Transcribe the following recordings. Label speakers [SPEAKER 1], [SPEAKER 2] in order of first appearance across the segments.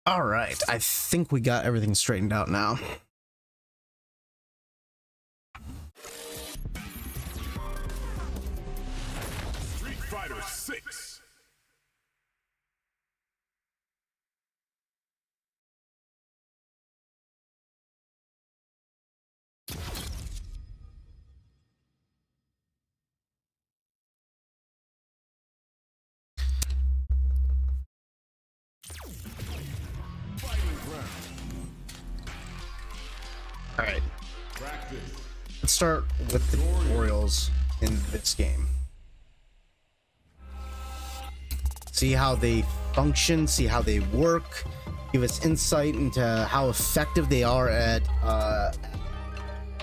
[SPEAKER 1] All right, I think we got everything straightened out now.
[SPEAKER 2] Street Fighter 6.
[SPEAKER 1] All right, let's start with the tutorials in this game. See how they function, see how they work, give us insight into how effective they are at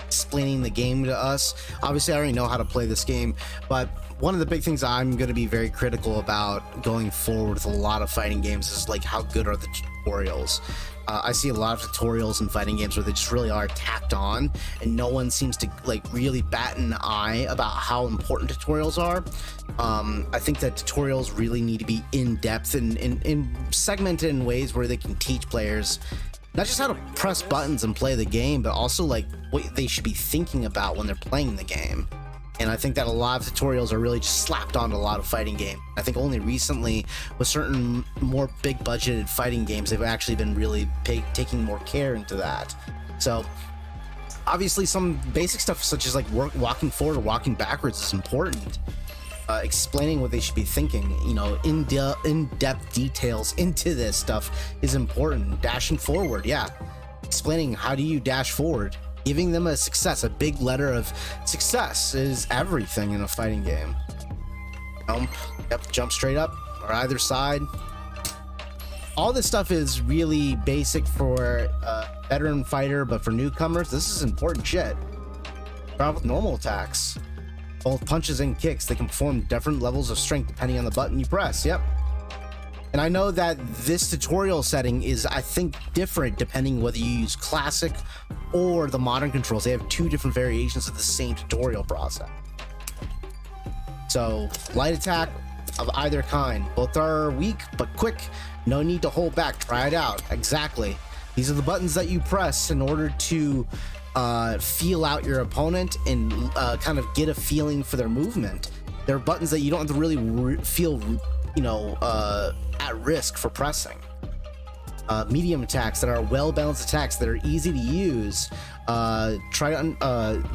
[SPEAKER 1] explaining the game to us. Obviously, I already know how to play this game, but one of the big things I'm going to be very critical about going forward with a lot of fighting games is like how good are the tutorials. I see a lot of tutorials in fighting games where they just really are tacked on, and no one seems to like really bat an eye about how important tutorials are. I think that tutorials really need to be in depth and segmented in ways where they can teach players not just how to press buttons and play the game, but also like what they should be thinking about when they're playing the game. And I think that a lot of tutorials are really just slapped onto a lot of fighting games. I think only recently, with certain more big budgeted fighting games, they've actually been really taking more care into that. So obviously some basic stuff such as like walking forward or walking backwards is important. Explaining what they should be thinking, you know, in-depth details into this stuff is important. Dashing forward, yeah. Explaining how do you dash forward. Giving them a success, a big letter of success is everything in a fighting game. Jump straight up or either side. All this stuff is really basic for a veteran fighter, but for newcomers, this is important shit. Start with normal attacks. Both punches and kicks, they can perform different levels of strength depending on the button you press. Yep. And I know that this tutorial setting is, I think, different depending whether you use classic or the modern controls. They have two different variations of the same tutorial process. So, light attack of either kind. Both are weak, but quick. No need to hold back. Try it out. Exactly. These are the buttons that you press in order to feel out your opponent and kind of get a feeling for their movement. They're buttons that you don't have to really feel, you know, at risk for pressing. Medium attacks that are well-balanced attacks that are easy to use.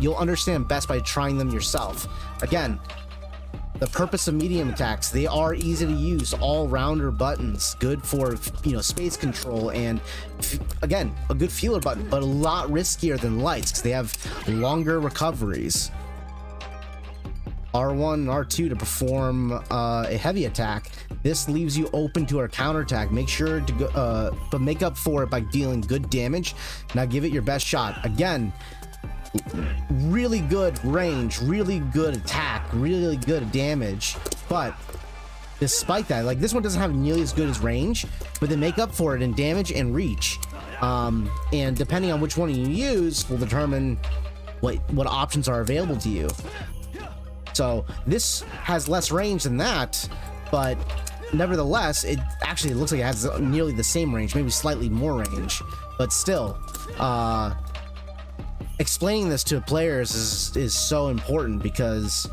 [SPEAKER 1] You'll understand best by trying them yourself. Again, the purpose of medium attacks, they are easy to use, all-rounder buttons, good for, you know, space control, and again, a good feeler button, but a lot riskier than lights because they have longer recoveries. R1 and R2 to perform a heavy attack. This leaves you open to a counterattack. Make sure to go, but make up for it by dealing good damage. Now give it your best shot. Again, really good range, really good attack, really good damage. But despite that, like this one doesn't have nearly as good as range, but they make up for it in damage and reach. And depending on which one you use will determine what options are available to you. So this has less range than that, but nevertheless, it actually looks like it has nearly the same range, maybe slightly more range, but still, explaining this to players is so important because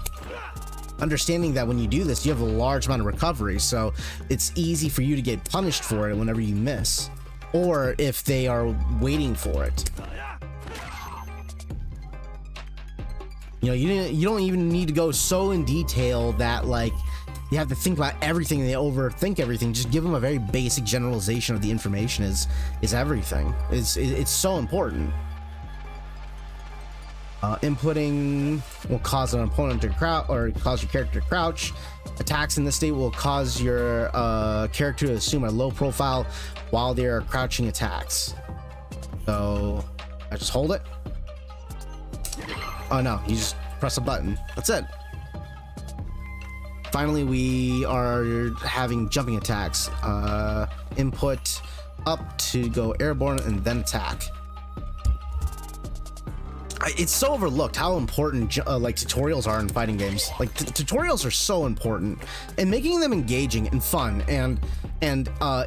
[SPEAKER 1] understanding that when you do this, you have a large amount of recovery, so it's easy for you to get punished for it whenever you miss, or if they are waiting for it. You know, you don't even need to go so in detail that like you have to think about everything and they overthink everything. Just give them a very basic generalization of the information is everything. It's so important. Inputting will cause an opponent to crouch or cause your character to crouch. Attacks in this state will cause your character to assume a low profile while they are crouching attacks. So I just hold it. Oh no, you just press a button. That's it. Finally, we are having jumping attacks. Input up to go airborne and then attack. it's so overlooked how important like tutorials are in fighting games. Like tutorials are so important, and making them engaging and fun and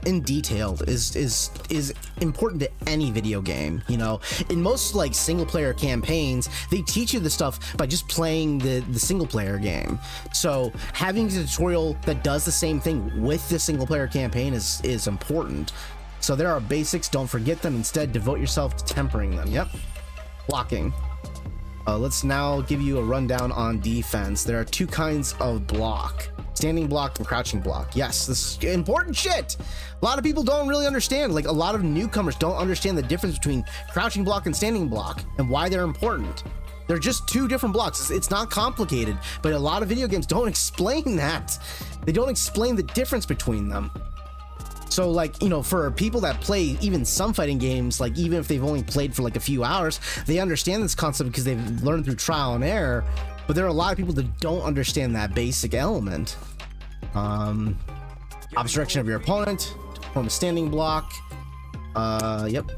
[SPEAKER 1] in detailed is important to any video game. You know, in most like single player campaigns, they teach you the stuff by just playing the single player game. So having a tutorial that does the same thing with the single player campaign is important. So there are basics, don't forget them. Instead, devote yourself to tempering them. Yep. Blocking. Let's now give you a rundown on defense. There are two kinds of block: standing block and crouching block. Yes, this is important shit. A lot of people don't really understand. Like, a lot of newcomers don't understand the difference between crouching block and standing block and why they're important. They're just two different blocks. It's not complicated, but a lot of video games don't explain that. They don't explain the difference between them. So, like, you know, for people that play even some fighting games, like even if they've only played for like a few hours, they understand this concept because they've learned through trial and error. But there are a lot of people that don't understand that basic element. Opposite direction of your opponent, form a standing block. Yep.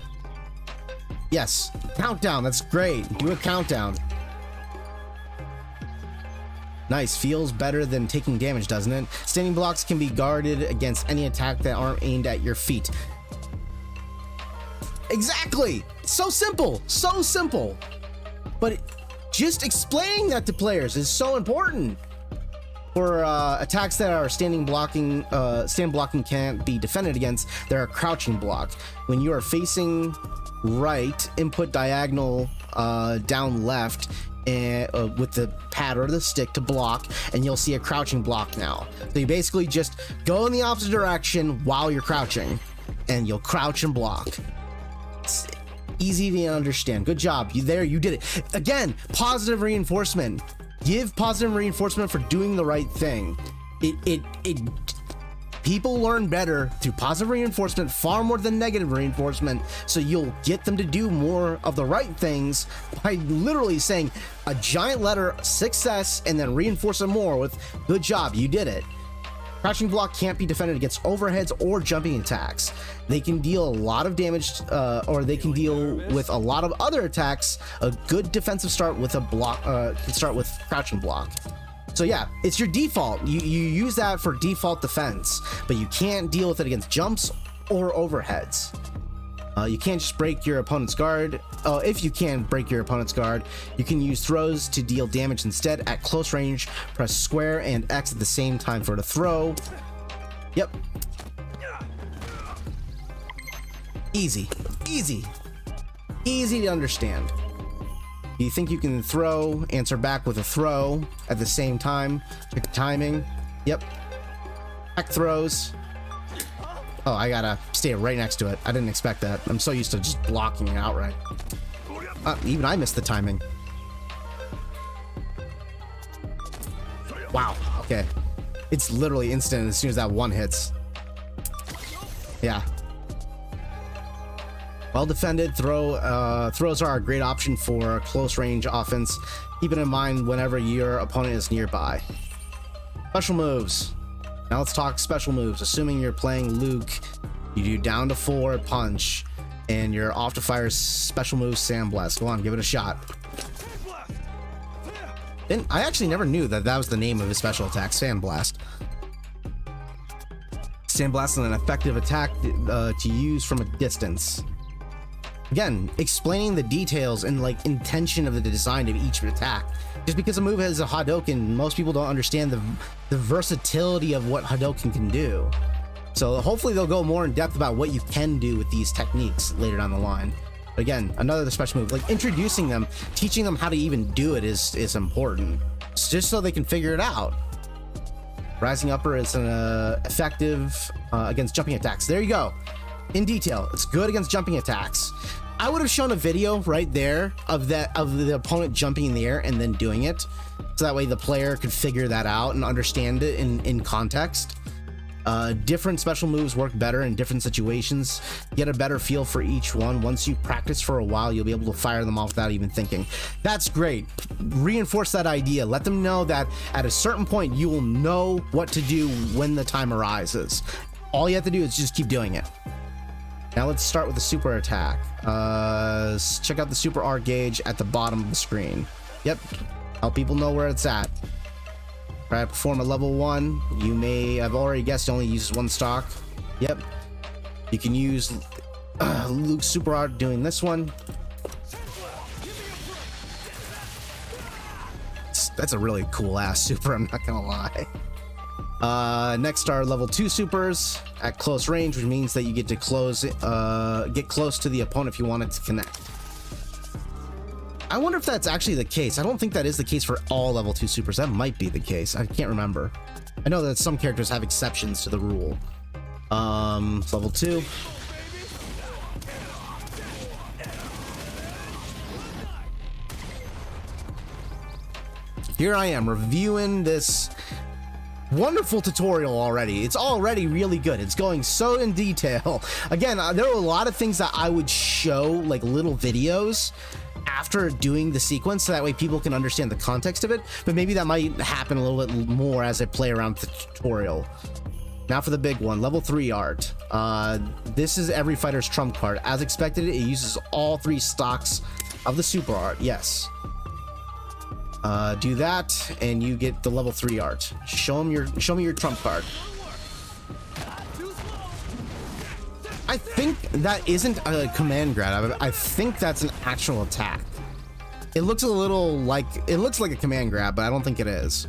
[SPEAKER 1] Yes, countdown. That's great. Do a countdown. Nice. Feels better than taking damage, doesn't it? Standing blocks can be guarded against any attack that aren't aimed at your feet. Exactly. So simple. So simple. But just explaining that to players is so important. For attacks that are stand blocking can't be defended against, there are crouching block. When you are facing right, input diagonal down left, and with the pad or the stick to block, and you'll see a crouching block now. So you basically just go in the opposite direction while you're crouching, and you'll crouch and block. It's easy to understand. Good job. You did it. Again, positive reinforcement. Give positive reinforcement for doing the right thing. People learn better through positive reinforcement far more than negative reinforcement, so you'll get them to do more of the right things by literally saying a giant letter success and then reinforce it more with good job, you did it. Crouching block can't be defended against overheads or jumping attacks. They can deal a lot of damage, or they can deal with a lot of other attacks. A good defensive start with a block can start with crouching block. So yeah, it's your default. You use that for default defense, but you can't deal with it against jumps or overheads. You can't just break your opponent's guard. If you can break your opponent's guard, you can use throws to deal damage instead. At close range, press square and X at the same time for the throw. Yep. Easy, easy, easy to understand. You think you can throw, answer back with a throw at the same time. Check the timing. Yep. Back throws. Oh, I gotta stay right next to it. I didn't expect that. I'm so used to just blocking it outright. Even I missed the timing. Wow. Okay. It's literally instant as soon as that one hits. Yeah. Well defended. Throws are a great option for close range offense. Keep it in mind whenever your opponent is nearby. Special moves. Now let's talk special moves. Assuming you're playing Luke, you do down to 4 punch, and you're off to fire special move Sandblast. Go on, give it a shot. I actually never knew that was the name of his special attack, Sandblast. Sandblast is an effective attack to use from a distance. Again, explaining the details and like intention of the design of each attack. Just because a move has a Hadouken, most people don't understand the versatility of what Hadouken can do. So hopefully they'll go more in depth about what you can do with these techniques later down the line. But again, another special move, like introducing them, teaching them how to even do it is important. It's just so they can figure it out. Rising upper is an effective against jumping attacks. There you go. In detail, it's good against jumping attacks. I would have shown a video right there of the opponent jumping in the air and then doing it, so that way the player could figure that out and understand it in context. Different special moves work better in different situations. Get a better feel for each one. Once you practice for a while, you'll be able to fire them off without even thinking. That's great. Reinforce that idea. Let them know that at a certain point you will know what to do when the time arises. All you have to do is just keep doing it. Now let's start with the super attack. Check out the super R gauge at the bottom of the screen. Yep, help people know where it's at. Try to perform a level 1. You may have already guessed it only uses 1 stock. Yep. You can use Luke's super R doing this one. That's a really cool ass super, I'm not gonna lie. Next are level 2 supers at close range, which means that you get to get close to the opponent if you want it to connect. I wonder if that's actually the case. I don't think that is the case for all level 2 supers. That might be the case. I can't remember. I know that some characters have exceptions to the rule. Level 2. Here I am reviewing this wonderful tutorial already. It's already really good. It's going so in detail. Again, there are a lot of things that I would show, like little videos after doing the sequence, so that way people can understand the context of it, but maybe that might happen a little bit more as I play around the tutorial. Now for the big one, level 3 art. This is every fighter's trump card. As expected, it uses all 3 stocks of the super art. Yes. Do that and you get the level 3 art. Show me your trump card. I think that isn't a command grab. I think that's an actual attack. It looks like a command grab, but I don't think it is.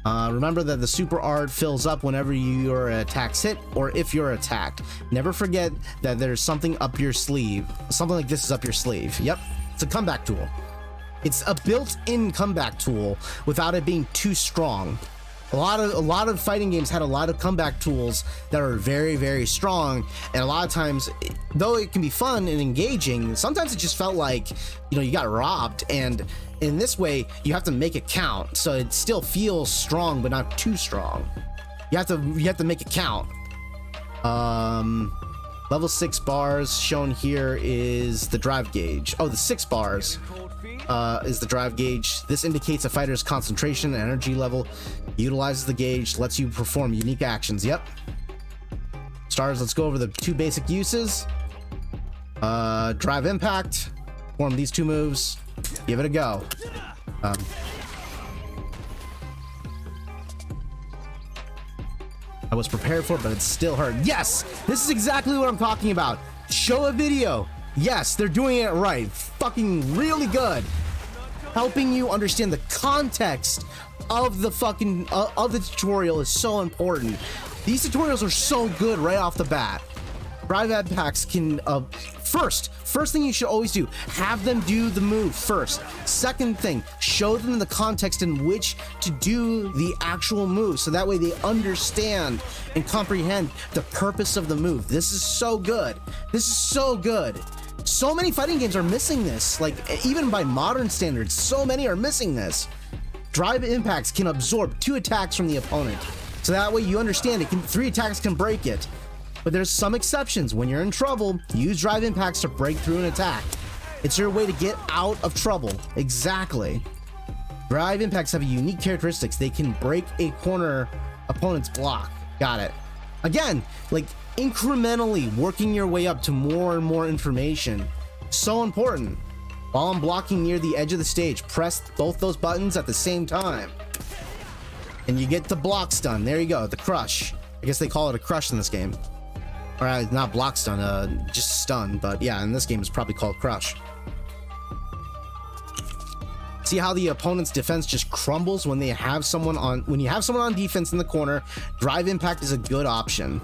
[SPEAKER 1] Remember that the super art fills up whenever your attacks hit or if you're attacked. Never forget that there's something up your sleeve. Something like this is up your sleeve. Yep, it's a comeback tool. It's a built-in comeback tool without it being too strong. A lot of fighting games had a lot of comeback tools that are very, very strong, and a lot of times, though it can be fun and engaging, sometimes it just felt like, you know, you got robbed. And in this way, you have to make it count, so it still feels strong but not too strong. You have to make it count. Level 6 bars shown here is the drive gauge. Oh, the 6 bars is the drive gauge. This indicates a fighter's concentration and energy level. Utilizes the gauge, lets you perform unique actions. Yep. Stars, let's go over the 2 basic uses. Drive impact. Perform these 2 moves. Give it a go. I was prepared for it, but it still hurt. Yes! This is exactly what I'm talking about. Show a video. Yes, they're doing it right. Fucking really good. Helping you understand the context of the fucking of the tutorial is so important. These tutorials are so good right off the bat. Drive impacts can first thing you should always do, have them do the move first. Second thing, show them the context in which to do the actual move, so that way they understand and comprehend the purpose of the move. This is so good. This is so good. So many fighting games are missing this. Like, even by modern standards, so many are missing this. Drive impacts can absorb 2 attacks from the opponent, so that way you understand it. 3 attacks can break it. But there's some exceptions. When you're in trouble, use drive impacts to break through an attack. It's your way to get out of trouble. Exactly. Drive impacts have unique characteristics. They can break a corner opponent's block. Got it. Again, like incrementally working your way up to more and more information. So important. While I'm blocking near the edge of the stage, press both those buttons at the same time. And you get the block stun. There you go, the crush. I guess they call it a crush in this game. Or not block stun, just stun, but yeah, in this game it's probably called crush. See how the opponent's defense just crumbles when they have someone on defense in the corner. Drive impact is a good option.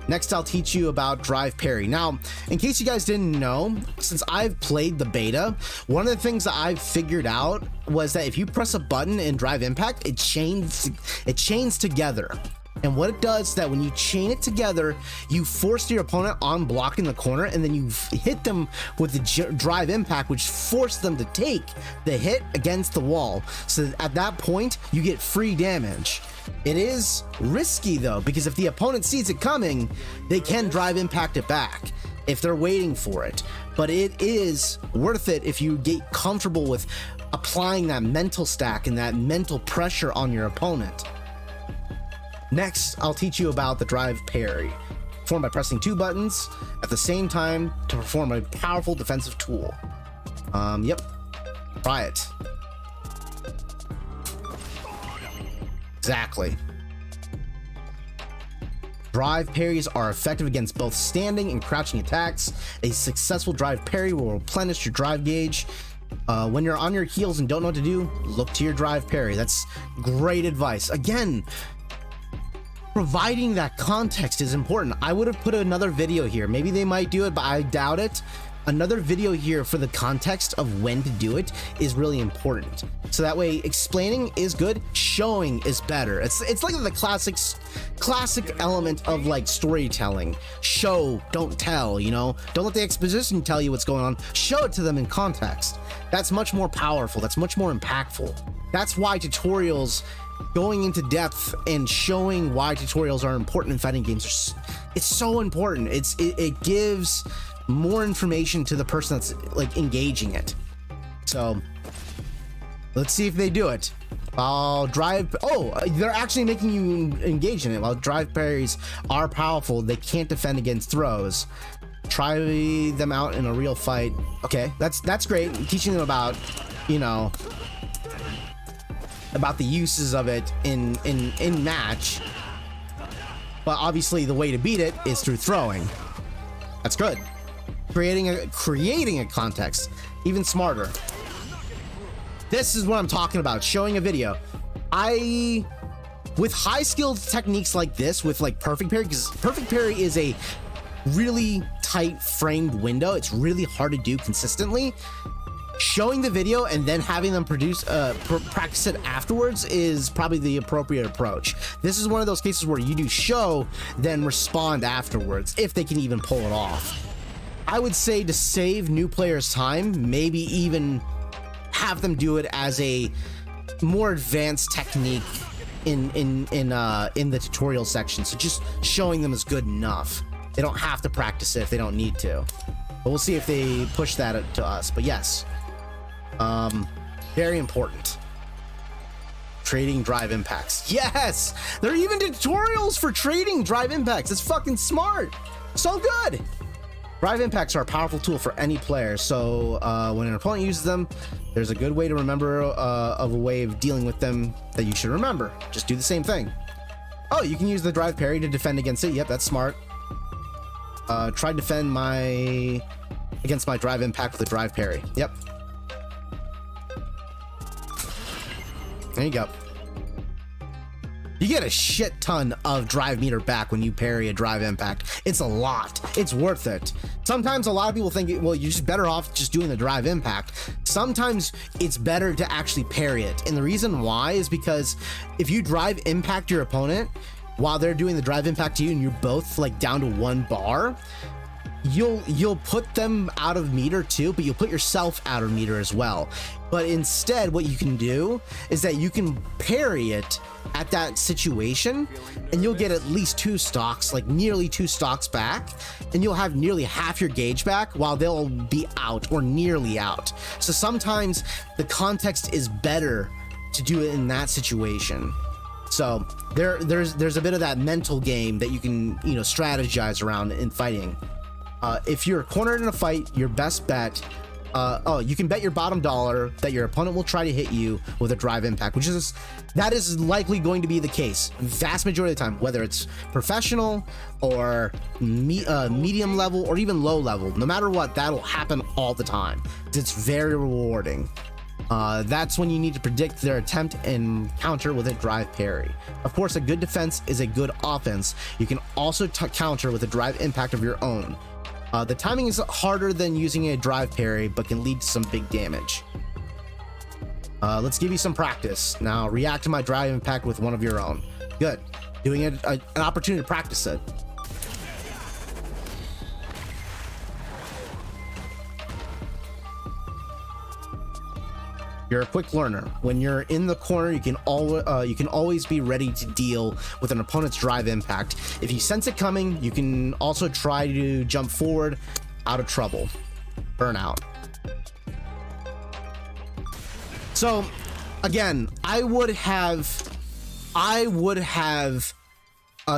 [SPEAKER 1] Next, I'll teach you about drive parry. Now, in case you guys didn't know, since I've played the beta, one of the things that I've figured out was that if you press a button in drive impact, it chains together. And what it does is that when you chain it together, you force your opponent on block in the corner, and then you hit them with the drive impact, which forced them to take the hit against the wall. So at that point, you get free damage. It is risky though, because if the opponent sees it coming, they can drive impact it back if they're waiting for it. But it is worth it if you get comfortable with applying that mental stack and that mental pressure on your opponent. Next, I'll teach you about the drive parry. performed by pressing 2 buttons at the same time to perform a powerful defensive tool. Yep. Try it. Exactly. Drive parries are effective against both standing and crouching attacks. A successful drive parry will replenish your drive gauge. When you're on your heels and don't know what to do, look to your drive parry. That's great advice. Again, providing that context is important. I would have put another video here. Maybe they might do it, but I doubt it. Another video here for the context of when to do it is really important. So that way explaining is good, showing is better. It's like the classic element of like storytelling. Show, don't tell, you know? Don't let the exposition tell you what's going on. Show it to them in context. That's much more powerful. That's much more impactful. That's why tutorials, going into depth and showing why tutorials are important in fighting games, it's so important. It gives more information to the person that's like engaging it. So let's see if they do it. I'll drive. Oh, they're actually making you engage in it. While drive parries are powerful, they can't defend against throws. Try them out in a real fight. Okay, that's great. Teaching them about, you know, about the uses of it in match. But obviously the way to beat it is through throwing. That's good. Creating a context, even smarter. This is what I'm talking about, showing a video. With high skilled techniques like this, with like perfect parry, because perfect parry is a really tight framed window, it's really hard to do consistently. Showing the video and then having them practice it afterwards is probably the appropriate approach. This is one of those cases where you do show, then respond afterwards, if they can even pull it off. I would say to save new players time, maybe even have them do it as a more advanced technique in the tutorial section. So just showing them is good enough. They don't have to practice it if they don't need to. But we'll see if they push that to us. But yes, very important. Trading drive impacts. Yes, there are even tutorials for trading drive impacts. It's fucking smart. So good. Drive impacts are a powerful tool for any player, so when an opponent uses them, there's a good way to remember of a way of dealing with them that you should remember. Just do the same thing. Oh, you can use the drive parry to defend against it. Yep, that's smart. Try to defend against my drive impact with a drive parry. Yep. There you go. You get a shit ton of drive meter back when you parry a drive impact. It's a lot. It's worth it. Sometimes a lot of people think, well, you're just better off just doing the drive impact. Sometimes it's better to actually parry it. And the reason why is because if you drive impact your opponent while they're doing the drive impact to you and you're both like down to 1 bar, you'll put them out of meter too, but you'll put yourself out of meter as well. But instead, what you can do is that you can parry it at that situation and you'll get at least 2 stocks, like nearly 2 stocks back, and you'll have nearly half your gauge back while they'll be out or nearly out. So sometimes the context is better to do it in that situation. So there's a bit of that mental game that you can, you know, strategize around in fighting. If you're cornered in a fight, your best bet, you can bet your bottom dollar that your opponent will try to hit you with a drive impact, that is likely going to be the case vast majority of the time, whether it's professional or medium level or even low level. No matter what, that'll happen all the time. It's very rewarding. That's when you need to predict their attempt and counter with a drive parry. Of course, a good defense is a good offense. You can also counter with a drive impact of your own. The timing is harder than using a drive parry, but can lead to some big damage. Let's give you some practice. Now react to my drive impact with one of your own. Good. Doing it an opportunity to practice it. You're a quick learner. When you're in the corner, you can always be ready to deal with an opponent's drive impact. If you sense it coming, you can also try to jump forward out of trouble. Burnout. So again, I would have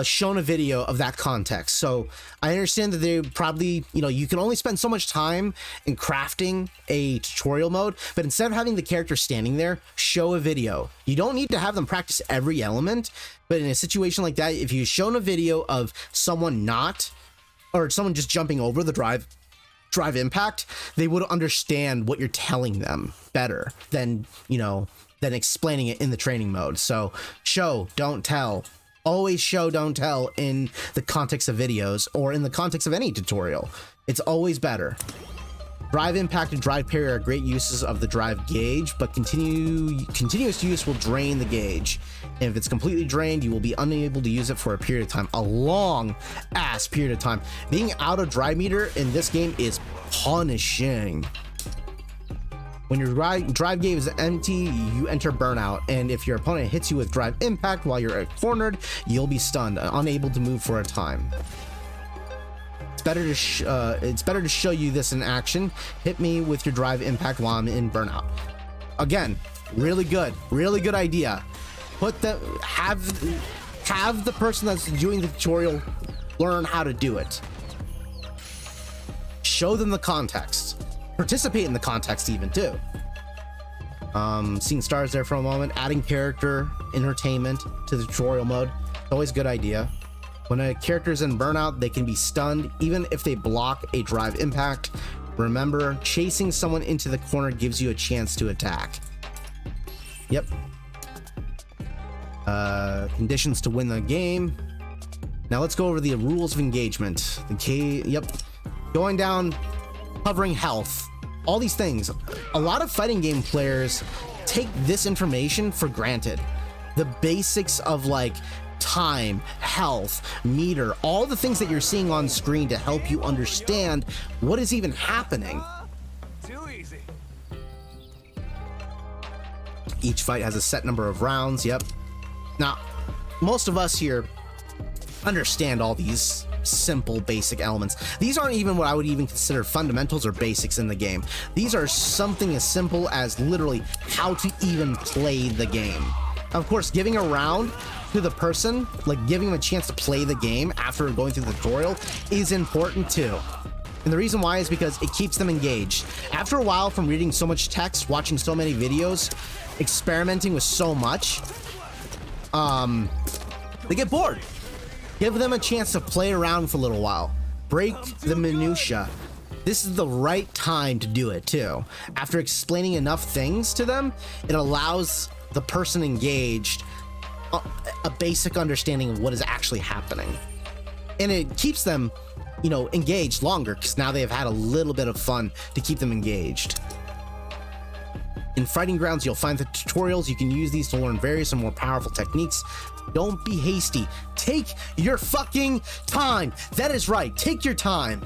[SPEAKER 1] shown a video of that context. So I understand that they probably, you know, you can only spend so much time in crafting a tutorial mode, but instead of having the character standing there, show a video. You don't need to have them practice every element, but in a situation like that, if you've shown a video of someone someone just jumping over the drive impact, they would understand what you're telling them better than, you know, than explaining it in the training mode. So show, don't tell. Always show, don't tell in the context of videos or in the context of any tutorial. It's always better. Drive impact and drive parry are great uses of the drive gauge, but continuous use will drain the gauge. And if it's completely drained, you will be unable to use it for a period of time, a long ass period of time. Being out of drive meter in this game is punishing. When your drive gauge is empty, you enter burnout, and if your opponent hits you with drive impact while you're cornered, you'll be stunned, unable to move for a time. It's better to show you this in action. Hit me with your drive impact while I'm in burnout. Again, really good idea. Have the person that's doing the tutorial learn how to do it. Show them the context. Participate in the context even too. Seeing stars there for a moment. Adding character entertainment to the tutorial mode, always a good idea. When a character is in burnout, they can be stunned even if they block a drive impact. Remember, chasing someone into the corner gives you a chance to attack. Yep. Conditions to win the game. Now let's go over the rules of engagement. Yep. Going down, covering health, all these things. A lot of fighting game players take this information for granted. The basics of like time, health, meter, all the things that you're seeing on screen to help you understand what is even happening.
[SPEAKER 3] Too easy.
[SPEAKER 1] Each fight has a set number of rounds. Yep. Now, most of us here understand all these simple basic elements. These aren't even what I would even consider fundamentals or basics in the game. These are something as simple as literally how to even play the game. Of course, giving a round to the person, like giving them a chance to play the game after going through the tutorial, is important too. And the reason why is because it keeps them engaged. After a while, from reading so much text, watching so many videos, experimenting with so much, they get bored. Give them a chance to play around for a little while. Break the minutia. This is the right time to do it too. After explaining enough things to them, it allows the person engaged a basic understanding of what is actually happening. And it keeps them, you know, engaged longer because now they've had a little bit of fun to keep them engaged. In Fighting Grounds, you'll find the tutorials. You can use these to learn various and more powerful techniques. Don't be hasty. Take your fucking time. That is right. Take your time.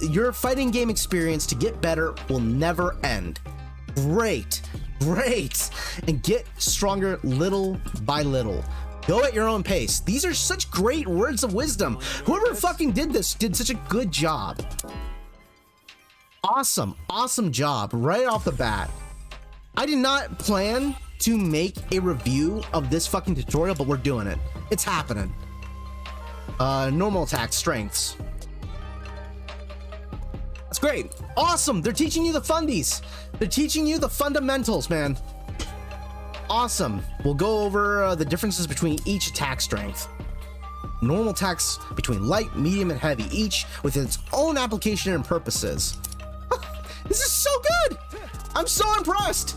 [SPEAKER 1] Your fighting game experience to get better will never end. Great. And get stronger little by little. Go at your own pace. These are such great words of wisdom. Whoever fucking did this did such a good job. Awesome job right off the bat. I did not plan to make a review of this fucking tutorial, but we're doing it. It's happening. Normal attack strengths. That's great. Awesome. They're teaching you the fundies. They're teaching you the fundamentals, man. Awesome. We'll go over the differences between each attack strength. Normal attacks between light, medium, and heavy, each with its own application and purposes. This is so good. I'm so impressed.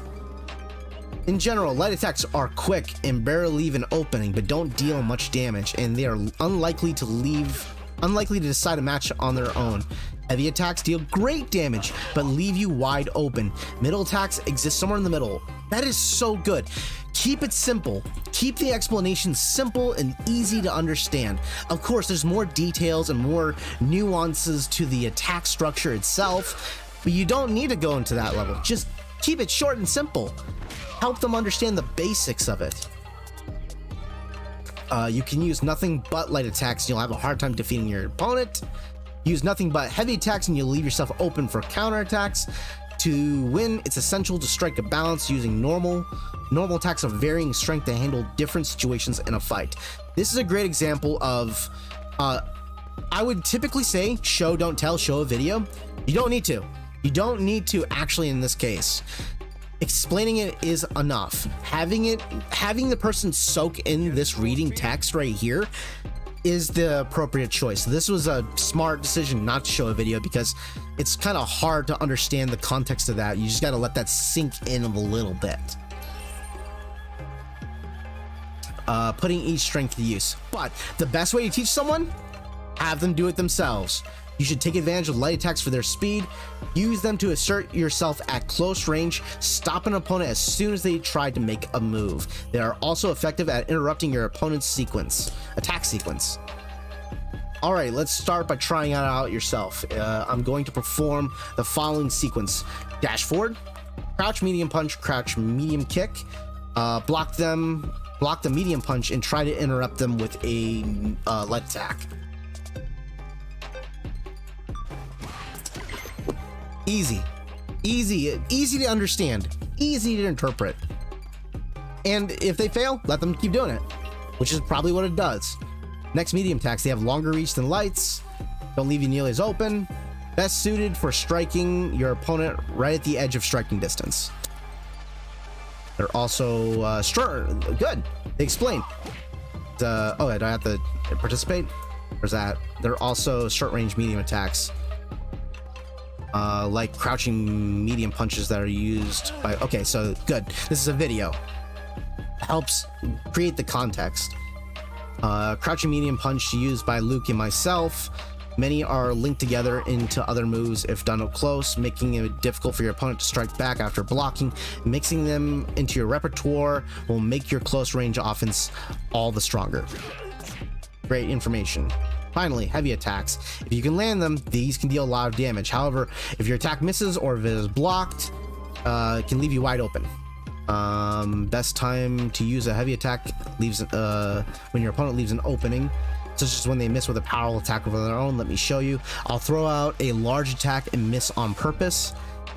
[SPEAKER 1] In general, light attacks are quick and barely leave an opening, but don't deal much damage, and they are unlikely to decide a match on their own. Heavy attacks deal great damage, but leave you wide open. Middle attacks exist somewhere in the middle. That is so good. Keep it simple. Keep the explanation simple and easy to understand. Of course, there's more details and more nuances to the attack structure itself, but you don't need to go into that level. Just keep it short and simple. Help them understand the basics of it. You can use nothing but light attacks and you'll have a hard time defeating your opponent. Use nothing but heavy attacks and you'll leave yourself open for counterattacks. To win, it's essential to strike a balance using normal attacks of varying strength to handle different situations in a fight. This is a great example of, I would typically say show, don't tell, show a video. You don't need to. You don't need to actually in this case. Explaining it is enough. Having the person soak in this reading text right here is the appropriate choice. This was a smart decision not to show a video because it's kind of hard to understand the context of that. You just got to let that sink in a little bit. Putting each strength to use. But the best way to teach someone, have them do it themselves. You should take advantage of light attacks for their speed. Use them to assert yourself at close range. Stop an opponent as soon as they try to make a move. They are also effective at interrupting your opponent's attack sequence. All right, let's start by trying it out yourself. I'm going to perform the following sequence: dash forward, crouch medium punch, crouch medium kick, block the medium punch, and try to interrupt them with a light attack. Easy to understand, easy to interpret. And if they fail, let them keep doing it, which is probably what it does. Next, medium attacks. They have longer reach than lights, don't leave you nearly as open, best suited for striking your opponent right at the edge of striking distance. They're also good. They explain. Oh, do I have to participate? Or is that? They're also short range medium attacks. Like crouching medium punches that are used by... Okay, so good. This is a video. Helps create the context. Crouching medium punch used by Luke and myself. Many are linked together into other moves if done up close, making it difficult for your opponent to strike back after blocking. Mixing them into your repertoire will make your close range offense all the stronger. Great information. Finally, heavy attacks. If you can land them, these can deal a lot of damage. However, if your attack misses or if it is blocked, it can leave you wide open. Best time to use a heavy attack when your opponent leaves an opening, such as when they miss with a powerful attack of their own. Let me show you. I'll throw out a large attack and miss on purpose,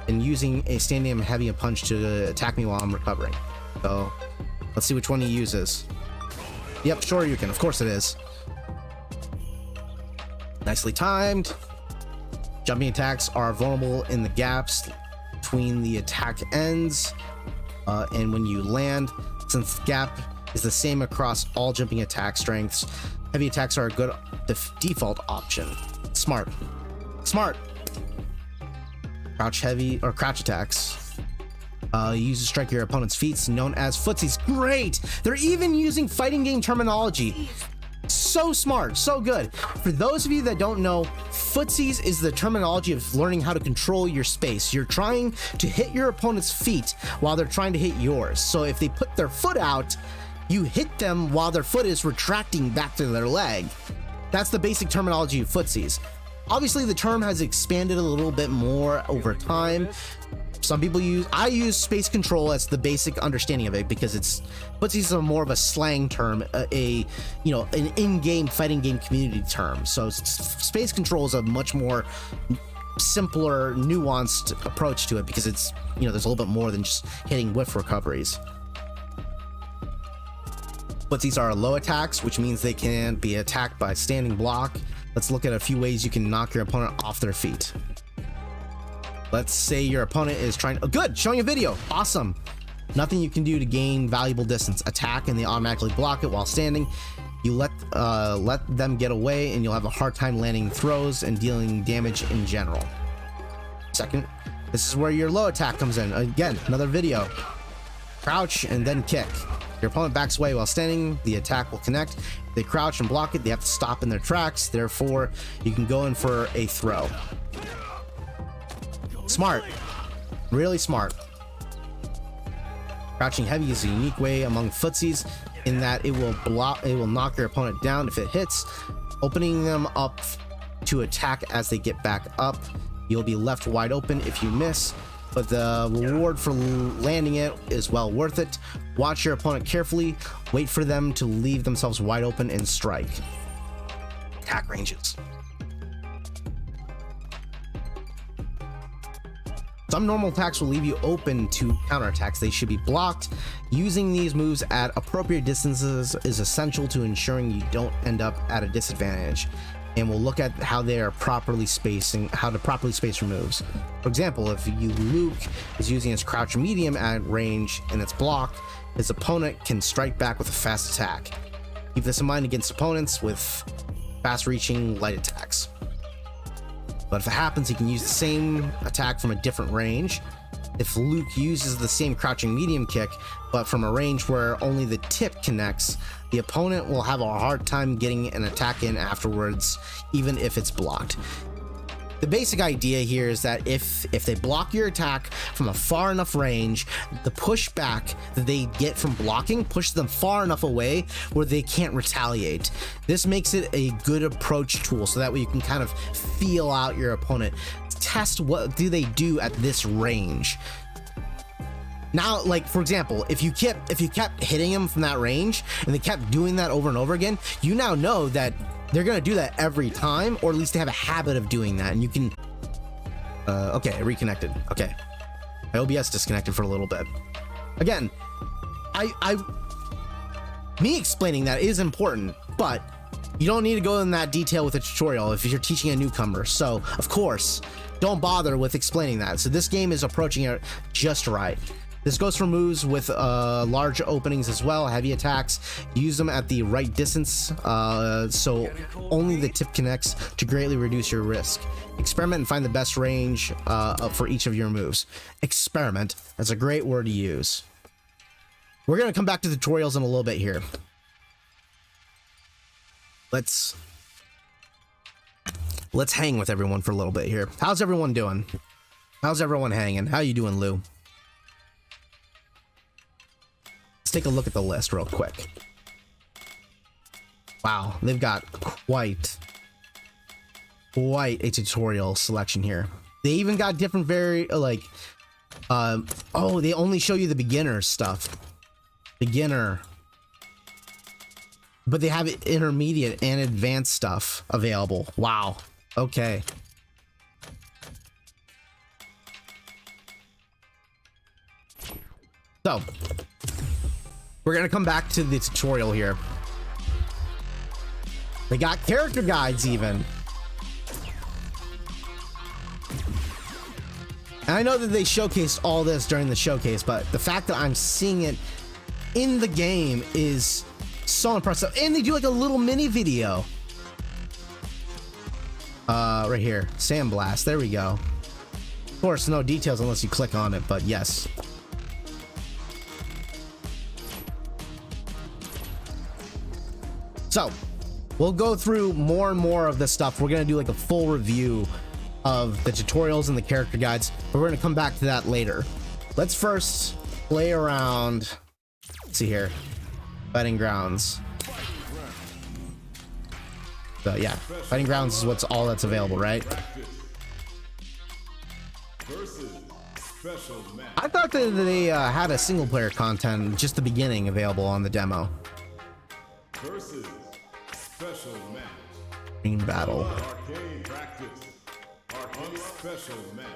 [SPEAKER 1] and using a standing heavy punch to attack me while I'm recovering. So let's see which one he uses. Yep, sure you can. Of course it is. Nicely timed. Jumping attacks are vulnerable in the gaps between the attack ends, and when you land, since the gap is the same across all jumping attack strengths, heavy attacks are a good default option. Smart. Crouch heavy or crouch attacks. Use to strike your opponent's feet, known as footsies. Great! They're even using fighting game terminology. So smart, so good. For those of you that don't know, footsies is the terminology of learning how to control your space. You're trying to hit your opponent's feet while they're trying to hit yours. So if they put their foot out, you hit them while their foot is retracting back to their leg. That's the basic terminology of footsies. Obviously, the term has expanded a little bit more over time. Some people I use space control as the basic understanding of it because footsies are more of a slang term, an in-game fighting game community term. So space control is a much more simpler, nuanced approach to it because it's, there's a little bit more than just hitting whiff recoveries. Footsies are low attacks, which means they can be attacked by standing block. Let's look at a few ways you can knock your opponent off their feet. Let's say your opponent is trying... Oh, good! Showing a video! Awesome! Nothing you can do to gain valuable distance. Attack and they automatically block it while standing. You let them get away and you'll have a hard time landing throws and dealing damage in general. Second, this is where your low attack comes in. Again, another video. Crouch and then kick. Your opponent backs away while standing. The attack will connect. If they crouch and block it, they have to stop in their tracks. Therefore, you can go in for a throw. Smart. Really smart. Crouching heavy is a unique way among footsies in that it will knock your opponent down if it hits, opening them up to attack as they get back up. You'll be left wide open if you miss, but the reward for landing it is well worth it. Watch your opponent carefully, wait for them to leave themselves wide open and strike. Attack ranges. Some normal attacks will leave you open to counterattacks. They should be blocked. Using these moves at appropriate distances is essential to ensuring you don't end up at a disadvantage. And we'll look at how they are properly spacing, how to properly space your moves. For example, if Luke is using his crouch medium at range and it's blocked, his opponent can strike back with a fast attack. Keep this in mind against opponents with fast reaching light attacks. But if it happens, he can use the same attack from a different range. If Luke uses the same crouching medium kick, but from a range where only the tip connects, the opponent will have a hard time getting an attack in afterwards, even if it's blocked. The basic idea here is that if they block your attack from a far enough range, the pushback that they get from blocking pushes them far enough away where they can't retaliate. This makes it a good approach tool, so that way you can kind of feel out your opponent. Test what do they do at this range. Now, like for example, if you kept hitting them from that range and they kept doing that over and over again, you now know that they're gonna do that every time, or at least they have a habit of doing that, and you can okay, reconnected. Okay, my OBS disconnected for a little bit. Again, me explaining that is important, but you don't need to go in that detail with a tutorial if you're teaching a newcomer. So of course, don't bother with explaining that. So this game is approaching it just right. This goes for moves with large openings as well, heavy attacks. Use them at the right distance, so only the tip connects, to greatly reduce your risk. Experiment and find the best range for each of your moves. Experiment, that's a great word to use. We're gonna come back to the tutorials in a little bit here. Let's hang with everyone for a little bit here. How's everyone doing? How's everyone hanging? How you doing, Lou? Take a look at the list real quick. Wow, they've got quite a tutorial selection here. They even got different oh, they only show you the beginner stuff. Beginner. But they have intermediate and advanced stuff available. Wow. Okay. So we're gonna come back to the tutorial here. They got character guides even. And I know that they showcased all this during the showcase, but the fact that I'm seeing it in the game is so impressive. And they do like a little mini video. Right here, Sandblast, there we go. Of course, no details unless you click on it, but yes. So we'll go through more and more of this stuff. We're gonna do like a full review of the tutorials and the character guides, but we're gonna come back to that later. Let's first play around. Let's see here, Fighting Grounds. So yeah, Fighting Grounds is all that's available, right? I thought that they had a single player content, just the beginning, available on the demo. Special match. Green battle. Arcade practice. Special match.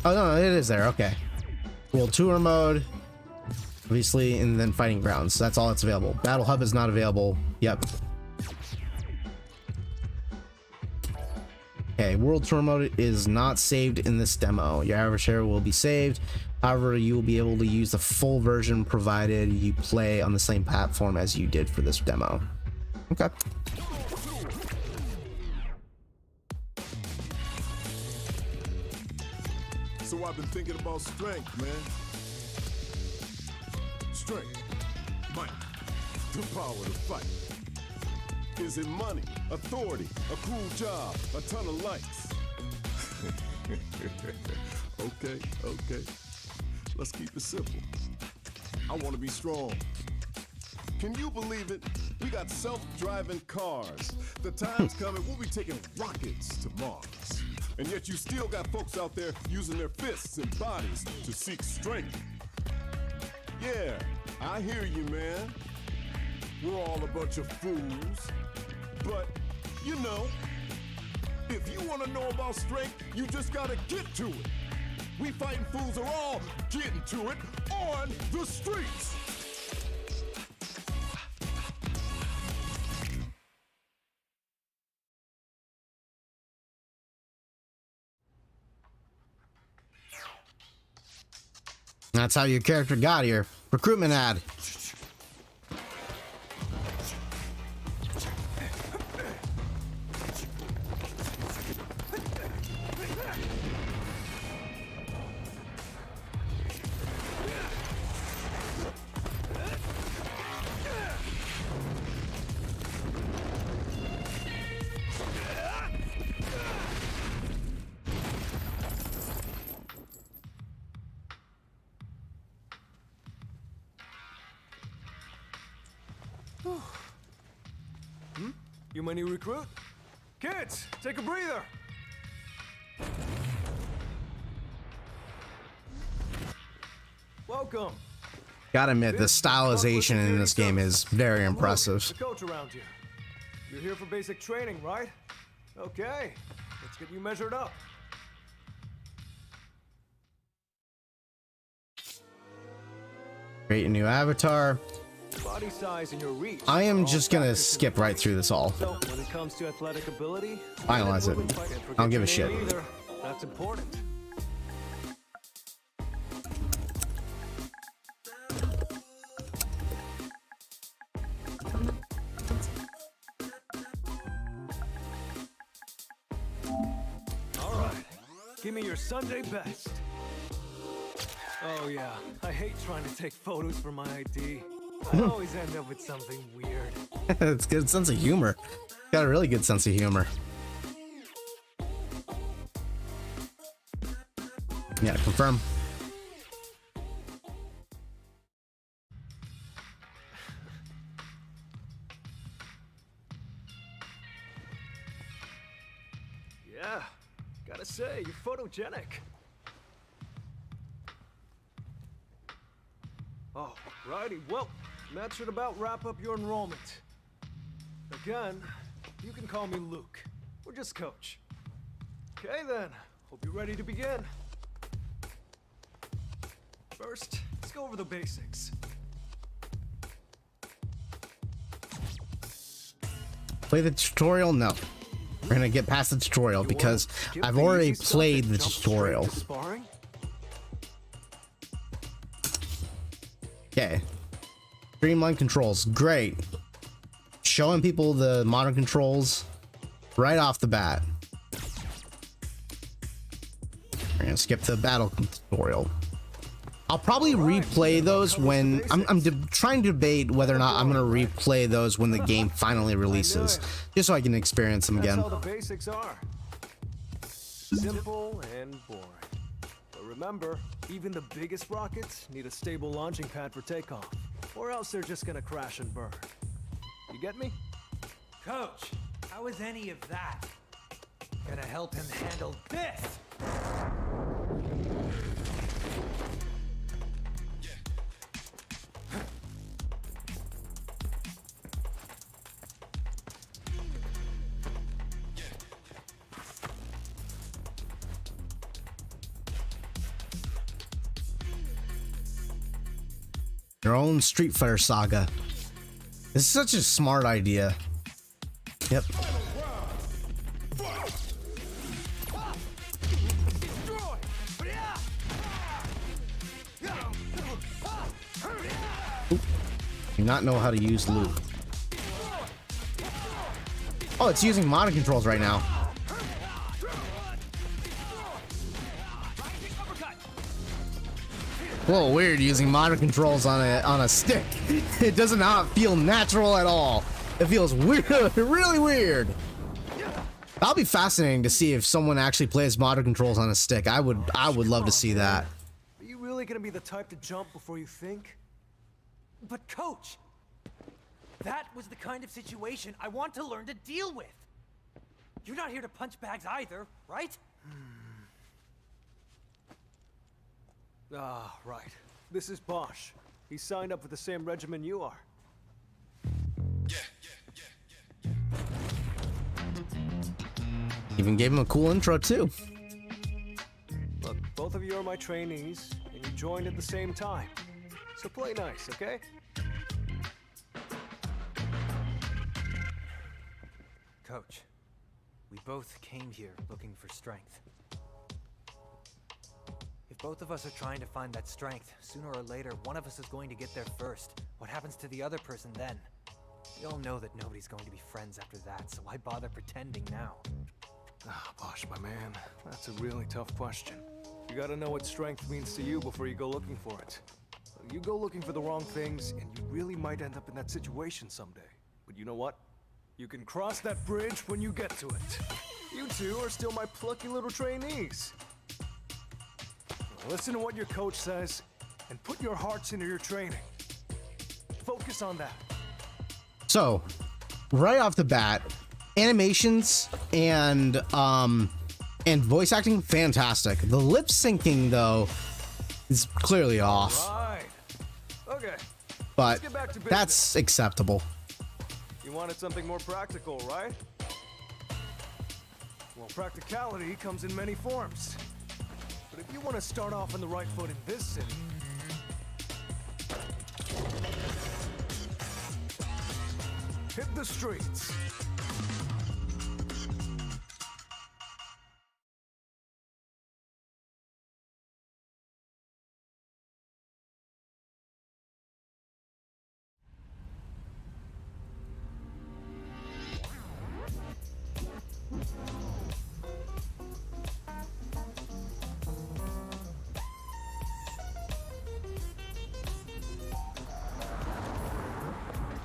[SPEAKER 1] Oh no, it is there. Okay. World Tour mode, obviously, and then Fighting Grounds. That's all that's available. Battle Hub is not available. Yep. Okay, World Tour mode is not saved in this demo. Your average share will be saved. However, you will be able to use the full version provided you play on the same platform as you did for this demo. Okay.
[SPEAKER 2] So I've been thinking about strength, man. Strength, might, the power to fight. Is it money, authority, a cool job, a ton of likes? Okay. Let's keep it simple. I want to be strong. Can you believe it? We got self-driving cars. The time's coming, we'll be taking rockets to Mars. And yet you still got folks out there using their fists and bodies to seek strength. Yeah, I hear you, man. We're all a bunch of fools. But, you know, If you want to know about strength, you just gotta get to it. We fighting fools are all getting to it on the streets.
[SPEAKER 1] That's how your character got here. Recruitment ad.
[SPEAKER 3] You my new recruit? Kids, take a breather. Welcome.
[SPEAKER 1] Gotta admit, the stylization in this game is very impressive.
[SPEAKER 3] The coach around here. You're here for basic training, right? Okay, let's get you measured up.
[SPEAKER 1] Create a new avatar.
[SPEAKER 3] Body size and your reach.
[SPEAKER 1] I am just gonna skip right through this all.
[SPEAKER 3] So when it comes to athletic ability,
[SPEAKER 1] Finalize it. I don't give a shit.
[SPEAKER 3] either. That's important. All right, give me your Sunday best. Oh yeah, I hate trying to take photos for my ID. I always end up with something weird.
[SPEAKER 1] It's a good sense of humor. Got a really good sense of humor. Yeah, confirm.
[SPEAKER 3] Yeah, gotta say, you're photogenic. Oh, righty. Well, that should about wrap up your enrollment. Again, you can call me Luke, or just Coach. Okay then, hope you're ready to begin. First, let's go over the basics.
[SPEAKER 1] Play the tutorial? No. We're gonna get past the tutorial because I've already played the tutorial.
[SPEAKER 3] Sparring?
[SPEAKER 1] Okay. Streamline controls. Great. Showing people the modern controls right off the bat. We're gonna skip the battle tutorial. I'll probably replay those when I'm trying to debate whether or not I'm gonna replay those when the game finally releases, just so I can experience them again.
[SPEAKER 3] That's how the basics are. Simple and boring. But remember, even the biggest rockets need a stable launching pad for takeoff, or else they're just gonna crash and burn. You get me?
[SPEAKER 4] Coach, how is any of that gonna help him handle this?
[SPEAKER 1] Your own Street Fighter saga. This is such a smart idea. Yep. Oop. Do not know how to use loot. Oh, it's using modern controls right now. A little weird using modern controls on a stick. It does not feel natural at all. It feels weird, really weird. That'll be fascinating to see if someone actually plays modern controls on a stick. I would love to see that.
[SPEAKER 3] Are you really gonna be the type to jump before you think?
[SPEAKER 4] But Coach, that was the kind of situation I want to learn to deal with. You're not here to punch bags either, right?
[SPEAKER 3] Ah, right. This is Bosch. He signed up with the same regiment you are.
[SPEAKER 2] Yeah.
[SPEAKER 1] You Even gave him a cool intro too.
[SPEAKER 3] Look, both of you are my trainees, and you joined at the same time. So play nice, okay?
[SPEAKER 4] Coach, we both came here looking for strength. If both of us are trying to find that strength, sooner or later, one of us is going to get there first. What happens to the other person then? We all know that nobody's going to be friends after that, so why bother pretending now?
[SPEAKER 3] Ah, Bosch, my man, that's a really tough question. You gotta know what strength means to you before you go looking for it. You go looking for the wrong things, and you really might end up in that situation someday. But you know what? You can cross that bridge when you get to it. You two are still my plucky little trainees. Listen to what your coach says, and put your hearts into your training. Focus on that.
[SPEAKER 1] So, right off the bat, animations and voice acting, fantastic. The lip syncing though is clearly off,
[SPEAKER 3] Right. Okay.
[SPEAKER 1] but
[SPEAKER 3] Let's get back to business.
[SPEAKER 1] that's acceptable.
[SPEAKER 3] You wanted something more practical, right? Well, practicality comes in many forms. But if you want to start off on the right foot in this city, hit the streets.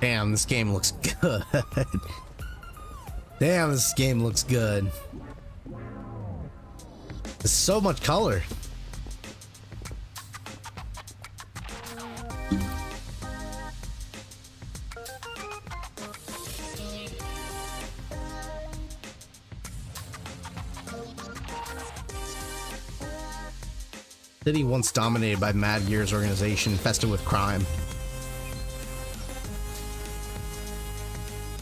[SPEAKER 1] Damn, this game looks good. Damn, this game looks good. There's so much color. City once dominated by Mad Gear's organization, infested with crime.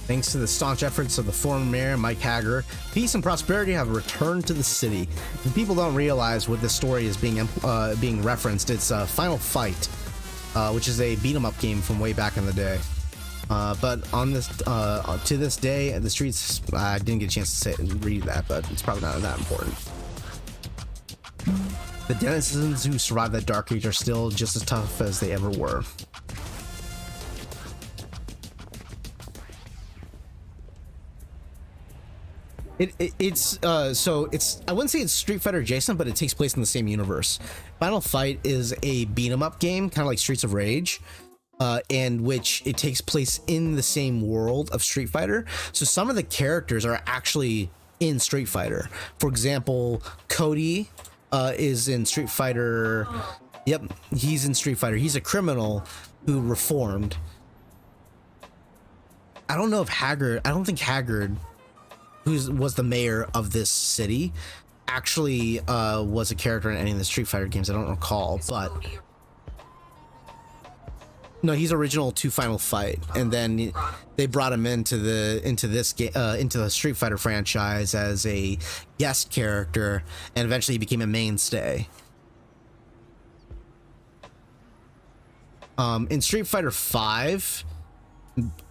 [SPEAKER 1] Thanks to the staunch efforts of the former mayor, Mike Hager, peace and prosperity have returned to the city. And people don't realize what this story is being referenced. It's Final Fight, which is a beat-em-up game from way back in the day. But on this, to this day, the streets, I didn't get a chance to say and read that, but it's probably not that important. The denizens who survived that dark age are still just as tough as they ever were. It's I wouldn't say it's Street Fighter adjacent, but it takes place in the same universe. Final Fight is a beat 'em up game, kind of like Streets of Rage, in which it takes place in the same world of Street Fighter. So some of the characters are actually in Street Fighter. For example, Cody is in Street Fighter. Yep, he's in Street Fighter. He's a criminal who reformed. I don't know if Haggard. I don't think Haggard, who was the mayor of this city, actually was a character in any of the Street Fighter games. I don't recall, but no, he's original to Final Fight, and then they brought him into this game, into the Street Fighter franchise as a guest character, and eventually he became a mainstay. In Street Fighter 5,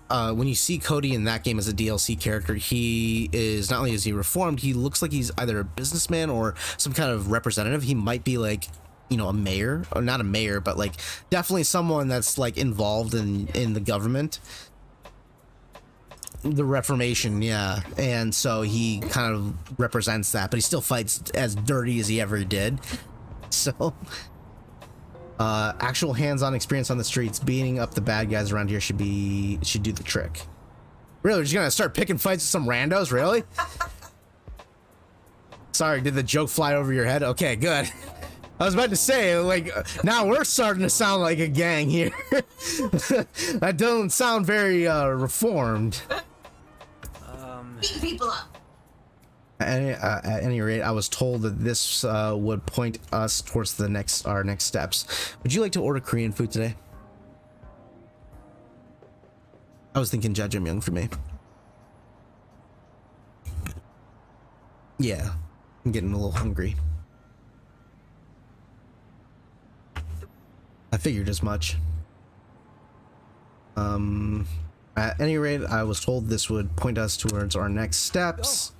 [SPEAKER 1] when you see Cody in that game as a DLC character, he is, not only is he reformed, he looks like he's either a businessman or some kind of representative. He might be like, you know, a mayor, or not a mayor, but like definitely someone that's like involved in the government, the Reformation. Yeah, and so he kind of represents that, but he still fights as dirty as he ever did. So actual hands-on experience on the streets, beating up the bad guys around here should do the trick. Really, we're just gonna start picking fights with some randos? Really? Sorry, did the joke fly over your head? Okay, good. I was about to say, like, now we're starting to sound like a gang here. That don't sound very reformed.
[SPEAKER 5] Beat people up.
[SPEAKER 1] At any rate, I was told that this would point us towards our next steps. Would you like to order Korean food today? I was thinking jjajangmyeon for me. Yeah, I'm getting a little hungry. I figured as much. At any rate, I was told this would point us towards our next steps.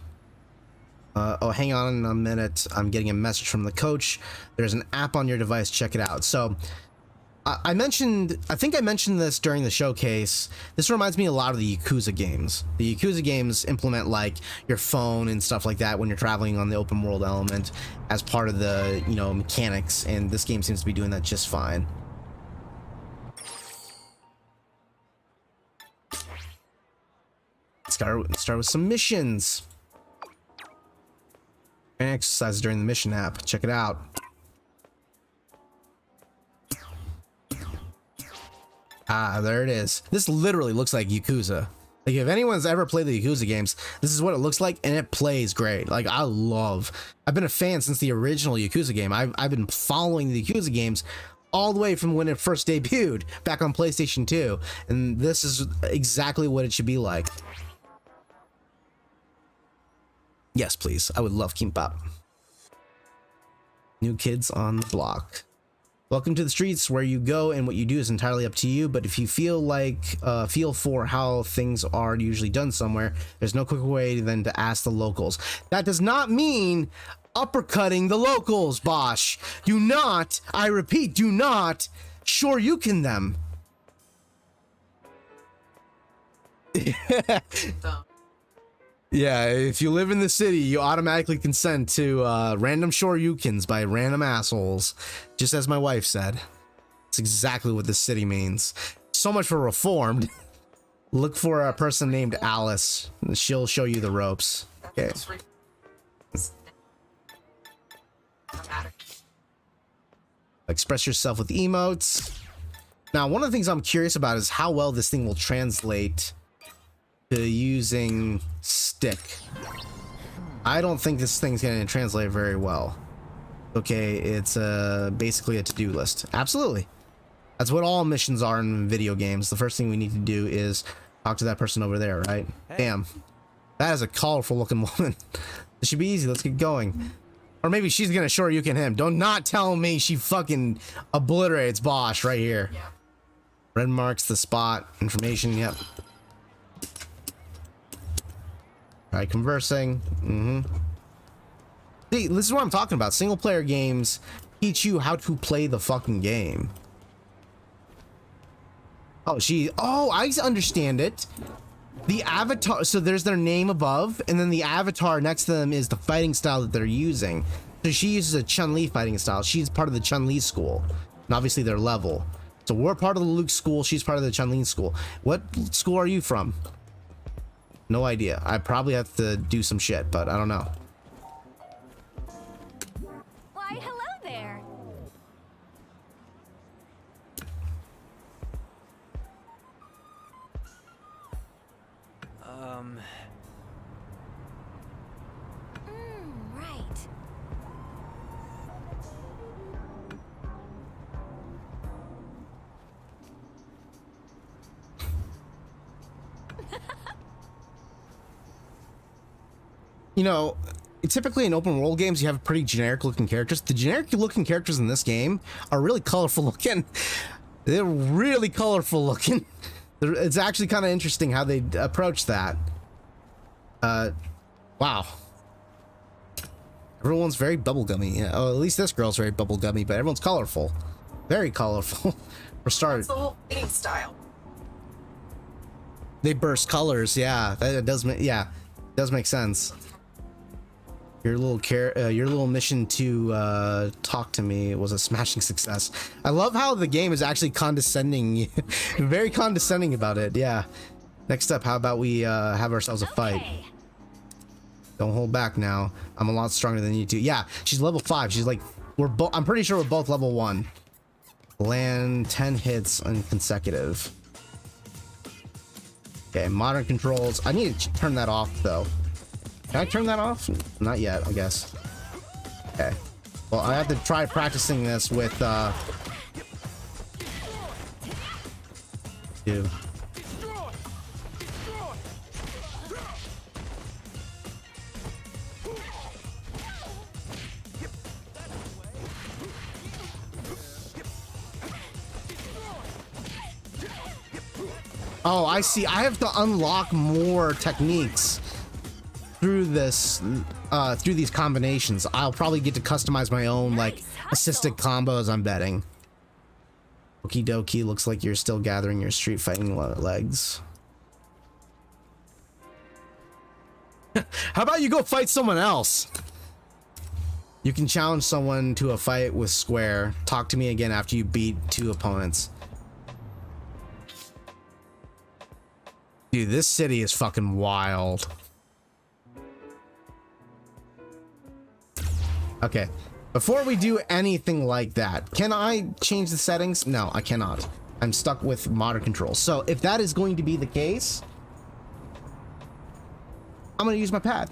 [SPEAKER 1] Oh, hang on a minute. I'm getting a message from the coach. There's an app on your device. Check it out. So I think I mentioned this during the showcase. This reminds me a lot of the Yakuza games. The Yakuza games implement like your phone and stuff like that when you're traveling on the open world element as part of the, you know, mechanics, and this game seems to be doing that just fine. Let's start with some missions. And exercises during the mission app. Check it out. Ah, there it is. This literally looks like Yakuza. Like, if anyone's ever played the Yakuza games, this is what it looks like, and it plays great. Like, I've been a fan since the original Yakuza game. I've been following the Yakuza games all the way from when it first debuted back on PlayStation 2, and this is exactly what it should be like. Yes, please. I would love kimbap. New kids on the block. Welcome to the streets, where you go and what you do is entirely up to you, but if you feel for how things are usually done somewhere, there's no quicker way than to ask the locals. That does not mean uppercutting the locals, Bosch. Do not, I repeat, do not Shoryuken them. Yeah, if you live in the city, you automatically consent to random Shoryukens by random assholes, just as my wife said. That's exactly what this city means. So much for reformed. Look for a person named Alice. She'll show you the ropes. Okay. Express yourself with emotes. Now, one of the things I'm curious about is how well this thing will translate to using stick. I don't think this thing's going to translate very well. Okay, it's basically a to-do list. Absolutely. That's what all missions are in video games. The first thing we need to do is talk to that person over there, right? Hey. Damn. That is a colorful looking woman. This should be easy. Let's get going. Or maybe she's going to Shoryuken him. Don't not tell me she fucking obliterates Bosch right here. Yeah. Red marks the spot. Information, yep. Alright, conversing. See, this is what I'm talking about. Single player games teach you how to play the fucking game. Oh, I understand it. The avatar, so there's their name above, and then the avatar next to them is the fighting style that they're using. So she uses a Chun-Li fighting style. She's part of the Chun-Li school. And obviously their level. So we're part of the Luke school, she's part of the Chun-Li school. What school are you from? No idea. I probably have to do some shit, but I don't know.
[SPEAKER 6] Why, hello there. Right.
[SPEAKER 1] You know, typically in open world games, you have pretty generic looking characters. The generic looking characters in this game are really colorful looking. They're really colorful looking. It's actually kind of interesting how they approach that. Wow. Everyone's very bubblegummy. Yeah, oh, at least this girl's very bubblegummy, but everyone's colorful. Very colorful. For starters.
[SPEAKER 5] That's the whole fighting style.
[SPEAKER 1] They burst colors, yeah. That does make, yeah, does make sense. Your little mission to talk to me was a smashing success. I love how the game is actually condescending, very condescending about it. Yeah. Next up, how about we have ourselves a fight? Don't hold back now. I'm a lot stronger than you two. Yeah, she's level 5. She's like, I'm pretty sure we're both level 1. Land 10 hits on consecutive. Okay, modern controls. I need to turn that off though. Can I turn that off? Not yet, I guess. Okay. Well, I have to try practicing this with, Dude. Oh, I see. I have to unlock more techniques through this, through these combinations. I'll probably get to customize my own, like, assisted combos, I'm betting. Okie dokie, looks like you're still gathering your street fighting legs. How about you go fight someone else? You can challenge someone to a fight with Square. Talk to me again after you beat 2 opponents. Dude, this city is fucking wild. Okay, before we do anything like that, can I change the settings? No, I cannot. I'm stuck with modern controls. So if that is going to be the case, I'm gonna use my pad.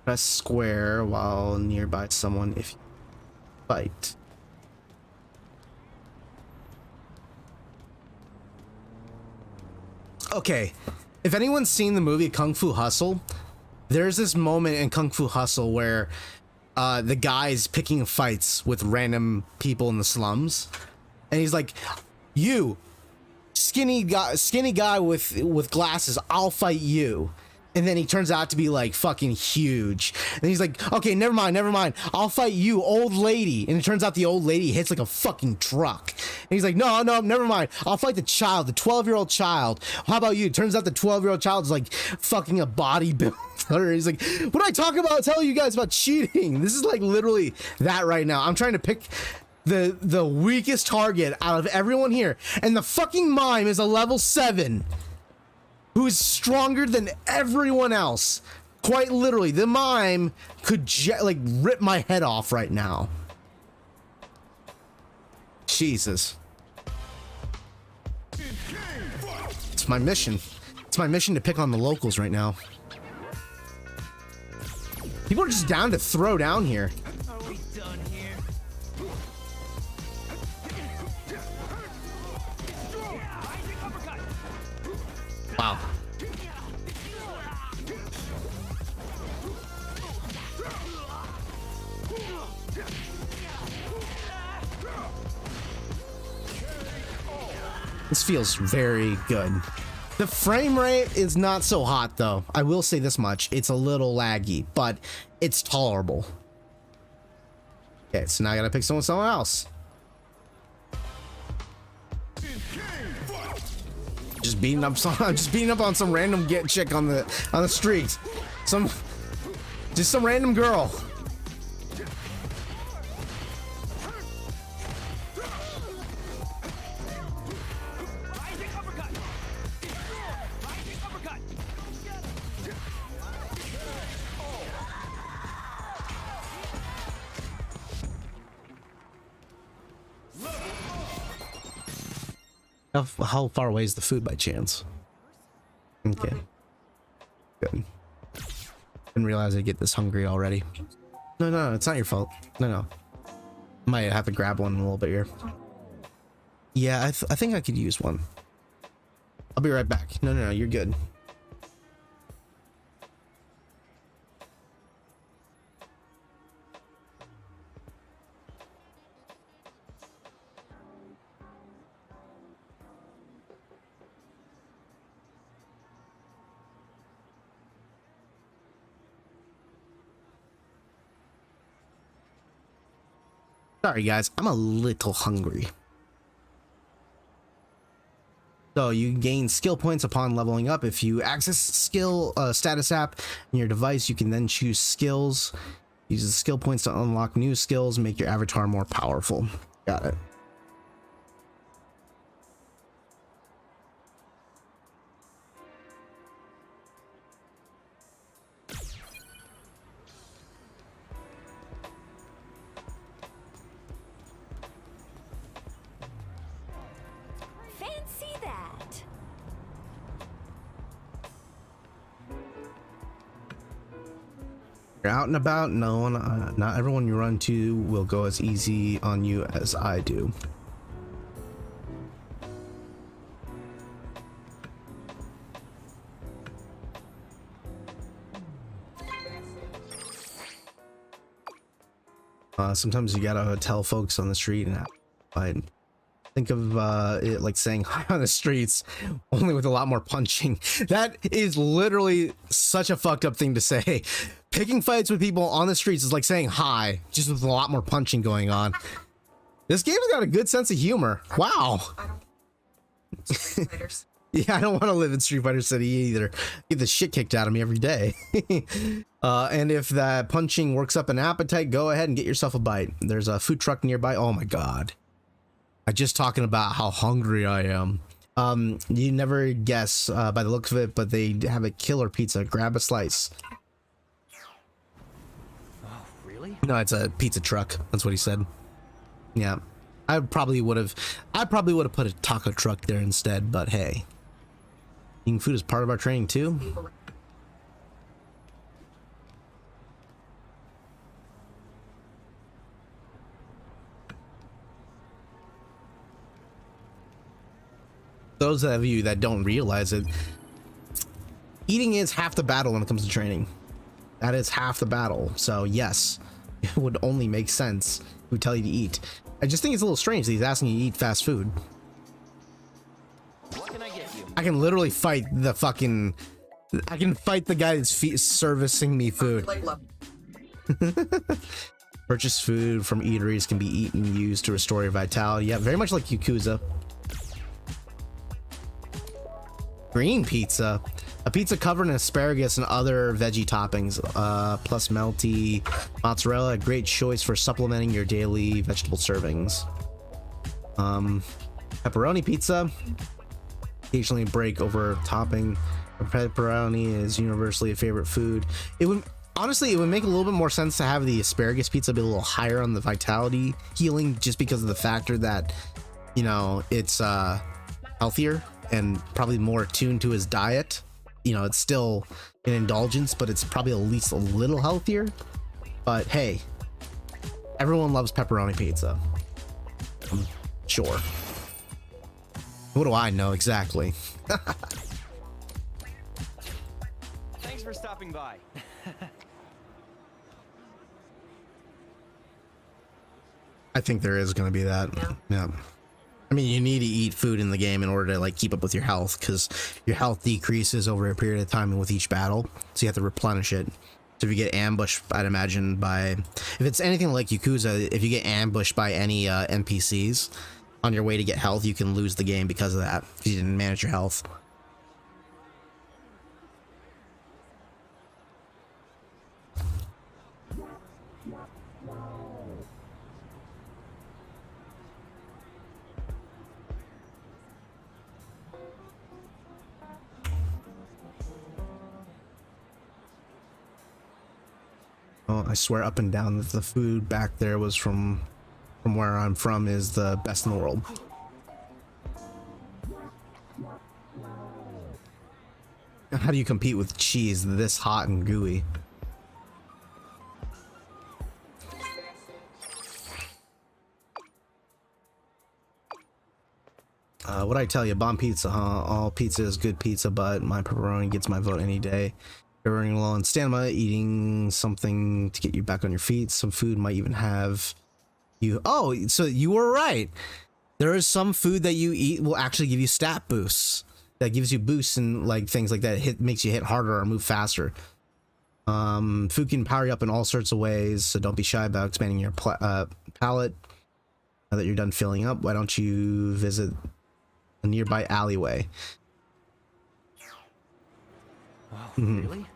[SPEAKER 1] Press square while nearby someone if you fight. Okay, if anyone's seen the movie Kung Fu Hustle, there's this moment in Kung Fu Hustle where the guy's picking fights with random people in the slums, and he's like, "You, skinny guy with glasses, I'll fight you." And then he turns out to be like fucking huge. And he's like, "Okay, never mind. I'll fight you, old lady." And it turns out the old lady hits like a fucking truck. And he's like, No, never mind. I'll fight the child, the 12-year-old child. How about you? It turns out the 12-year-old child is like fucking a bodybuilder. He's like, "What I talk about telling you guys about cheating?" This is like literally that right now. I'm trying to pick the weakest target out of everyone here. And the fucking mime is a level 7. Who is stronger than everyone else. Quite literally, the mime could like rip my head off right now. Jesus. It's my mission. It's my mission to pick on the locals right now. People are just down to throw down here.
[SPEAKER 4] Are we done here?
[SPEAKER 1] Wow. This feels very good. The frame rate is not so hot though. I will say this much. It's a little laggy, but it's tolerable. Okay, so now I gotta pick someone else. Just beating up on some random chick on the street. Just some random girl. How far away is the food by chance? Okay. Good. Didn't realize I'd get this hungry already. No, it's not your fault. No. Might have to grab one in a little bit here. Yeah, I think I could use one. I'll be right back. No, you're good. Sorry guys, I'm a little hungry. So you gain skill points upon leveling up. If you access skill status app in your device, you can then choose skills. Use the skill points to unlock new skills, make your avatar more powerful. Got it.
[SPEAKER 6] Fancy that.
[SPEAKER 1] You're out and about. No one, not everyone you run to will go as easy on you as I do. Sometimes you gotta tell folks on the street and fight. Think of it like saying hi on the streets, only with a lot more punching. That is literally such a fucked up thing to say. Picking fights with people on the streets is like saying hi, just with a lot more punching going on. This game's got a good sense of humor. Wow. Yeah, I don't want to live in Street Fighter City either. Get the shit kicked out of me every day. And if that punching works up an appetite, go ahead and get yourself a bite. There's a food truck nearby. Oh my god. I'm just talking about how hungry I am. You never guess by the looks of it, but they have a killer pizza. Grab a slice.
[SPEAKER 4] Oh, really?
[SPEAKER 1] No, it's a pizza truck. That's what he said. Yeah. I probably would have put a taco truck there instead, but hey. Eating food is part of our training too. Those of you that don't realize it, eating is half the battle when it comes to training. That is half the battle. So yes, it would only make sense if we tell you to eat. I just think it's a little strange that he's asking you to eat fast food.
[SPEAKER 7] What can I get you?
[SPEAKER 1] I can literally fight the fucking... I can fight the guy that's servicing me food. Purchase food from eateries can be eaten and used to restore your vitality. Yeah, very much like Yakuza. Green pizza. A pizza covered in asparagus and other veggie toppings, plus melty mozzarella. A great choice for supplementing your daily vegetable servings. Pepperoni pizza. Occasionally break over topping. Pepperoni is universally a favorite food. It would honestly, it would make a little bit more sense to have the asparagus pizza be a little higher on the vitality healing, just because of the factor that, you know, it's healthier and probably more attuned to his diet. You know, it's still an indulgence, but it's probably at least a little healthier. But hey, everyone loves pepperoni pizza. I'm sure. What do I know exactly?
[SPEAKER 7] Thanks for stopping by.
[SPEAKER 1] I think there is going to be that. Yeah. I mean, you need to eat food in the game in order to like keep up with your health, because your health decreases over a period of time with each battle, so you have to replenish it. So if you get ambushed, I'd imagine by, if it's anything like Yakuza, if you get ambushed by any NPCs on your way to get health, you can lose the game because of that, if you didn't manage your health. Oh, I swear up and down that the food back there was from where I'm from is the best in the world. How do you compete with cheese this hot and gooey? What I tell you, bomb pizza, huh? All pizza is good pizza, but my pepperoni gets my vote any day. You're running low on stamina, eating something to get you back on your feet. Some food might even have you. Oh, so you were right. There is some food that you eat will actually give you stat boosts. That gives you boosts and like things like that. Makes you hit harder or move faster. Food can power you up in all sorts of ways, so don't be shy about expanding your palate. Now that you're done filling up, why don't you visit a nearby alleyway?
[SPEAKER 4] Wow, really?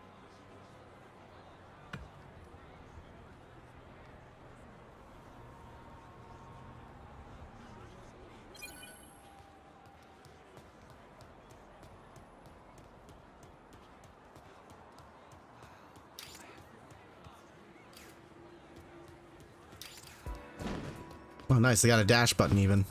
[SPEAKER 1] Oh, nice. They got a dash button even.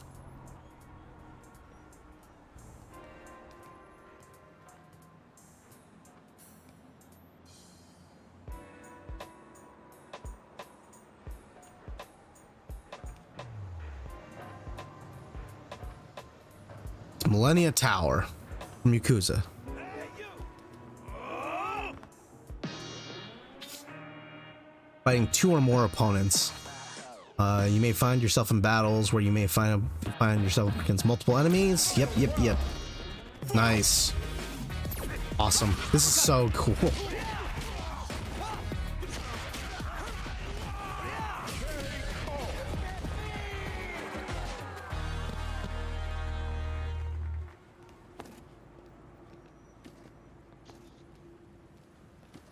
[SPEAKER 1] It's Millennia Tower from Yakuza. Fighting two or more opponents. You may find yourself in battles where you may find yourself against multiple enemies. Yep. Nice. Awesome. This is so cool.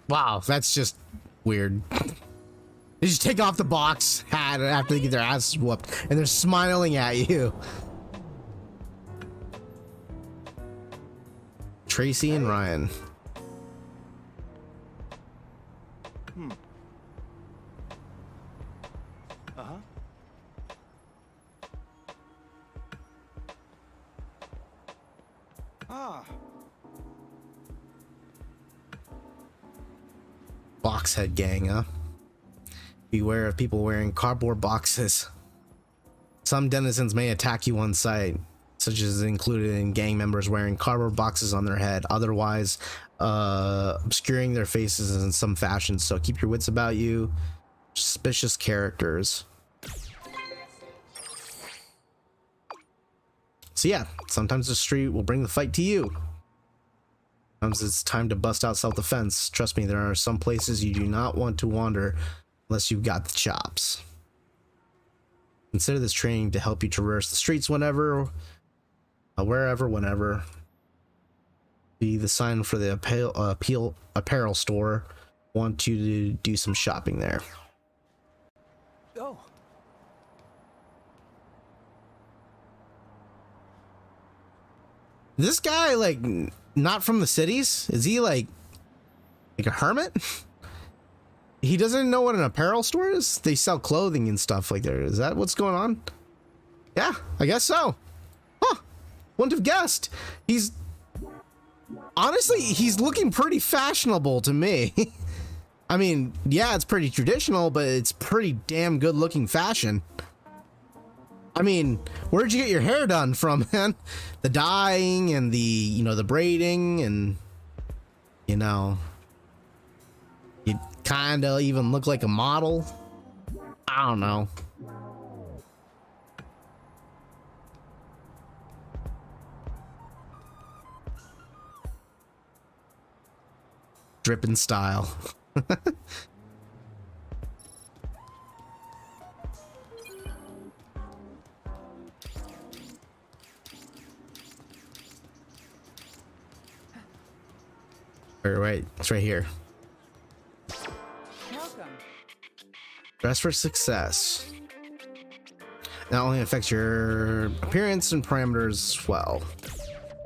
[SPEAKER 1] Wow, that's just weird. They just take off the box hat after they get their asses whooped, and they're smiling at you. Tracy and Ryan. Boxhead gang, huh? Beware of people wearing cardboard boxes. Some denizens may attack you on sight, such as included in gang members wearing cardboard boxes on their head, otherwise obscuring their faces in some fashion. So keep your wits about you. Suspicious characters. So yeah, sometimes the street will bring the fight to you. Sometimes it's time to bust out self-defense. Trust me, there are some places you do not want to wander unless you've got the chops. Consider this training to help you traverse the streets whenever, wherever, whenever. Be the sign for the apparel store. Want you to do some shopping there.
[SPEAKER 4] Oh.
[SPEAKER 1] This guy, like, not from the cities? Is he like a hermit? He doesn't know what an apparel store is? They sell clothing and stuff like that. Is that what's going on? Yeah, I guess so. Huh. Wouldn't have guessed. He's honestly, he's looking pretty fashionable to me. I mean, yeah, it's pretty traditional, but it's pretty damn good looking fashion. I mean, where'd you get your hair done from, man? The dyeing and the, you know, the braiding and, you know, you kind of even look like a model. I don't know. Drippin' style. Right, it's right here.
[SPEAKER 6] Welcome.
[SPEAKER 1] Dress for success. Not only affects your appearance and parameters as well.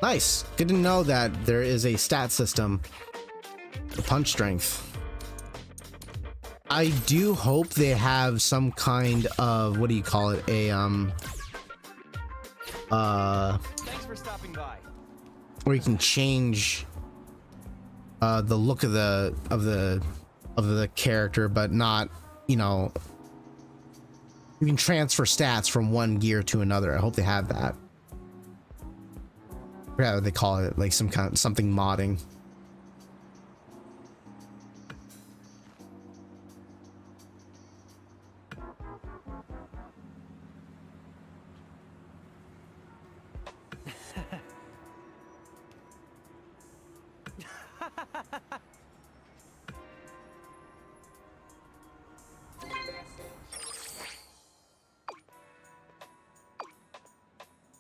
[SPEAKER 1] Nice. Good to know that there is a stat system for punch strength. I do hope they have some kind of, what do you call it? A
[SPEAKER 7] Thanks for stopping by.
[SPEAKER 1] where you can change the look of the character, but not, you know, you can transfer stats from one gear to another. I hope they have that. I forgot what they call it, like some kind of something modding.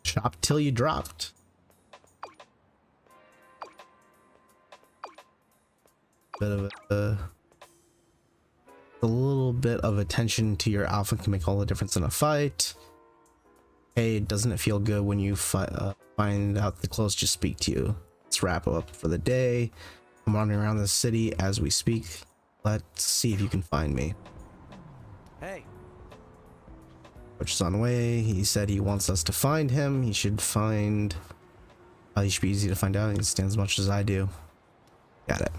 [SPEAKER 1] Shop till you dropped. Bit of a little bit of attention to your outfit can make all the difference in a fight. Hey, doesn't it feel good when you find out the clothes just speak to you? Let's wrap up for the day. I'm wandering around the city as we speak. Let's see if you can find me.
[SPEAKER 4] Hey.
[SPEAKER 1] Which is on the way. He said he wants us to find him. He should find. He should be easy to find out. He stands as much as I do. Got it.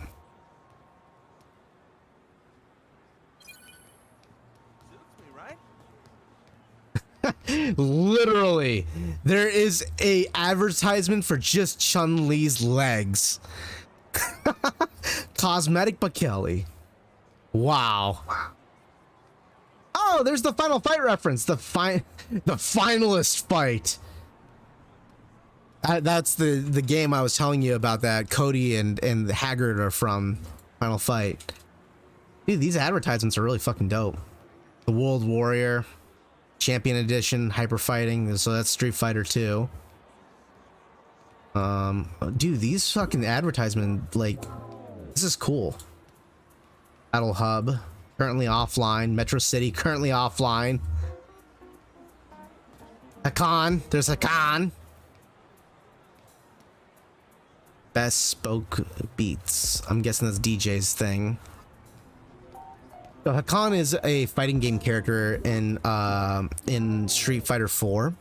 [SPEAKER 1] Literally, there is a advertisement for just Chun-Li's legs. Cosmetic Bakeli. Wow. Oh, there's the Final Fight reference. The finalist fight. That's the game I was telling you about that Cody and Haggard are from. Final Fight. Dude, these advertisements are really fucking dope. The World Warrior, Champion Edition, Hyper Fighting. So that's Street Fighter 2. Dude, these fucking advertisements, like, this is cool. Battle Hub, currently offline. Metro City, currently offline. Hakan, there's Hakan. Best Spoke Beats. I'm guessing that's DJ's thing. So Hakan is a fighting game character in Street Fighter 4,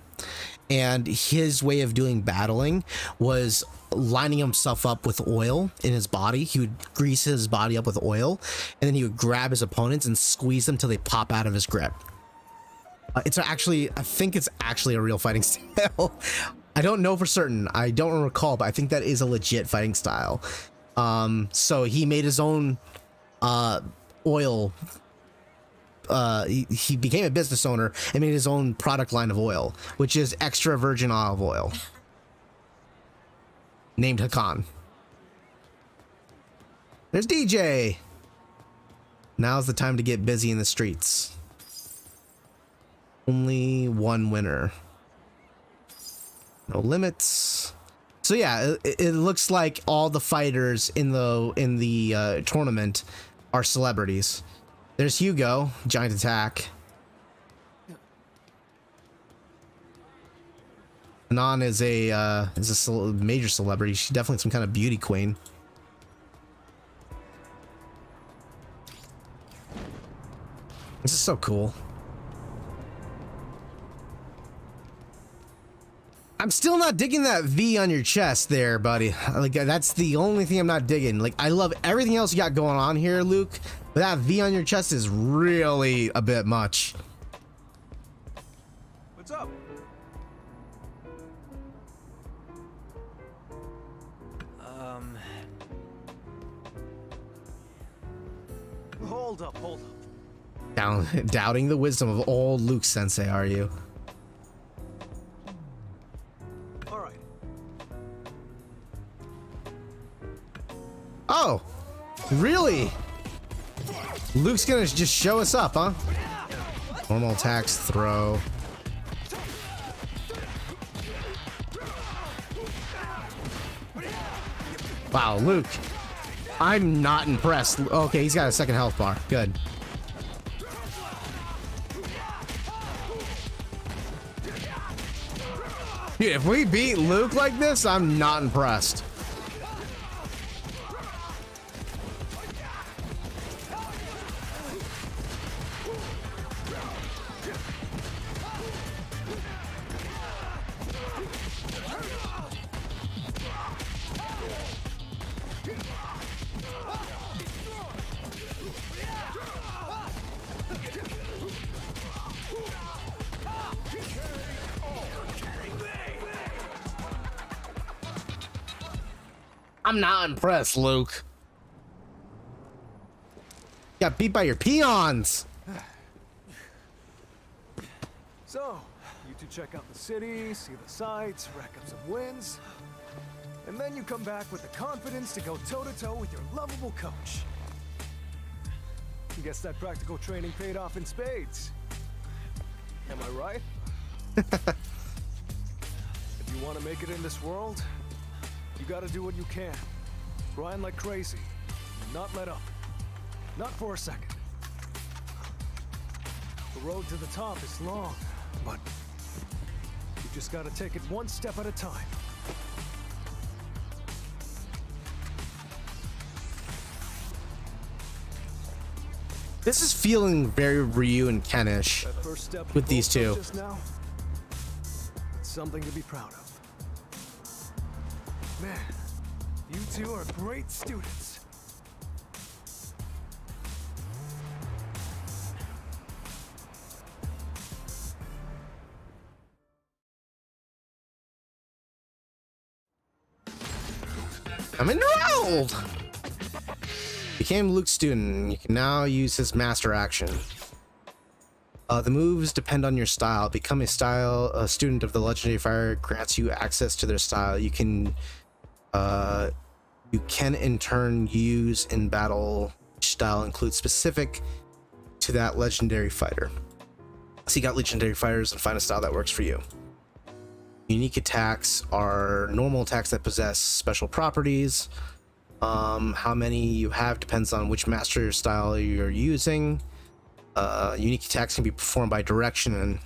[SPEAKER 1] and his way of doing battling was lining himself up with oil in his body. He would grease his body up with oil, and then he would grab his opponents and squeeze them till they pop out of his grip. It's actually, I think it's actually a real fighting style. I don't know for certain. I don't recall, but I think that is a legit fighting style. So he made his own oil. He became a business owner and made his own product line of oil, which is extra virgin olive oil, named Hakan. There's DJ. Now's the time to get busy in the streets. Only one winner. No limits. So yeah, it looks like all the fighters in the tournament are celebrities. There's Hugo, Giant Attack. Anon is a major celebrity. She's definitely some kind of beauty queen. This is so cool. I'm still not digging that V on your chest there, buddy. Like, that's the only thing I'm not digging. Like, I love everything else you got going on here, Luke, but that V on your chest is really a bit much.
[SPEAKER 3] What's up? Hold up.
[SPEAKER 1] Doubting the wisdom of old Luke Sensei, are you?
[SPEAKER 3] All right.
[SPEAKER 1] Oh, really? Luke's gonna just show us up, huh? Normal attacks, throw. Wow, Luke. I'm not impressed. Okay, he's got a second health bar. Good. Dude, if we beat Luke like this, I'm not impressed. I'm not impressed, Luke. Got beat by your peons.
[SPEAKER 3] So, you two check out the city, see the sights, rack up some wins, and then you come back with the confidence to go toe-to-toe with your lovable coach. Guess that practical training paid off in spades. Am I right? If you want to make it in this world, you gotta do what you can. Grind like crazy. Not let up. Not for a second. The road to the top is long, but you just gotta take it one step at a time.
[SPEAKER 1] This is feeling very Ryu and Ken-ish
[SPEAKER 3] That first step
[SPEAKER 1] with these two.
[SPEAKER 3] just now, it's something to be proud of. Man, you two are great students.
[SPEAKER 1] I'm enrolled! Became Luke's student. You can now use his master action. The moves depend on your style. Become a student of the legendary fighter grants you access to their style. You can in turn use in battle style include specific to that legendary fighter. So you got legendary fighters and find a style that works for you. Unique attacks are normal attacks that possess special properties. How many you have depends on which master style you're using. Unique attacks can be performed by direction and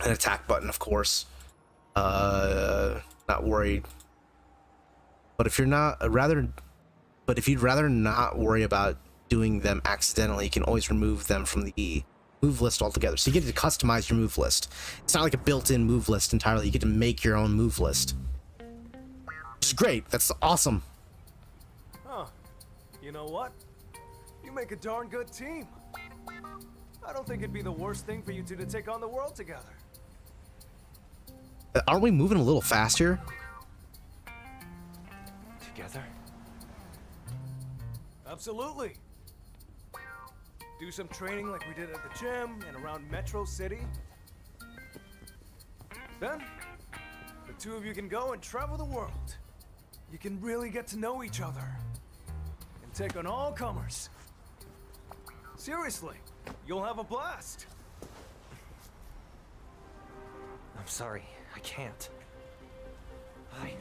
[SPEAKER 1] an attack button, of course. Not worried. But if you'd rather not worry about doing them accidentally, you can always remove them from the move list altogether. So you get to customize your move list. It's not like a built-in move list entirely. You get to make your own move list. Which is great. That's awesome.
[SPEAKER 3] Huh. You know what? You make a darn good team. I don't think it'd be the worst thing for you two to take on the world together.
[SPEAKER 1] Aren't we moving a little faster?
[SPEAKER 4] Together?
[SPEAKER 3] Absolutely. Do some training like we did at the gym and around Metro City. Then, the two of you can go and travel the world. You can really get to know each other and take on all comers. Seriously, you'll have a blast.
[SPEAKER 4] I'm sorry, I can't. I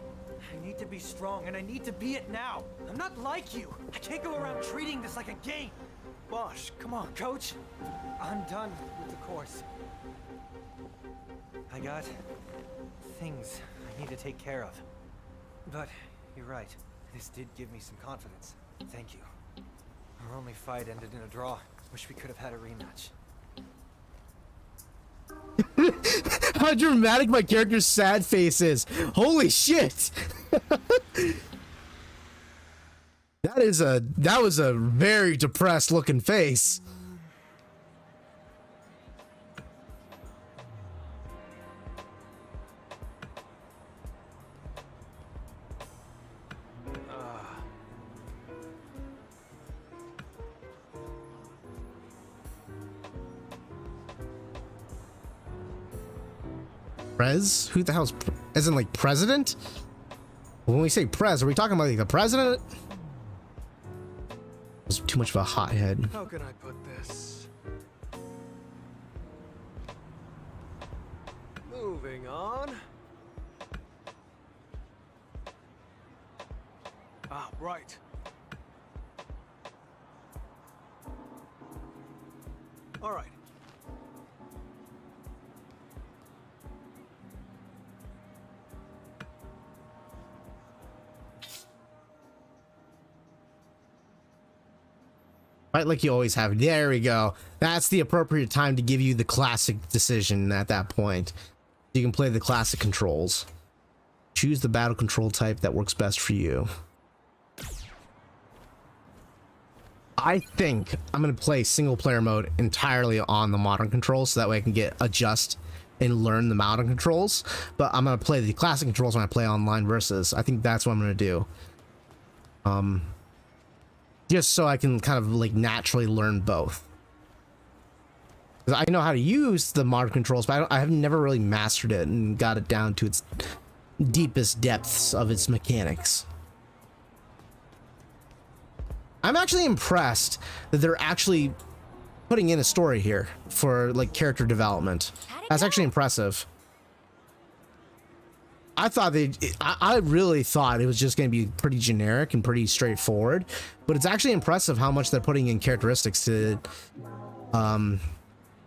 [SPEAKER 4] need to be strong, and I need to be it now. I'm not like you. I can't go around treating this like a game.
[SPEAKER 3] Bosh, come on.
[SPEAKER 4] Coach, I'm done with the course. I got things I need to take care of. But you're right. This did give me some confidence. Thank you. Our only fight ended in a draw. Wish we could have had a rematch.
[SPEAKER 1] How dramatic my character's sad face is. Holy shit. That was a very depressed looking face. Prez? Who the hell's as in like president? When we say Prez, are we talking about like the president? Was too much of a hothead.
[SPEAKER 3] How can I put this? Moving on. Ah, right. All right.
[SPEAKER 1] Right, like you always have. There we go. That's the appropriate time to give you the classic decision at that point. You can play the classic controls. Choose the battle control type that works best for you. I think I'm going to play single player mode entirely on the modern controls so that way I can adjust and learn the modern controls. But I'm going to play the classic controls when I play online versus. I think that's what I'm going to do. Just so I can kind of like naturally learn both. 'Cause I know how to use the modern controls, but I have never really mastered it and got it down to its deepest depths of its mechanics. I'm actually impressed that they're actually putting in a story here for like character development. That's actually impressive. I really thought it was just going to be pretty generic and pretty straightforward, but it's actually impressive how much they're putting in characteristics to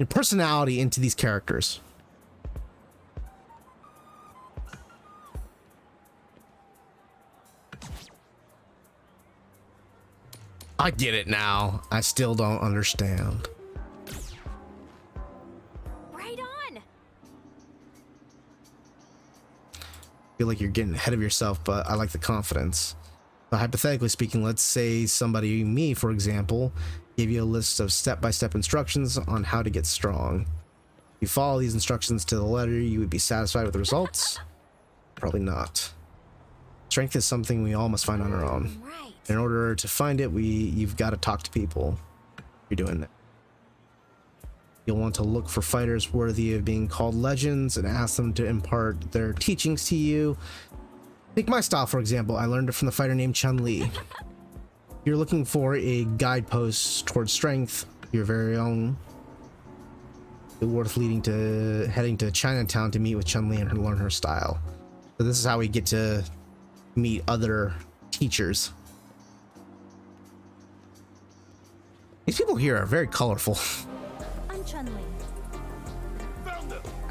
[SPEAKER 1] personality into these characters. I get it now. I still don't understand.
[SPEAKER 6] Right on.
[SPEAKER 1] Feel like you're getting ahead of yourself, but I like the confidence. But hypothetically speaking, let's say somebody, me for example, gave you a list of step-by-step instructions on how to get strong. If you follow these instructions to the letter, you would be satisfied with the results? Probably not. Strength is something we all must find on our own.
[SPEAKER 6] Right.
[SPEAKER 1] In order to find it, you've got to talk to people. You're doing that. You'll want to look for fighters worthy of being called legends and ask them to impart their teachings to you. Take my style, for example. I learned it from the fighter named Chun-Li. You're looking for a guidepost towards strength, your very own. It's worth heading to Chinatown to meet with Chun-Li and learn her style. So this is how we get to meet other teachers. These people here are very colorful.
[SPEAKER 6] I'm Chun-Li.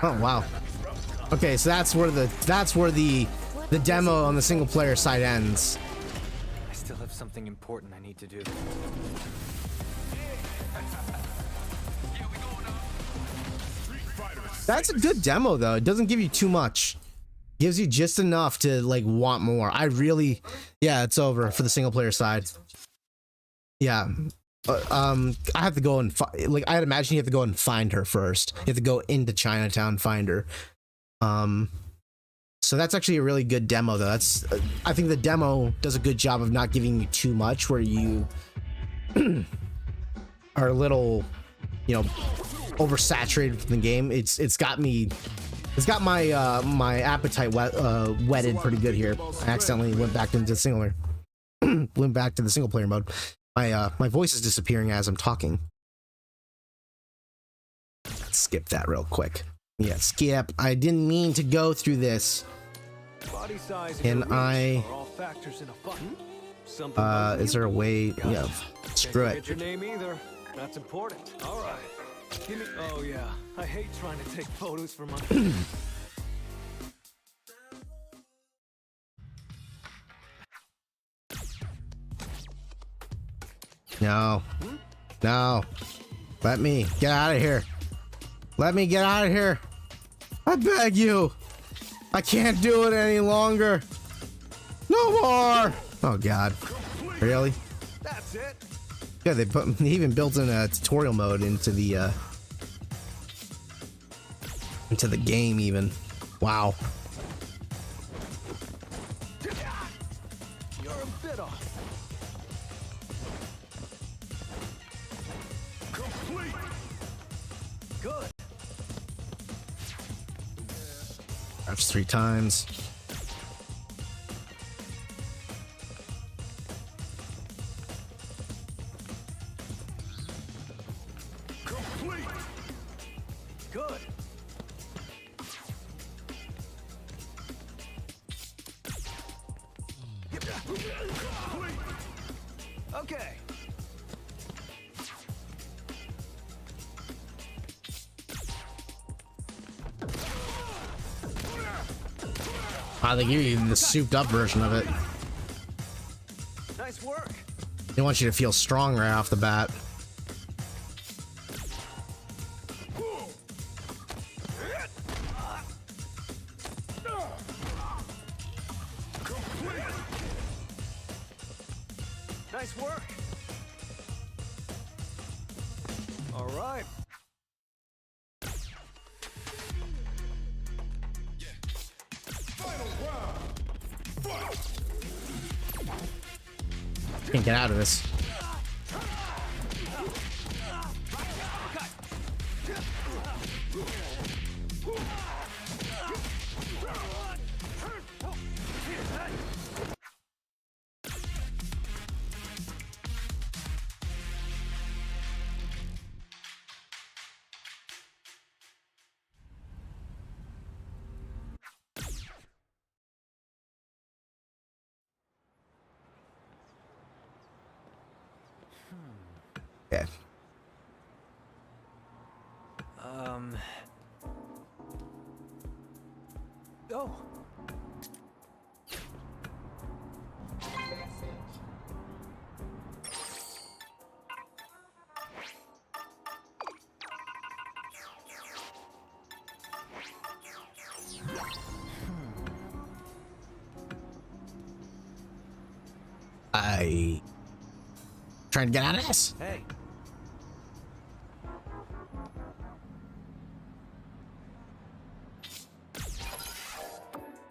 [SPEAKER 1] Oh wow. Okay, so that's where the demo on the single player side ends.
[SPEAKER 4] I still have something important I need to do.
[SPEAKER 1] That's a good demo though. It doesn't give you too much. Gives you just enough to like want more. Yeah, it's over for the single player side. Yeah. I have to go and I'd imagine you have to go and find her first. You have to go into Chinatown, find her. So that's actually a really good demo though. I think the demo does a good job of not giving you too much where you are a little, you know, oversaturated with the game. It's got my my appetite whetted pretty good here. I accidentally went back into single player mode. My voice is disappearing as I'm talking. Let's skip that real quick. Yeah, skip. I didn't mean to go through this.
[SPEAKER 3] Body size
[SPEAKER 1] Can
[SPEAKER 3] and
[SPEAKER 1] I?
[SPEAKER 3] are all factors in a fight. Something like
[SPEAKER 1] Is there a way? Yeah, screw
[SPEAKER 3] Can't
[SPEAKER 1] it.
[SPEAKER 3] forget your name either. That's important. All right. Give me. Oh yeah. I hate trying to take photos for my.
[SPEAKER 1] No. Let me get out of here. Let me get out of here. I beg you. I can't do it any longer. No more. Oh God. Really?
[SPEAKER 3] That's it.
[SPEAKER 1] Yeah, they even built in a tutorial mode into the game even. Wow.
[SPEAKER 3] You're a bit off.
[SPEAKER 2] Complete.
[SPEAKER 3] Good.
[SPEAKER 1] That's 3 times.
[SPEAKER 2] Complete.
[SPEAKER 3] Good. Okay.
[SPEAKER 1] They give you the souped up version of it.
[SPEAKER 3] Nice work.
[SPEAKER 1] They want you to feel strong right off the bat.
[SPEAKER 3] Nice work. All right.
[SPEAKER 1] Can't get out of this. Okay.
[SPEAKER 3] Oh.
[SPEAKER 1] Trying to get out of this.
[SPEAKER 3] Hey.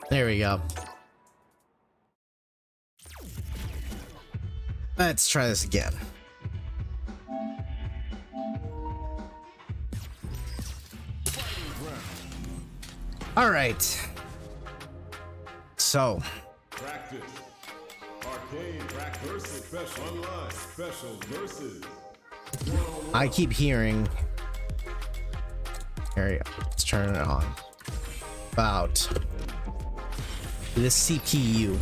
[SPEAKER 1] There we go. Let's try this again. All right. So.
[SPEAKER 2] Practice. Arcade versus special online special versus.
[SPEAKER 1] I keep hearing. Here we go. Let's turn it on. About the CPU.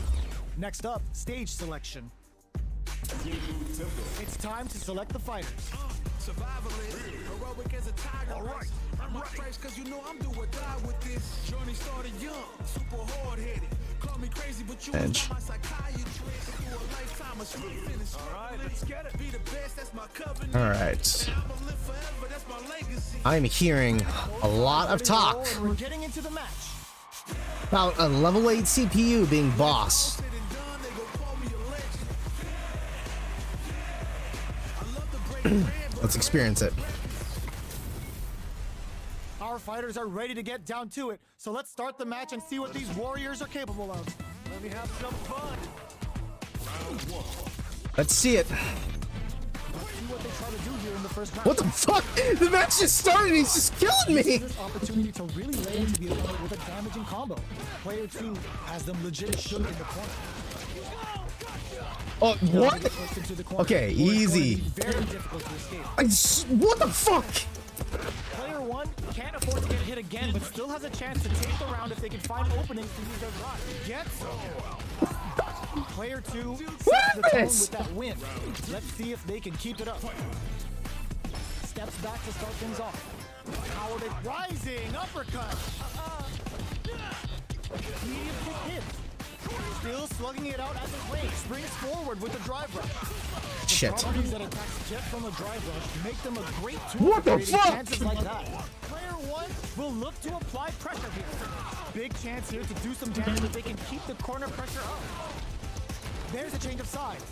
[SPEAKER 8] Next up, stage selection. It's time to select the fighters.
[SPEAKER 9] Heroic as a tiger. All right. I'm right cause you know I'm do or die with this. Journey started young, super hard-headed. Call me crazy, but you
[SPEAKER 1] Edge.
[SPEAKER 9] my psychiatrist. Through a lifetime of street finish.
[SPEAKER 3] All right, let's get it.
[SPEAKER 9] Be the best, that's my covenant.
[SPEAKER 1] All right.
[SPEAKER 9] I'ma live forever, that's my legacy.
[SPEAKER 1] I'm hearing a lot of talk
[SPEAKER 8] And we're getting into the match.
[SPEAKER 1] about a level 8 CPU being boss.
[SPEAKER 9] Said and done, they gon' call me a legend. I love the break bread, but
[SPEAKER 1] Let's experience it.
[SPEAKER 8] Our fighters are ready to get down to it, so let's start the match and see what these warriors are capable of.
[SPEAKER 3] Let me have some fun.
[SPEAKER 1] Let's see it.
[SPEAKER 8] See what they try to do here in the first round.
[SPEAKER 1] What the fuck? The match just started. He's just killing me.
[SPEAKER 8] This opportunity to really lay into the opponent with a damaging combo. Player 2 has them legit shook in the corner.
[SPEAKER 1] Oh, what?
[SPEAKER 8] Pushed into the corner.
[SPEAKER 1] Okay,
[SPEAKER 8] Or it's going to
[SPEAKER 1] easy.
[SPEAKER 8] be very difficult to escape.
[SPEAKER 1] What the fuck?
[SPEAKER 8] Player 1 can't afford to get hit again, but still has a chance to take the round if they can find openings to use their drive. Gets Player 2 sets the tone
[SPEAKER 1] this?
[SPEAKER 8] with that win. Let's see if they can keep it up. Steps back to start things off. Howard is rising uppercut. Medium kick hit. Still slugging it out at the range. Springs forward with the drive rush.
[SPEAKER 1] Shit.
[SPEAKER 8] Properties that attacks just from a drive rush make them a great tool
[SPEAKER 1] What
[SPEAKER 8] for
[SPEAKER 1] the
[SPEAKER 8] creating
[SPEAKER 1] fuck?
[SPEAKER 8] chances like that. Player 1 will look to apply pressure here. Big chance here to do some damage if they can keep the corner pressure up. There's a change of sides.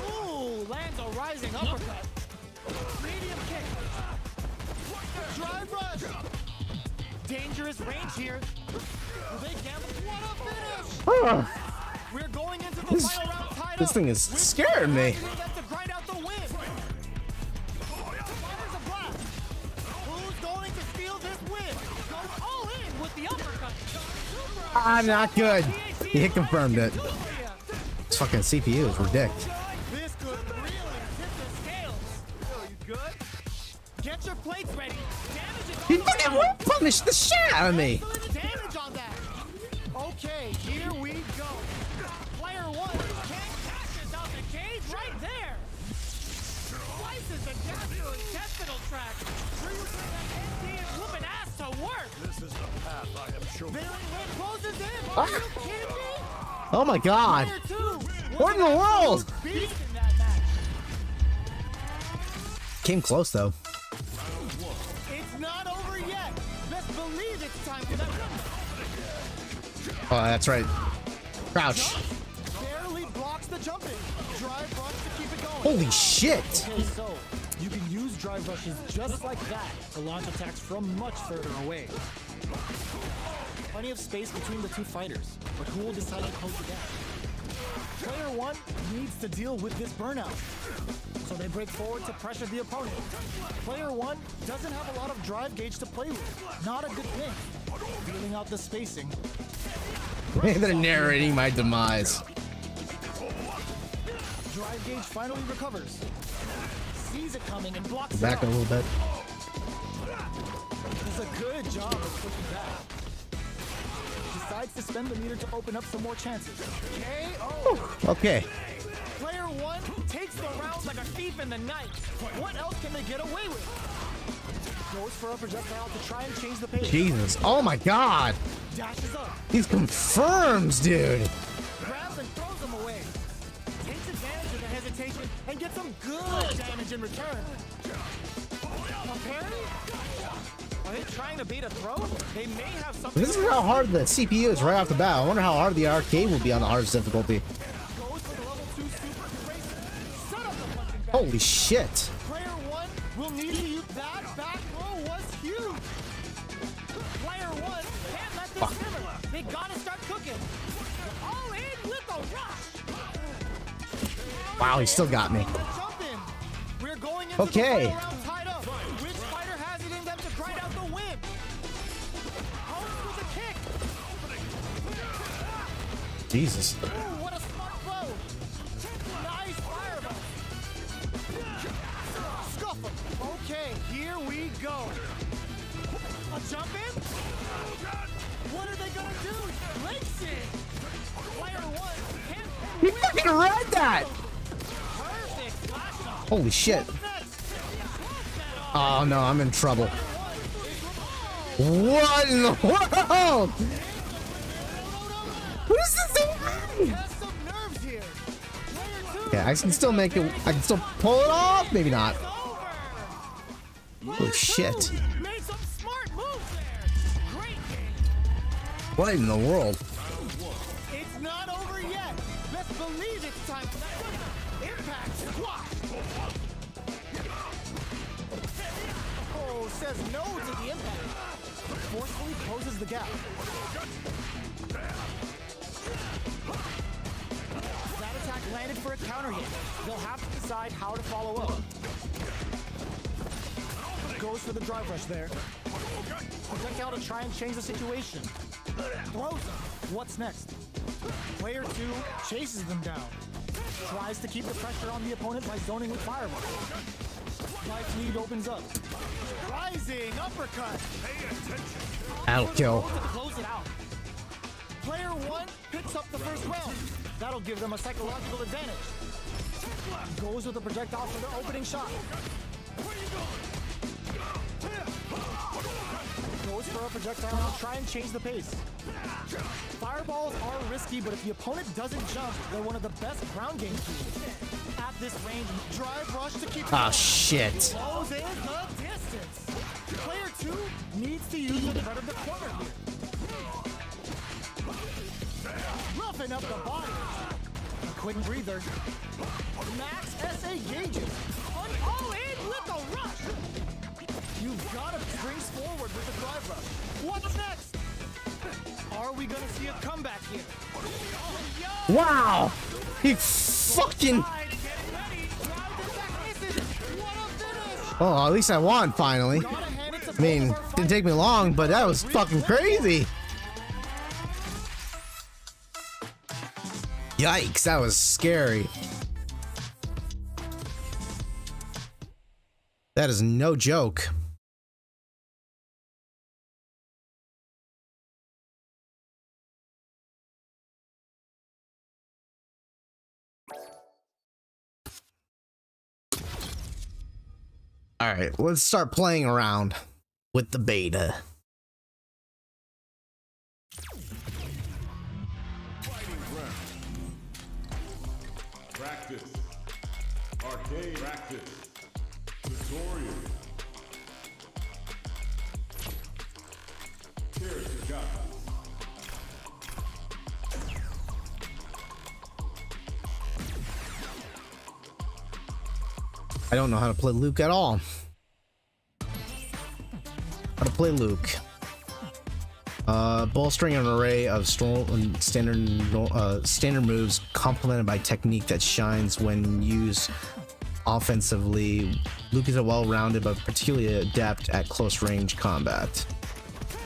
[SPEAKER 8] Ooh, lands a rising uppercut. Medium kick. Drive rush. Dangerous range here. Will they gamble? What a finish! We're going into the final round tied
[SPEAKER 1] This
[SPEAKER 8] up.
[SPEAKER 1] thing is scaring me.
[SPEAKER 8] To grind out the win. Fighters a blast. Who's going to steal this win? Goes all in with the uppercut.
[SPEAKER 1] I'm not good. He confirmed it. This fucking CPU is ridiculous.
[SPEAKER 8] This could really tip the scales.
[SPEAKER 3] You good?
[SPEAKER 8] Get your plates ready. Damage is
[SPEAKER 1] He
[SPEAKER 8] on the
[SPEAKER 1] fucking
[SPEAKER 8] way.
[SPEAKER 1] punished the shit out of me.
[SPEAKER 8] Excellent damage on that. Okay, here we go. Player 1 can't catch us out the cage right there. Slices the gastrointestinal tract. Brings that ND and whooping ass to work.
[SPEAKER 9] this is the path I am showing.
[SPEAKER 8] Baron Red closes in. Are you kidding me?
[SPEAKER 1] Oh my god.
[SPEAKER 8] Player 2
[SPEAKER 1] What in the world?
[SPEAKER 8] beast in that match.
[SPEAKER 1] Came close though.
[SPEAKER 8] It's not over yet. Best believe it's time for that comeback.
[SPEAKER 1] Oh, that's right. Crouch.
[SPEAKER 8] Barely blocks the jumping. Drive rush to keep it going.
[SPEAKER 1] Holy shit.
[SPEAKER 8] Okay, so you can use drive rushes just like that to launch attacks from much further away. Plenty of space between the two fighters, but who will decide to close the gap? Player 1 needs to deal with this burnout, so they break forward to pressure the opponent. Player 1 doesn't have a lot of drive gauge to play with. Not a good thing. Feeling out the spacing.
[SPEAKER 1] They're narrating my demise.
[SPEAKER 8] Drive gauge finally recovers. Sees it coming and blocks it
[SPEAKER 1] Back
[SPEAKER 8] out.
[SPEAKER 1] a little bit.
[SPEAKER 8] Does a good job of pushing back. Decides to spend the meter to open up some more chances. KO.
[SPEAKER 1] Okay.
[SPEAKER 8] Player 1 takes the round like a thief in the night. What else can they get away with? Goes for a projectile to try and change the pace.
[SPEAKER 1] Jesus. Oh my god.
[SPEAKER 8] Dashes up.
[SPEAKER 1] He's confirms, dude.
[SPEAKER 8] Grabs and throws him away. Takes advantage of the hesitation and gets some good damage in return. A parry? Are they trying to bait a throw? They may have something.
[SPEAKER 1] This is how hard the CPU is right off the bat. I wonder how hard the arcade will be on the hardest difficulty.
[SPEAKER 8] Goes for the level 2 super eraser. Set up the punching bag.
[SPEAKER 1] Holy shit.
[SPEAKER 8] Player 1 will need to use that back row was huge. Player 1 can't let this simmer. They gotta start cooking. All in with a rush.
[SPEAKER 1] Wow, he still got me.
[SPEAKER 8] Jump in. We're going into
[SPEAKER 1] Okay.
[SPEAKER 8] the final round tied up. Which fighter has it in them to grind out the win?
[SPEAKER 1] Jesus.
[SPEAKER 8] Ooh, what a smart throw! Nice fireball! Scuff him! Okay, here we go! A jump in? What are they gonna do? Breaks it! Player one can't
[SPEAKER 1] He fucking read that!
[SPEAKER 8] perfect flash off.
[SPEAKER 1] Holy shit. Oh no, I'm in trouble. What in the world? What is this thing?
[SPEAKER 8] Has some nerves here. Player two
[SPEAKER 1] Yeah, I can still make it. I can still pull it off. Maybe not.
[SPEAKER 8] over.
[SPEAKER 1] Holy shit.
[SPEAKER 8] Made some smart moves there. Great game.
[SPEAKER 1] What in the world?
[SPEAKER 8] It's not over yet. Best believe it's time for that impact squash. Oh, says no to the impact. Forcefully closes the gap. That attack landed for a counter hit. They'll have to decide how to follow up. Goes for the drive rush there. Projectile to try and change the situation. Throws him. What's next? Player two chases them down. Tries to keep the pressure on the opponent by zoning with fireball. Right lead opens up. Rising uppercut.
[SPEAKER 1] That'll kill.
[SPEAKER 8] To close it out. Player one picks up the first round. That'll give them a psychological advantage. Goes with the projectile for their opening shot. Goes for a projectile to try and change the pace. Fireballs are risky, but if the opponent doesn't jump, they're one of the best ground game tools. At this range, drive rush to keep it
[SPEAKER 1] Oh
[SPEAKER 8] going.
[SPEAKER 1] shit.
[SPEAKER 8] Close in the distance. Player two needs to use the threat of the corner here. Roughing up the body. A quick breather. Max SA gauges. All in with the rush. You've got to springs forward with the drive rush. What's next? Are we gonna see a comeback here?
[SPEAKER 1] Wow. He fucking. Oh, at least I won finally. I mean, didn't take me long, but that was fucking crazy. Yikes, that was scary. That is no joke. All right, let's start playing around with the beta.
[SPEAKER 2] Fighting round. Practice. Arcade practice. Tutorial. Character guide.
[SPEAKER 1] I don't know how to play Luke at all. How to play Luke. Bolstering an array of standard moves complemented by technique that shines when used offensively. Luke is a well-rounded but particularly adept at close-range combat.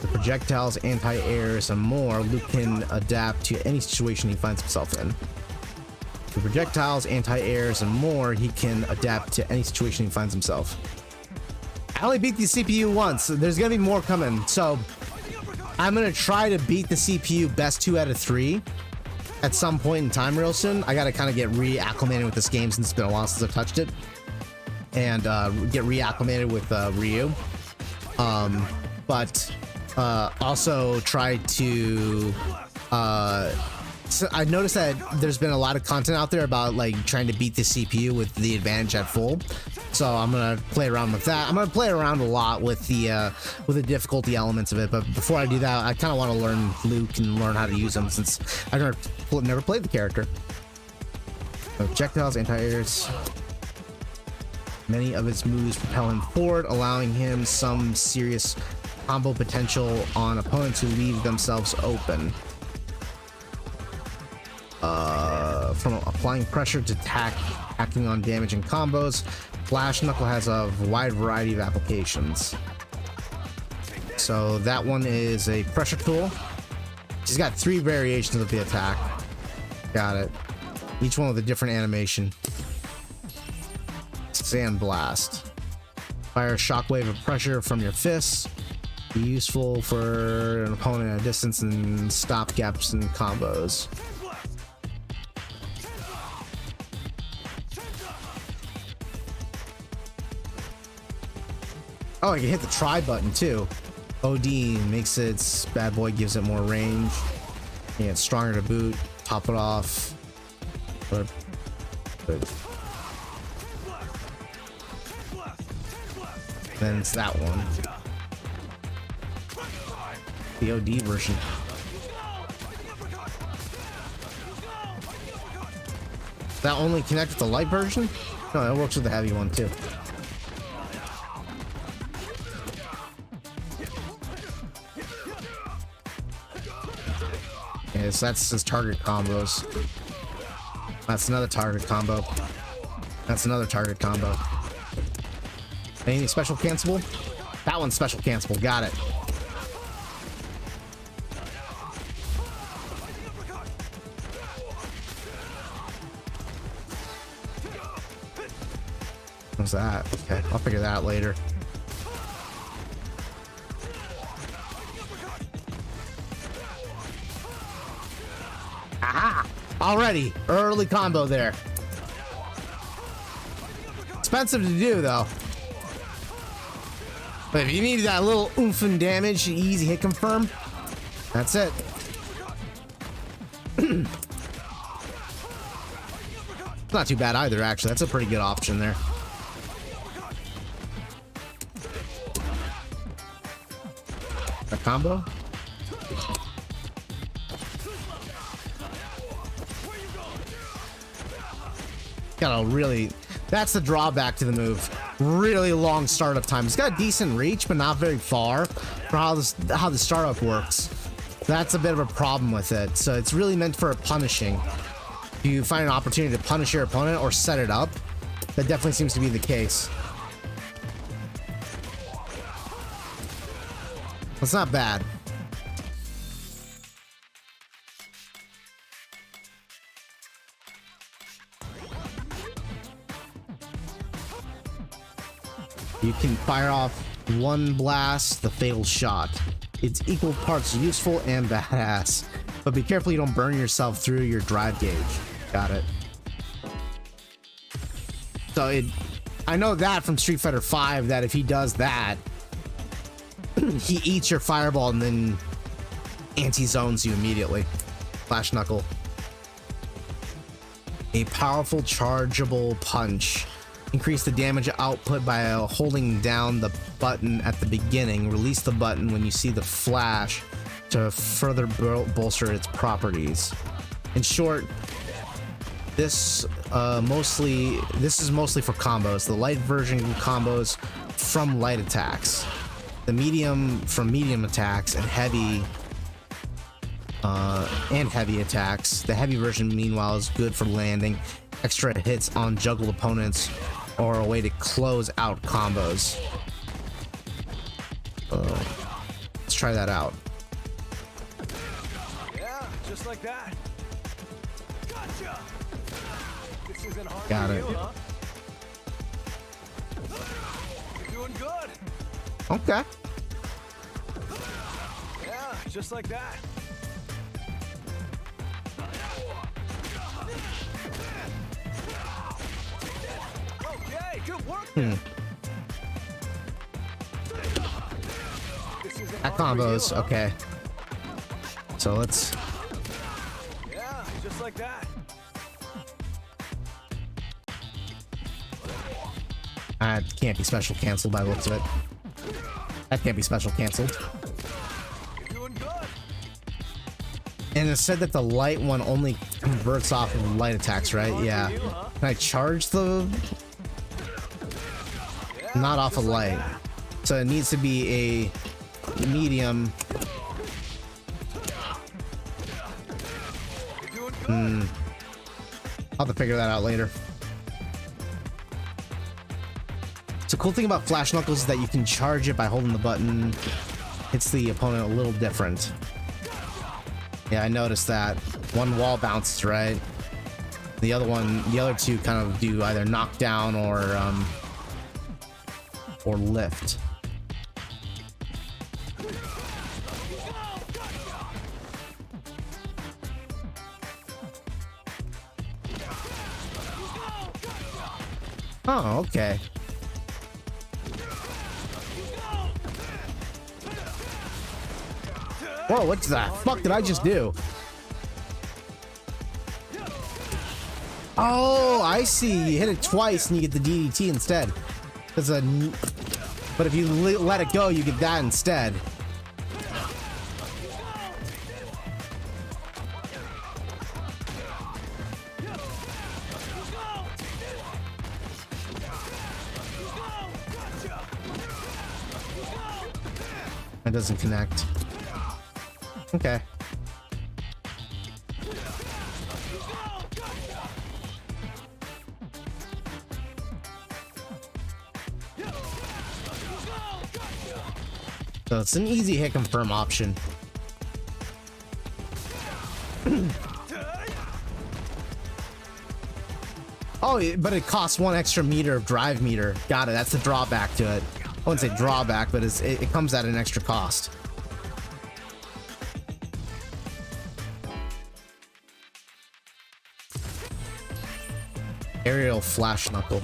[SPEAKER 1] The projectiles, anti-airs, and more, Luke can adapt to any situation he finds himself in. The projectiles, anti-airs, and more, he can adapt to any situation he finds himself. I only beat the CPU once. There's gonna be more coming, so I'm gonna try to beat the CPU best 2 out of 3 at some point in time real soon. I gotta kind of get reacclimated with this game since it's been a while since I've touched it, and get reacclimated with Ryu. But also try to so I noticed that there's been a lot of content out there about like trying to beat the CPU with the advantage at full. So I'm gonna play around with that. I'm gonna play around a lot with the difficulty elements of it. But before I do that, I kind of want to learn Luke and learn how to use him since I've never played the character. Projectiles, anti-airs. Many of its moves propel him forward, allowing him some serious combo potential on opponents who leave themselves open. From applying pressure to acting on damage and combos, Flash Knuckle has a wide variety of applications. So that one is a pressure tool. She's got 3 variations of the attack. Got it. Each one with a different animation. Sand blast. Fire a shockwave of pressure from your fists. Be useful for an opponent at a distance and stop gaps and combos. Oh, I can hit the try button too. OD makes its bad boy, gives it more range. Yeah, it's stronger to boot. Top it off. But then it's that one. The OD version. That only connect with the light version? No, it works with the heavy one too. Okay, so that's his target combos. That's another target combo. That's another target combo. Any special cancelable? That one's special cancelable. Got it. What's that? Okay, I'll figure that out later. Aha! Already, early combo there. Expensive to do though. But if you need that little oomph and damage, easy hit confirm, that's it. Not too bad either, actually. That's a pretty good option there. A combo? Gotta really... That's the drawback to the move. Really long startup time. It's got a decent reach, but not very far for how the startup works. That's a bit of a problem with it. So it's really meant for punishing. If you find an opportunity to punish your opponent or set it up, that definitely seems to be the case. That's not bad. You can fire off one blast, the fatal shot. It's equal parts useful and badass. But be careful you don't burn yourself through your drive gauge. Got it. So I know that from Street Fighter V, that if he does that, he eats your fireball and then anti-zones you immediately. Flash Knuckle. A powerful chargeable punch. Increase the damage output by holding down the button at the beginning. Release the button when you see the flash to further bolster its properties. In short, this is mostly for combos. The light version combos from light attacks. The medium from medium attacks and heavy attacks. The heavy version, meanwhile, is good for landing extra hits on juggled opponents or a way to close out combos. Let's try that out.
[SPEAKER 3] Yeah, just like that. Gotcha. This isn't hard.
[SPEAKER 1] Got it.
[SPEAKER 3] Huh? You're doing good.
[SPEAKER 1] Okay.
[SPEAKER 3] Yeah, just like that. Okay, good work.
[SPEAKER 1] That combos, okay. So let's...
[SPEAKER 3] Yeah, just like that.
[SPEAKER 1] That can't be special canceled by the looks of it. That can't be special canceled.
[SPEAKER 3] You're doing good.
[SPEAKER 1] And it said that the light one only converts off of light attacks, right? Yeah. Can I charge the... Not off of light. So it needs to be a medium. I'll have to figure that out later. So the cool thing about Flash Knuckles is that you can charge it by holding the button. Hits the opponent a little different. Yeah, I noticed that. One wall bounces, right? The other two kind of do either knockdown or lift. Oh, okay. Whoa, what the fuck did I just do? Oh, I see. You hit it twice and you get the DDT instead. But if you let it go, you get that instead. That doesn't connect. Okay. So it's an easy hit confirm option. Oh, but it costs 1 extra meter of drive meter. Got it. That's the drawback to it. I wouldn't say drawback, but it comes at an extra cost. Aerial flash knuckle.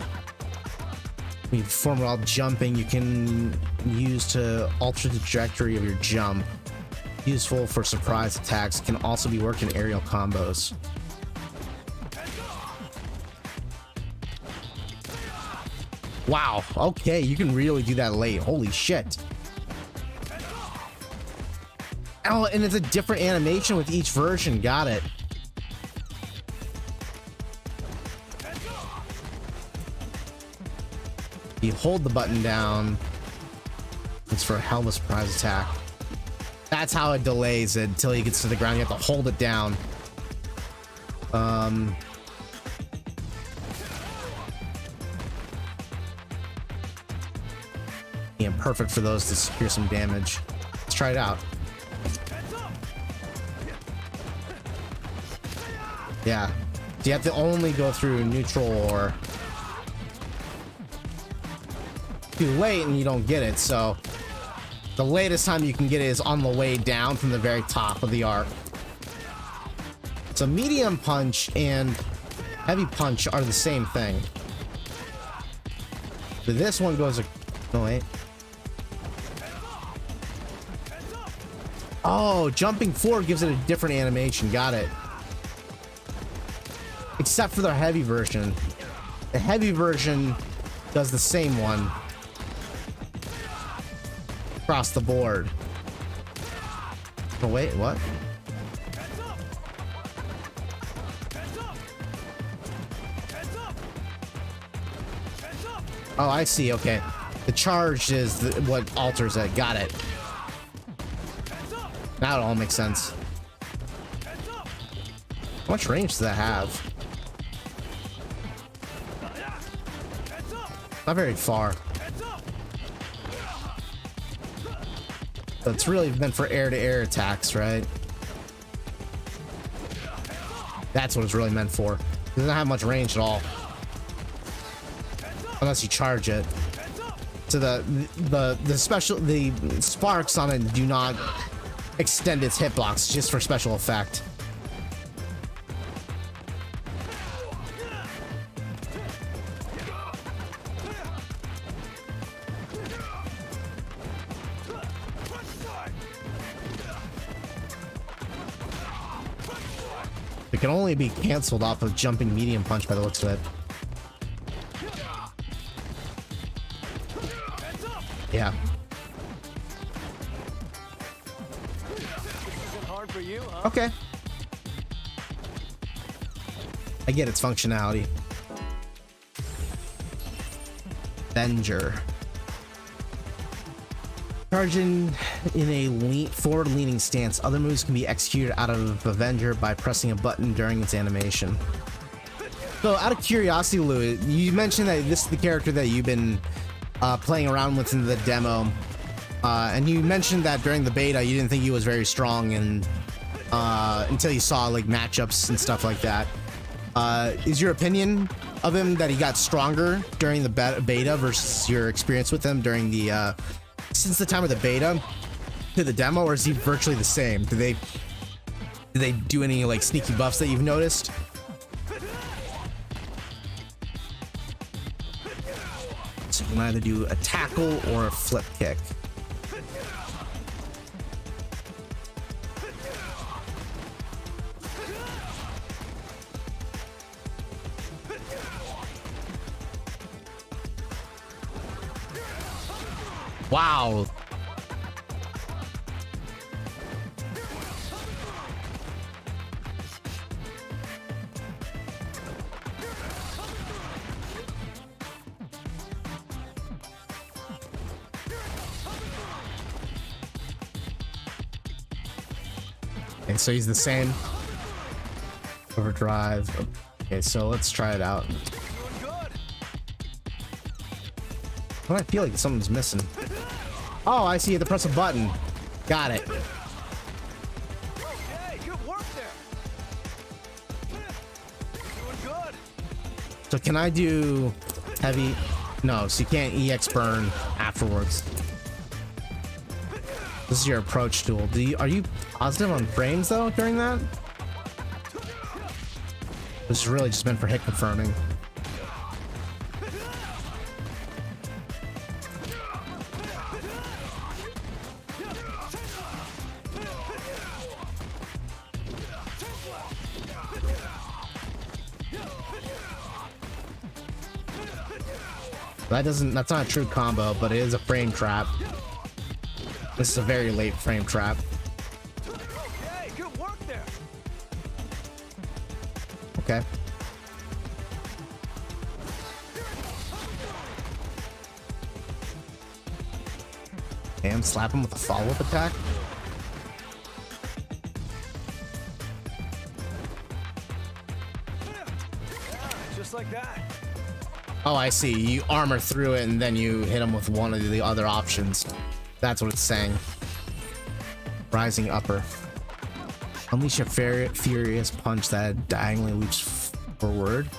[SPEAKER 1] When you perform while jumping, you can use to alter the trajectory of your jump. Useful for surprise attacks. Can also be worked in aerial combos. Wow, okay, you can really do that late. Holy shit. Oh, and it's a different animation with each version. Got it. You hold the button down. It's for a hell of a surprise attack. That's how it delays it until he gets to the ground. You have to hold it down. Yeah, perfect for those to secure some damage. Let's try it out. Yeah. So you have to only go through neutral or too late and you don't get it, so the latest time you can get it is on the way down from the very top of the arc. So medium punch and heavy punch are the same thing. But this one goes no wait. Oh, jumping forward gives it a different animation. Got it. Except for the heavy version. The heavy version does the same one across the board. Oh wait, what? Oh, I see. Okay, the charge is what alters it. Got it. Now it all makes sense. How much range does that have? Not very far. So it's really meant for air-to-air attacks, right? That's what it's really meant for. It doesn't have much range at all. Unless you charge it. So the sparks on it do not extend its hitbox, just for special effect. It can only be canceled off of jumping medium punch by the looks of it. Yeah. Okay. I get its functionality. Avenger. Charging in a forward-leaning stance. Other moves can be executed out of Avenger by pressing a button during its animation. So, out of curiosity, Lou, you mentioned that this is the character that you've been playing around with in the demo, and you mentioned that during the beta you didn't think he was very strong, and until you saw like matchups and stuff like that. Is your opinion of him that he got stronger during the beta versus your experience with him during the since the time of the beta to the demo, or is he virtually the same? Do they do any like sneaky buffs that you've noticed? So you can either do a tackle or a flip kick. Wow. Okay, so he's the same. Overdrive. Okay, so let's try it out. Well, I feel like something's missing. Oh, I see. You have to press a button. Got it.
[SPEAKER 3] Okay, good work there. Doing good.
[SPEAKER 1] So can I do heavy? No, so you can't EX burn afterwards. This is your approach tool. Are you positive on frames though during that? This is really just meant for hit confirming. That's not a true combo, but it is a frame trap. This is a very late frame trap.
[SPEAKER 3] Okay, good work there.
[SPEAKER 1] Okay. And slap him with a follow-up attack.
[SPEAKER 3] Just like that.
[SPEAKER 1] Oh, I see. You armor through it and then you hit him with one of the other options. That's what it's saying. Rising upper. Unleash a furious punch that diagonally leaps forward.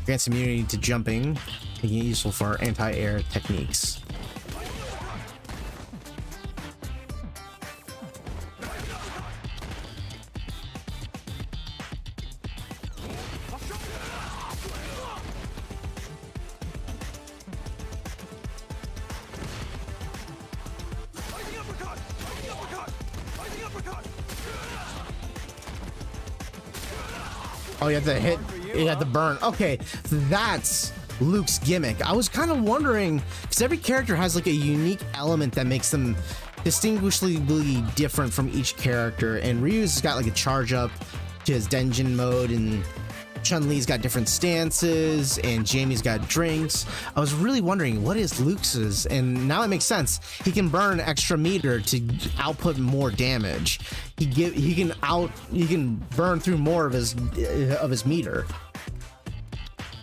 [SPEAKER 1] Grants immunity to jumping, making it useful for anti-air techniques. Oh, you have to hit, you have to burn. Okay, that's Luke's gimmick. I was kind of wondering, because every character has like a unique element that makes them distinguishably different from each character, and Ryu's got like a charge up to his Denjin mode, and Chun-Li's got different stances, and Jamie's got drinks. I was really wondering what is Luke's, and now it makes sense. He can burn extra meter to output more damage. He can burn through more of his meter.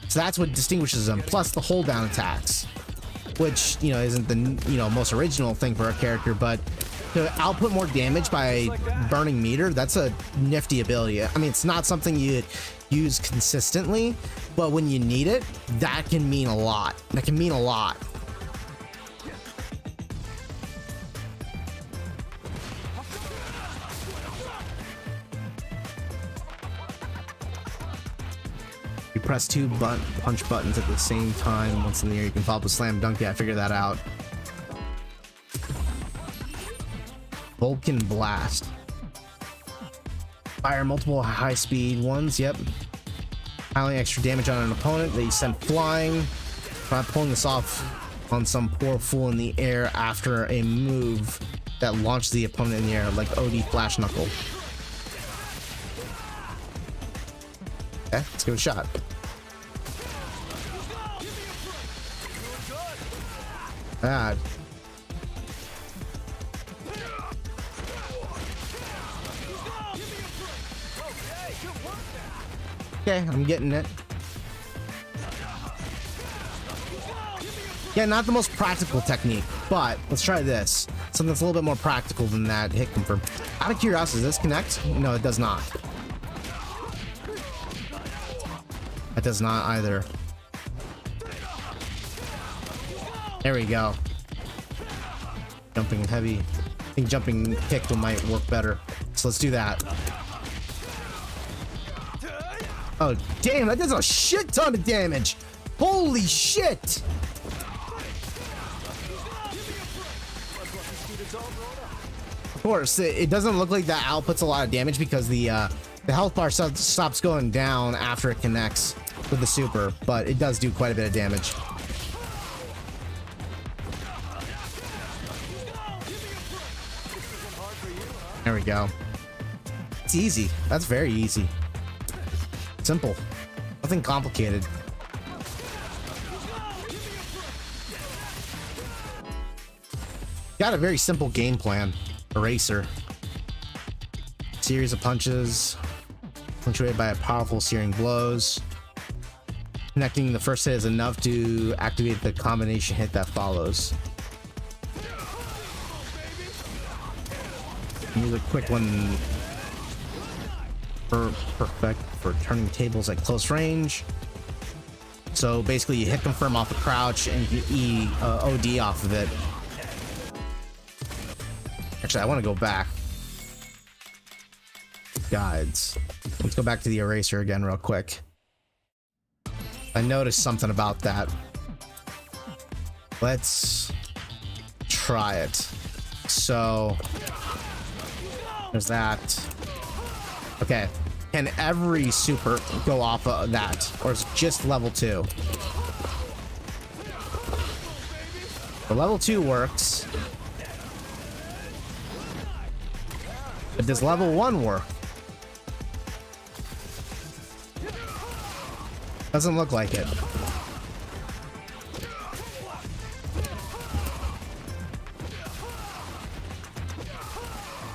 [SPEAKER 1] So that's what distinguishes him. Plus the hold down attacks, which isn't the most original thing for a character, but to output more damage by burning meter, that's a nifty ability. I mean, it's not something you use consistently, but when you need it, that can mean a lot. That can mean a lot. You press two punch buttons at the same time. Once in the air, you can follow up with slam dunk. Yeah, I figured that out. Vulcan Blast. Fire multiple high-speed ones. Yep. Piling extra damage on an opponent that you send flying. Try pulling this off on some poor fool in the air after a move that launched the opponent in the air, like OD Flash Knuckle. Okay, let's give it a shot. Bad. Okay, I'm getting it. Yeah, not the most practical technique, but let's try this. something that's a little bit more practical than that hit confirm. Out of curiosity, does this connect? No, it does not. It does not either. There we go. Jumping heavy. I think jumping kick might work better. So let's do that. Oh, damn, that does a shit ton of damage. Holy shit. Of course, it doesn't look like that outputs a lot of damage because the health bar stops going down after it connects with the super, but it does do quite a bit of damage. There we go. It's easy. That's very easy. Simple. Nothing complicated. Got a very simple game plan. Eraser. Series of punches, punctuated by a powerful searing blows. Connecting the first hit is enough to activate the combination hit that follows. Use a quick one. Perfect for turning tables at close range. So basically, you hit confirm off the crouch and you OD off of it. Actually, I want to go back. Guides. Let's go back to the eraser again real quick. I noticed something about that. Let's try it. So there's that. Okay. Can every super go off of that? Or is it just level 2? The level 2 works. But does level 1 work? Doesn't look like it.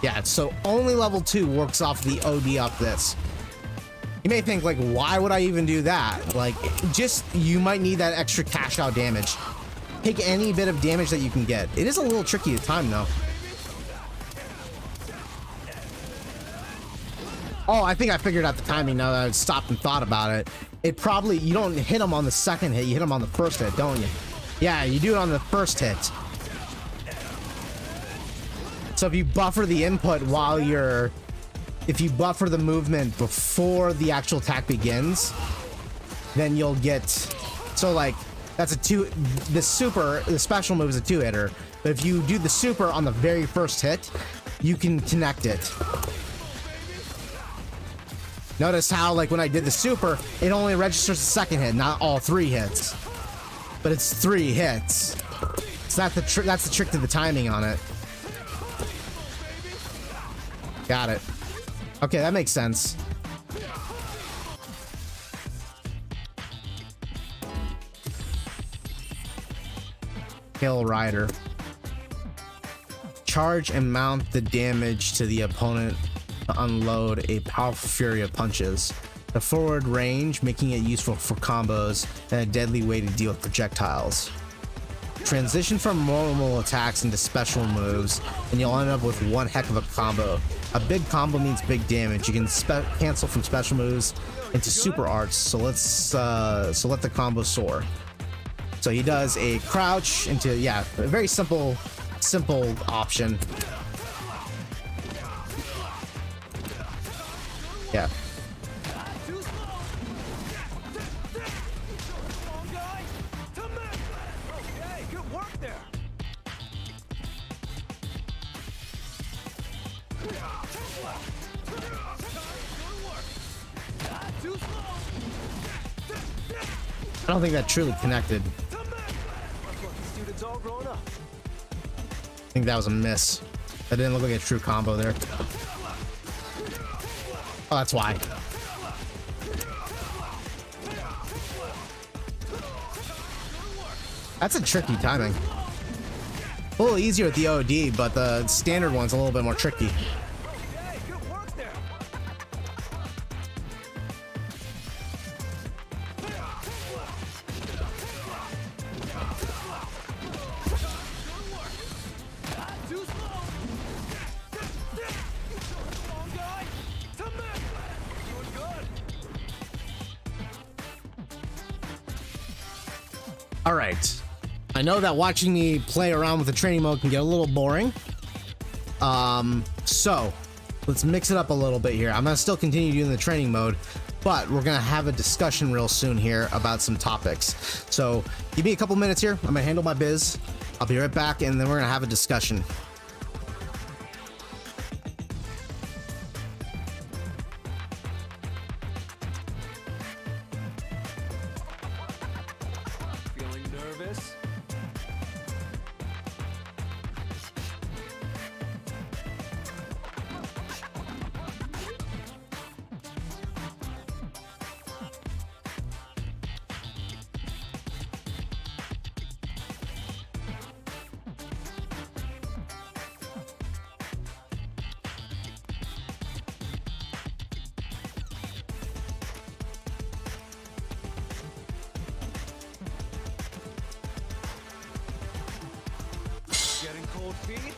[SPEAKER 1] Yeah, so only level 2 works off the OD up this. You may think, like, why would I even do that? Like, just, you might need that extra cash out damage. Take any bit of damage that you can get. It is a little tricky to time, though. Oh, I think I figured out the timing now that I've stopped and thought about it. It probably, you don't hit them on the second hit, you hit them on the first hit, don't you? Yeah, you do it on the first hit. So if you buffer the input while you're, if you buffer the movement before the actual attack begins, then you'll get, so like, that's a 2, the super, the special move is a 2-hitter. But if you do the super on the very first hit, you can connect it. Notice how, like, when I did the super, it only registers the second hit, not all 3 hits. But it's 3 hits. So that's the trick to the timing on it. Got it. Okay, that makes sense. Hail Rider. Charge and mount the damage to the opponent to unload a powerful fury of punches. The forward range, making it useful for combos and a deadly way to deal with projectiles. Transition from normal attacks into special moves, and you'll end up with one heck of a combo. A big combo means big damage. You can cancel from special moves into super arts, so so let the combo soar. So he does a crouch into, yeah, a very simple option. Yeah. I don't think that truly connected. I think that was a miss. That didn't look like a true combo there. Oh, that's why. That's a tricky timing. A little easier with the OD, but the standard one's a little bit more tricky. All right. I know that watching me play around with the training mode can get a little boring. So let's mix it up a little bit here. I'm gonna still continue doing the training mode, but we're gonna have a discussion real soon here about some topics. So give me a couple minutes here. I'm gonna handle my biz. I'll be right back, and then we're gonna have a discussion.
[SPEAKER 3] Feeling nervous? Getting cold feet?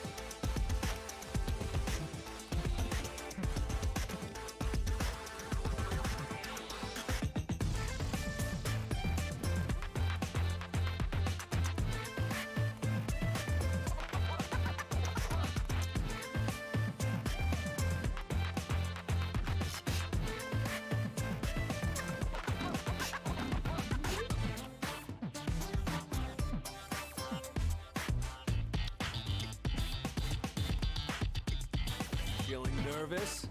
[SPEAKER 3] Feeling nervous?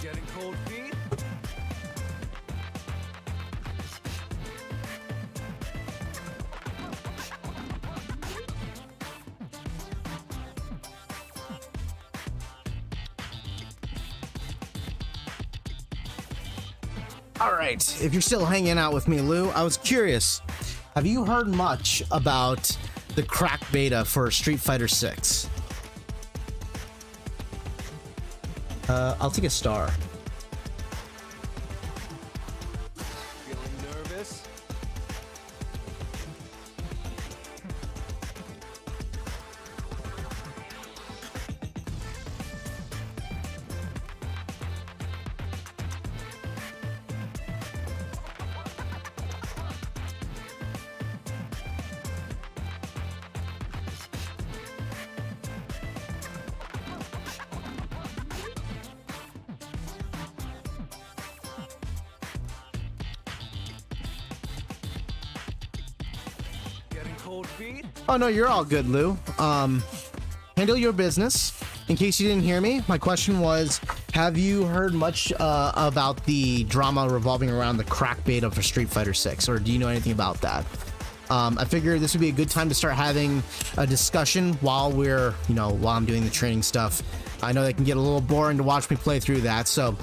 [SPEAKER 3] Getting cold feet?
[SPEAKER 1] All right, if you're still hanging out with me, Lou, I was curious. Have you heard much about the crack beta for Street Fighter 6? I'll take a star.
[SPEAKER 3] Feeling nervous? Getting cold feet?
[SPEAKER 1] Oh no, you're all good, Lou. Handle your business. In case you didn't hear me, my question was, have you heard much about the drama revolving around the crack beta for Street Fighter 6, or do you know anything about that? I figured this would be a good time to start having a discussion while while I'm doing the training stuff. I know that can get a little boring to watch me play through that, so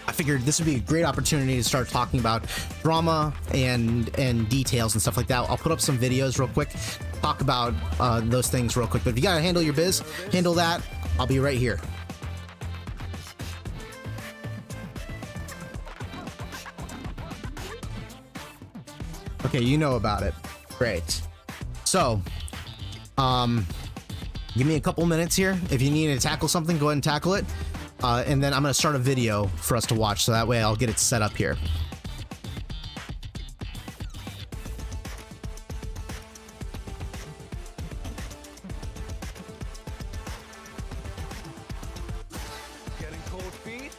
[SPEAKER 1] I figured this would be a great opportunity to start talking about drama and details and stuff like that. I'll put up some videos real quick, talk about those things real quick. But if you gotta handle your biz, handle that. I'll be right here. Okay, you know about it. Great. So, give me a couple minutes here. If you need to tackle something, go ahead and tackle it. And then I'm going to start a video for us to watch, so that way I'll get it set up here.
[SPEAKER 3] Getting cold feet?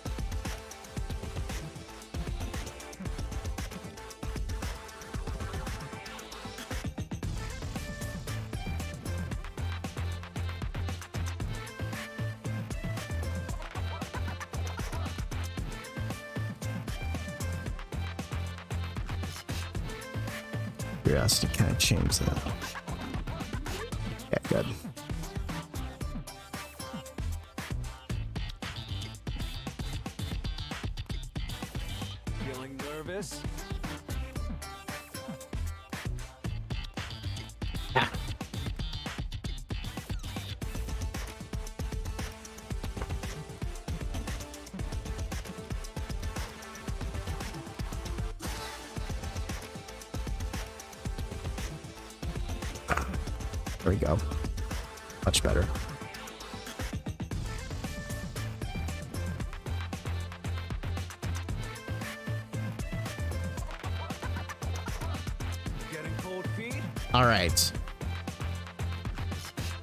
[SPEAKER 1] Curiosity kind of change that. Yeah, good.
[SPEAKER 3] Feeling nervous?
[SPEAKER 1] There we go. Much better.
[SPEAKER 3] Getting cold feet?
[SPEAKER 1] All right.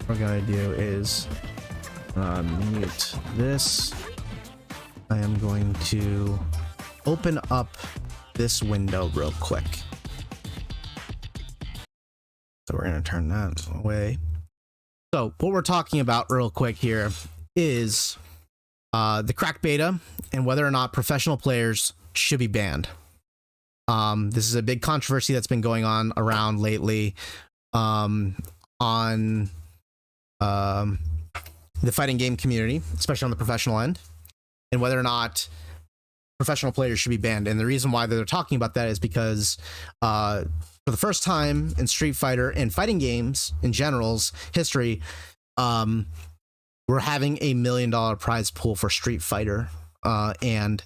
[SPEAKER 1] What we're gonna do is mute this. I am going to open up this window real quick. So we're gonna turn that away. So what we're talking about real quick here is the cracked beta and whether or not professional players should be banned. This is a big controversy that's been going on around lately on the fighting game community, especially on the professional end, and whether or not professional players should be banned. And the reason why they're talking about that is because for the first time in Street Fighter and fighting games in general's history, we're having a $1 million prize pool for Street Fighter. And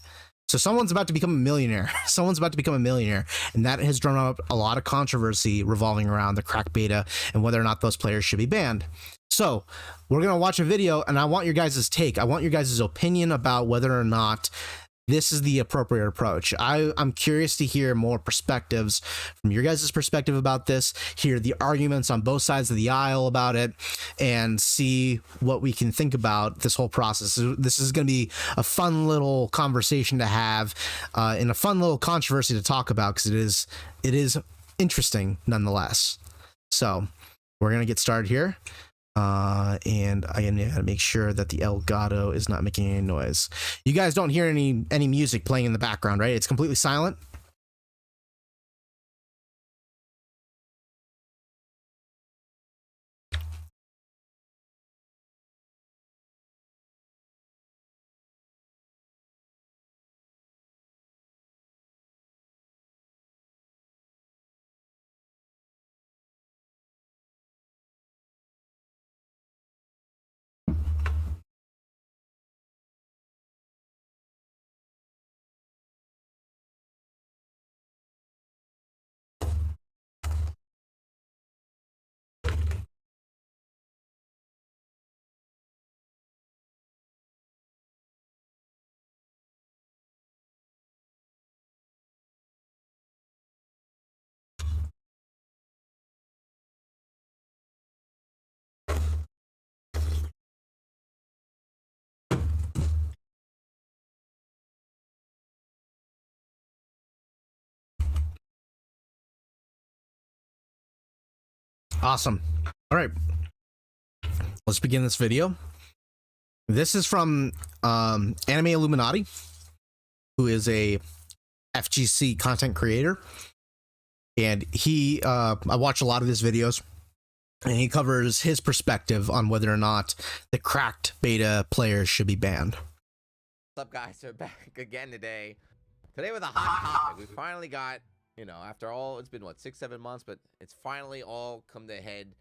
[SPEAKER 1] so someone's about to become a millionaire. Someone's about to become a millionaire. And that has drawn up a lot of controversy revolving around the crack beta and whether or not those players should be banned. So we're going to watch a video and I want your guys' take. I want your guys' opinion about whether or not this is the appropriate approach. I'm curious to hear more perspectives from your guys' perspective about this, hear the arguments on both sides of the aisle about it, and see what we can think about this whole process. This is going to be a fun little conversation to have and a fun little controversy to talk about because it is interesting nonetheless. So we're going to get started here. And I gotta make sure that the Elgato is not making any noise. You guys don't hear any music playing in the background, right? It's completely silent. Awesome. All right, let's begin this video. This is from Anime Illuminati, who is a FGC content creator, and he I watch a lot of his videos, and he covers his perspective on whether or not the cracked beta players should be banned.
[SPEAKER 10] What's up, guys? We're back again today with a hot topic. We finally got, you know, after all, it's been what, 6-7 months, but it's finally all come to head.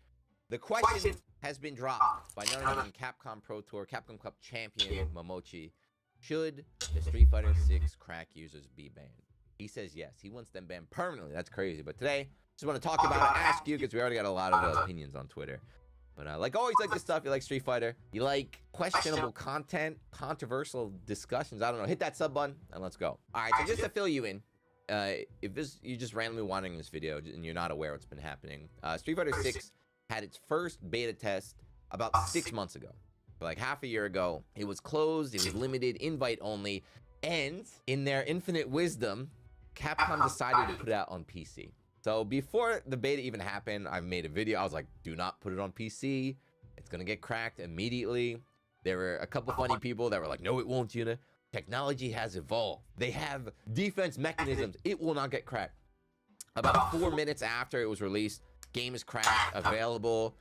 [SPEAKER 10] The question has been dropped by none other than Capcom Pro Tour, Capcom Cup champion Momochi. Should the Street Fighter 6 crack users be banned? He says yes. He wants them banned permanently. That's crazy. But today, just want to talk about it, ask you, because we already got a lot of opinions on Twitter. But like always, like this stuff. You like Street Fighter, you like questionable content, controversial discussions, I don't know, hit that sub button and let's go. All right, so just to fill you in, if you're just randomly wandering this video and you're not aware what's been happening, Street Fighter 6 had its first beta test about 6 months ago. Like half a year ago, it was closed, it was limited, invite only, and in their infinite wisdom, Capcom decided to put it out on PC. So before the beta even happened, I made a video. I was like, do not put it on PC. It's gonna get cracked immediately. There were a couple funny people that were like, no, it won't, Yuna. Technology has evolved. They have defense mechanisms. It will not get cracked. About 4 minutes after it was released, game is cracked, available.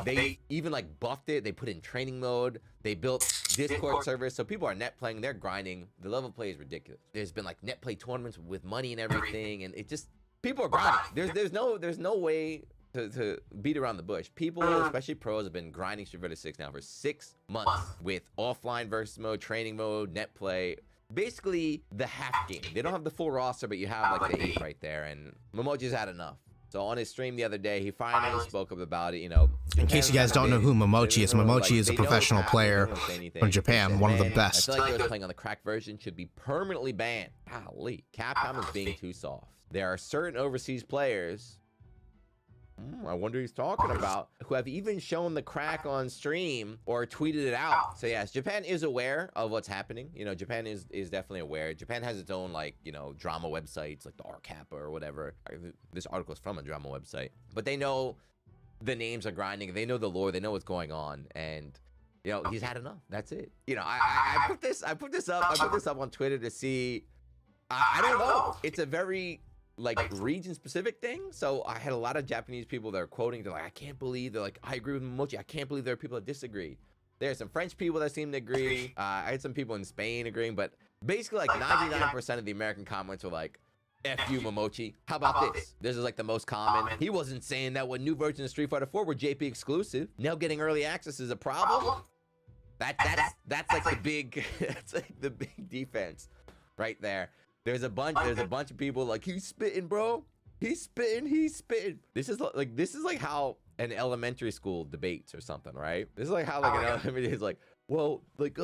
[SPEAKER 10] They even like buffed it. They put in training mode. They built Discord servers. So people are net playing, they're grinding. The level of play is ridiculous. There's been like net play tournaments with money and everything. And it just, people are grinding. There's no way to beat around the bush. People, especially pros, have been grinding Street Fighter 6 now for 6 months with offline versus mode, training mode, net play. Basically the half game. They don't have the full roster, but you have like the 8 right there. And Momochi's had enough. So on his stream the other day, he finally spoke up about it. You know,
[SPEAKER 1] In case you guys don't know who Momochi is, Momochi is a professional player from Japan, one of the best.
[SPEAKER 10] I feel like those playing on the cracked version should be permanently banned. Golly, Capcom is being too soft. There are certain overseas players, I wonder who he's talking about, who have even shown the crack on stream or tweeted it out. So yes, Japan is aware of what's happening. You know, Japan is definitely aware. Japan has its own, like, you know, drama websites like the RCAPA or whatever. This article is from a drama website, but they know the names are grinding. They know the lore. They know what's going on, and you know, he's had enough. That's it. You know, I put this up on Twitter to see. I don't know. It's a very like region specific thing. So I had a lot of Japanese people that are quoting. They're like, I can't believe. They're like, I agree with Momochi. I can't believe there are people that disagree. There's some French people that seem to agree. I had some people in Spain agreeing, but basically like 99% of the American comments were like, F you, Momochi. How about this? This is like the most common. He wasn't saying that when new versions of Street Fighter 4 were JP exclusive. Now getting early access is a problem. That's like the big that's like the big defense right there. There's a bunch of people like, he's spitting, bro. He's spitting. This is like how an elementary school debates or something, right? This is like how like an elementary is like, well, like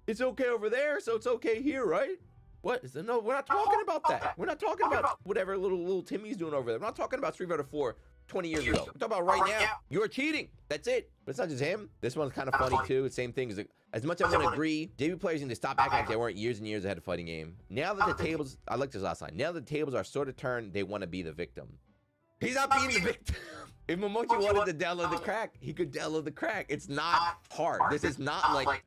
[SPEAKER 10] it's okay over there, so it's okay here, right? What? No, we're not talking about that. We're not talking about whatever little Timmy's doing over there. We're not talking about Street Fighter 4 20 years ago. We're talking about right now. You're cheating. That's it. But it's not just him. This one's kind of funny too. The same thing. As much as I want to agree, JV players need to stop acting like they weren't years and years ahead of fighting game. Now that the tables, I like this last line. Now that the tables are sort of turned, they want to be the victim. He's not being the victim. If Momochi wanted to download the crack, he could download the crack. It's not hard. This is not like,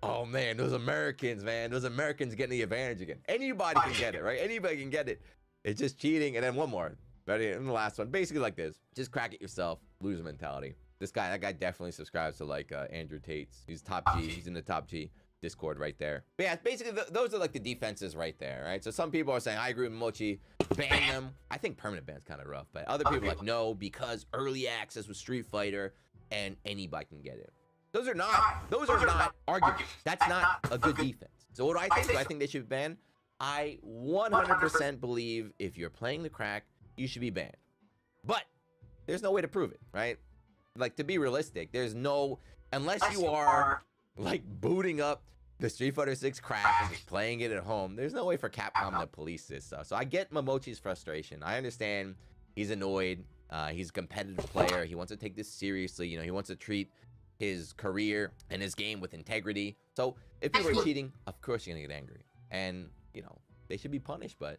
[SPEAKER 10] oh man, those Americans getting the advantage again. Anybody can get it, right? Anybody can get it. It's just cheating. And then one more. Ready? And the last one, basically like this. Just crack it yourself. Loser mentality. That guy definitely subscribes to like Andrew Tate's. He's top G. He's in the top G Discord right there. But yeah, basically those are like the defenses right there, right? So some people are saying, I agree with Mochi, ban them. I think permanent ban's kind of rough, but other people are like, no, because early access with Street Fighter and anybody can get it. Those are not arguments. That's not a good defense. So what do I think? Do I think they should be banned? I 100% believe if you're playing the crack, you should be banned. But there's no way to prove it, right? Like, to be realistic, there's no, unless you are like booting up the Street Fighter 6 crack and just playing it at home, there's no way for Capcom to police this stuff. So I get Momochi's frustration. I understand he's annoyed. He's a competitive player. He wants to take this seriously. You know, he wants to treat his career and his game with integrity. So if people are cheating, of course you're gonna get angry. And, you know, they should be punished, but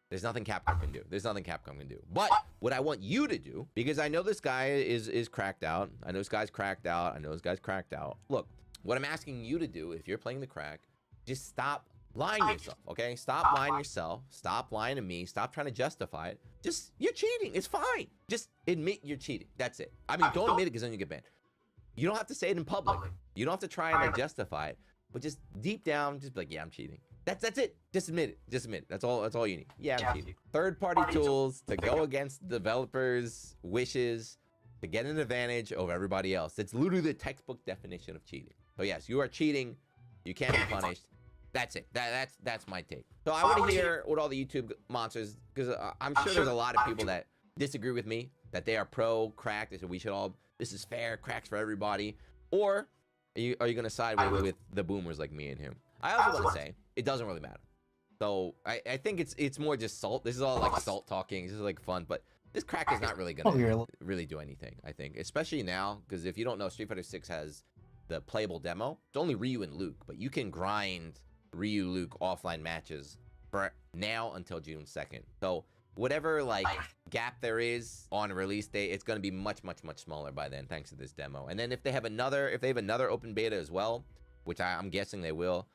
[SPEAKER 10] there's nothing Capcom can do. There's nothing Capcom can do. But what I want you to do, because I know this guy is cracked out. I know this guy's cracked out. I know this guy's cracked out. Look, what I'm asking you to do, if you're playing the crack, just stop lying to yourself, okay? Stop lying to yourself. Stop lying to me. Stop trying to justify it. Just, you're cheating. It's fine. Just admit you're cheating. That's it. I mean, don't admit it because then you get banned. You don't have to say it in public. You don't have to try and justify it. But just deep down, just be like, yeah, I'm cheating. That's it. Just admit it. Just admit it. That's all you need. Yeah, I'm cheating. Third-party tools to go against developers' wishes to get an advantage over everybody else. It's literally the textbook definition of cheating. So yes, you are cheating. You can't be punished. That's it. That's my take. So I want to hear what all the YouTube monsters, because I'm sure there's a lot of people that disagree with me, that they are pro crack. They said we should all, this is fair, cracks for everybody. Or are you going to side with the boomers like me and him? I also want to say it doesn't really matter. So I think it's more just salt. This is all like salt talking. This is like fun, but this crack is not really gonna really do anything. I think, especially now, because if you don't know, Street Fighter 6 has the playable demo. It's only Ryu and Luke, but you can grind Ryu Luke offline matches for now until June 2nd. So whatever like gap there is on release date, it's going to be much smaller by then, thanks to this demo. And then if they have another open beta as well, which I'm guessing they will,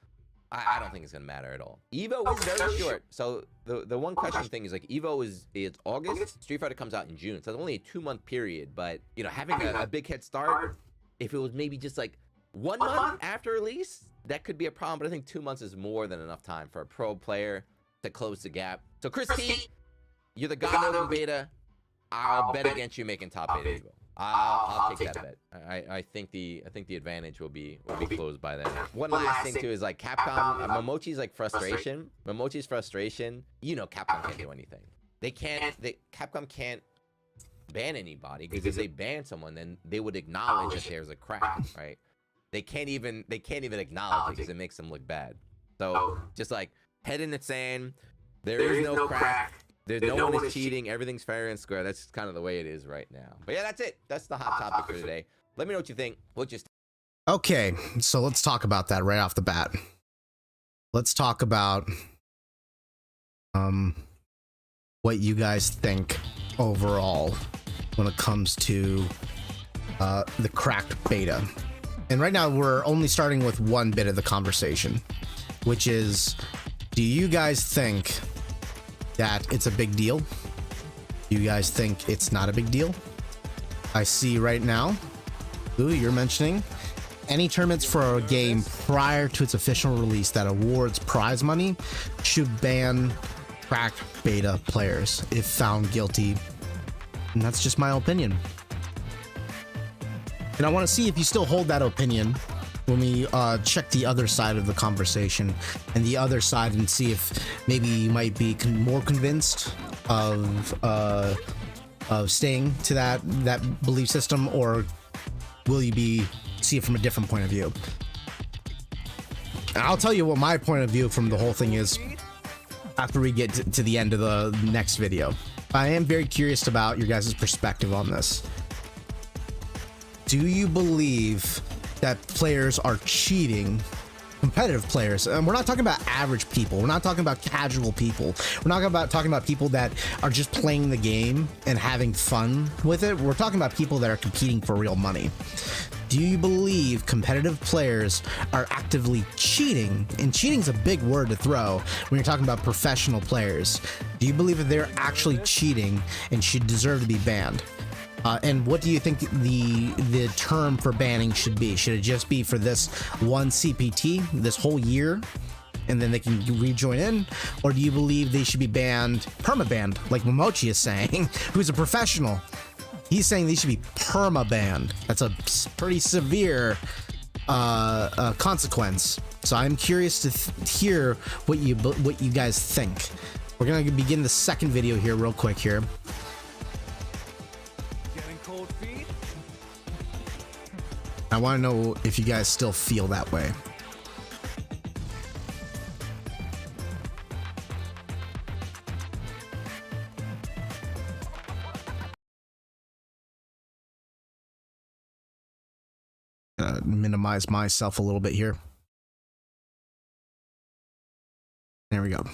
[SPEAKER 10] I don't think it's gonna matter at all. Evo is very short. So the one question thing is like Evo is August. Street Fighter comes out in June, so it's only a 2-month period. But you know, having a big head start, if it was maybe just like 1 month after release, that could be a problem. But I think 2 months is more than enough time for a pro player to close the gap. So Chris T, you're the god of open beta. I'll bet against you making top 8 Evo. I'll take that bet. I think the advantage will be closed by then. One last thing too is like Capcom, Momochi's like frustration. Momochi's frustration. You know, Capcom can't do anything. Capcom can't ban anybody, because if they ban someone, then they would acknowledge that there's a crack, right? They can't even acknowledge it because it makes them look bad. So just like head in the sand, there is no crack. There's no one is cheating. Everything's fair and square. That's kind of the way it is right now. But yeah, that's it. That's the hot topic for today. Let me know what you think.
[SPEAKER 1] Okay, so let's talk about that right off the bat. Let's talk about what you guys think overall when it comes to the cracked beta. And right now we're only starting with one bit of the conversation, which is, do you guys think that it's a big deal? Do you guys think it's not a big deal? I see right now, Lou, you're mentioning any tournaments for a game prior to its official release that awards prize money should ban cracked beta players if found guilty. And that's just my opinion. And I want to see if you still hold that opinion when we check the other side of the conversation and the other side, and see if maybe you might be more convinced of staying to that belief system, or will you see it from a different point of view. And I'll tell you what my point of view from the whole thing is after we get to the end of the next video. I am very curious about your guys' perspective on this. Do you believe that players are cheating, competitive players? And we're not talking about average people. We're not talking about casual people. We're not talking about people that are just playing the game and having fun with it. We're talking about people that are competing for real money. Do you believe competitive players are actively cheating? And cheating is a big word to throw when you're talking about professional players. Do you believe that they're actually cheating and should deserve to be banned? And what do you think the term for banning should be? Should it just be for this one CPT, this whole year, and then they can rejoin in? Or do you believe they should be banned, perma-banned, like Momochi is saying, who's a professional? He's saying they should be perma-banned. That's a pretty severe consequence. So I'm curious to hear what you guys think. We're gonna begin the second video here real quick here.
[SPEAKER 3] Cold feet?
[SPEAKER 1] I want to know if you guys still feel that way. Minimize myself a little bit here. There we go.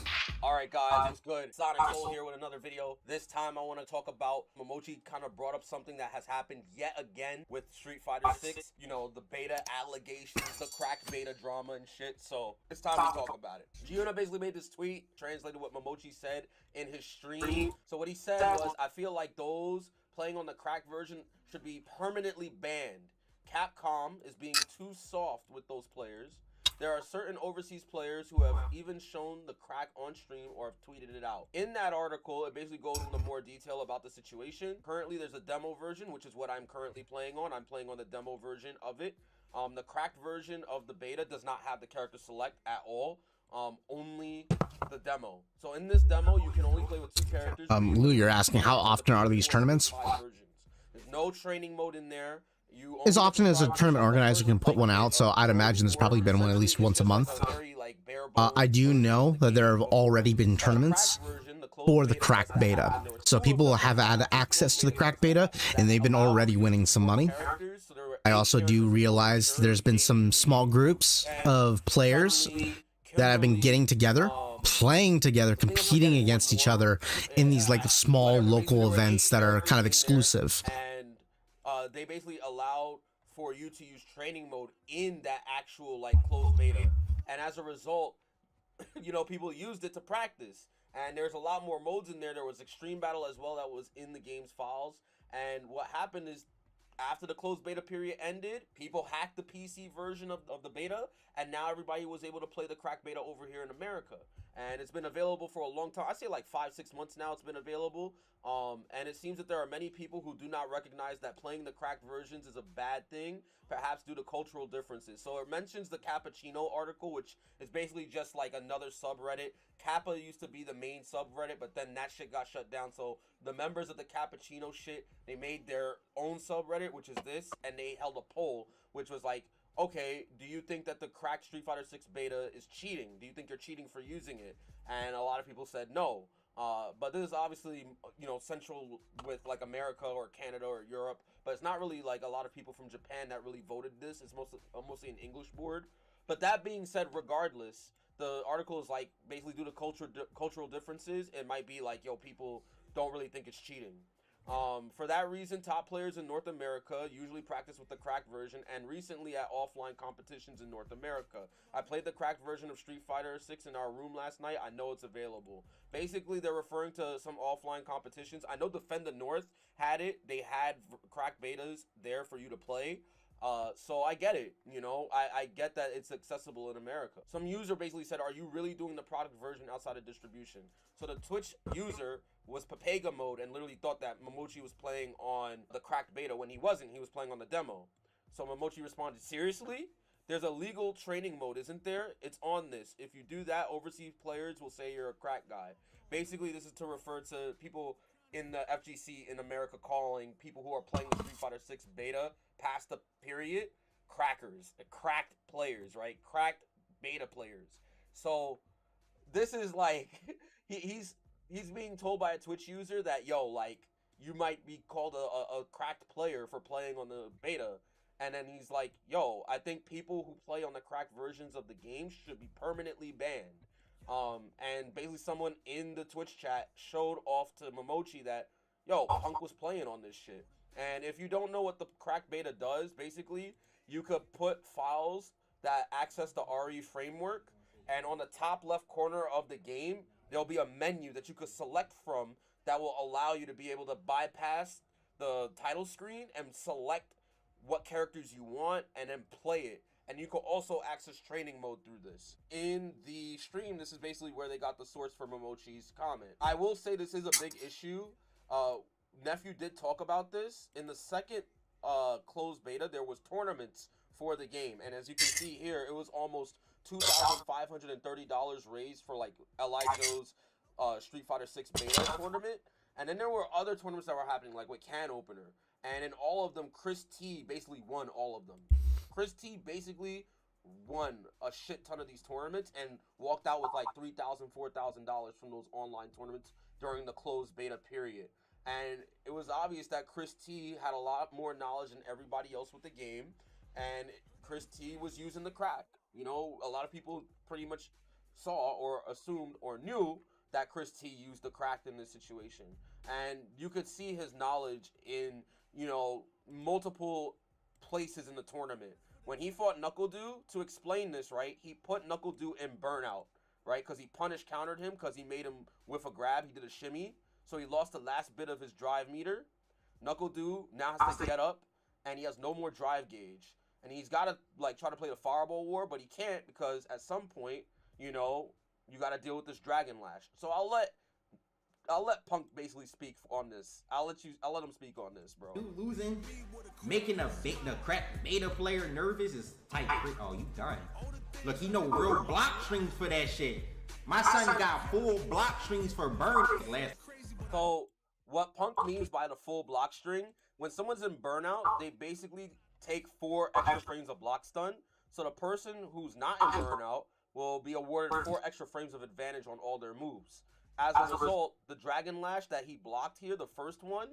[SPEAKER 11] Alright guys, what's good? Sonic Soul here with another video. This time I want to talk about, Momochi kind of brought up something that has happened yet again with Street Fighter 6. You know, the beta allegations, the crack beta drama and shit. So it's time to talk about it. Giona basically made this tweet, translated what Momochi said in his stream. So what he said was, I feel like those playing on the crack version should be permanently banned. Capcom is being too soft with those players. There are certain overseas players who have even shown the crack on stream or have tweeted it out. In that article, it basically goes into more detail about the situation. Currently, there's a demo version, which is what I'm currently playing on. I'm playing on the demo version of it. The cracked version of the beta does not have the character select at all. Only the demo. So in this demo, you can only play with 2 characters.
[SPEAKER 1] Lou, you're asking how often are these tournaments?
[SPEAKER 11] There's no training mode in there.
[SPEAKER 1] As often as a tournament organizer can put one out, so I'd imagine there's probably been one at least once a month. I do know that there have already been tournaments for the cracked beta, so people have had access to the cracked beta and they've been already winning some money. I also do realize there's been some small groups of players that have been getting together, playing together, competing against each other in these like small local events that are kind of exclusive.
[SPEAKER 11] They basically allowed for you to use training mode in that actual like closed beta, and as a result, you know, people used it to practice. And there's a lot more modes in there. There was extreme battle as well that was in the game's files. And what happened is, after the closed beta period ended, people hacked the PC version of the beta, and now everybody was able to play the crack beta over here in America. and it's been available for a long time. I say like 5-6 months now it's been available. And it seems that there are many people who do not recognize that playing the cracked versions is a bad thing, perhaps due to cultural differences. So it mentions the Cappuccino article, which is basically just like another subreddit. Kappa used to be the main subreddit, but then that shit got shut down. So the members of the Cappuccino shit, they made their own subreddit, which is this, and they held a poll, which was like, okay, do you think that the cracked Street Fighter 6 beta is cheating? Do you think you're cheating for using it? And a lot of people said no. But this is obviously, you know, central with like America or Canada or Europe, but it's not really like a lot of people from Japan that really voted this. It's mostly an English board. But that being said, regardless, the article is like basically due to cultural differences, it might be like, yo, people don't really think it's cheating. For that reason, top players in North America usually practice with the cracked version, and recently at offline competitions in North America. I played the cracked version of Street Fighter 6 in our room last night. I know it's available. Basically, they're referring to some offline competitions. I know Defend the North had it. They had cracked betas there for you to play. So I get it, you know, I get that it's accessible in America. Some user basically said, are you really doing the product version outside of distribution? So the Twitch user was Papega mode and literally thought that Momochi was playing on the cracked beta when he wasn't. He was playing on the demo. So Momochi responded, seriously? There's a legal training mode, isn't there? It's on this. If you do that, overseas players will say you're a crack guy. Basically, this is to refer to people in the FGC in America calling people who are playing the Street Fighter 6 beta past the period crackers, cracked players, right? Cracked beta players. So this is like he's being told by a Twitch user that, yo, like, you might be called a cracked player for playing on the beta. And then he's like, yo, I think people who play on the cracked versions of the game should be permanently banned. And basically someone in the Twitch chat showed off to Momochi that, yo, Punk was playing on this shit. And if you don't know what the cracked beta does, basically, you could put files that access the RE framework, and on the top left corner of the game, there'll be a menu that you could select from that will allow you to be able to bypass the title screen and select what characters you want and then play it. And you can also access training mode through this. In the stream, this is basically where they got the source for Momochi's comment. I will say this is a big issue. Nephew did talk about this. In the second closed beta, there was tournaments for the game. And as you can see here, it was almost $2,530 raised for like L.I. Joe's Street Fighter 6 beta tournament. And then there were other tournaments that were happening, like with Can Opener. And in all of them, Chris T basically won all of them. Chris T basically won a shit ton of these tournaments and walked out with like $3,000, $4,000 from those online tournaments during the closed beta period. And it was obvious that Chris T had a lot more knowledge than everybody else with the game, and Chris T was using the crack. You know, a lot of people pretty much saw or assumed or knew that Chris T used the crack in this situation. And you could see his knowledge in, you know, multiple places in the tournament. When he fought NuckleDu, to explain this, right, he put NuckleDu in burnout, right, because he punish countered him because he made him whiff a grab. He did a shimmy, so he lost the last bit of his drive meter. NuckleDu now has to get up, and he has no more drive gauge. And he's got to, like, try to play the Fireball War, but he can't because at some point, you know, you got to deal with this Dragon Lash. So I'll let Punk basically speak on this. I'll let him speak on this, bro.
[SPEAKER 12] You losing, making the crack beta player nervous is tight. Oh, you done. Look, he know real block strings for that shit. My son got full block strings for burn last.
[SPEAKER 11] So what Punk means by the full block string, when someone's in burnout, they basically take 4 extra frames of block stun. So the person who's not in burnout will be awarded 4 extra frames of advantage on all their moves. As a result, the Dragon Lash that he blocked here, the first one,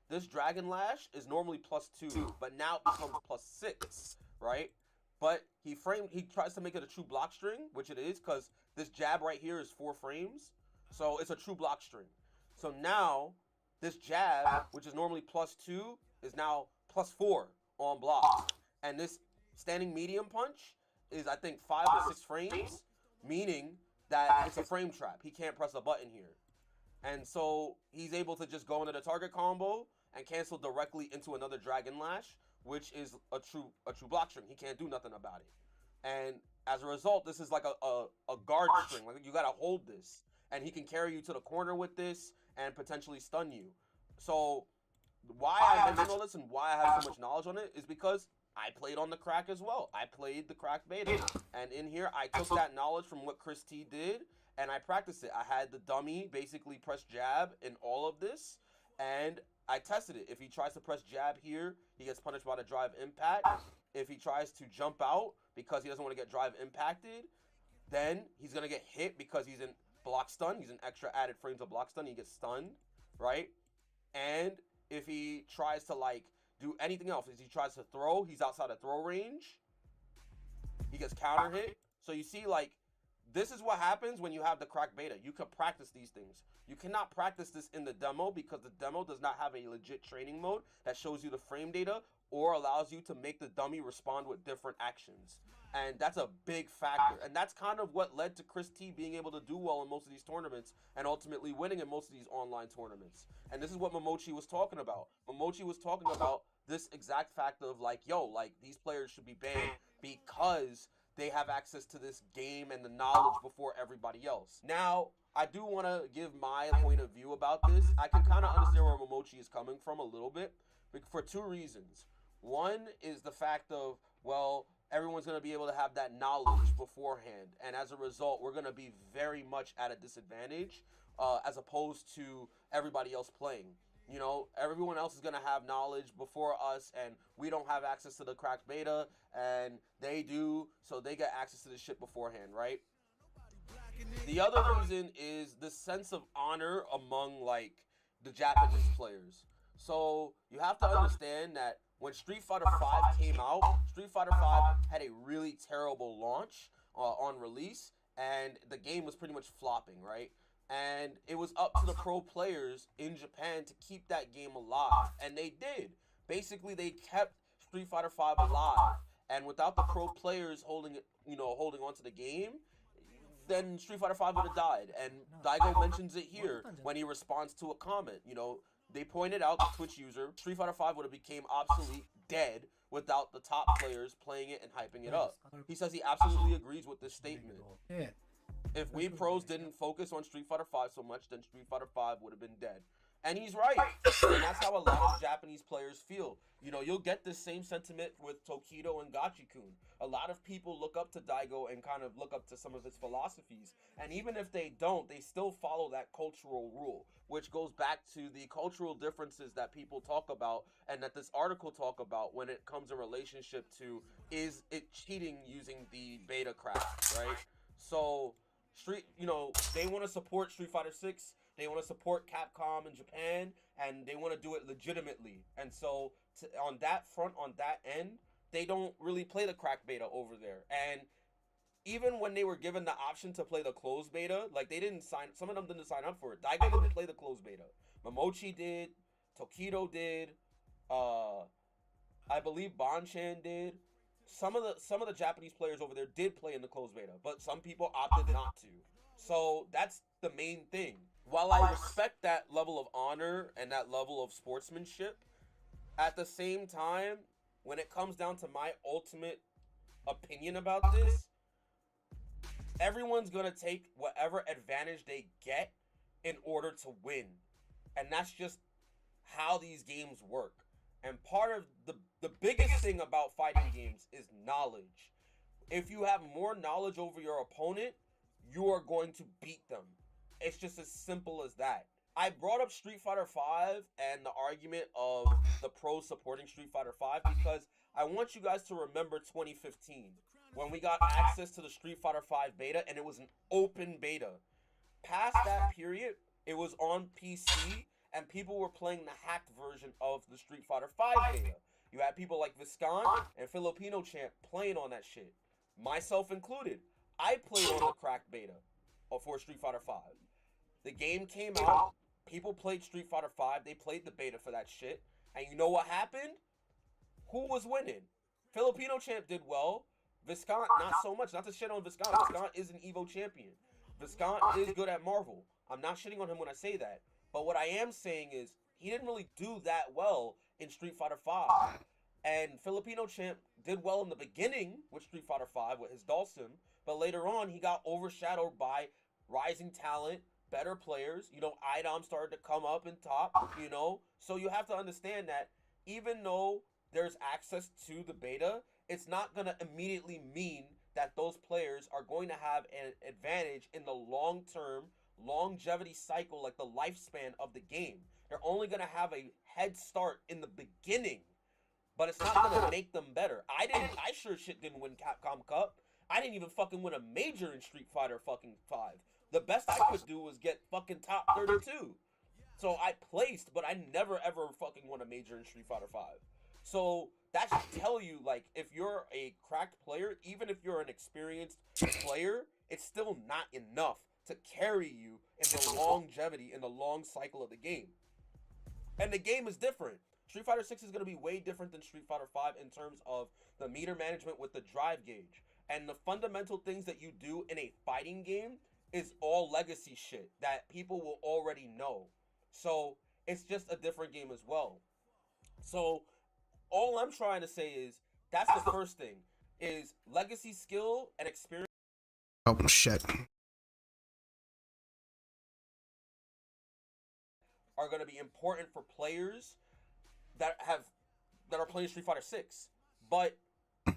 [SPEAKER 11] this Dragon Lash is normally +2, but now it becomes +6, right? But he tries to make it a true block string, which it is, because this jab right here is 4 frames. So it's a true block string. So now, this jab, which is normally +2, is now +4 on block. And this standing medium punch is, I think, 5 or 6 frames, meaning that it's a frame trap. He can't press a button here. And so he's able to just go into the target combo and cancel directly into another Dragon Lash, which is a true block string. He can't do nothing about it. And As a result, this is like a guard string. Like you gotta hold this, and he can carry you to the corner with this and potentially stun you. So why I mention all this and why I have so much knowledge on it is because I played on the crack as well. I played the crack beta, and in here I took that knowledge from what Chris T did and I practiced it. I had the dummy basically press jab in all of this, and I tested it. If he tries to press jab here, he gets punished by the drive impact. If he tries to jump out because he doesn't want to get drive impacted, then he's going to get hit because he's in block stun. He's in extra added frames of block stun. He gets stunned, right? And if he tries to like do anything else, if he tries to throw, he's outside of throw range. He gets counter hit. So you see, like, this is what happens when you have the crack beta. You can practice these things. You cannot practice this in the demo because the demo does not have a legit training mode that shows you the frame data or allows you to make the dummy respond with different actions. And that's a big factor. And that's kind of what led to Chris T being able to do well in most of these tournaments and ultimately winning in most of these online tournaments. And this is what Momochi was talking about. Momochi was talking about this exact fact of like, yo, like these players should be banned because they have access to this game and the knowledge before everybody else. Now, I do want to give my point of view about this. I can kind of understand where Momochi is coming from a little bit for two reasons. One is the fact of, well, everyone's going to be able to have that knowledge beforehand. And as a result, we're going to be very much at a disadvantage as opposed to everybody else playing. You know, everyone else is going to have knowledge before us, and we don't have access to the cracked beta, and they do, so they get access to this shit beforehand, right? The other reason is the sense of honor among, like, the Japanese players. So you have to understand that when Street Fighter V came out, Street Fighter V had a really terrible launch on release, and the game was pretty much flopping, right? And it was up to the pro players in Japan to keep that game alive, and they did. Basically, they kept Street Fighter V alive, and without the pro players holding it, you know, holding on to the game, then Street Fighter V would have died. And Daigo mentions it here when he responds to a comment. You know, they pointed out the Twitch user, Street Fighter V would have became obsolete, dead, without the top players playing it and hyping it up. He says he absolutely agrees with this statement. If we pros didn't focus on Street Fighter V so much, then Street Fighter V would have been dead. And he's right. And that's how a lot of Japanese players feel. You know, you'll get this same sentiment with Tokido and Gachi-kun. A lot of people look up to Daigo and kind of look up to some of his philosophies. And even if they don't, they still follow that cultural rule, which goes back to the cultural differences that people talk about and that this article talk about when it comes in relationship to, is it cheating using the beta crack, right? So you know, they want to support Street Fighter 6. They want to support Capcom in Japan, and they want to do it legitimately. And so on that front, on that end, they don't really play the crack beta over there. And even when they were given the option to play the closed beta, like they didn't sign, some of them didn't sign up for it. Daigo didn't play the closed beta. Momochi did, Tokido did, I believe Bonchan did. Some of the Japanese players over there did play in the closed beta, but some people opted not to. So that's the main thing. While I respect that level of honor and that level of sportsmanship, at the same time, when it comes down to my ultimate opinion about this, everyone's gonna take whatever advantage they get in order to win. And that's just how these games work. And part of the biggest thing about fighting games is knowledge. If you have more knowledge over your opponent, you are going to beat them. It's just as simple as that. I brought up Street Fighter V and the argument of the pros supporting Street Fighter V because I want you guys to remember 2015 when we got access to the Street Fighter V beta and it was an open beta. Past that period, it was on PC and people were playing the hacked version of the Street Fighter V beta. You had people like Viscount and Filipino Champ playing on that shit. Myself included. I played on the cracked beta for Street Fighter V. The game came out. People played Street Fighter V. They played the beta for that shit. And you know what happened? Who was winning? Filipino Champ did well. Viscount, not so much. Not to shit on Viscount. Viscount is an Evo champion. Viscount is good at Marvel. I'm not shitting on him when I say that. But what I am saying is he didn't really do that well in Street Fighter V. And Filipino Champ did well in the beginning with Street Fighter V with his Dhalsim, but later on he got overshadowed by rising talent, better players. You know, IDOM started to come up in top, you know? So you have to understand that even though there's access to the beta, it's not going to immediately mean that those players are going to have an advantage in the long-term longevity cycle, like the lifespan of the game. They're only going to have a head start in the beginning, but it's not going to make them better. I sure shit didn't win Capcom Cup. I didn't even fucking win a major in Street Fighter fucking 5. The best I could do was get fucking top 32. So I placed, but I never ever fucking won a major in Street Fighter 5. So that should tell you, like, if you're a cracked player, even if you're an experienced player, it's still not enough to carry you in the longevity, in the long cycle of the game. And the game is different. Street Fighter 6 is going to be way different than Street Fighter 5 in terms of the meter management with the drive gauge. And the fundamental things that you do in a fighting game is all legacy shit that people will already know. So it's just a different game as well. So all I'm trying to say is that's the first thing, is legacy skill and experience.
[SPEAKER 1] Oh shit.
[SPEAKER 11] Are going to be important for players that are playing Street Fighter 6. But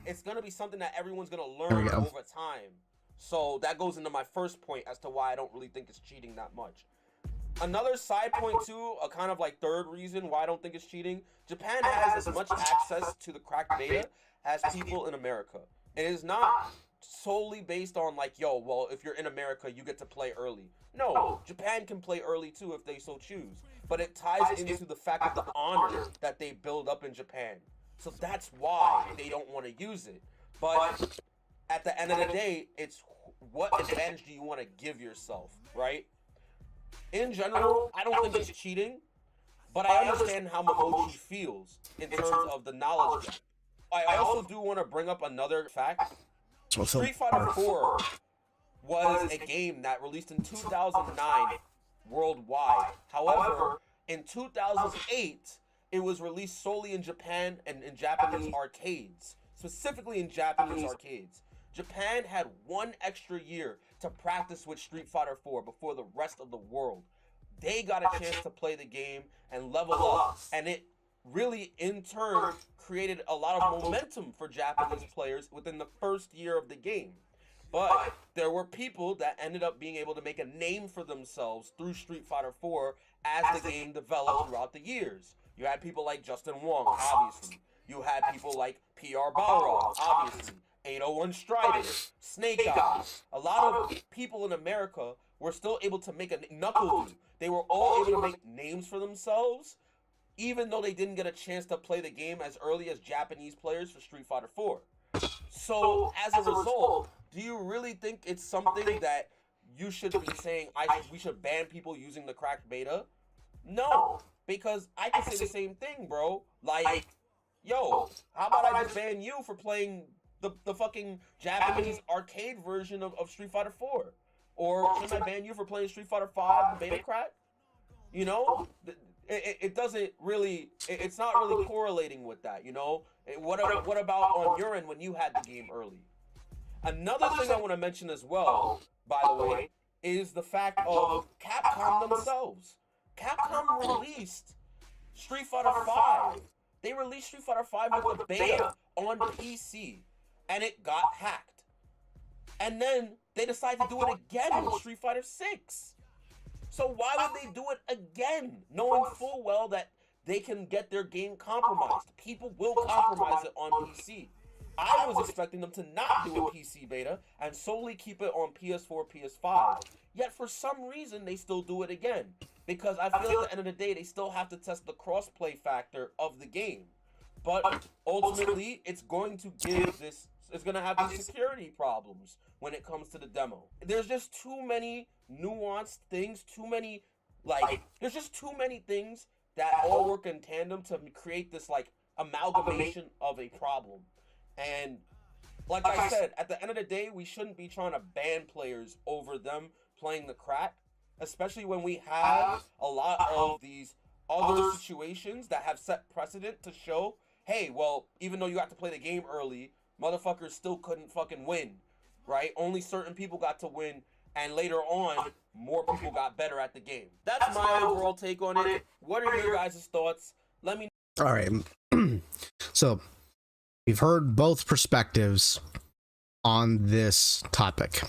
[SPEAKER 11] it's going to be something that everyone's going to learn over time. So that goes into my first point as to why I don't really think it's cheating that much. Another side point too, a kind of like third reason why I don't think it's cheating. Japan has as much access to the cracked beta as people in America. It is not solely based on like, yo, well, if you're in America, you get to play early. No, Japan can play early too if they so choose. But it ties into the fact of the honor that they build up in Japan. So that's why they don't want to use it. But at the end of the day, it's what advantage do you want to give yourself, right? In general, I don't think it's cheating, but I understand how Momochi feels in terms of the knowledge gap. I also do want to bring up another fact. Street Fighter 4 was a game that released in 2009 worldwide. However, in 2008, it was released solely in Japan and in Japanese arcades, specifically in Japanese arcades. Japan had 1 extra year to practice with Street Fighter 4 before the rest of the world. They got a chance to play the game and level up, and it really, in turn, created a lot of momentum for Japanese players within the first year of the game. But there were people that ended up being able to make a name for themselves through Street Fighter 4 as the game developed throughout the years. You had people like Justin Wong, obviously. You had people like PR Balrog, obviously. 801 Strider, Snake Eyes. A lot of people in America were still able to make a Knuckle. They were all able to make names for themselves, even though they didn't get a chance to play the game as early as Japanese players for Street Fighter 4. So, as a result, do you really think it's something that you should be saying, we should ban people using the cracked beta? No, because I can say the same thing, bro. Like, yo, how about I just ban you for playing the fucking Japanese arcade version of Street Fighter 4? Or can I ban you for playing Street Fighter 5 beta crack? You know? It doesn't really, it's not really correlating with that, you know? What about on your end when you had the game early? Another thing I want to mention as well, by the way, is the fact of Capcom themselves. Capcom released Street Fighter 5. They released Street Fighter 5 with the beta on PC, and it got hacked. And then they decided to do it again with Street Fighter 6. So why would they do it again, knowing full well that they can get their game compromised? People will compromise it on PC. I was expecting them to not do a PC beta and solely keep it on PS4, PS5. Yet for some reason, they still do it again. Because I feel at the end of the day, they still have to test the crossplay factor of the game. But ultimately, it's going to give this, it's going to have these security problems when it comes to the demo. There's just too many nuanced things, there's just too many things that all work in tandem to create this, like, amalgamation of a problem. And like I said, at the end of the day, we shouldn't be trying to ban players over them playing the crack, especially when we have a lot of these other situations that have set precedent to show, hey, well, even though you got to play the game early, motherfuckers still couldn't fucking win, right? Only certain people got to win, and later on, more people got better at the game. That's my overall take on it. What are your guys' thoughts? Let me know.
[SPEAKER 1] All right. So we've heard both perspectives on this topic.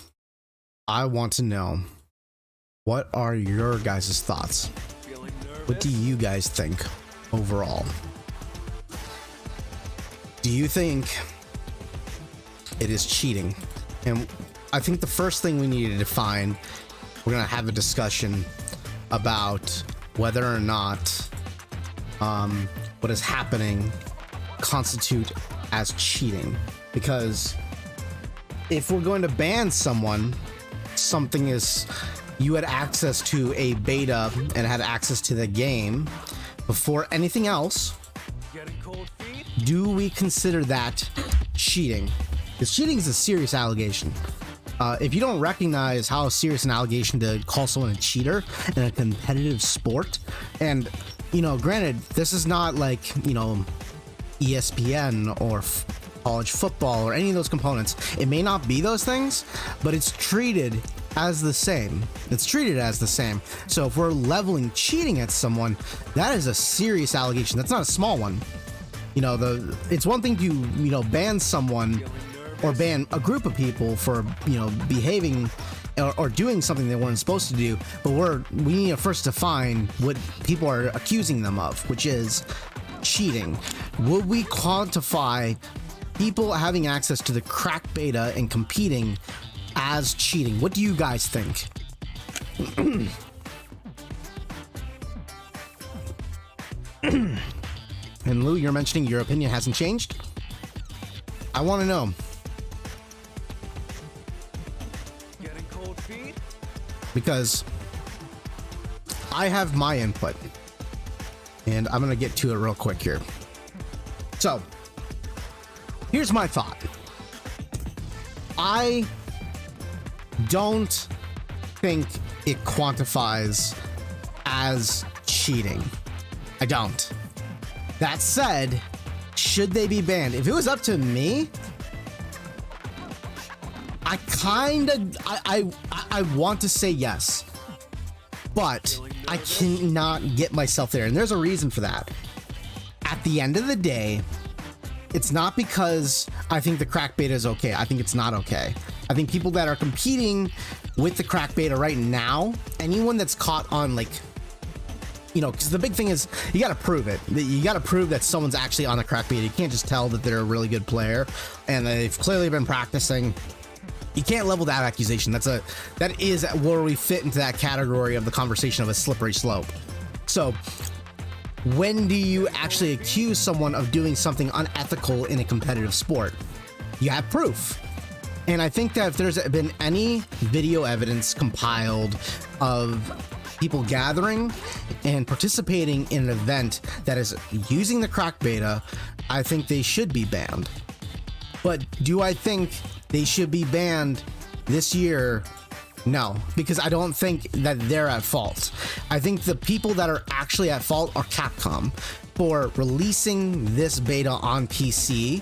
[SPEAKER 1] I want to know, what are your guys' thoughts? What do you guys think overall? Do you think it is cheating? And I think the first thing we need to define, we're going to have a discussion about whether or not what is happening constitute as cheating. Because if we're going to ban someone, something is, you had access to a beta and had access to the game before anything else, do we consider that cheating? Because cheating is a serious allegation. If you don't recognize how serious an allegation to call someone a cheater in a competitive sport, and you know, granted, this is not like, you know, ESPN or college football or any of those components. It may not be those things, but it's treated as the same. It's treated as the same. So if we're leveling cheating at someone, that is a serious allegation. That's not a small one. You know, it's one thing to, you know, ban someone or ban a group of people for, you know, behaving or doing something they weren't supposed to do, but we need to first define what people are accusing them of, which is cheating. Would we quantify people having access to the crack beta and competing as cheating? What do you guys think? And Lou, you're mentioning your opinion hasn't changed? I want to know. Because I have my input, and I'm gonna get to it real quick here. So here's my thought. I don't think it quantifies as cheating. I don't. That said, should they be banned? If it was up to me, I want to say yes, but I cannot get myself there, and there's a reason for that. At the end of the day, it's not because I think the crack beta is okay. I think it's not okay. I think people that are competing with the crack beta right now, anyone that's caught on, like, you know, because the big thing is you got to prove it. You got to prove that someone's actually on the crack beta. You can't just tell that they're a really good player and they've clearly been practicing. You can't level that accusation. That is where we fit into that category of the conversation of a slippery slope. So when do you actually accuse someone of doing something unethical in a competitive sport? You have proof. And I think that if there's been any video evidence compiled of people gathering and participating in an event that is using the crack beta, I think they should be banned. But do I think they should be banned this year? No, because I don't think that they're at fault. I think the people that are actually at fault are Capcom for releasing this beta on PC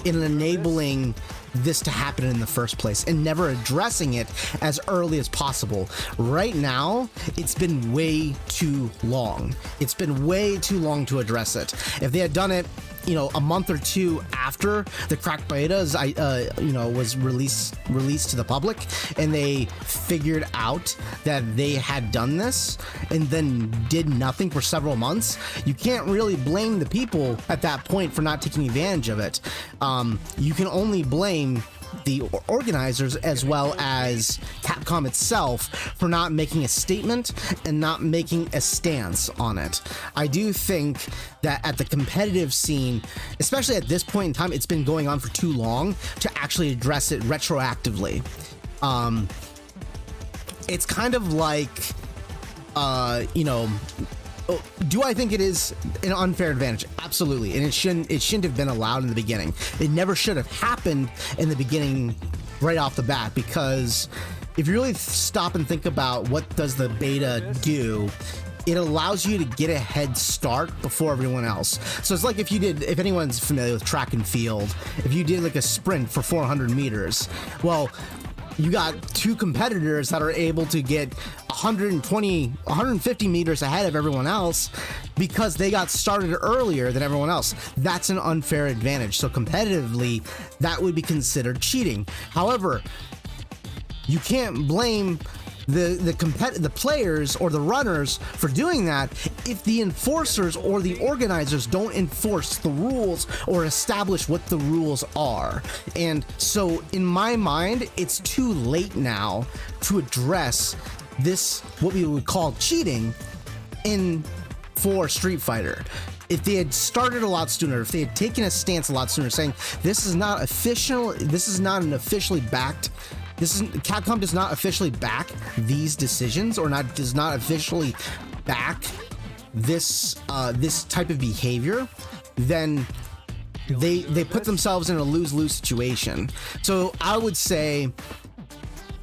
[SPEAKER 1] and enabling this to happen in the first place and never addressing it as early as possible. Right now, it's been way too long. It's been way too long to address it. If they had done it, you know, a month or two after the crack beta was released to the public, and they figured out that they had done this and then did nothing for several months, you can't really blame the people at that point for not taking advantage of it. You can only blame the organizers as well as Capcom itself for not making a statement and not making a stance on it. I do think that at the competitive scene, especially at this point in time, it's been going on for too long to actually address it retroactively. It's kind of like, you know, do I think it is an unfair advantage? Absolutely, and it shouldn't have been allowed in the beginning. It never should have happened in the beginning, right off the bat. Because if you really stop and think about what does the beta do, it allows you to get a head start before everyone else. So it's like if anyone's familiar with track and field, if you did like a sprint for 400 meters, well, you got two competitors that are able to get 150 meters ahead of everyone else because they got started earlier than everyone else. That's an unfair advantage. So competitively, that would be considered cheating. However, you can't blame the players or the runners for doing that if the enforcers or the organizers don't enforce the rules or establish what the rules are. And so in my mind, it's too late now to address this, what we would call cheating for Street Fighter. If they had started a lot sooner, if they had taken a stance a lot sooner, saying this is not an officially backed. Capcom does not officially back these decisions, or does not officially back this type of behavior, then they put themselves in a lose-lose situation. So I would say,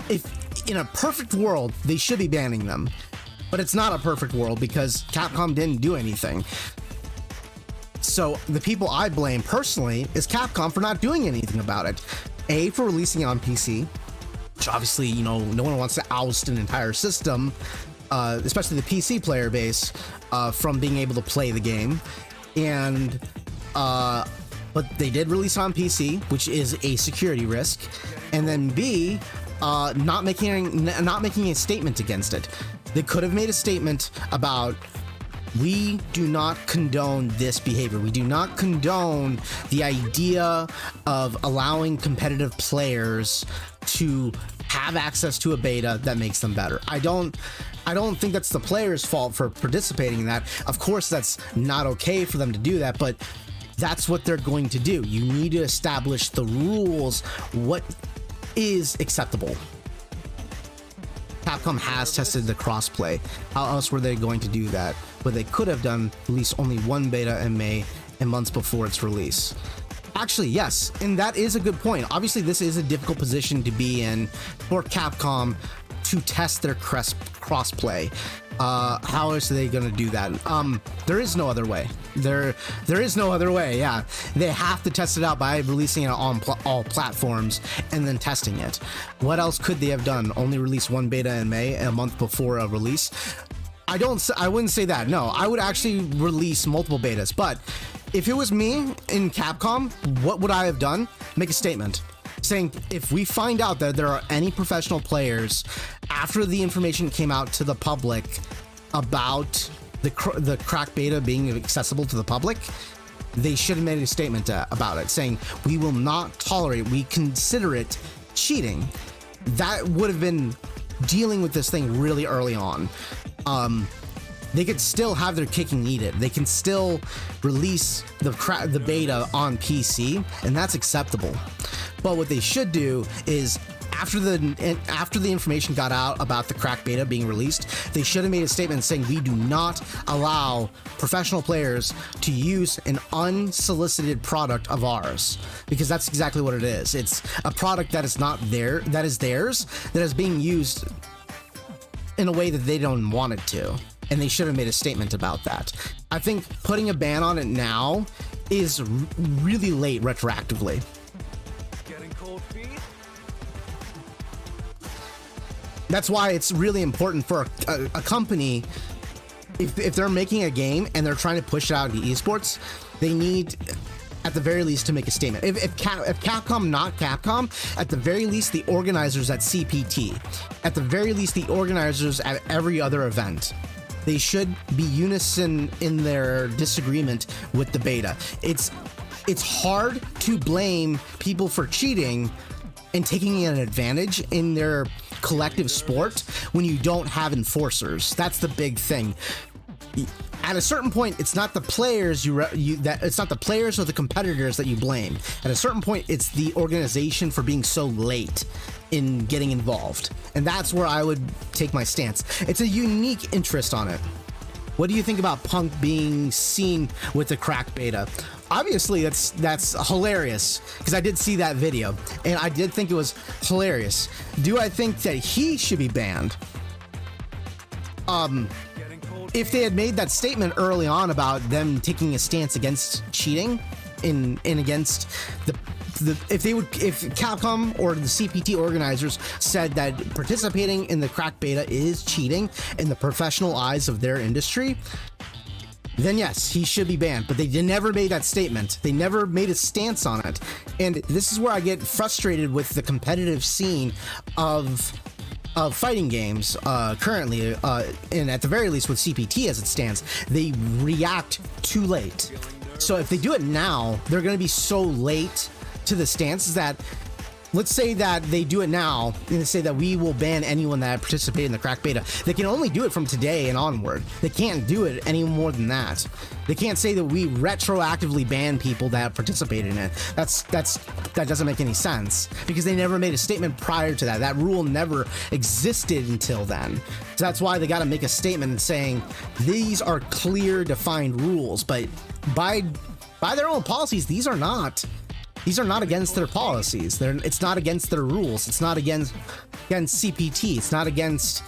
[SPEAKER 1] if in a perfect world, they should be banning them, but it's not a perfect world because Capcom didn't do anything. So the people I blame personally is Capcom for not doing anything about it. A, for releasing it on PC, which obviously, no one wants to oust an entire system, especially the PC player base, from being able to play the game. And but they did release it on PC, which is a security risk. And then B, not making a statement against it. They could have made a statement about, we do not condone this behavior. We do not condone the idea of allowing competitive players to have access to a beta that makes them better. I don't think that's the players' fault for participating in that. Of course, that's not okay for them to do that, but that's what they're going to do. You need to establish the rules, what is acceptable. Capcom has tested the crossplay. How else were they going to do that? But they could have released only one beta in May and months before its release. Actually, yes, and that is a good point. Obviously, this is a difficult position to be in for Capcom to test their crossplay. How else are they going to do that? There is no other way. There is no other way. Yeah, they have to test it out by releasing it on all platforms and then testing it. What else could they have done? Only release one beta in May, a month before a release? I wouldn't say that. No, I would actually release multiple betas. But if it was me in Capcom, what would I have done? Make a statement saying, if we find out that there are any professional players after the information came out to the public about the crack beta being accessible to the public, they should have made a statement about it, saying we will not tolerate, we consider it cheating. That would have been dealing with this thing really early on. They could still have their cake and eat it. They can still release the beta on PC, and that's acceptable. But what they should do is, after the information got out about the crack beta being released, they should have made a statement saying we do not allow professional players to use an unsolicited product of ours, because that's exactly what it is. It's a product that is not theirs, that is being used in a way that they don't want it to, and they should have made a statement about that. I think putting a ban on it now is really late retroactively.
[SPEAKER 3] Getting cold feet?
[SPEAKER 1] That's why it's really important for a company, if they're making a game and they're trying to push it out into esports, they need, at the very least, to make a statement. If Capcom, not Capcom, at the very least, the organizers at CPT, at the very least, the organizers at every other event, they should be unison in their disagreement with the beta. It's hard to blame people for cheating and taking an advantage in their collective sport when you don't have enforcers. That's the big thing. At a certain point, it's not the players it's not the players or the competitors that you blame. At a certain point, it's the organization for being so late in getting involved, and that's where I would take my stance. It's a unique interest on it. What do you think about Punk being seen with the crack beta? Obviously, that's hilarious, because I did see that video and I did think it was hilarious. Do I think that he should be banned? if they had made that statement early on about them taking a stance against cheating and against if Capcom or the CPT organizers said that participating in the crack beta is cheating in the professional eyes of their industry, then yes, he should be banned. But they never made that statement. They never made a stance on it. And this is where I get frustrated with the competitive scene of fighting games currently, and at the very least with CPT as it stands. They react too late. So if they do it now, they're going to be so late to the stance that, let's say that they do it now and they say that we will ban anyone that participated in the crack beta. They can only do it from today and onward. They can't do it any more than that. They can't say that we retroactively ban people that participated in it. That doesn't make any sense, because they never made a statement prior to that. That rule never existed until then. So that's why they got to make a statement saying these are clear, defined rules. But by their own policies, these are not against their policies. It's not against their rules. It's not against CPT. It's not against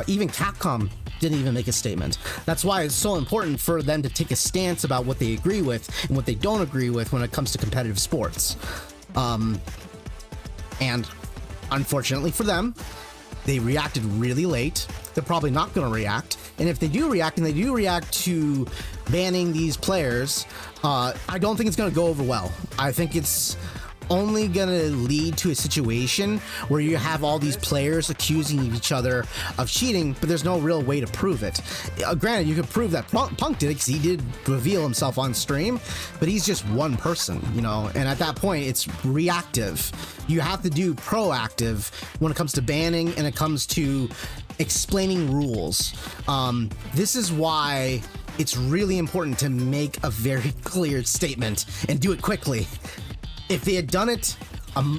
[SPEAKER 1] even Capcom didn't even make a statement. That's why it's so important for them to take a stance about what they agree with and what they don't agree with when it comes to competitive sports. And unfortunately for them, they reacted really late. They're probably not going to react. And if they do react, and they do react to banning these players, I don't think it's going to go over well. I think it's only going to lead to a situation where you have all these players accusing each other of cheating, but there's no real way to prove it. Granted, you could prove that Punk did it because he did reveal himself on stream, but he's just one person, you know, and at that point, it's reactive. You have to do proactive when it comes to banning and it comes to explaining rules. This is why it's really important to make a very clear statement and do it quickly. If they had done it,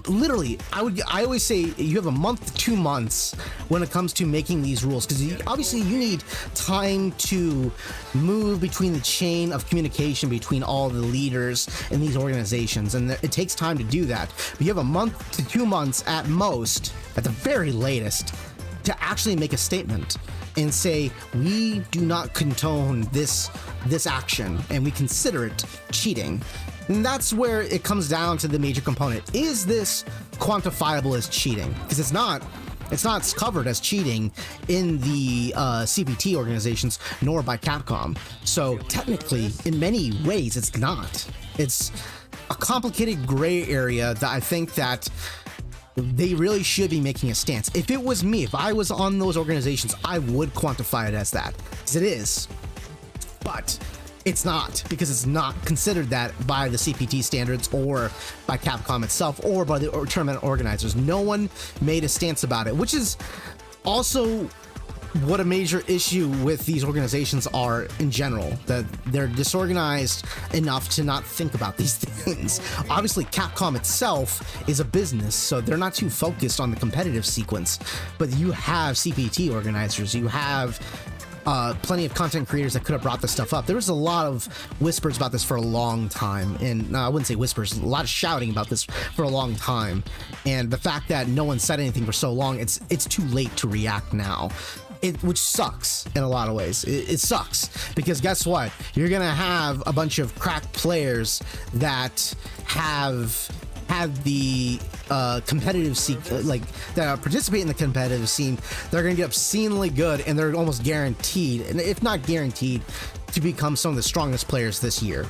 [SPEAKER 1] literally, I always say you have a month to 2 months when it comes to making these rules, because obviously you need time to move between the chain of communication between all the leaders in these organizations, and it takes time to do that. But you have a month to 2 months at most, at the very latest, to actually make a statement and say, we do not condone this action and we consider it cheating. And that's where it comes down to the major component. Is this quantifiable as cheating? Because it's not covered as cheating in the CPT organizations, nor by Capcom. So technically, in many ways, it's not. It's a complicated gray area that I think that they really should be making a stance. If it was me, if I was on those organizations, I would quantify it as that, because it is. But it's not, because it's not considered that by the CPT standards or by Capcom itself or by the tournament organizers. No one made a stance about it, which is also what a major issue with these organizations are in general, that they're disorganized enough to not think about these things. Obviously, Capcom itself is a business, so they're not too focused on the competitive sequence, but you have CPT organizers, you have plenty of content creators that could have brought this stuff up. There was a lot of whispers about this for a long time, and I wouldn't say whispers, a lot of shouting about this for a long time, and the fact that no one said anything for so long, it's too late to react now. Which sucks in a lot of ways. It sucks, because guess what? You're gonna have a bunch of cracked players that have the competitive scene, like that participate in the competitive scene. They're gonna get obscenely good, and they're almost guaranteed, and if not guaranteed, to become some of the strongest players this year.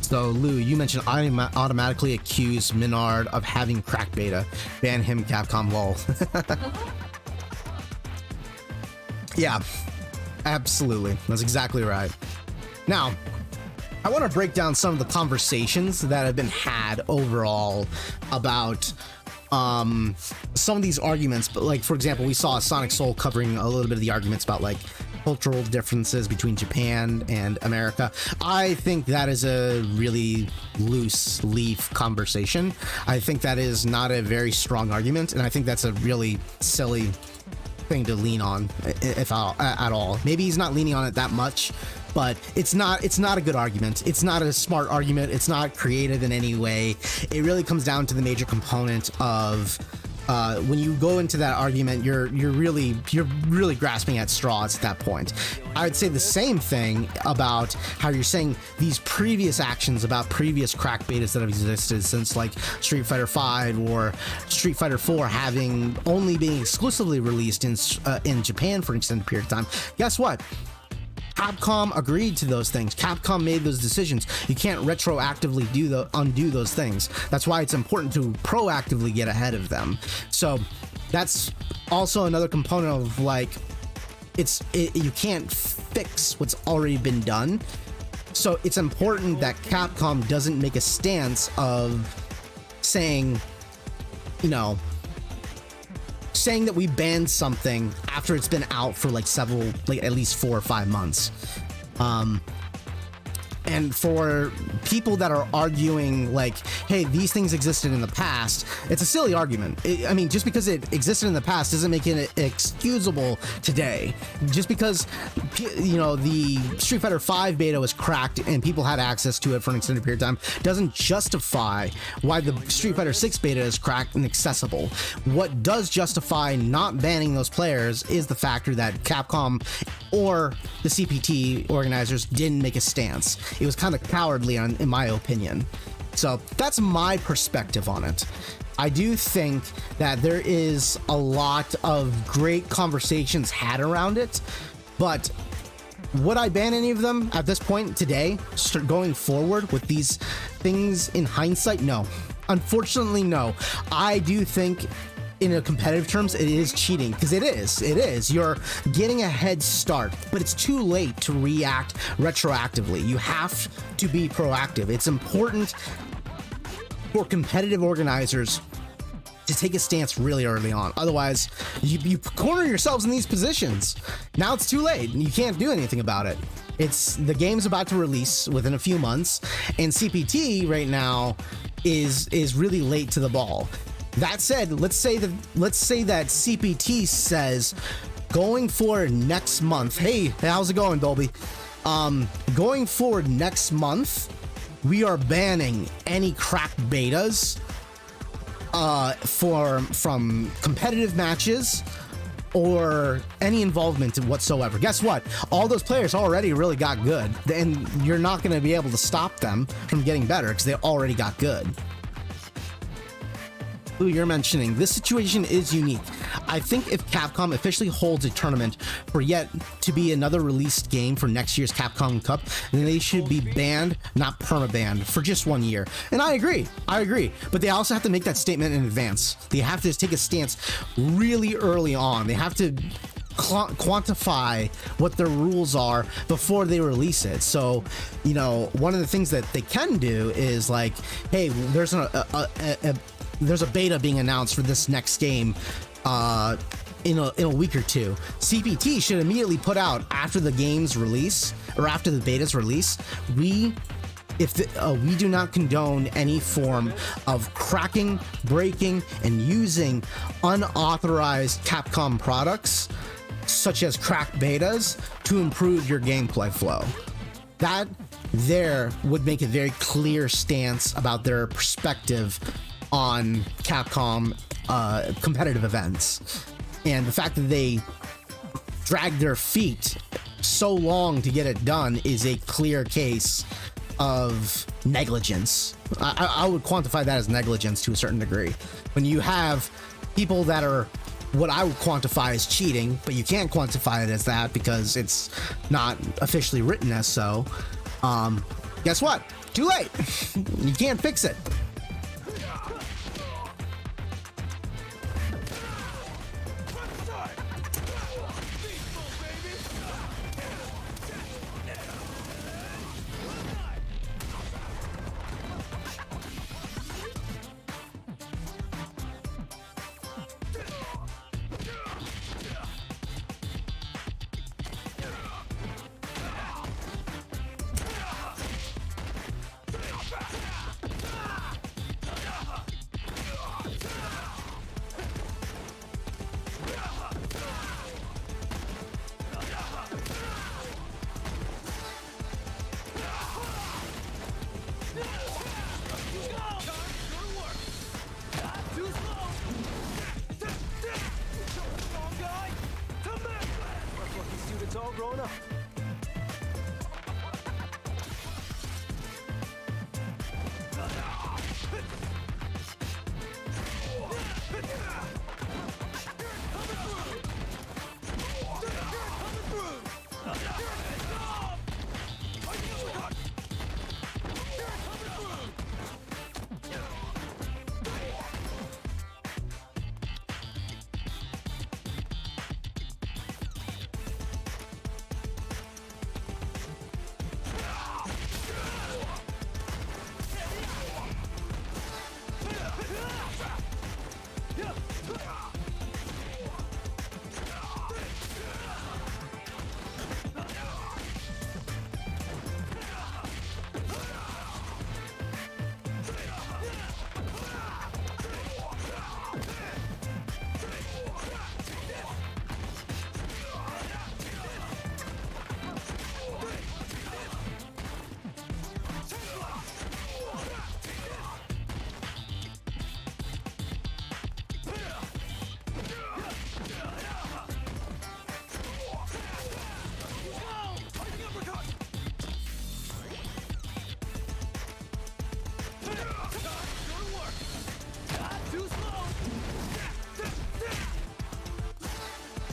[SPEAKER 1] So Lou, you mentioned automatically accuse Minard of having crack beta. Ban him, Capcom, lol. Yeah, absolutely. That's exactly right. Now, I want to break down some of the conversations that have been had overall about some of these arguments. But like, for example, we saw Sonic Soul covering a little bit of the arguments about like cultural differences between Japan and America. I think that is a really loose leaf conversation. I think that is not a very strong argument, and I think that's a really silly thing to lean on, if at all. Maybe he's not leaning on it that much, but it's not a good argument. It's not a smart argument. It's not creative in any way. It really comes down to the major component of when you go into that argument, you're really grasping at straws at that point. I would say the same thing about how you're saying these previous actions about previous crack betas that have existed since like Street Fighter V or Street Fighter 4 having only been exclusively released in Japan for an extended period of time. Guess what? Capcom agreed to those things. Capcom made those decisions. You can't retroactively undo those things. That's why it's important to proactively get ahead of them. So that's also another component of like, you can't fix what's already been done. So it's important that Capcom doesn't make a stance of saying, you know, saying that we banned something after it's been out for like at least 4 or 5 months. And for people that are arguing like, hey, these things existed in the past, it's a silly argument. I mean, just because it existed in the past doesn't make it excusable today. Just because, you know, the Street Fighter V beta was cracked and people had access to it for an extended period of time doesn't justify why the Street Fighter 6 beta is cracked and accessible. What does justify not banning those players is the factor that Capcom or the CPT organizers didn't make a stance. It was kind of cowardly, in my opinion. So that's my perspective on it. I do think that there is a lot of great conversations had around it, but would I ban any of them at this point today, going forward with these things in hindsight? No. Unfortunately, no. I do think in a competitive terms, it is cheating, because it is. You're getting a head start, but it's too late to react retroactively. You have to be proactive. It's important for competitive organizers to take a stance really early on. Otherwise, you corner yourselves in these positions. Now it's too late, and you can't do anything about it. The game's about to release within a few months, and CPT right now is really late to the ball. That said, let's say that CPT says going forward next month, hey, how's it going, Dolby? Going forward next month, we are banning any cracked betas from competitive matches or any involvement whatsoever. Guess what? All those players already really got good, and you're not going to be able to stop them from getting better because they already got good. Who you're mentioning, this situation is unique. I think if Capcom officially holds a tournament for yet to be another released game for next year's Capcom Cup, then they should be banned, not perma-banned, for just 1 year. And I agree, but they also have to make that statement in advance. They have to take a stance really early on. They have to quantify what their rules are before they release it. So, you know, one of the things that they can do is like, hey, there's a beta being announced for this next game in a week or two. CPT should immediately put out after the game's release or after the beta's release, we do not condone any form of cracking, breaking, and using unauthorized Capcom products such as cracked betas to improve your gameplay flow. That there would make a very clear stance about their perspective on Capcom competitive events. And the fact that they dragged their feet so long to get it done is a clear case of negligence. I would quantify that as negligence to a certain degree. When you have people that are what I would quantify as cheating, but you can't quantify it as that because it's not officially written as so, guess what? Too late. You can't fix it.
[SPEAKER 3] enough.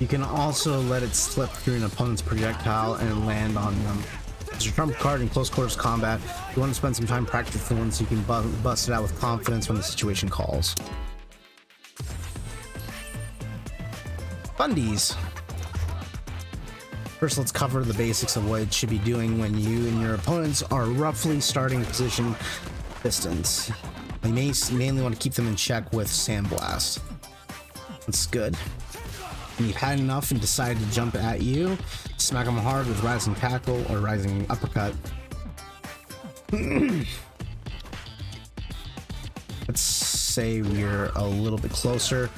[SPEAKER 1] You can also let it slip through an opponent's projectile and land on them. It's your trump card in close quarters combat. You want to spend some time practicing one so you can bust it out with confidence when the situation calls. Fundies. First, let's cover the basics of what it should be doing when you and your opponents are roughly starting position distance. You may mainly want to keep them in check with Sandblast. That's good. When you've had enough and decide to jump at you, smack them hard with Rising Tackle or Rising Uppercut. Let's say we're a little bit closer.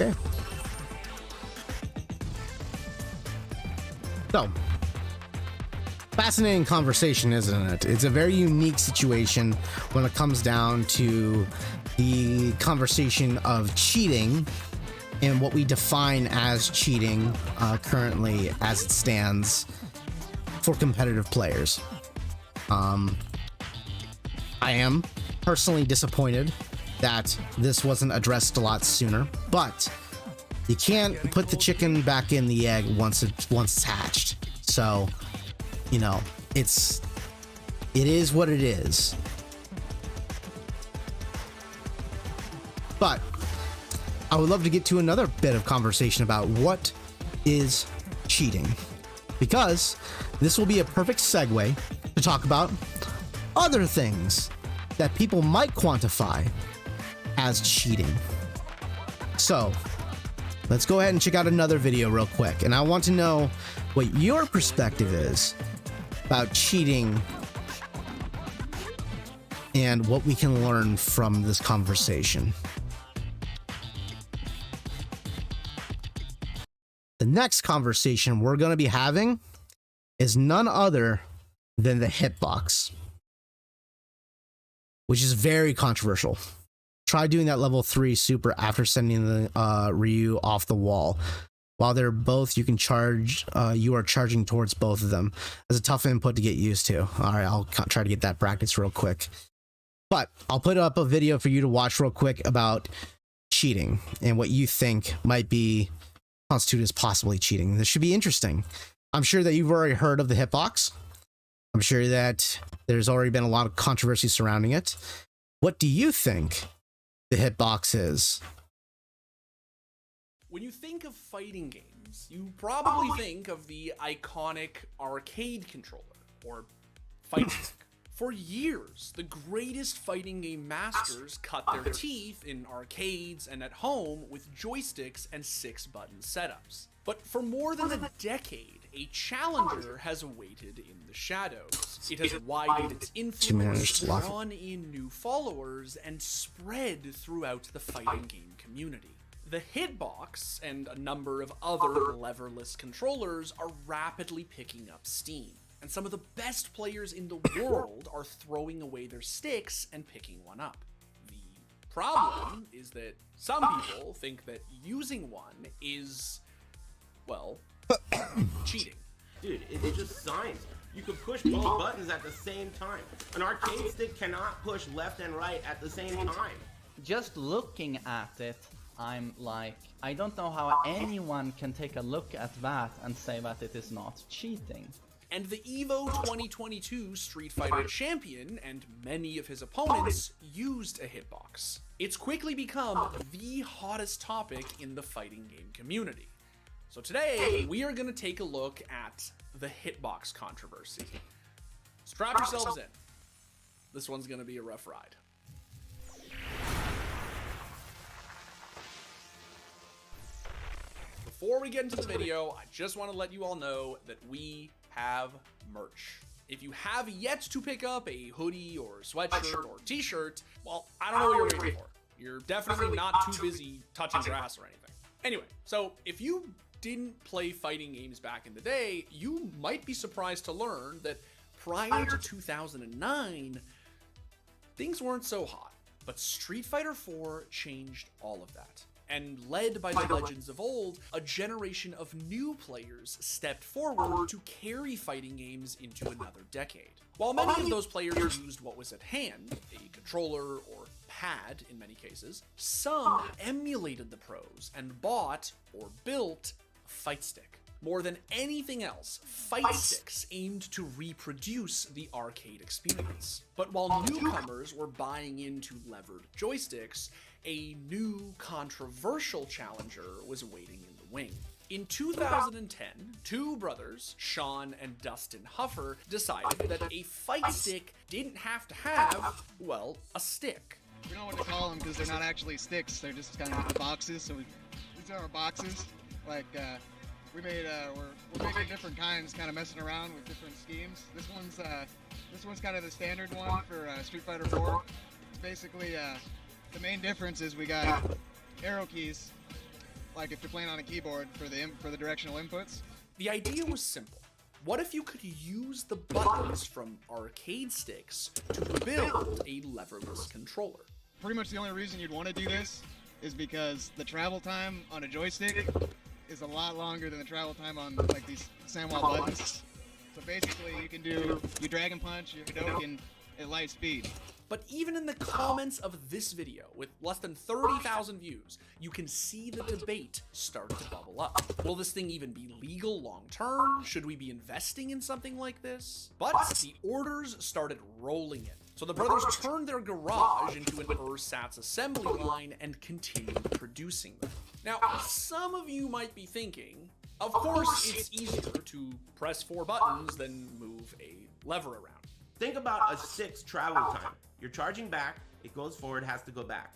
[SPEAKER 1] Okay. So, fascinating conversation, isn't it? It's a very unique situation when it comes down to the conversation of cheating and what we define as cheating currently as it stands for competitive players. I am personally disappointed that this wasn't addressed a lot sooner, but you can't put the chicken back in the egg once it's hatched. So, you know, it is what it is. But I would love to get to another bit of conversation about what is cheating, because this will be a perfect segue to talk about other things that people might quantify as cheating. So let's go ahead and check out another video real quick, and I want to know what your perspective is about cheating and what we can learn from this conversation. The next conversation we're going to be having is none other than the hitbox, which is very controversial. Try doing that level 3 super after sending the Ryu off the wall. While they're both, you can charge, you are charging towards both of them. That's a tough input to get used to. All right, I'll try to get that practice real quick. But I'll put up a video for you to watch real quick about cheating and what you think might be constituted as possibly cheating. This should be interesting. I'm sure that you've already heard of the hitbox. I'm sure that there's already been a lot of controversy surrounding it. What do you think the hitbox is?
[SPEAKER 13] When you think of fighting games, you probably think of the iconic arcade controller, or fight stick. For years, the greatest fighting game masters cut their teeth in arcades and at home with joysticks and 6-button setups. But for more than a decade, a challenger has waited in the shadows. It has widened its influence, drawn in new followers, and spread throughout the fighting game community. The hitbox and a number of other leverless controllers are rapidly picking up steam. and some of the best players in the world are throwing away their sticks and picking one up. The problem is that some people think that using one is, well, cheating.
[SPEAKER 12] Dude, it's just science. You can push both buttons at the same time. An arcade stick cannot push left and right at the same time.
[SPEAKER 14] Just looking at it, I'm like, I don't know how anyone can take a look at that and say that it is not cheating.
[SPEAKER 13] And the EVO 2022 Street Fighter champion and many of his opponents used a hitbox. It's quickly become the hottest topic in the fighting game community. So today, we are going to take a look at the hitbox controversy. Strap yourselves in. This one's going to be a rough ride. Before we get into the video, I just want to let you all know that we have merch. If you have yet to pick up a hoodie or sweatshirt or t-shirt, well, I don't know what you're waiting for. You're definitely not too busy touching grass or anything. Anyway, so if you didn't play fighting games back in the day, you might be surprised to learn that prior to 2009, things weren't so hot. But Street Fighter 4 changed all of that. And led by the legends of old, a generation of new players stepped forward to carry fighting games into another decade. While many of those players used what was at hand, a controller or pad in many cases, some emulated the pros and bought or built a fight stick. More than anything else, fight sticks aimed to reproduce the arcade experience. But while newcomers were buying into levered joysticks, a new controversial challenger was waiting in the wing. In 2010, two brothers, Sean and Dustin Huffer, decided that a fight stick didn't have to have, well, a stick.
[SPEAKER 15] We don't know what to call them because they're not actually sticks, they're just kind of boxes, so these are our boxes. Like, we're making different kinds, kind of messing around with different schemes. This one's kind of the standard one for Street Fighter 4. It's basically, the main difference is we got arrow keys, like if you're playing on a keyboard for the directional inputs.
[SPEAKER 13] The idea was simple. What if you could use the buttons from arcade sticks to build a leverless controller?
[SPEAKER 15] Pretty much the only reason you'd want to do this is because the travel time on a joystick is a lot longer than the travel time on like these Sanwa buttons. So basically you drag and punch, you Hadoken at light speed.
[SPEAKER 13] But even in the comments of this video, with less than 30,000 views, you can see the debate start to bubble up. Will this thing even be legal long term? Should we be investing in something like this? But the orders started rolling in. So the brothers turned their garage into an ersatz assembly line and continued producing them. Now, some of you might be thinking, of course it's easier to press 4 buttons than move a lever around.
[SPEAKER 12] Think about a stick's travel time. You're charging back, it goes forward, has to go back.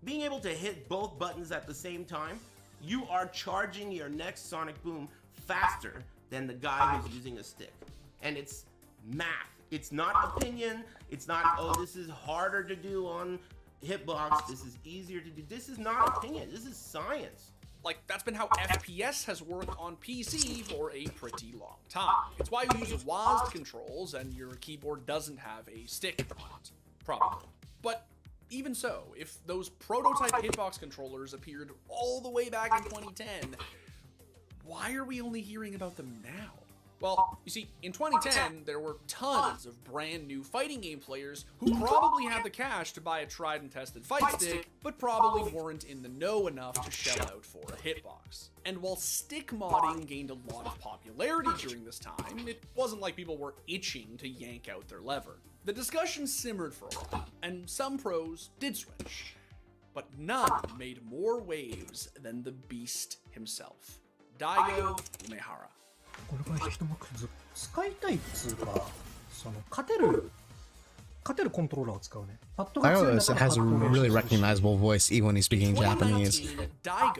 [SPEAKER 12] Being able to hit both buttons at the same time, you are charging your next Sonic Boom faster than the guy who's using a stick. And it's math. It's not opinion. It's not, oh, this is harder to do on hitbox. This is easier to do. This is not opinion. This is science.
[SPEAKER 13] Like, that's been how FPS has worked on PC for a pretty long time. It's why you use WASD controls and your keyboard doesn't have a stick on it, probably. But even so, if those prototype hitbox controllers appeared all the way back in 2010, why are we only hearing about them now? Well, you see, in 2010, there were tons of brand new fighting game players who probably had the cash to buy a tried and tested fight stick, but probably weren't in the know enough to shell out for a hitbox. And while stick modding gained a lot of popularity during this time, it wasn't like people were itching to yank out their lever. The discussion simmered for a while, and some pros did switch, but none made more waves than the beast himself, Daigo Umehara.
[SPEAKER 8] これから人も使いたいっつうか、その勝てるコントローラーを使うね。パッド
[SPEAKER 1] I know this has a really recognizable voice even when he's speaking Japanese.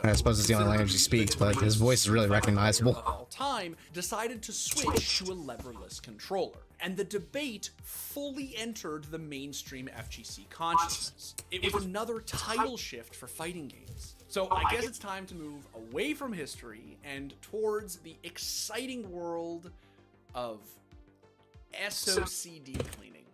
[SPEAKER 1] I suppose it's the only language he speaks, but his voice is really recognizable.
[SPEAKER 13] All time decided to switch to a leverless controller, and the debate fully entered the mainstream FGC consciousness. It was another title shift for fighting games. So I guess it's time to move away from history and towards the exciting world of SOCD cleaning.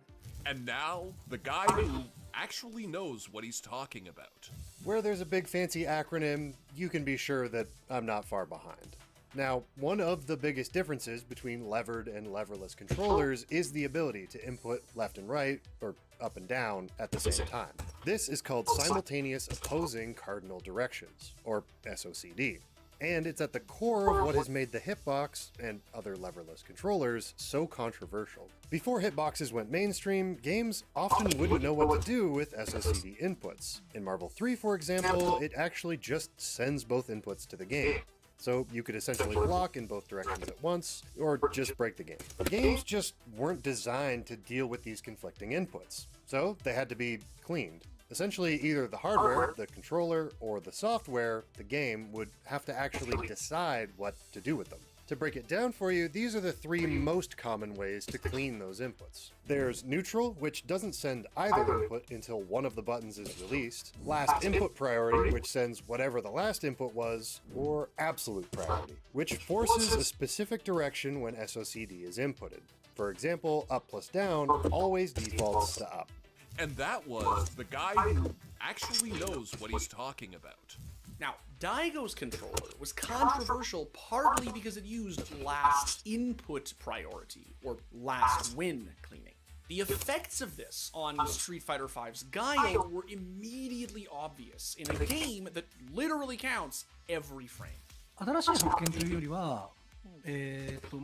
[SPEAKER 2] And now, the guy who actually knows what he's talking about.
[SPEAKER 16] Where there's a big fancy acronym, you can be sure that I'm not far behind. Now, one of the biggest differences between levered and leverless controllers is the ability to input left and right, or up and down, at the same time. This is called simultaneous opposing cardinal directions, or SOCD. And it's at the core of what has made the hitbox, and other leverless controllers, so controversial. Before hitboxes went mainstream, games often wouldn't know what to do with SOCD inputs. In Marvel 3, for example, it actually just sends both inputs to the game. So you could essentially block in both directions at once, or just break the game. Games just weren't designed to deal with these conflicting inputs, so they had to be cleaned. Essentially, either the hardware, the controller, or the software, the game, would have to actually decide what to do with them. To break it down for you, these are the three most common ways to clean those inputs. There's neutral, which doesn't send either input until one of the buttons is released. Last input priority, which sends whatever the last input was, or absolute priority, which forces a specific direction when SOCD is inputted. For example, up plus down always defaults to up.
[SPEAKER 2] And that was the guy who actually knows what he's talking about.
[SPEAKER 13] Now, Daigo's controller was controversial partly because it used last input priority, or last win cleaning. The effects of this on Street Fighter V's Guile were immediately obvious in a game that literally counts every frame.
[SPEAKER 17] 新しい発見というよりは、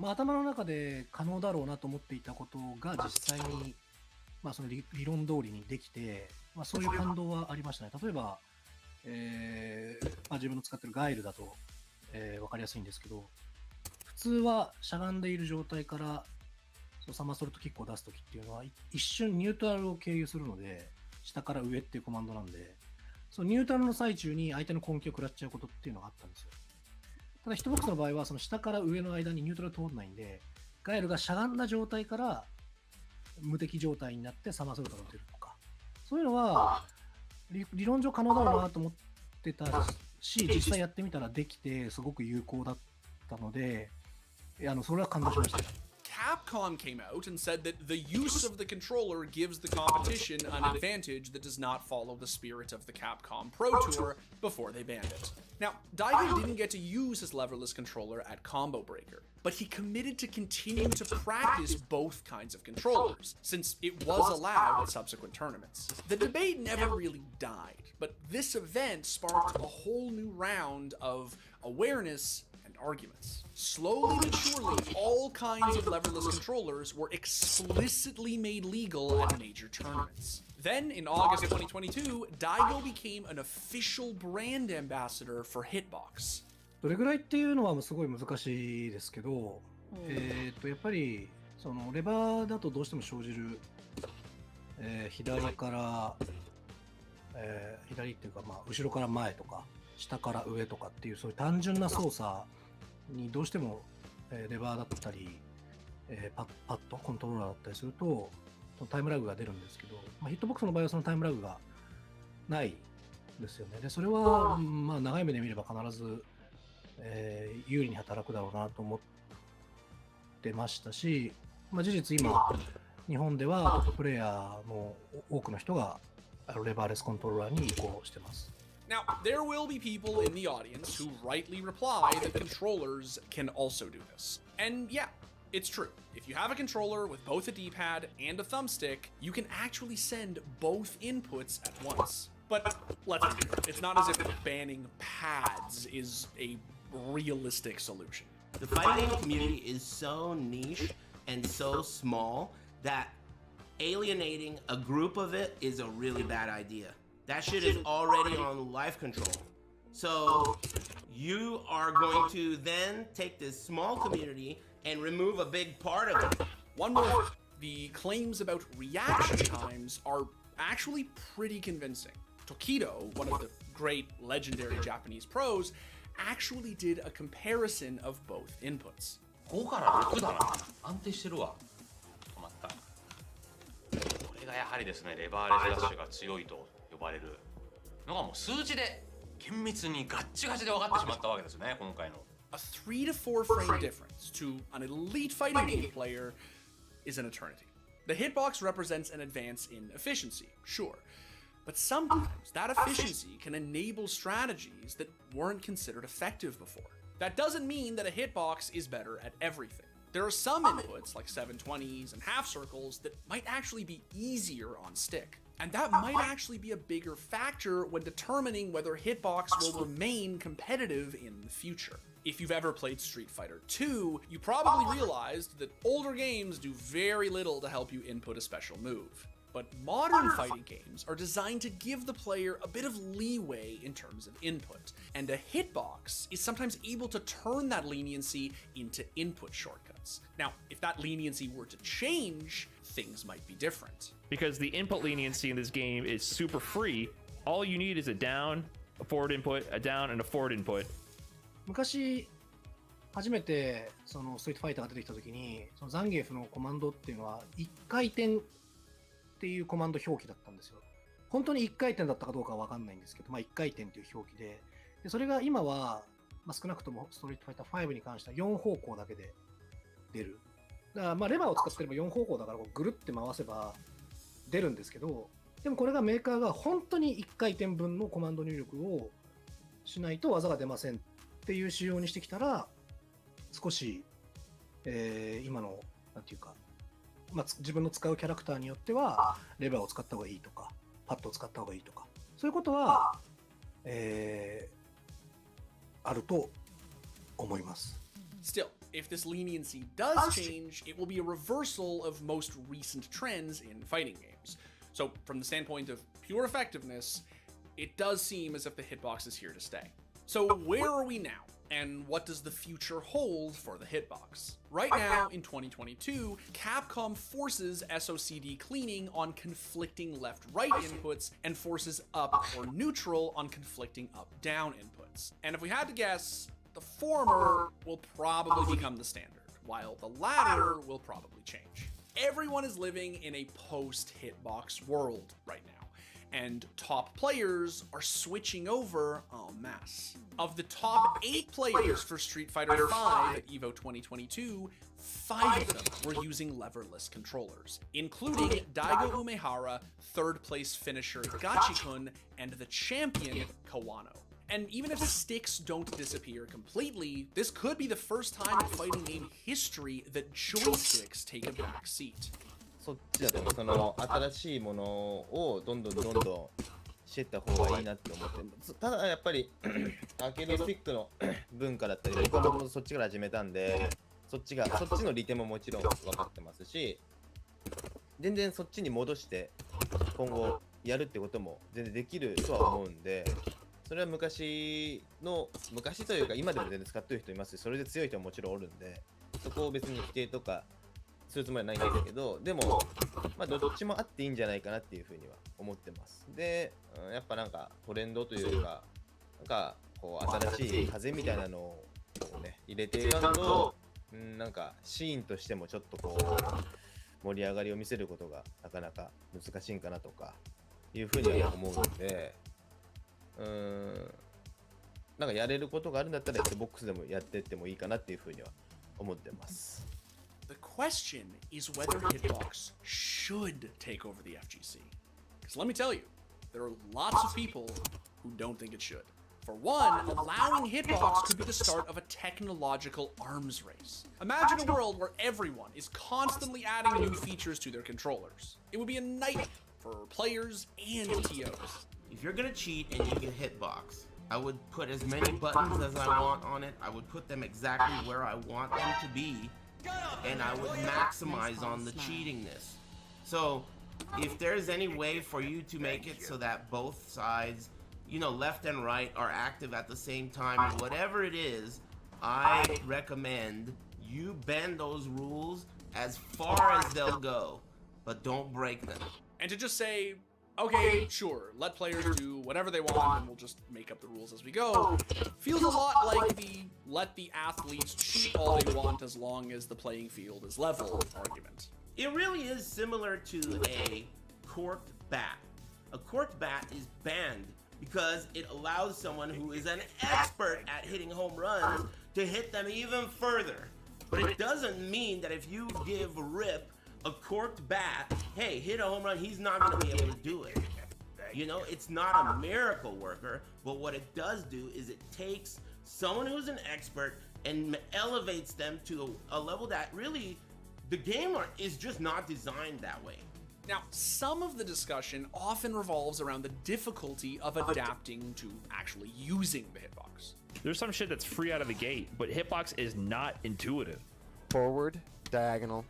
[SPEAKER 17] 頭の中で可能だろうなと思っていたことが実際に、その理論通りにできて、そういう感動はありましたね。例えば、自分の使ってるガイルだと、分かりやすいんですけど、普通はしゃがんでいる状態からサマーソルトキックを出すときっていうのは一瞬ニュートラルを経由するので、下から上っていうコマンドなんで、そのニュートラルの最中に相手の根気を食らっちゃうことっていうのがあったんですよ。ただヒットボックスの場合はその下から上の間にニュートラル通らないんで、ガイルがしゃがんだ状態から無敵状態になってサマーソルトが打てるとか、そういうのは理論上可能だろうなと思ってたし、実際やってみたらできてすごく有効だったので、それは感動しました。
[SPEAKER 13] Capcom came out and said that the use of the controller gives the competition an advantage that does not follow the spirit of the Capcom Pro Tour before they banned it. Now, Daigo didn't get to use his leverless controller at Combo Breaker, but he committed to continue to practice both kinds of controllers, since it was allowed at subsequent tournaments. The debate never really died, but this event sparked a whole new round of awareness and arguments. Slowly but surely, all kinds of leverless controllers were explicitly made legal at major tournaments. Then, in August 2022, Daigo became an official brand ambassador for Hitbox.
[SPEAKER 17] どれぐらいっていうのはすごい難しいですけど、やっぱりそのレバーだとどうしても生じる、左から、左っていうか後ろから前とか下から上とかっていうそういう単純な操作にどうしても、レバーだったり、パッドコントローラーだったりするとタイムラグが出るんですけど、ヒットボックスの場合はそのタイムラグがないんですよね。でそれは長い目で見れば必ず、有利に働くだろうなと思ってましたし、事実今日本ではトッププレイヤーの多くの人がレバーレスコントローラーに移行してます。
[SPEAKER 13] Now, there will be people in the audience who rightly reply that controllers can also do this. And yeah, it's true. If you have a controller with both a D-pad and a thumbstick, you can actually send both inputs at once. But let's be clear, it's not as if banning pads is a realistic solution.
[SPEAKER 12] The fighting game community is so niche and so small that alienating a group of it is a really bad idea. That shit is already on life control. So you are going to then take this small community and remove a big part of it.
[SPEAKER 13] One more. The claims about reaction times are actually pretty convincing. Tokido, one of the great legendary Japanese pros, actually did a comparison of both inputs.
[SPEAKER 18] 5から6だな。安定してるわ。止まった。これがやはりですね、レバーレスダッシュが強いと呼ばれるのがもう数字で厳密にガッチガチで分かってしまったわけですね、今回の
[SPEAKER 13] A 3 to 4 frame difference to an elite fighting game player is an eternity. The hitbox represents an advance in efficiency, sure, but sometimes that efficiency can enable strategies that weren't considered effective before. That doesn't mean that a hitbox is better at everything. There are some inputs, like 720s and half circles, that might actually be easier on stick. And that might actually be a bigger factor when determining whether hitbox will remain competitive in the future. If you've ever played Street Fighter 2, you probably realized that older games do very little to help you input a special move. But modern fighting games are designed to give the player a bit of leeway in terms of input, and a hitbox is sometimes able to turn that leniency into input shortcuts. Now, if that leniency were to change, things might be different.
[SPEAKER 19] Because the input leniency in this game is super free. All you need is a down, a forward input, a down, and a forward input.
[SPEAKER 17] 昔初めてそのストリートファイターが出てきた時に、そのザンギエフのコマンドっていうのは1回転っていうコマンド表記だったんですよ。本当に1回転だったかどうかは分かんないんですけど、まあ、1回転っていう表記で、それが今は、まあ、少なくともストリートファイター5に関しては4方向だけで出る。だからまあレバーを使ってれば4方向だからこうぐるって回せば出るんですけど、でもこれがメーカーが本当に1回転分のコマンド入力をしないと技が出ませんっていう仕様にしてきたら、少し、今のなんていうか、まあ、自分の使うキャラクターによってはレバーを使った方がいいとかパッドを使った方がいいとかそういうことは、あると思います。
[SPEAKER 13] Still, if this leniency does change, it will be a reversal of most recent trends in fighting games. So, from the standpoint of pure effectiveness, it does seem as if the hitbox is here to stay. So, where are we now? And what does the future hold for the hitbox? Right now, in 2022, Capcom forces SOCD cleaning on conflicting left-right inputs and forces up or neutral on conflicting up-down inputs. And if we had to guess, the former will probably become the standard, while the latter will probably change. Everyone is living in a post-hitbox world right now, and top players are switching over en masse. Of the top 8 players for Street Fighter V at EVO 2022, 5 of them were using leverless controllers, including Daigo Umehara, 3rd place finisher Gachikun, and the champion Kawano. And even if sticks don't disappear completely, this could be the first time in fighting game history that joysticks take a back seat.
[SPEAKER 10] そっちだとその新しいものをどんどんしていった方がいいなって思って、ただやっぱりアーケードスティックの文化だったり、僕はもともとそっちから始めたんで、そっちの利点ももちろん分かってますし、全然そっちに戻して今後やるってことも全然できるとは思うんで、それは昔というか今でも全然使ってる人いますし、それで強い人ももちろんおるんで、そこを別に否定とかするつもりはないんですけど、でもまあどっちもあっていいんじゃないかなっていうふうには思ってます。で、やっぱなんかトレンドというか、なんかこう新しい風みたいなのをね入れていかんと、なんかシーンとしてもちょっとこう盛り上がりを見せることがなかなか難しいんかなとかいうふうには思うので、なんかやれることがあるんだったら Xbox でもやってってもいいかなっていうふうには思ってます。
[SPEAKER 13] The question is whether Hitbox should take over the FGC. Because let me tell you, there are lots of people who don't think it should. For one, allowing Hitbox could be the start of a technological arms race. Imagine a world where everyone is constantly adding new features to their controllers. It would be a nightmare for players and TOs.
[SPEAKER 20] If you're gonna cheat and you get Hitbox, I would put as many buttons as I want on it. I would put them exactly where I want them to be. And I would maximize on the cheatingness. So, if there's any way for you to make it so that both sides, you know, left and right are active at the same time, whatever it is, I recommend you bend those rules as far as they'll go, but don't break them.
[SPEAKER 13] And to just say, okay, sure, let players do whatever they want and we'll just make up the rules as we go, feels a lot like the let the athletes cheat all they want as long as the playing field is level argument.
[SPEAKER 20] It really is similar to a corked bat. A corked bat is banned because it allows someone who is an expert at hitting home runs to hit them even further. But it doesn't mean that if you give Rip a corked bat, hey, hit a home run, he's not going to be able to do it. You know, it's not a miracle worker, but what it does do is it takes someone who's an expert and elevates them to a level that really the game is just not designed that way.
[SPEAKER 13] Now, some of the discussion often revolves around the difficulty of adapting to actually using the hitbox.
[SPEAKER 19] There's some shit that's free out of the gate, but hitbox is not intuitive.
[SPEAKER 21] Forward, diagonal,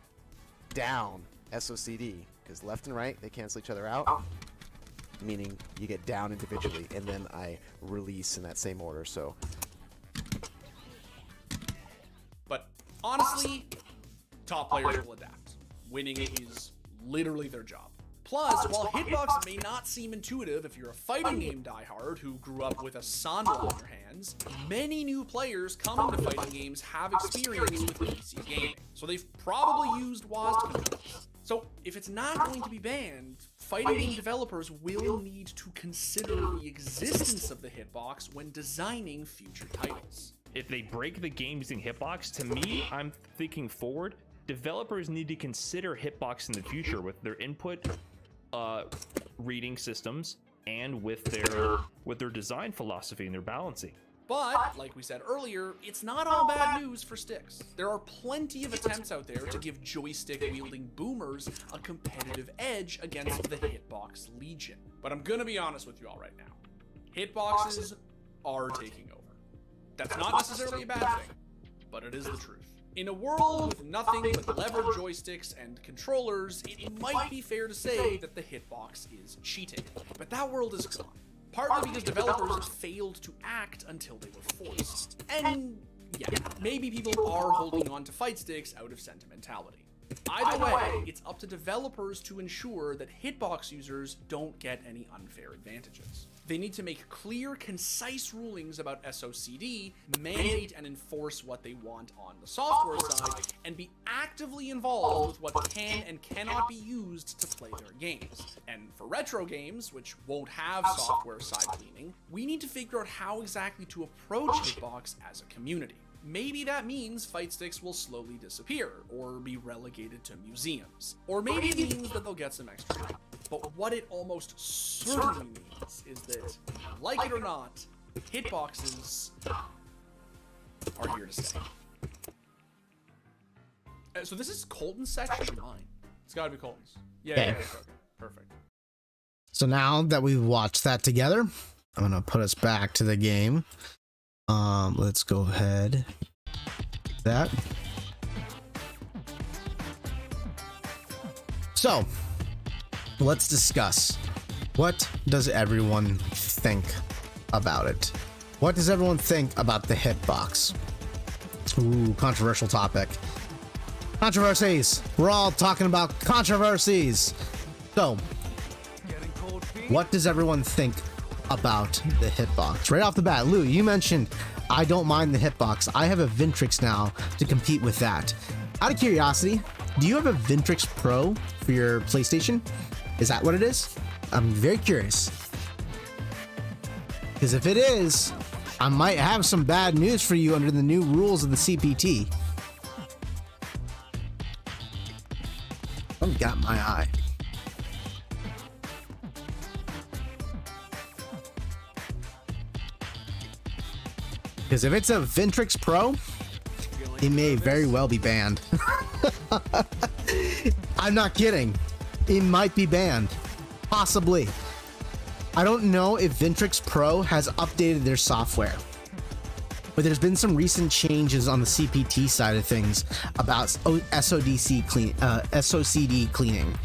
[SPEAKER 21] down, SOCD, because left and right, they cancel each other out, meaning you get down individually, and then I release in that same order, so.
[SPEAKER 13] But honestly, top players will adapt. Winning is literally their job. Plus, while hitbox may not seem intuitive if you're a fighting game diehard who grew up with a Sanwa in your hands, many new players coming to fighting games have experience with PC gaming, so they've probably used WASD controls. So if it's not going to be banned, fighting game developers will need to consider the existence of the hitbox when designing future titles.
[SPEAKER 19] If they break the game using hitbox, to me, I'm thinking forward. Developers need to consider hitbox in the future with their input reading systems and with their design philosophy and their balancing.
[SPEAKER 13] But, like we said earlier, it's not all bad news for sticks. There are plenty of attempts out there to give joystick-wielding boomers a competitive edge against the hitbox legion. But I'm gonna be honest with you all right now. Hitboxes are taking over. That's not necessarily a bad thing, but it is the truth. In a world with nothing but lever joysticks and controllers, it might be fair to say that the hitbox is cheating. But that world is gone. Partly because developers failed to act until they were forced. And yeah, maybe people are holding on to fight sticks out of sentimentality. Either way, it's up to developers to ensure that hitbox users don't get any unfair advantages. They need to make clear, concise rulings about SOCD, mandate and enforce what they want on the software side, and be actively involved with what can and cannot be used to play their games. And for retro games, which won't have software side cleaning, we need to figure out how exactly to approach hitbox as a community. Maybe that means fight sticks will slowly disappear, or be relegated to museums. Or maybe it means that they'll get some extra help. But what it almost certainly means is that, like it or not, hitboxes are here to stay. So this is Colton's section or mine? It's gotta be Colton's. Yeah, perfect.
[SPEAKER 1] So now that we've watched that together, I'm gonna put us back to the game. Let's go ahead. That. So, let's discuss. What does everyone think about it? What does everyone think about the hitbox? Ooh, controversial topic. Controversies. We're all talking about controversies. So, what does everyone think about the hitbox? Right off the bat, Lou, you mentioned I don't mind the hitbox. I have a Vintrix now to compete with that. Out of curiosity, do you have a Vintrix Pro for your PlayStation? Is that what it is? I'm very curious. Because if it is, I might have some bad news for you under the new rules of the CPT. I've got my eye. Because if it's a Vintrix Pro, it may very well be banned. I'm not kidding. It might be banned. Possibly. I don't know if Vintrix Pro has updated their software, but there's been some recent changes on the CPT side of things about SOCD cleaning,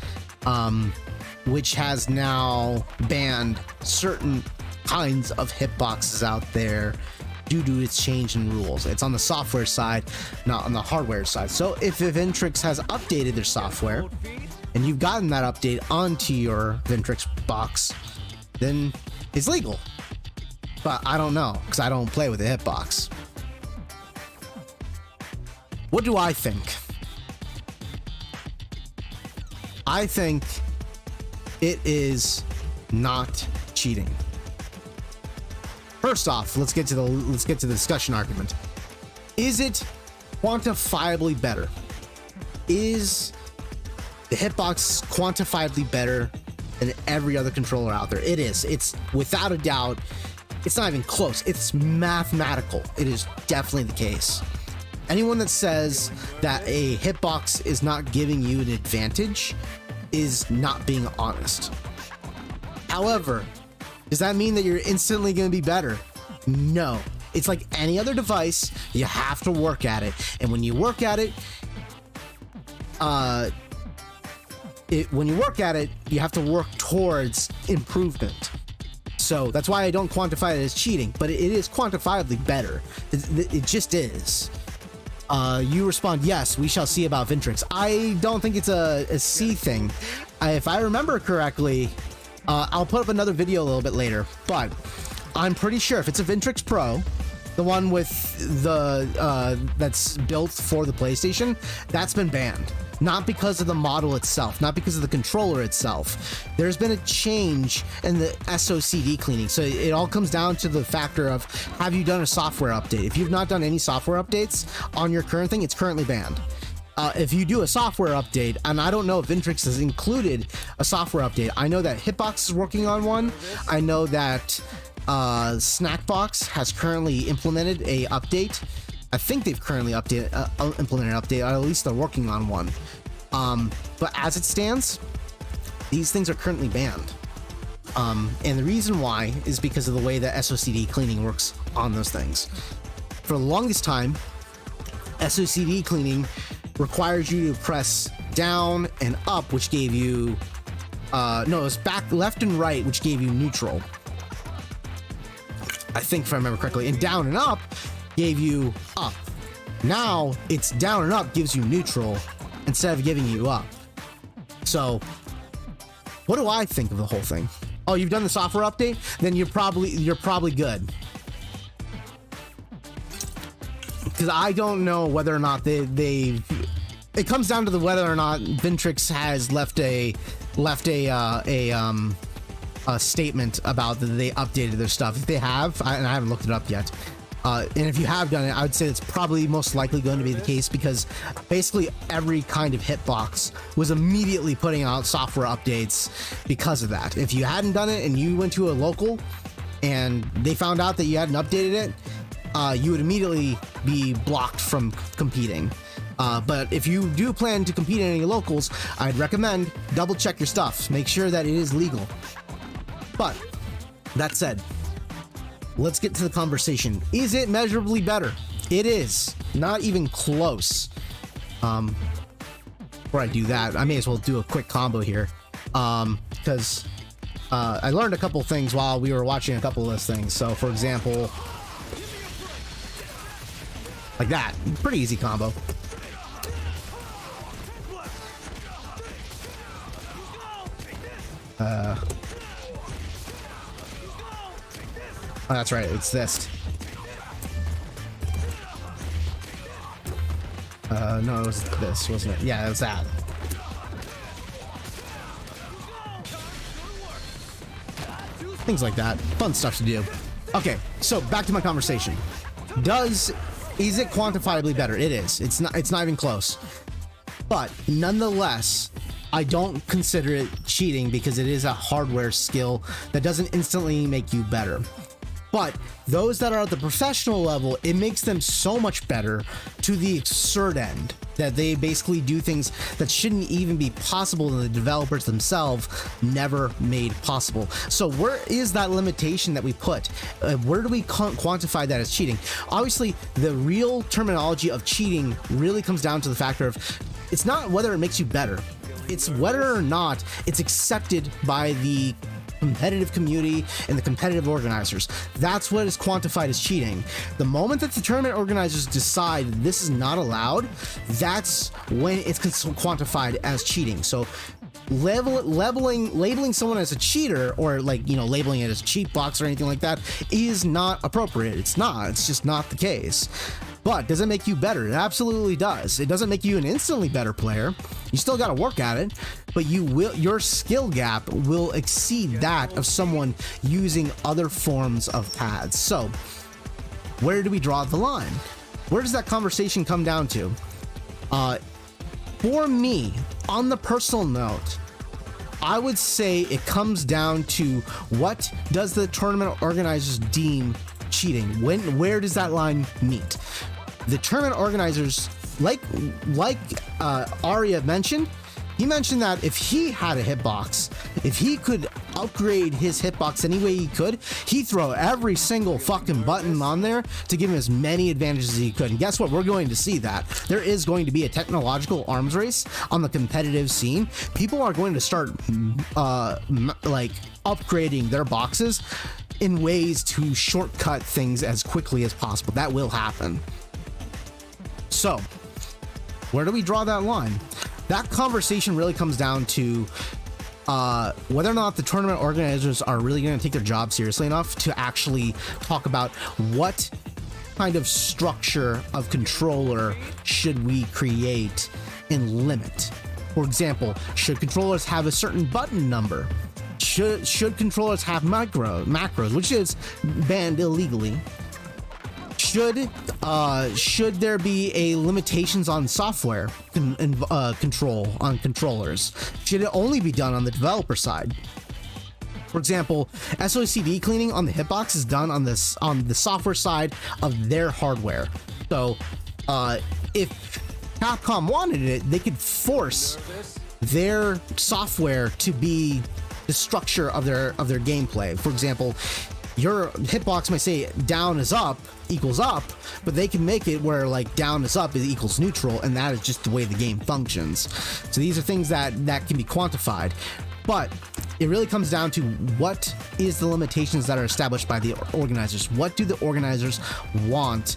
[SPEAKER 1] which has now banned certain kinds of hitboxes out there due to its change in rules. It's on the software side, not on the hardware side. So if Vintrix has updated their software and you've gotten that update onto your Vintrix box, then it's legal. But I don't know, because I don't play with a hitbox. What do I think? I think it is not cheating. First off, let's get to the discussion argument. Is it quantifiably better? Is the hitbox quantifiably better than every other controller out there? It is. It's without a doubt. It's not even close. It's mathematical. It is definitely the case. Anyone that says that a hitbox is not giving you an advantage is not being honest. However, does that mean that you're instantly going to be better? No. It's like any other device. You have to work at it. And when you work at it, you have to work towards improvement. So that's why I don't quantify it as cheating, but it is quantifiably better. It just is. You respond, yes, we shall see about Vintrix. I don't think it's a C thing. If I remember correctly, I'll put up another video a little bit later, but I'm pretty sure if it's a Vintrix Pro, the one with the that's built for the PlayStation, that's been banned. Not because of the model itself, not because of the controller itself. There's been a change in the SOCD cleaning. So it all comes down to the factor of, have you done a software update? If you've not done any software updates on your current thing, it's currently banned. If you do a software update, and I don't know if Vintrix has included a software update. I know that Hitbox is working on one. I know that Snackbox has currently implemented a update. I think they've currently implemented an update, or at least they're working on one. But as it stands, these things are currently banned. And the reason why is because of the way that SOCD cleaning works on those things. For the longest time, SOCD cleaning requires you to press down and up, which gave you no, it was back, left and right, which gave you neutral, I think, if I remember correctly, and down and up gave you up. Now it's down and up gives you neutral instead of giving you up. So what do I think of the whole thing? Oh, you've done the software update? Then you're probably good. Because I don't know whether or not it comes down to whether or not Vintrix has left a statement about that they updated their stuff. If they have, and I haven't looked it up yet, and if you have done it, I would say it's probably most likely going to be the case, because basically every kind of hitbox was immediately putting out software updates because of that. If you hadn't done it and you went to a local and they found out that you hadn't updated it, you would immediately be blocked from competing. But if you do plan to compete in any locals, I'd recommend double check your stuff. Make sure that it is legal. But that said, let's get to the conversation. Is it measurably better? It is. Not even close. Before I do that, I may as well do a quick combo here. Because I learned a couple things while we were watching a couple of those things. So, for example, like that. Pretty easy combo. Oh, that's right, it's this. No, it was this, wasn't it? Yeah, it was that. Things like that. Fun stuff to do. Okay, so back to my conversation. Is it quantifiably better? It is. It's not even close. But nonetheless, I don't consider it cheating, because it is a hardware skill that doesn't instantly make you better. But those that are at the professional level, it makes them so much better to the absurd end that they basically do things that shouldn't even be possible, and the developers themselves never made possible. So where is that limitation that we put? Where do we quantify that as cheating? Obviously, the real terminology of cheating really comes down to the factor of, it's not whether it makes you better, it's whether or not it's accepted by the competitive community and the competitive organizers. That's what is quantified as cheating. The moment that the tournament organizers decide this is not allowed, that's when it's quantified as cheating. So labeling someone as a cheater, or labeling it as a cheat box or anything like that, is not appropriate. It's not. It's just not the case. But does it make you better? It absolutely does. It doesn't make you an instantly better player. You still got to work at it, but your skill gap will exceed that of someone using other forms of pads. So, where do we draw the line? Where does that conversation come down to? For me, on the personal note, I would say it comes down to what does the tournament organizers deem cheating? Where does that line meet? The tournament organizers, like Arya mentioned, he mentioned that if he had a hitbox, if he could upgrade his hitbox any way he could, he'd throw every single fucking button on there to give him as many advantages as he could. And guess what? We're going to see that. There is going to be a technological arms race on the competitive scene. People are going to start like upgrading their boxes in ways to shortcut things as quickly as possible. That will happen. So, where do we draw that line? That conversation really comes down to whether or not the tournament organizers are really going to take their job seriously enough to actually talk about what kind of structure of controller should we create and limit. For example, should controllers have a certain button number? Should controllers have macros, which is banned illegally? Should there be a limitations on software control on controllers? Should it only be done on the developer side? For example, SOCD cleaning on the hitbox is done on the software side of their hardware. So, if Capcom wanted it, they could force their software to be the structure of their gameplay. For example, your hitbox might say down is up equals up, but they can make it where like down is up is equals neutral, and that is just the way the game functions. So these are things that can be quantified, but it really comes down to what is the limitations that are established by the organizers. What do the organizers want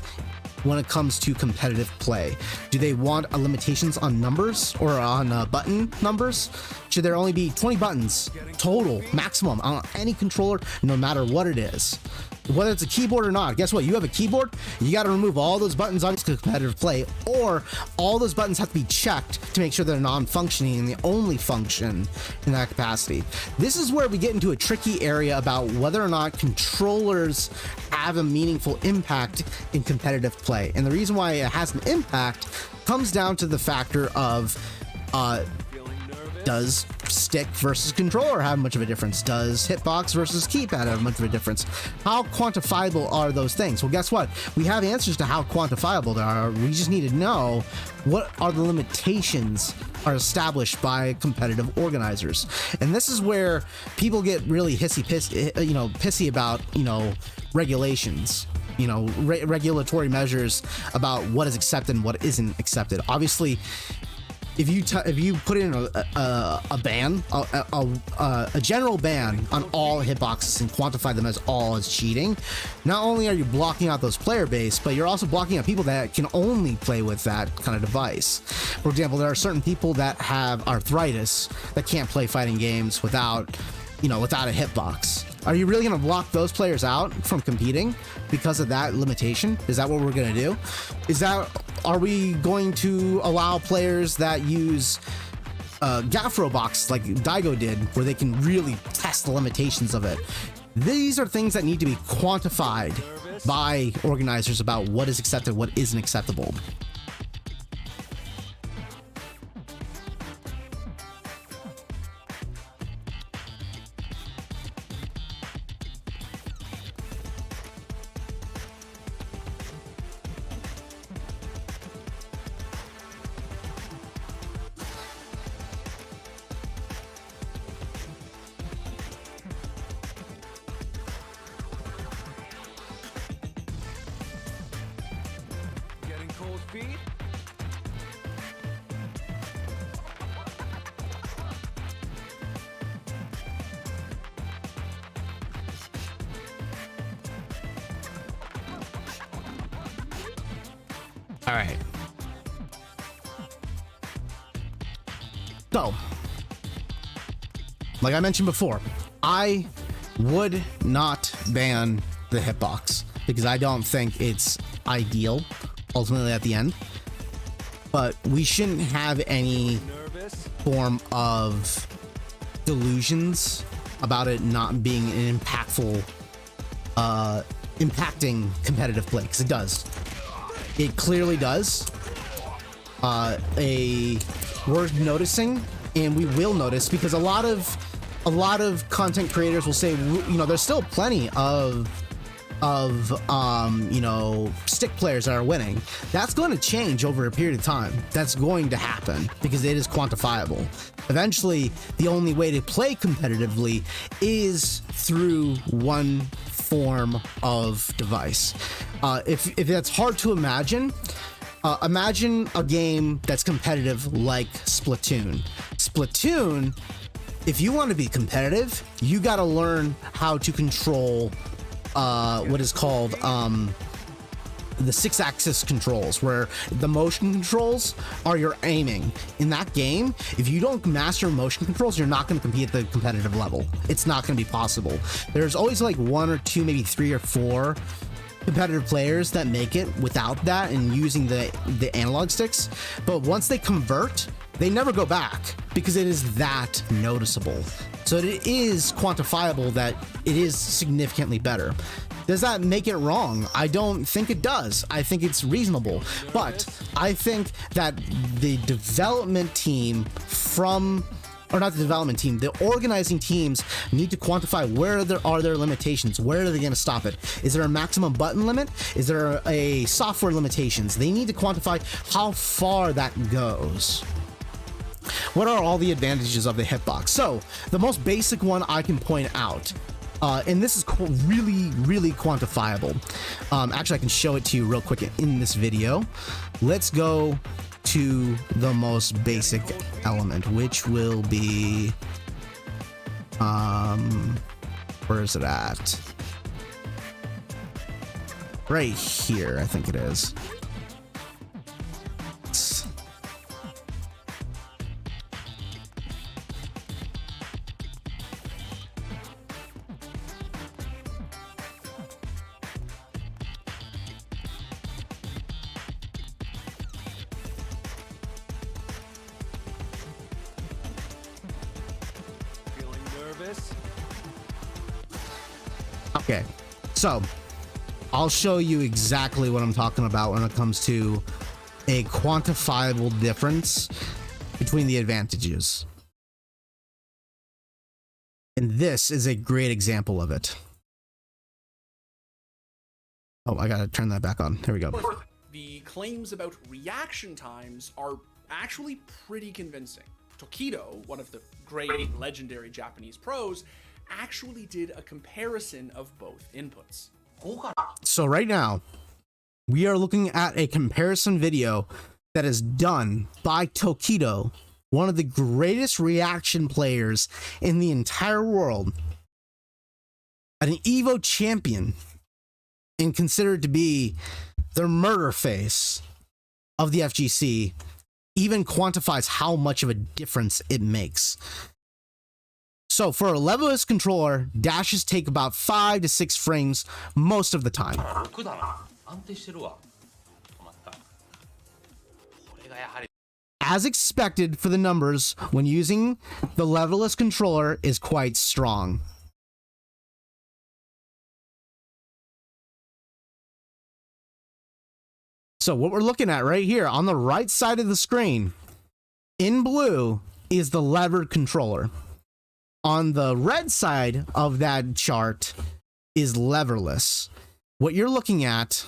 [SPEAKER 1] when it comes to competitive play? Do they want limitations on numbers or on button numbers? Should there only be 20 buttons total maximum on any controller, no matter what it is? Whether it's a keyboard or not, guess what? You have a keyboard, you got to remove all those buttons on competitive play, or all those buttons have to be checked to make sure they're non-functioning and they only function in that capacity. This is where we get into a tricky area about whether or not controllers have a meaningful impact in competitive play. And the reason why it has an impact comes down to the factor of does stick versus controller have much of a difference? Does hitbox versus keypad have much of a difference? How quantifiable are those things? Well, guess what? We have answers to how quantifiable they are. We just need to know what are the limitations are established by competitive organizers. And this is where people get really pissy about, regulations. Regulatory measures about what is accepted and what isn't accepted. Obviously, if you put in a ban, a general ban on all hitboxes and quantify them as all as cheating, not only are you blocking out those player base, but you're also blocking out people that can only play with that kind of device. For example, there are certain people that have arthritis that can't play fighting games without a hitbox. Are you really going to block those players out from competing because of that limitation? Is that what we're going to do? Are we going to allow players that use Gaffro boxes like Daigo did, where they can really test the limitations of it? These are things that need to be quantified by organizers about what is accepted, what isn't acceptable. All right. So, like I mentioned before, I would not ban the hitbox because I don't think it's ideal ultimately at the end. But we shouldn't have any form of delusions about it not being an impactful, impacting competitive play, because it does. It clearly does. Worth noticing, and we will notice, because a lot of content creators will say, you know, there's still plenty of you know, stick players that are winning. That's going to change over a period of time. That's going to happen because it is quantifiable. Eventually, the only way to play competitively is through one form of device. If that's hard to imagine, imagine a game that's competitive like Splatoon. Splatoon, if you want to be competitive, you got to learn how to control what is called the 6-axis controls, where the motion controls are your aiming. In that game, if you don't master motion controls, you're not going to compete at the competitive level. It's not going to be possible. There's always like 1 or 2, maybe 3 or 4 competitive players that make it without that and using the analog sticks, but once they convert, they never go back because it is that noticeable. So it is quantifiable that it is significantly better. Does that make it wrong? I don't think it does. I think it's reasonable. But I think that the development team or not the development team, the organizing teams need to quantify where there are their limitations. Where are they going to stop it? Is there a maximum button limit? Is there a software limitations? They need to quantify how far that goes. What are all the advantages of the hitbox? So the most basic one I can point out, and this is really, really quantifiable. Actually, I can show it to you real quick in this video. Let's go to the most basic element, which will be, where is it at? Right here, I think it is. Okay, so I'll show you exactly what I'm talking about when it comes to a quantifiable difference between the advantages. And this is a great example of it. Oh, I gotta turn that back on. There we go.
[SPEAKER 13] The claims about reaction times are actually pretty convincing. Tokido, one of the great legendary Japanese pros, actually did a comparison of both inputs.
[SPEAKER 1] So right now, we are looking at a comparison video that is done by Tokido, one of the greatest reaction players in the entire world, an EVO champion, and considered to be the murder face of the FGC, even quantifies how much of a difference it makes. So for a level-less controller, dashes take about 5 to 6 frames most of the time. As expected for the numbers when using the level-less controller is quite strong. So what we're looking at right here on the right side of the screen, in blue, is the levered controller. On the red side of that chart is leverless. What you're looking at,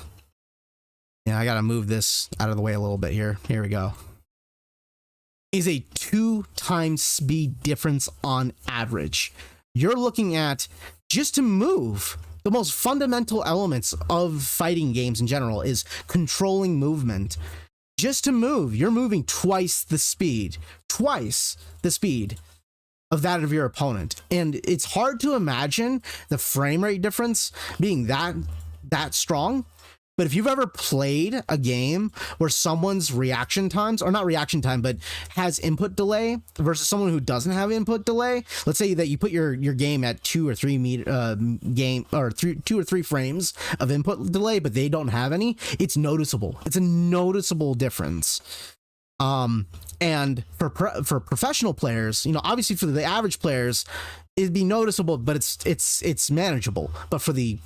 [SPEAKER 1] I gotta move this out of the way a little bit here. Here we go. Is a 2 times speed difference on average. You're looking at, just to move, the most fundamental elements of fighting games in general is controlling movement. Just to move, you're moving twice the speed of that of your opponent. And it's hard to imagine the frame rate difference being that strong, But if you've ever played a game where someone's reaction times, or not reaction time, but has input delay versus someone who doesn't have input delay, let's say that you put your game at 2 or 3 frames of input delay, but they don't have any, it's noticeable. It's a noticeable difference. And for professional players, you know, obviously for the average players, it'd be noticeable, but it's manageable. But for the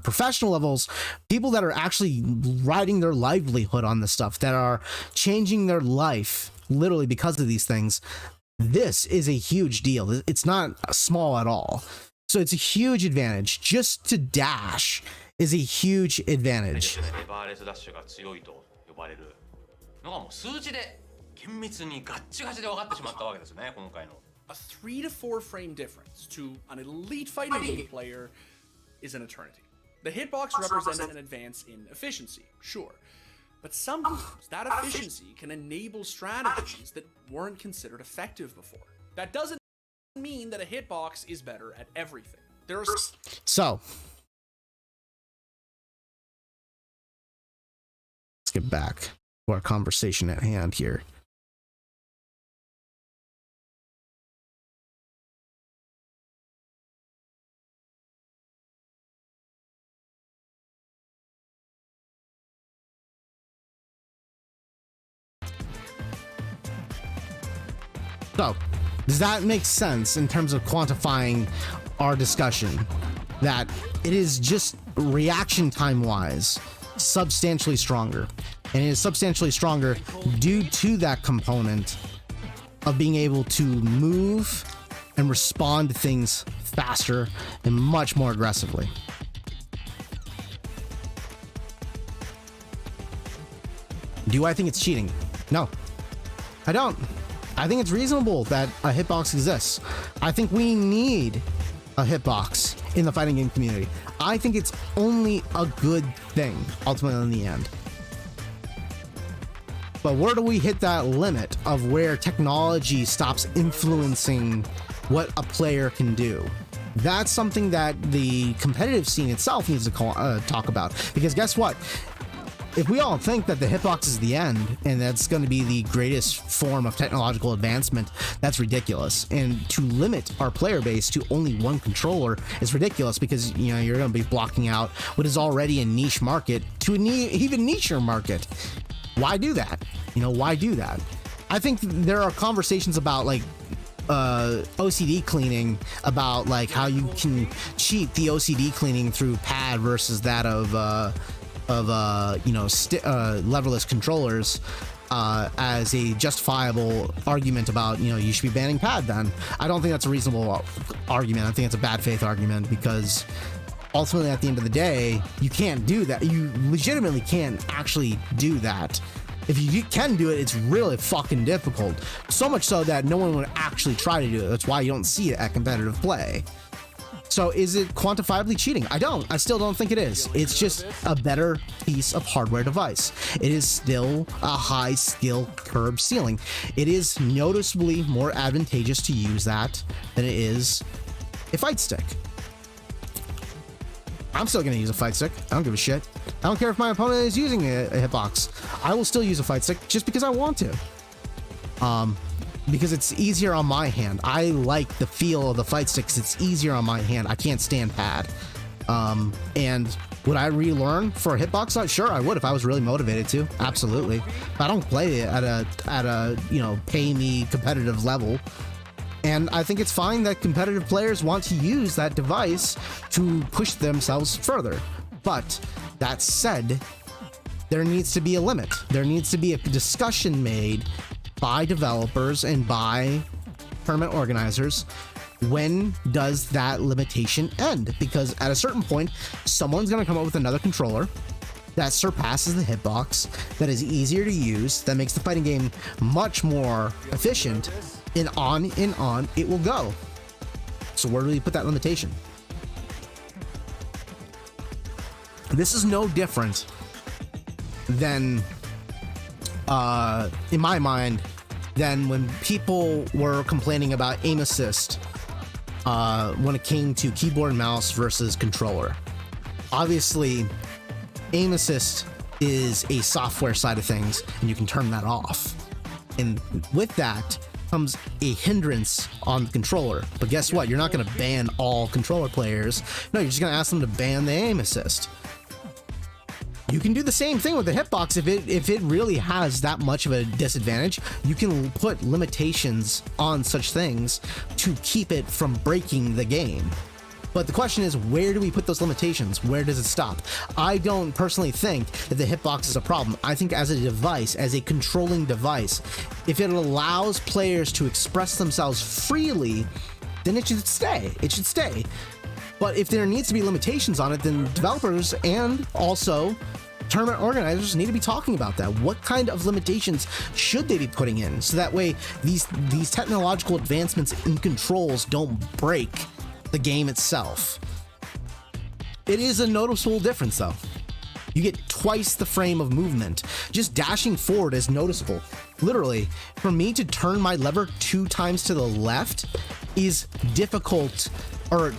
[SPEAKER 1] professional levels, people that are actually riding their livelihood on this stuff, that are changing their life literally because of these things, this is a huge deal. It's not small at all. So it's a huge advantage. Just to dash is a huge advantage.
[SPEAKER 18] レバーレスダッシュが強いと呼ばれるのがもう数字で厳密にガッチガチで分かってしまったわけですね、今回の。
[SPEAKER 13] A 3 to 4 frame difference to an elite fighting game player is an eternity. The hitbox represents an advance in efficiency, sure. But sometimes that efficiency can enable strategies that weren't considered effective before. That doesn't mean that a hitbox is better at everything. There are...
[SPEAKER 1] So, let's get back to our conversation at hand here. So, does that make sense in terms of quantifying our discussion? That it is just reaction time wise substantially stronger. And it is substantially stronger due to that component of being able to move and respond to things faster and much more aggressively. Do I think it's cheating? No, I don't. I think it's reasonable that a hitbox exists. I think we need a hitbox in the fighting game community. I think it's only a good thing, ultimately in the end. But where do we hit that limit of where technology stops influencing what a player can do? That's something that the competitive scene itself needs to talk about. Because guess what? If we all think that the hitbox is the end and that's going to be the greatest form of technological advancement, that's ridiculous. And to limit our player base to only one controller is ridiculous, because you know you're going to be blocking out what is already a niche market to an even nicher market. Why do that? You know, why do that? I think there are conversations about like OCD cleaning, about like how you can cheat the OCD cleaning through pad versus that of leverless controllers as a justifiable argument about, you know, you should be banning pad. Then I don't think that's a reasonable argument. I think it's a bad faith argument, because ultimately at the end of the day, you can't do that. You legitimately can't actually do that. If you can do it, it's really fucking difficult. So much so that no one would actually try to do it. That's why you don't see it at competitive play. So is it quantifiably cheating? I still don't think it is. It's just a better piece of hardware device. It is still a high skill curb ceiling. It is noticeably more advantageous to use that than it is a fight stick. I'm still going to use a fight stick. I don't give a shit. I don't care if my opponent is using a hitbox. I will still use a fight stick just because I want to. Because it's easier on my hand. I like the feel of the fight sticks. It's easier on my hand. I can't stand pad. And would I relearn for a hitbox? Sure, I would if I was really motivated to. Absolutely. But I don't play it at a you know, pay me competitive level. And I think it's fine that competitive players want to use that device to push themselves further. But that said, there needs to be a limit. There needs to be a discussion made by developers and by tournament organizers. When does that limitation end? Because at a certain point, someone's going to come up with another controller that surpasses the hitbox, that is easier to use, that makes the fighting game much more efficient, and on it will go. So where do we put that limitation? This is no different than, in my mind, than when people were complaining about aim assist when it came to keyboard and mouse versus controller. Obviously, aim assist is a software side of things, and you can turn that off. And with that comes a hindrance on the controller. But guess what? You're not going to ban all controller players. No, you're just going to ask them to ban the aim assist. You can do the same thing with the hitbox. If it really has that much of a disadvantage, you can put limitations on such things to keep it from breaking the game. But the question is, where do we put those limitations? Where does it stop? I don't personally think that the hitbox is a problem. I think as a device, as a controlling device, if it allows players to express themselves freely, then it should stay. It should stay. But if there needs to be limitations on it, then developers and also tournament organizers need to be talking about that. What kind of limitations should they be putting in? So that way these technological advancements in controls don't break the game itself. It is a noticeable difference though. You get twice the frame of movement. Just dashing forward is noticeable. Literally, for me to turn my lever 2 times to the left is difficult, or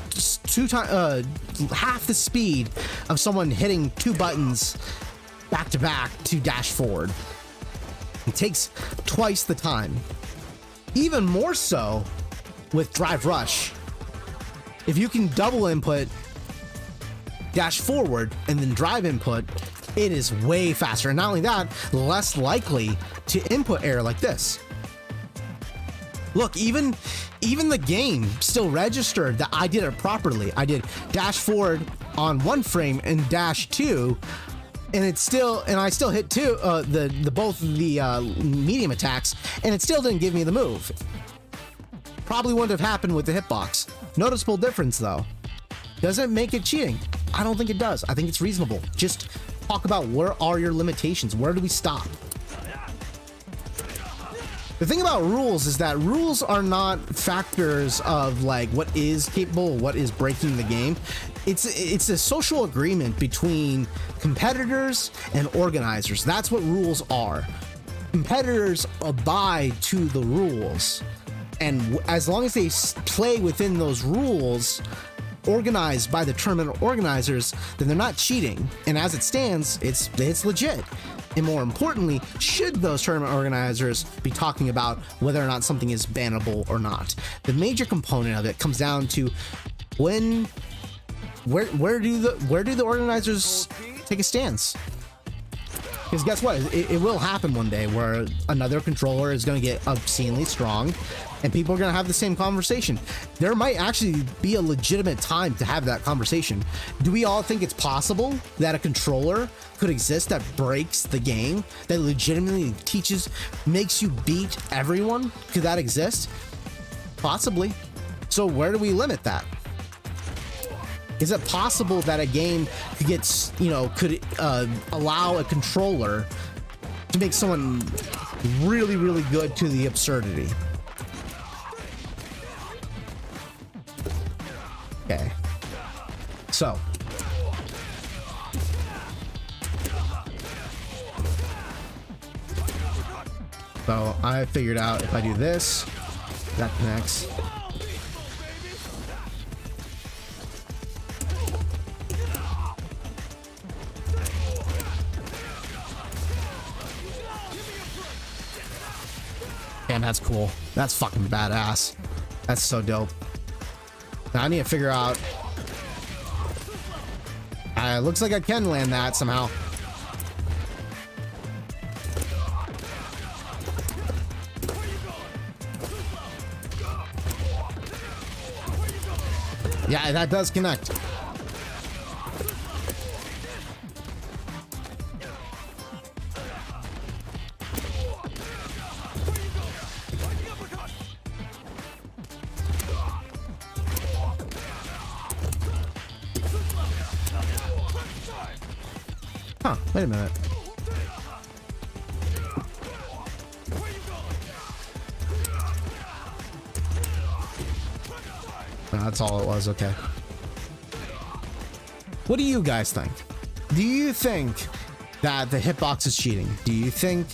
[SPEAKER 1] half the speed of someone hitting 2 buttons back to back to dash forward. It takes twice the time. Even more so with Drive Rush. If you can double input, dash forward, and then drive input, it is way faster. And not only that, less likely to input error like this. Look, even the game still registered that I did it properly. I did dash forward on 1 frame and dash 2, and I still hit both the medium attacks, and it still didn't give me the move. Probably wouldn't have happened with the hitbox. Noticeable difference though. Does it make it cheating? I don't think it does. I think it's reasonable. Just talk about where are your limitations? Where do we stop? The thing about rules is that rules are not factors of like what is capable, what is breaking the game. It's a social agreement between competitors and organizers. That's what rules are. Competitors abide to the rules, and as long as they play within those rules organized by the tournament organizers, then they're not cheating. And as it stands, it's legit. And more importantly, should those tournament organizers be talking about whether or not something is bannable or not? The major component of it comes down to where do the organizers take a stance? Because guess what? It will happen one day where another controller is going to get obscenely strong and people are going to have the same conversation. There might actually be a legitimate time to have that conversation. Do we all think it's possible that a controller could exist that breaks the game, that legitimately makes you beat everyone? Could that exist? Possibly. So where do we limit that? Is it possible that a game could allow a controller to make someone really, really good to the absurdity? Okay. So I figured out if I do this, that connects. Damn, that's cool. That's fucking badass. That's so dope. Now I need to figure out. Looks like I can land that somehow. Yeah, that does connect. Huh, wait a minute. No, that's all it was, okay. What do you guys think? Do you think that the hitbox is cheating? Do you think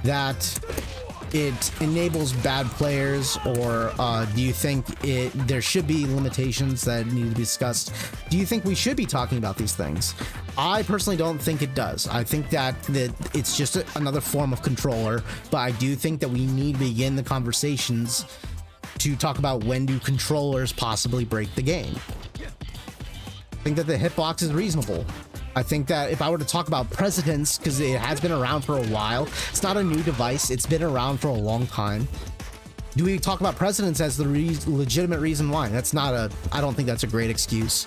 [SPEAKER 1] that it enables bad players, or do you think there should be limitations that need to be discussed? Do you think we should be talking about these things? I personally don't think it does. I think that it's just another form of controller, but I do think that we need to begin the conversations to talk about when do controllers possibly break the game. I think that the hitbox is reasonable. I think that if I were to talk about precedence, because it has been around for a while, it's not a new device, it's been around for a long time. Do we talk about precedence as the legitimate reason why? I don't think that's a great excuse.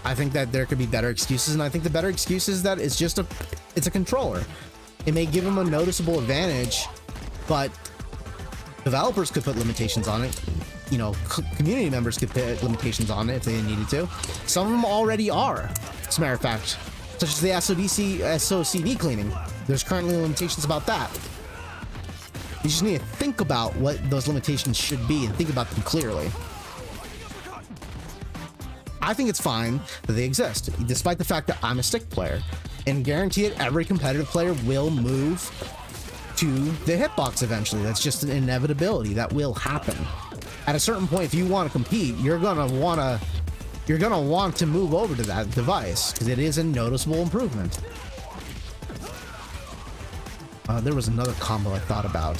[SPEAKER 1] I think that there could be better excuses, and I think the better excuse is that it's a controller. It may give them a noticeable advantage, but developers could put limitations on it. You know, community members could put limitations on it if they needed to. Some of them already are, as a matter of fact, such as the SOCD cleaning. There's currently limitations about that. You just need to think about what those limitations should be and think about them clearly. I think it's fine that they exist, despite the fact that I'm a stick player, and guarantee it, every competitive player will move to the hitbox eventually. That's just an inevitability that will happen. At a certain point, if you want to compete, you're gonna want to move over to that device because it is a noticeable improvement. There was another combo I thought about.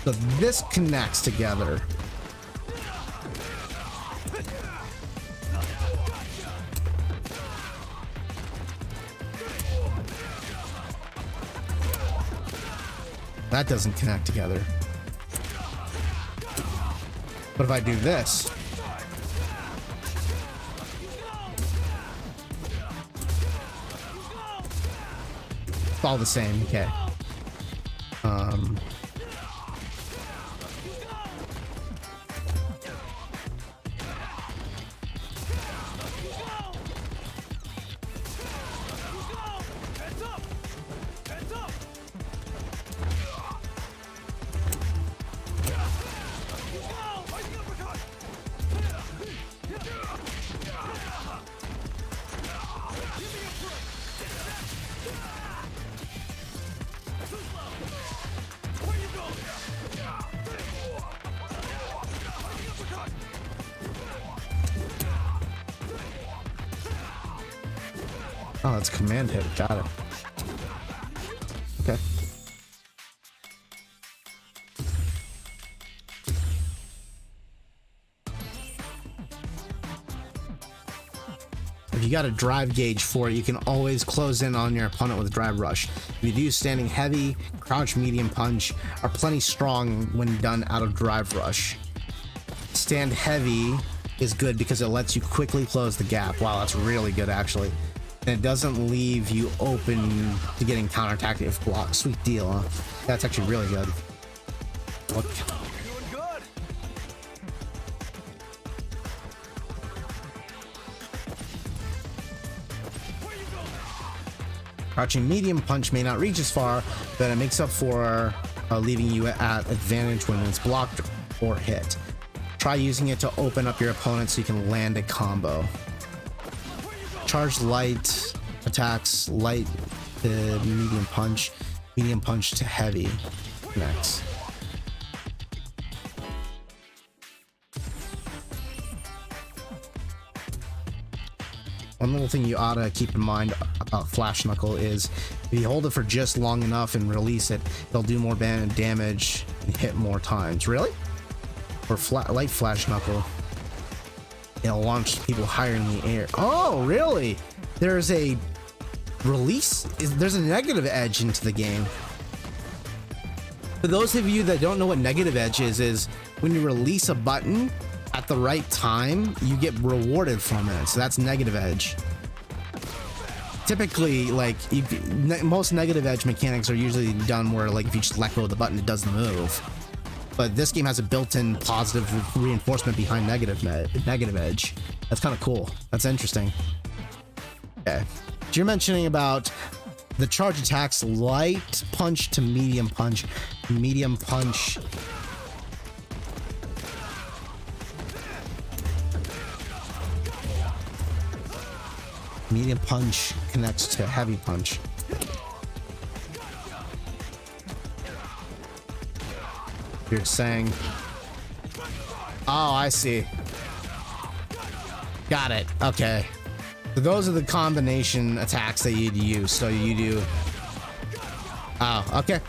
[SPEAKER 1] So this connects together. That doesn't connect together. But if I do this, it's all the same. Okay. Oh, that's command hit. Got it. Okay. If you got a drive gauge for it, you can always close in on your opponent with a drive rush. If you do standing heavy, crouch, medium punch are plenty strong when done out of drive rush. Stand heavy is good because it lets you quickly close the gap. Wow, that's really good actually. And it doesn't leave you open to getting counterattacked if blocked. Sweet deal, huh? That's actually really good. Look. Crouching medium punch may not reach as far, but it makes up for leaving you at advantage when it's blocked or hit. Try using it to open up your opponent so you can land a combo. Charge light attacks, light to medium punch to heavy next. One little thing you ought to keep in mind about Flash Knuckle is if you hold it for just long enough and release it, it'll do more damage and hit more times. Really? Or light Flash Knuckle, it'll launch people higher in the air. Oh, really? There's a release? There's a negative edge into the game. For those of you that don't know what negative edge is when you release a button at the right time, you get rewarded from it. So that's negative edge. Typically, like most negative edge mechanics are usually done where, like, if you just let go of the button, it does the move. But this game has a built-in positive reinforcement behind negative edge. That's kind of cool. That's interesting. Okay. So you're mentioning about the charge attacks, light punch to medium punch, medium punch. Medium punch connects to heavy punch. You're saying. Oh, I see. Got it. Okay. So those are the combination attacks that you'd use. So you do. Oh, okay.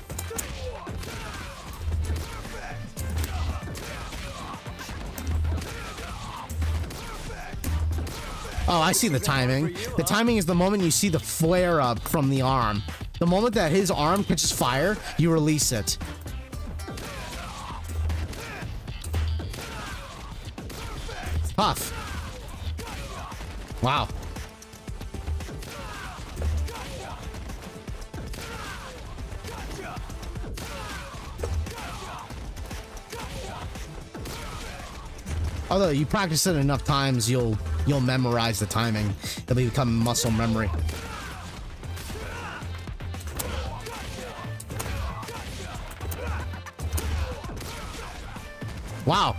[SPEAKER 1] Oh, I see the timing. The timing is the moment you see the flare up from the arm. The moment that his arm catches fire, you release it. Tough. Wow. Although you practice it enough times, you'll memorize the timing. It'll become muscle memory. Wow.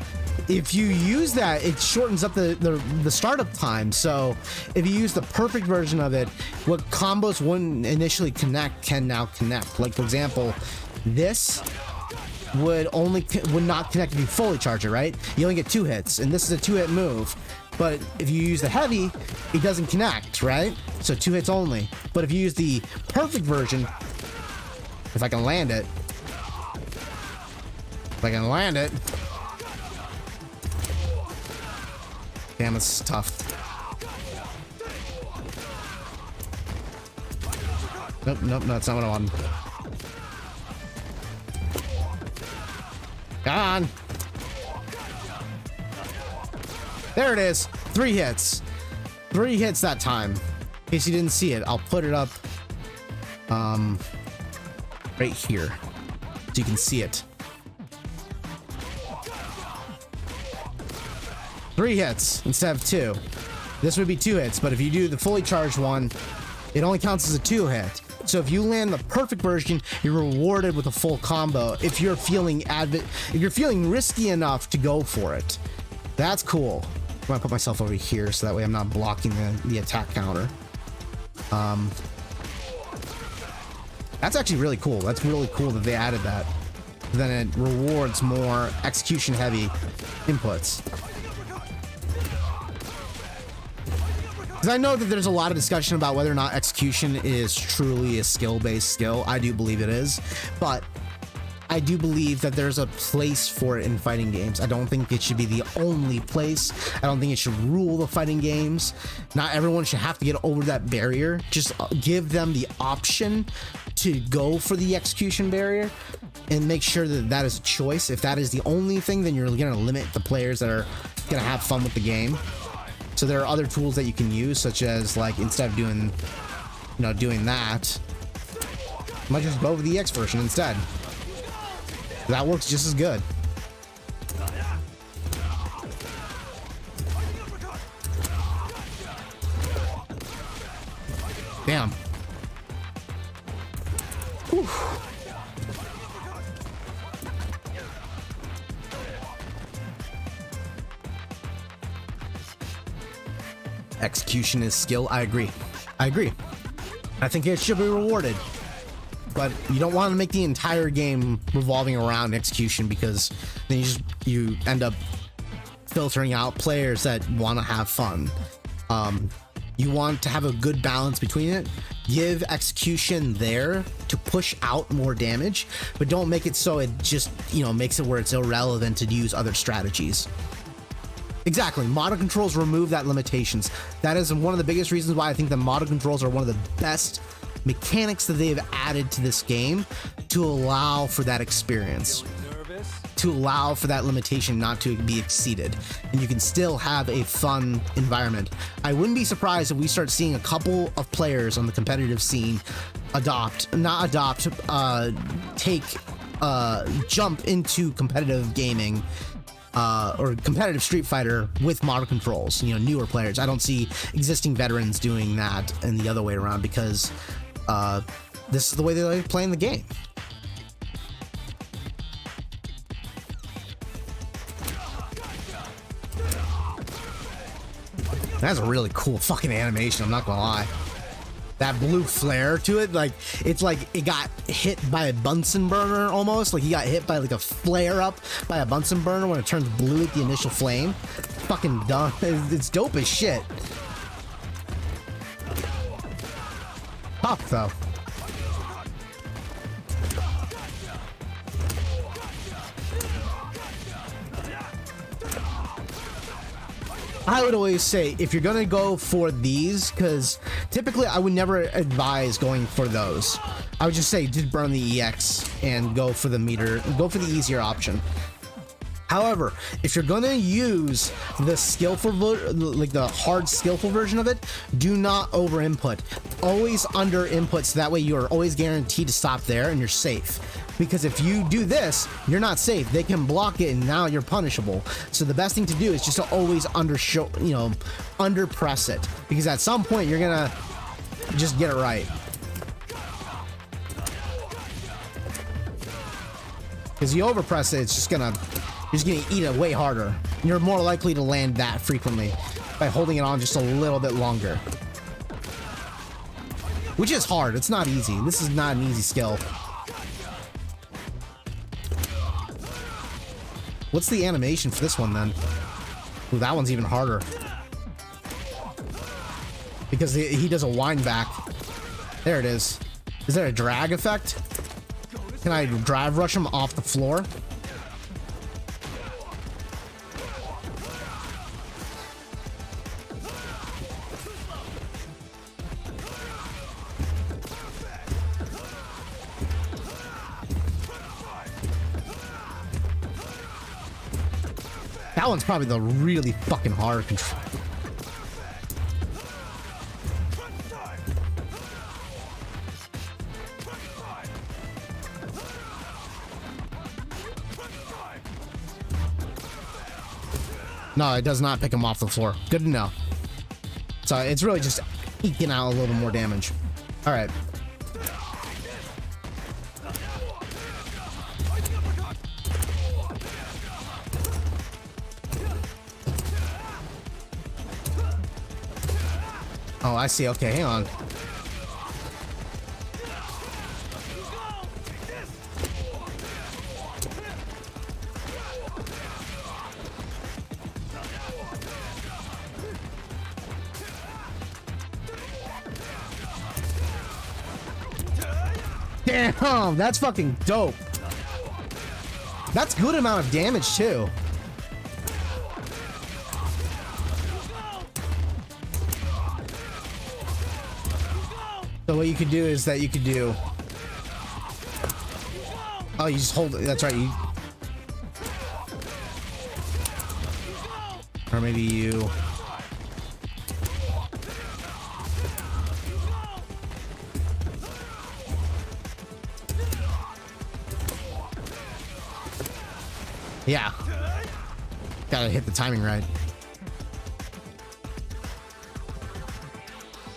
[SPEAKER 1] If you use that, it shortens up the startup time. So if you use the perfect version of it, what combos wouldn't initially connect can now connect. Like, for example, this would not connect if you fully charge it, right? You only get 2 hits, and this is a 2-hit move. But if you use the heavy, it doesn't connect, right? So 2 hits only. But if you use the perfect version, if I can land it, damn, it's tough. Nope, no, that's not what I want. Come on. There it is. 3 hits. 3 hits that time. In case you didn't see it, I'll put it up right here so you can see it. 3 hits instead of 2. This would be 2 hits, but if you do the fully charged one, it only counts as a 2-hit. So if you land the perfect version, you're rewarded with a full combo if you're feeling risky enough to go for it. That's cool. I'm gonna put myself over here so that way I'm not blocking the attack counter. That's actually really cool. That's really cool that they added that. Then it rewards more execution heavy inputs. Because I know that there's a lot of discussion about whether or not execution is truly a skill-based skill. I do believe it is, but I do believe that there's a place for it in fighting games. I don't think it should be the only place. I don't think it should rule the fighting games. Not everyone should have to get over that barrier. Just give them the option to go for the execution barrier and make sure that that is a choice. If that is the only thing, then you're going to limit the players that are going to have fun with the game. So there are other tools that you can use, such as, like, instead of doing, doing that, you might just go with the EX version instead. That works just as good. Damn. Whew. Execution is skill. I agree. I think it should be rewarded, but you don't want to make the entire game revolving around execution, because then you end up filtering out players that want to have fun. You want to have a good balance between it. Give execution there to push out more damage, but don't make it so it just makes it where it's irrelevant to use other strategies. Exactly. Modern controls remove that limitations. That is one of the biggest reasons why I think the modern controls are one of the best mechanics that they have added to this game, to allow for that experience, to allow for that limitation not to be exceeded, and you can still have a fun environment. I wouldn't be surprised if we start seeing a couple of players on the competitive scene jump into competitive gaming or competitive Street Fighter with modern controls, newer players. I don't see existing veterans doing that and the other way around, because this is the way they like playing the game. That's a really cool fucking animation, I'm not gonna lie. that blue flare to it. Like, it's like it got hit by a Bunsen burner almost. Like, he got hit by like a flare up by a Bunsen burner when it turns blue at the initial flame. Fucking dumb. It's dope as shit. Tough though. I would always say if you're gonna go for these, because typically I would never advise going for those. I would just say just burn the EX and go for the meter, go for the easier option. However, if you're gonna use the skillful, like the hard skillful version of it, do not over input. Always under input, so that way you are always guaranteed to stop there and you're safe. Because if you do this, you're not safe. They can block it and now you're punishable. So the best thing to do is just to always under press it. Because at some point you're gonna just get it right. Because you overpress it, it's just gonna, you're just gonna eat it way harder. You're more likely to land that frequently by holding it on just a little bit longer. Which is hard, it's not easy. This is not an easy skill. What's the animation for this one then? Ooh, that one's even harder. Because he does a wind back. There it is. Is there a drag effect? Can I drive rush him off the floor? That one's probably the really fucking hard control. No, it does not pick him off the floor. Good to know. So it's really just eking out a little more damage. All right. Oh, I see. Okay, hang on. Damn, that's fucking dope. That's good amount of damage too. So what you could do is that you could do... Oh, you just hold it. That's right. You... Or maybe you... Yeah. Gotta hit the timing right.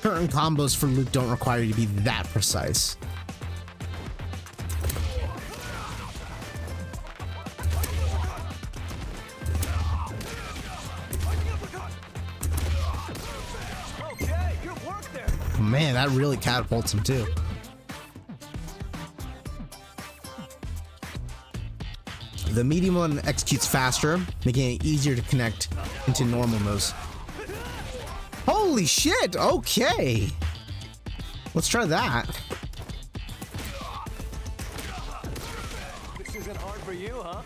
[SPEAKER 1] Certain combos for Luke don't require you to be that precise. Man, that really catapults him too. The medium one executes faster, making it easier to connect into normal moves. Holy shit! Okay, let's try that.
[SPEAKER 3] This isn't hard for you, huh?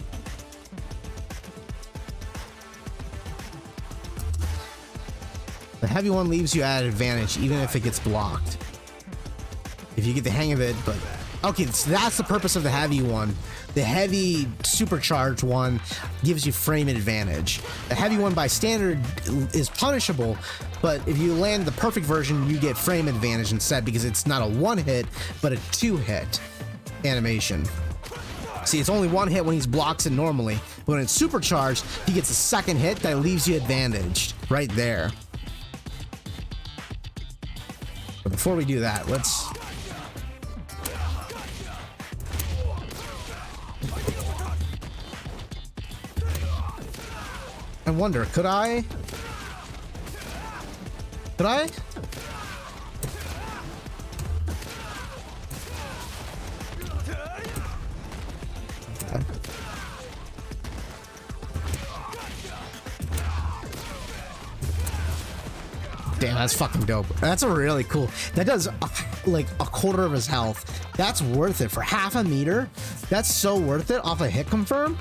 [SPEAKER 1] The heavy one leaves you at advantage even if it gets blocked. If you get the hang of it, but okay, so that's the purpose of the heavy one. The heavy supercharged one gives you frame advantage. The heavy one by standard is punishable, but if you land the perfect version, you get frame advantage instead because it's not a one hit, but a two hit animation. See, it's only one hit when he blocks it normally, but when it's supercharged, he gets a second hit that leaves you advantaged right there. But before we do that, let's... I wonder, could I? Damn, that's fucking dope. That's a really cool. That does like a quarter of his health. That's worth it for half a meter. That's so worth it off a hit confirm.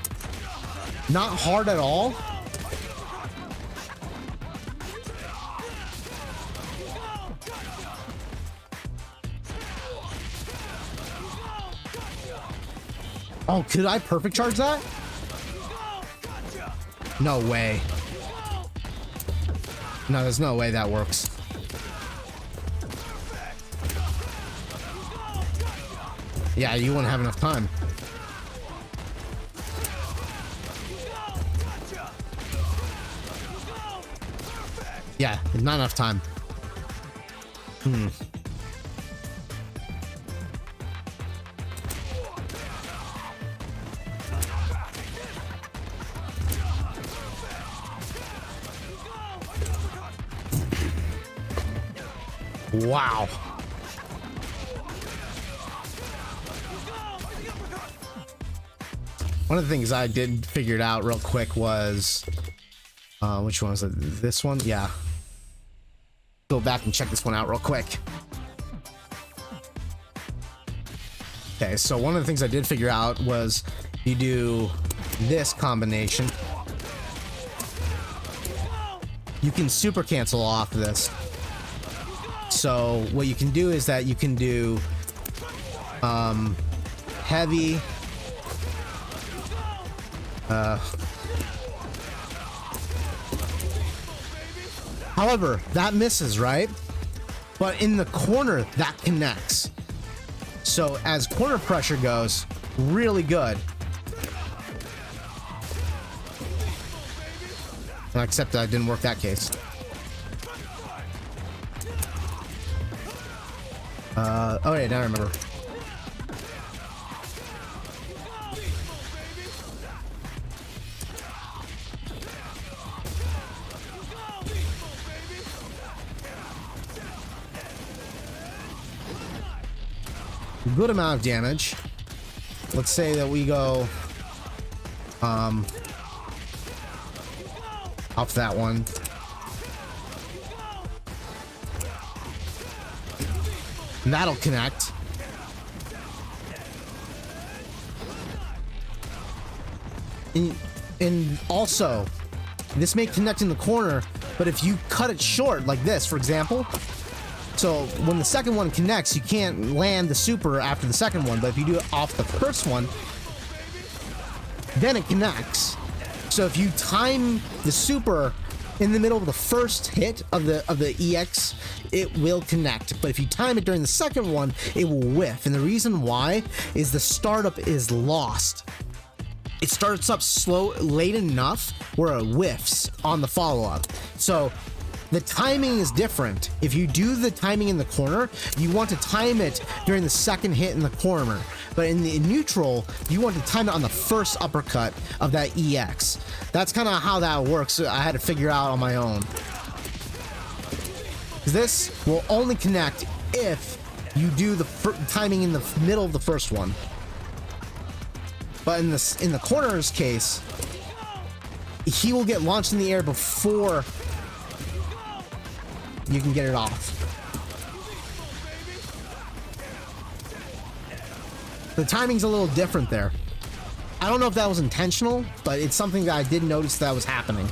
[SPEAKER 1] Not hard at all. Oh, could I perfect charge that? No way. No, there's no way that works. Yeah, you wouldn't have enough time. Yeah, not enough time. Wow. One of the things I did figure it out real quick was, which one was it? This one? Yeah. Go back and check this one out real quick. Okay, so one of the things I did figure out was you do this combination. You can super cancel off this. So what you can do is that you can do heavy, however, that misses, right? But in the corner, that connects. So as corner pressure goes, really good. Except that didn't work that case. Oh yeah, now I remember. Good amount of damage. Let's say that we go off that one. And that'll connect. And also, this may connect in the corner, but if you cut it short, like this, for example, so when the second one connects, you can't land the super after the second one, but if you do it off the first one, then it connects. So if you time the super in the middle of the first hit of the EX, it will connect. But if you time it during the second one, it will whiff. And the reason why is the startup is lost. It starts up slow, late enough where it whiffs on the follow-up. So the timing is different. If you do the timing in the corner, you want to time it during the second hit in the corner. But in the neutral, you want to time it on the first uppercut of that EX. That's kind of how that works. I had to figure out on my own. This will only connect if you do the timing in the middle of the first one. But in the corner's case, he will get launched in the air before you can get it off. The timing's a little different there. I don't know if that was intentional, but it's something that I did notice that was happening.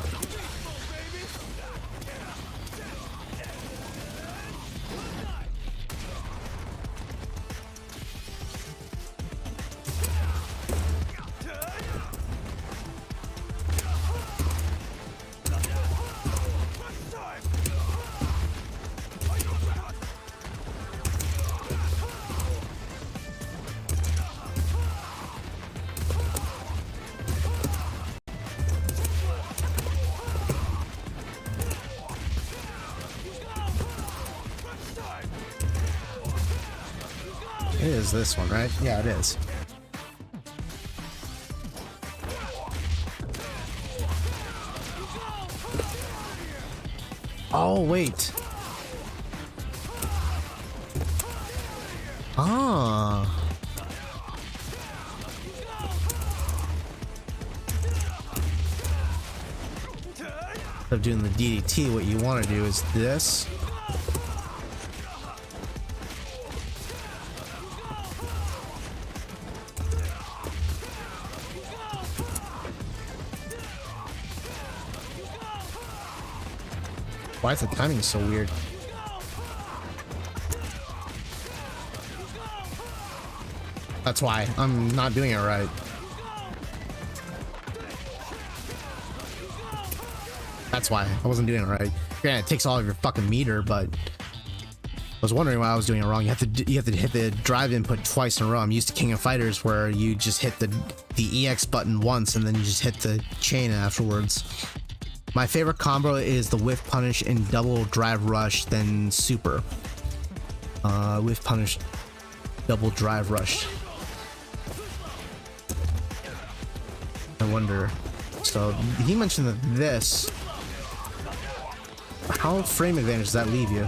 [SPEAKER 1] It is this one, right? Yeah, it is. Oh, wait. Ah. Instead of doing the DDT, what you want to do is this. Why is the timing so weird? That's why I'm not doing it right. That's why I wasn't doing it right. Granted, it takes all of your fucking meter, but I was wondering why I was doing it wrong. You have to hit the drive input twice in a row. I'm used to King of Fighters where you just hit the EX button once and then you just hit the chain afterwards. My favorite combo is the whiff punish and double drive rush, then super. Whiff punish, double drive rush. I wonder. So he mentioned that this. How frame advantage does that leave you?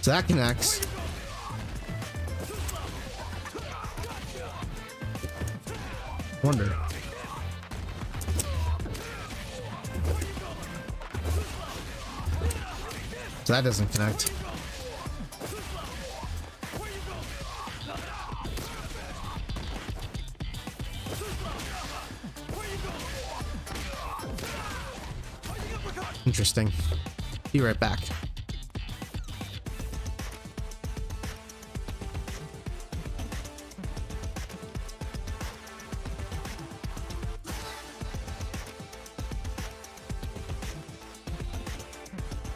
[SPEAKER 1] So that connects. Wonder. So that doesn't connect. Interesting. Be right back.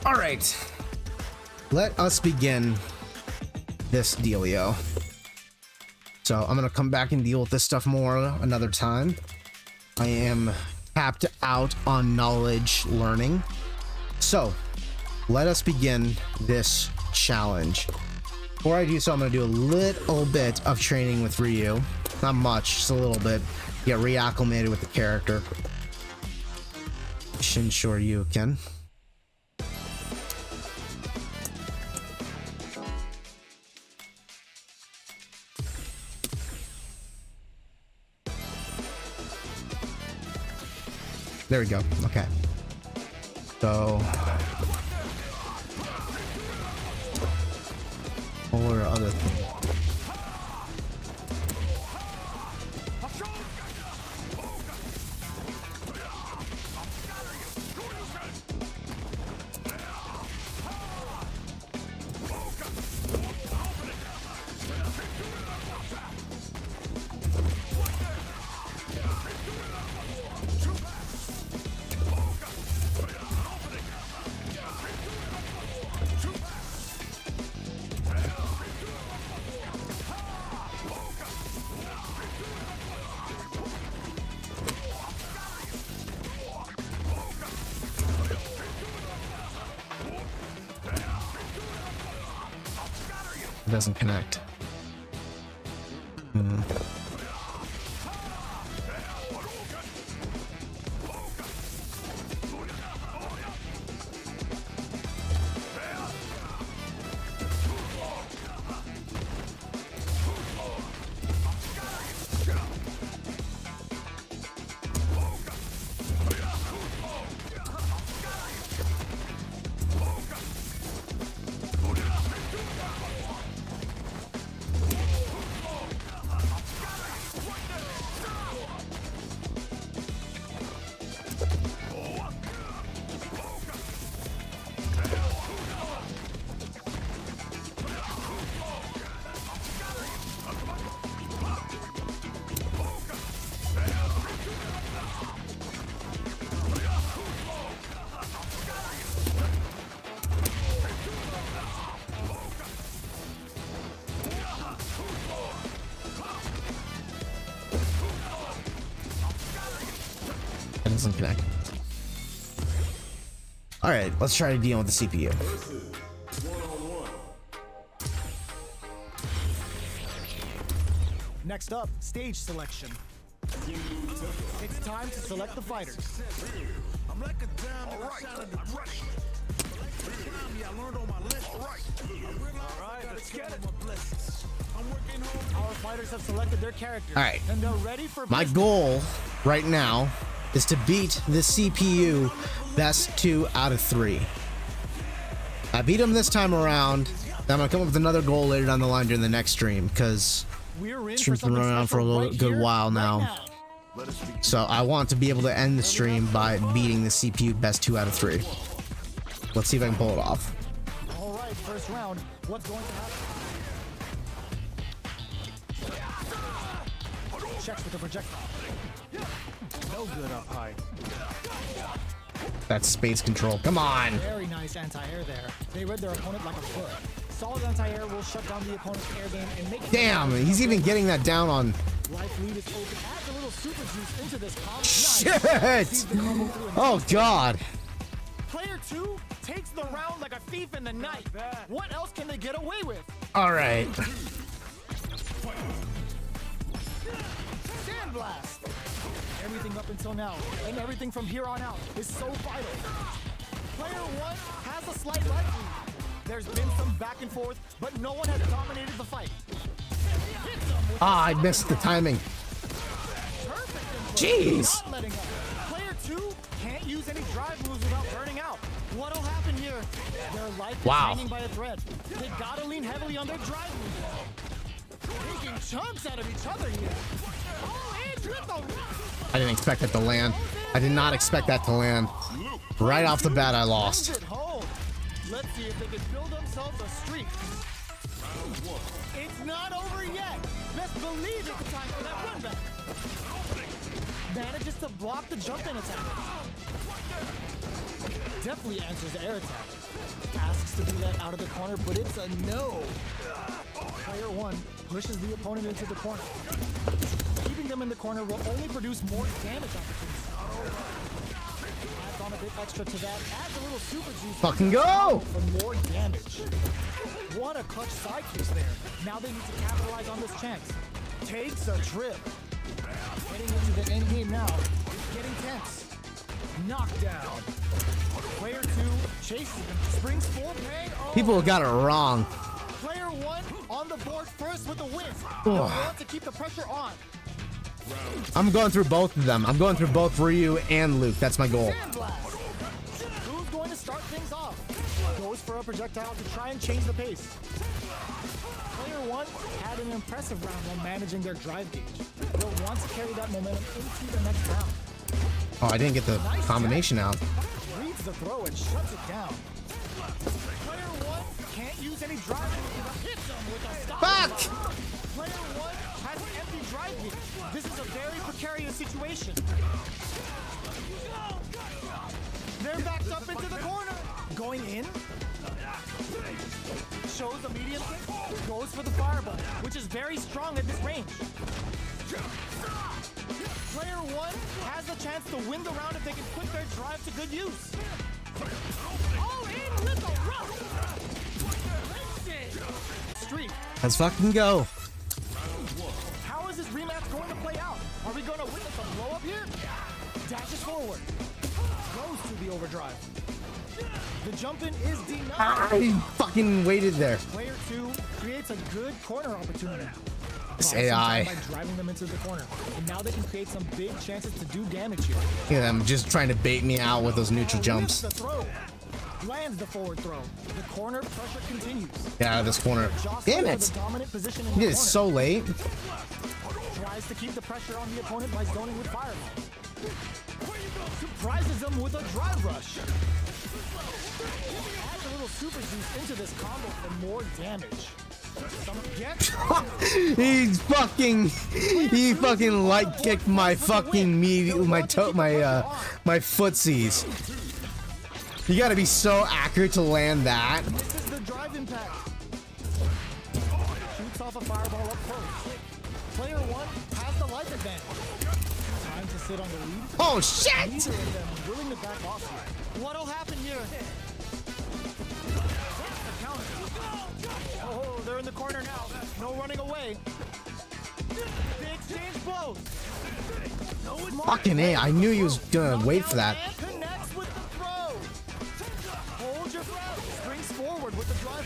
[SPEAKER 1] All right, let us begin this dealio. So I'm gonna come back and deal with this stuff more another time. I am tapped out on knowledge learning. So let us begin this challenge. Before I do so, I'm gonna do a little bit of training with Ryu. Not much, just a little bit. Get reacclimated with the character. Shinsho Ryuken. There we go. Okay. So, or other thing. It doesn't connect. It doesn't connect. All right, let's try to deal with the CPU.
[SPEAKER 8] Next up, stage selection. It's time to select the fighters.
[SPEAKER 9] I'm like a diamond, I shine in the brush. I learned on my left, right.
[SPEAKER 3] All right, let's get it.
[SPEAKER 9] I'm working hard.
[SPEAKER 8] Our fighters have selected their characters.
[SPEAKER 1] All right.
[SPEAKER 8] And they're ready for
[SPEAKER 1] My goal right now is to beat the CPU best 2 out of 3. I beat him this time around. Then I'm gonna come up with another goal later down the line during the next stream because stream's been running on for a good while now. So I want to be able to end the stream by beating the CPU best 2 out of 3. Let's see if I can pull it off.
[SPEAKER 8] All right, first round. What's going to happen? Checks with the projectile. No good up high.
[SPEAKER 1] That's space control. Come on.
[SPEAKER 8] Very nice anti-air there. They read their opponent like a book. Solid anti-air will shut down the opponent's air game and make it.
[SPEAKER 1] Damn, he's even getting that down on.
[SPEAKER 8] Life lead is open. Add a little super juice into this combo.
[SPEAKER 1] Shit! Oh god.
[SPEAKER 8] Player 2 takes the round like a thief in the night. What else can they get away with?
[SPEAKER 1] All right.
[SPEAKER 8] Sandblast. Everything up until now and everything from here on out is so vital. Player 1 has a slight life lead. There's been some back and forth, but no one has dominated the fight.
[SPEAKER 1] Ah, I missed the timing. Jeez.
[SPEAKER 8] Player 2 can't use any drive moves without burning out. What'll happen here? Their life is hanging by a thread. They gotta lean heavily on their drive moves. Taking chunks out of each other here.
[SPEAKER 1] I didn't expect that to land. I did not expect that to land. Right off the bat, I lost.
[SPEAKER 8] Let's see if they can build themselves a streak. It's not over yet. Best believe it's time for that run back. Manages to block the jump in attack. Definitely answers the air attack. Asks to be let out of the corner, but it's a no. Player 1 pushes the opponent into the corner. Keeping them in the corner will only produce more damage opportunities. Adds on a bit extra to that. Adds a little super juice.
[SPEAKER 1] Fucking go!
[SPEAKER 8] For more damage. What a clutch side kick there. Now they need to capitalize on this chance. Takes a trip. Getting into the end game now. It's getting tense. Knockdown. Player 2 chases him. Springs full bang. Oh.
[SPEAKER 1] People got it wrong.
[SPEAKER 8] Player 1 on the board first with the win.
[SPEAKER 1] Oh.
[SPEAKER 8] Want to keep the pressure on.
[SPEAKER 1] I'm going through both of them. I'm going through both Ryu and Luke. That's my goal.
[SPEAKER 8] Who's going to start things off? Goes for a projectile to try and change the pace. Player 1 had an impressive round while managing their drive gauge. They'll want to carry that momentum into the next round.
[SPEAKER 1] Oh, I didn't get the combination out.
[SPEAKER 8] Reads the throw and shuts it down. Player 1 can't use any drive moves. Hits him with a stop.
[SPEAKER 1] Fuck!
[SPEAKER 8] Player 1 has an empty drive gauge. This is a very precarious situation. They're backed up into the corner. Going in. Shows a medium kick. Goes for the fireball, which is very strong at this range. Player 1 has a chance to win the round if they can put their drive to good use. All in with the rush. Streak.
[SPEAKER 1] Let's fucking go.
[SPEAKER 8] How is this rematch going to play out? Are we going to witness a blow up here? Dashes forward. Goes to the overdrive. The jump in is denied.
[SPEAKER 1] I fucking waited there.
[SPEAKER 8] Player 2 creates a good corner opportunity.
[SPEAKER 1] This AI.
[SPEAKER 8] By driving them into the corner. And now they can create some big chances to do damage here.
[SPEAKER 1] Look at them just trying to bait me out with those neutral jumps.
[SPEAKER 8] The throw. Lands the forward throw. The corner pressure continues.
[SPEAKER 1] Get out of this corner. Damn it. He did it so late.
[SPEAKER 8] Tries to keep the pressure on the opponent by zoning with fireball. Surprises them with a drive rush. Adds a little super juice into this combo for more damage.
[SPEAKER 1] He fucking light kicked my fucking my footsies. You gotta be so accurate to land that.
[SPEAKER 8] This is the drive impact. Shoots off a fireball up close. Player 1 has the life advantage. Time to sit on the lead.
[SPEAKER 1] Oh shit!
[SPEAKER 8] Neither of them willing to back off here. What'll happen here? Oh, they're in the corner now. No running away. They exchange blows.
[SPEAKER 1] Fucking A, I knew he was gonna wait for that.
[SPEAKER 8] Connects with the throw. Hold your breath. Springs forward with the drive.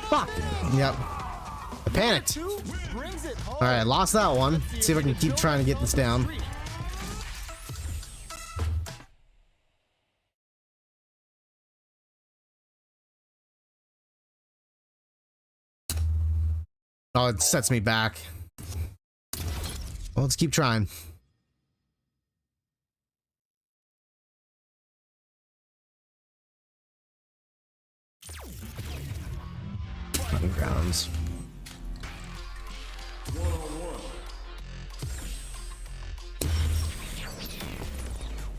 [SPEAKER 1] Fuck. Yep. I panicked. Alright, lost that one. See if I can keep trying to get this down. Oh, it sets me back. Well, let's keep trying. hunting grounds.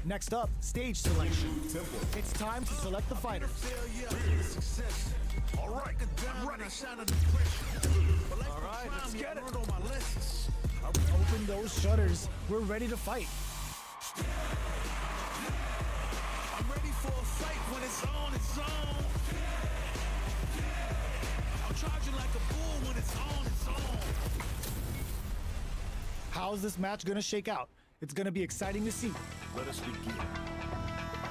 [SPEAKER 8] Next up, stage selection. It's time to select the fighters.
[SPEAKER 9] All right, let's get it.
[SPEAKER 8] Open those shutters. We're ready to fight.
[SPEAKER 9] I'm ready for a fight when it's on, it's on. I'm charging like a bull when it's on, it's on.
[SPEAKER 8] How's this match gonna shake out? It's gonna be exciting to see.
[SPEAKER 9] Let us begin.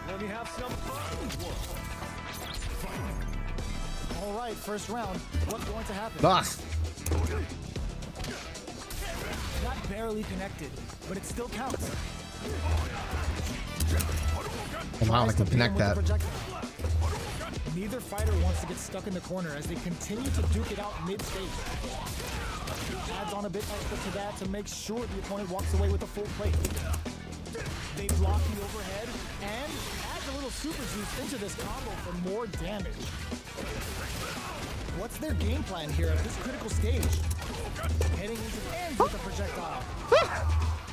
[SPEAKER 3] Let me have some fun.
[SPEAKER 8] All right, first round. What's going to happen?
[SPEAKER 1] Ugh.
[SPEAKER 8] Got barely connected, but it still counts.
[SPEAKER 1] Oh, wow, I can connect that.
[SPEAKER 8] Neither fighter wants to get stuck in the corner as they continue to duke it out mid-stage. Adds on a bit extra to that to make sure the opponent walks away with a full plate. They block the overhead and adds a little super juice into this combo for more damage. What's their game plan here at this critical stage? Heading into the end with the projectile.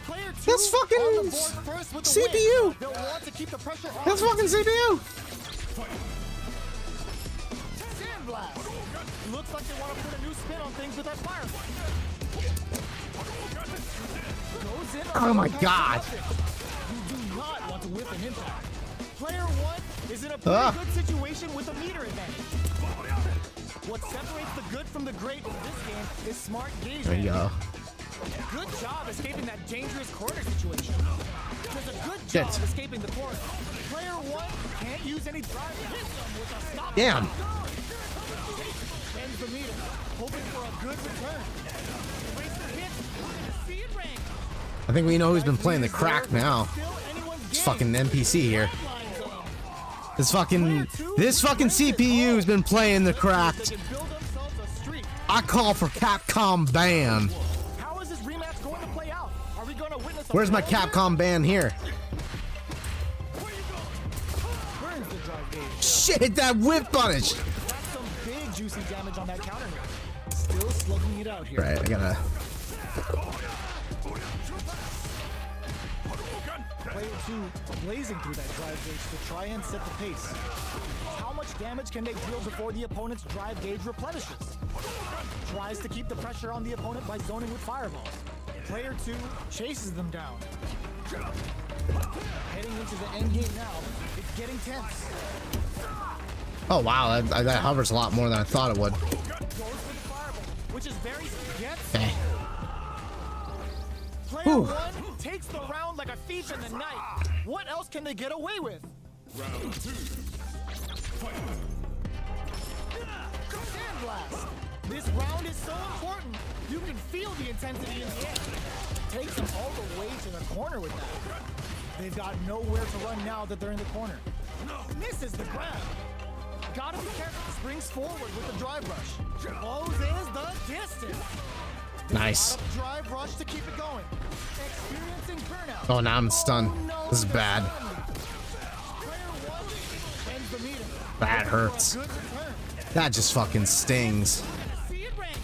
[SPEAKER 8] Player 2
[SPEAKER 1] That's fucking
[SPEAKER 8] on the board first with the
[SPEAKER 1] CPU.
[SPEAKER 8] win. They'll want to keep the pressure on.
[SPEAKER 1] That's fucking CPU.
[SPEAKER 8] Sandblast. Looks like they want to put a new spin on things with that fire. Goes in on
[SPEAKER 1] Oh my
[SPEAKER 8] the
[SPEAKER 1] god.
[SPEAKER 8] You do not want to whiff an impact. Player 1 is in a pretty good situation with a meter advantage. What separates the good from the great in this game is smart gauge.
[SPEAKER 1] There you go.
[SPEAKER 8] Good job escaping that dangerous corner situation. Does a good
[SPEAKER 1] Shit.
[SPEAKER 8] job escaping the corner. Player 1 can't use any drive to hit them with a stop.
[SPEAKER 1] Damn.
[SPEAKER 8] Ends the meter, hoping for a good return. Racer hits, see it rank.
[SPEAKER 1] I think we know who's been playing the crack now. It's fucking NPC here. This fucking CPU has been playing the cracked. I call for Capcom ban.
[SPEAKER 8] How is this rematch going to play out? Are we going to witness a
[SPEAKER 1] Where's my Capcom ban here?
[SPEAKER 8] Burns the drive gauge.
[SPEAKER 1] Shit, that whip punish.
[SPEAKER 8] That's some big juicy damage on that counter hit. Still slugging it out here.
[SPEAKER 1] Right, I gotta.
[SPEAKER 8] Player 2 blazing through that drive gauge to try and set the pace. How much damage can they deal before the opponent's drive gauge replenishes? Tries to keep the pressure on the opponent by zoning with fireballs. Player 2 chases them down. Heading into the end game now, it's getting tense.
[SPEAKER 1] Oh wow, that hovers a lot more than I thought it would.
[SPEAKER 8] Goes for the fireball, which is very gets.
[SPEAKER 1] Okay.
[SPEAKER 8] Player 1 takes the round like a thief in the night. What else can they get away with?
[SPEAKER 9] Round 2.
[SPEAKER 8] Sandblast. This round is so important. You can feel the intensity in the air. Takes them all the way to the corner with that. They've got nowhere to run now that they're in the corner. Misses the grab. Gotta be careful. Springs forward with the drive rush. Closes the distance.
[SPEAKER 1] Nice.
[SPEAKER 8] Drive rush to keep it going. Experiencing burnout.
[SPEAKER 1] Oh, now I'm stunned. This is bad.
[SPEAKER 8] Ends the meter.
[SPEAKER 1] That hurts. That just fucking stings.
[SPEAKER 8] See it rank.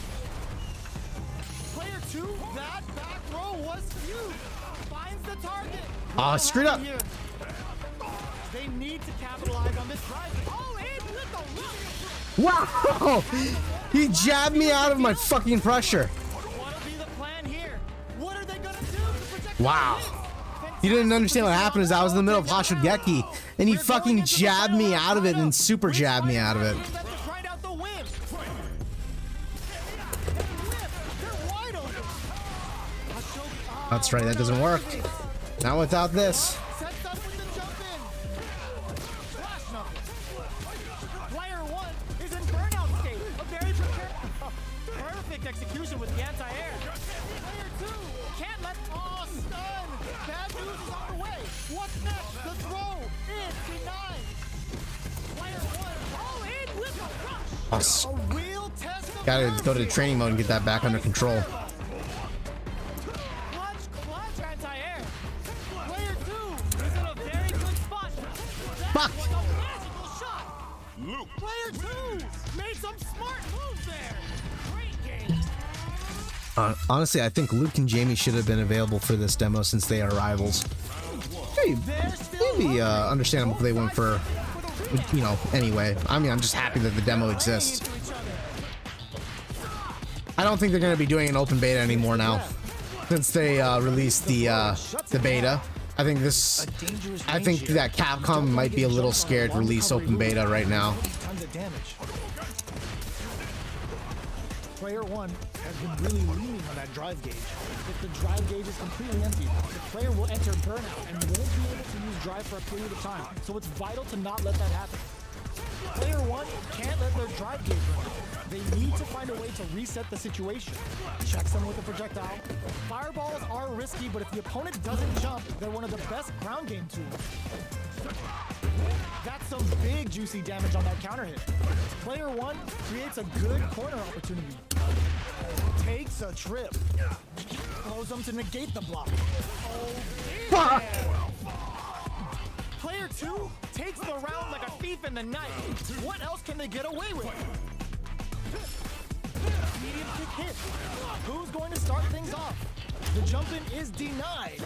[SPEAKER 8] Player 2, that back row was huge. Finds the target.
[SPEAKER 1] Oh, screwed up.
[SPEAKER 8] They need to capitalize on this drive. Oh, in with the look.
[SPEAKER 1] Wow! He jabbed me out of my fucking pressure.
[SPEAKER 8] What'll be the plan here? What are they gonna do to protect
[SPEAKER 1] Wow. You didn't understand what happened is I was in the middle of Hashugeki and he fucking jabbed me out of it and super jabbed me out of it.
[SPEAKER 8] Right out the whip.
[SPEAKER 1] That's right, that doesn't work. Not without this.
[SPEAKER 8] Sets up with the jump in. Flash knuckles. Player 1 is in burnout state. A very perfect execution with the anti-air. Player 2 can't let stun. Bad news is on the way. What's next? The throw is denied. Player 1 all in with a rush. A real test of
[SPEAKER 1] Gotta go to the training mode and get that back under control.
[SPEAKER 8] clutch anti-air. Player 2 is in a very good spot.
[SPEAKER 1] Fuck.
[SPEAKER 8] That was a magical shot. Player 2 made some smart moves there.
[SPEAKER 1] Honestly, I think Luke and Jamie should have been available for this demo since they are rivals. Maybe understandable if they went for, you know, anyway. I mean, I'm just happy that the demo exists. I don't think they're going to be doing an open beta anymore now, since they released the beta. I think that Capcom might be a little scared to release open beta right now.
[SPEAKER 8] Player 1 has been really leaning on that drive gauge. If the drive gauge is completely empty, the player will enter burnout and won't be able to use drive for a period of time. So it's vital to not let that happen. Player 1 can't let their drive gauge run out. They need to find a way to reset the situation. Check them with a projectile. Fireballs are risky, but if the opponent doesn't jump, they're one of the best ground game tools. That's some big juicy damage on that counter hit. Player 1 creates a good corner opportunity. Takes a trip. Throws them to negate the block. Oh, Player 2 takes the round like a thief in the night. What else can they get away with? Medium kick hit. Who's going to start things off? The jump in is denied.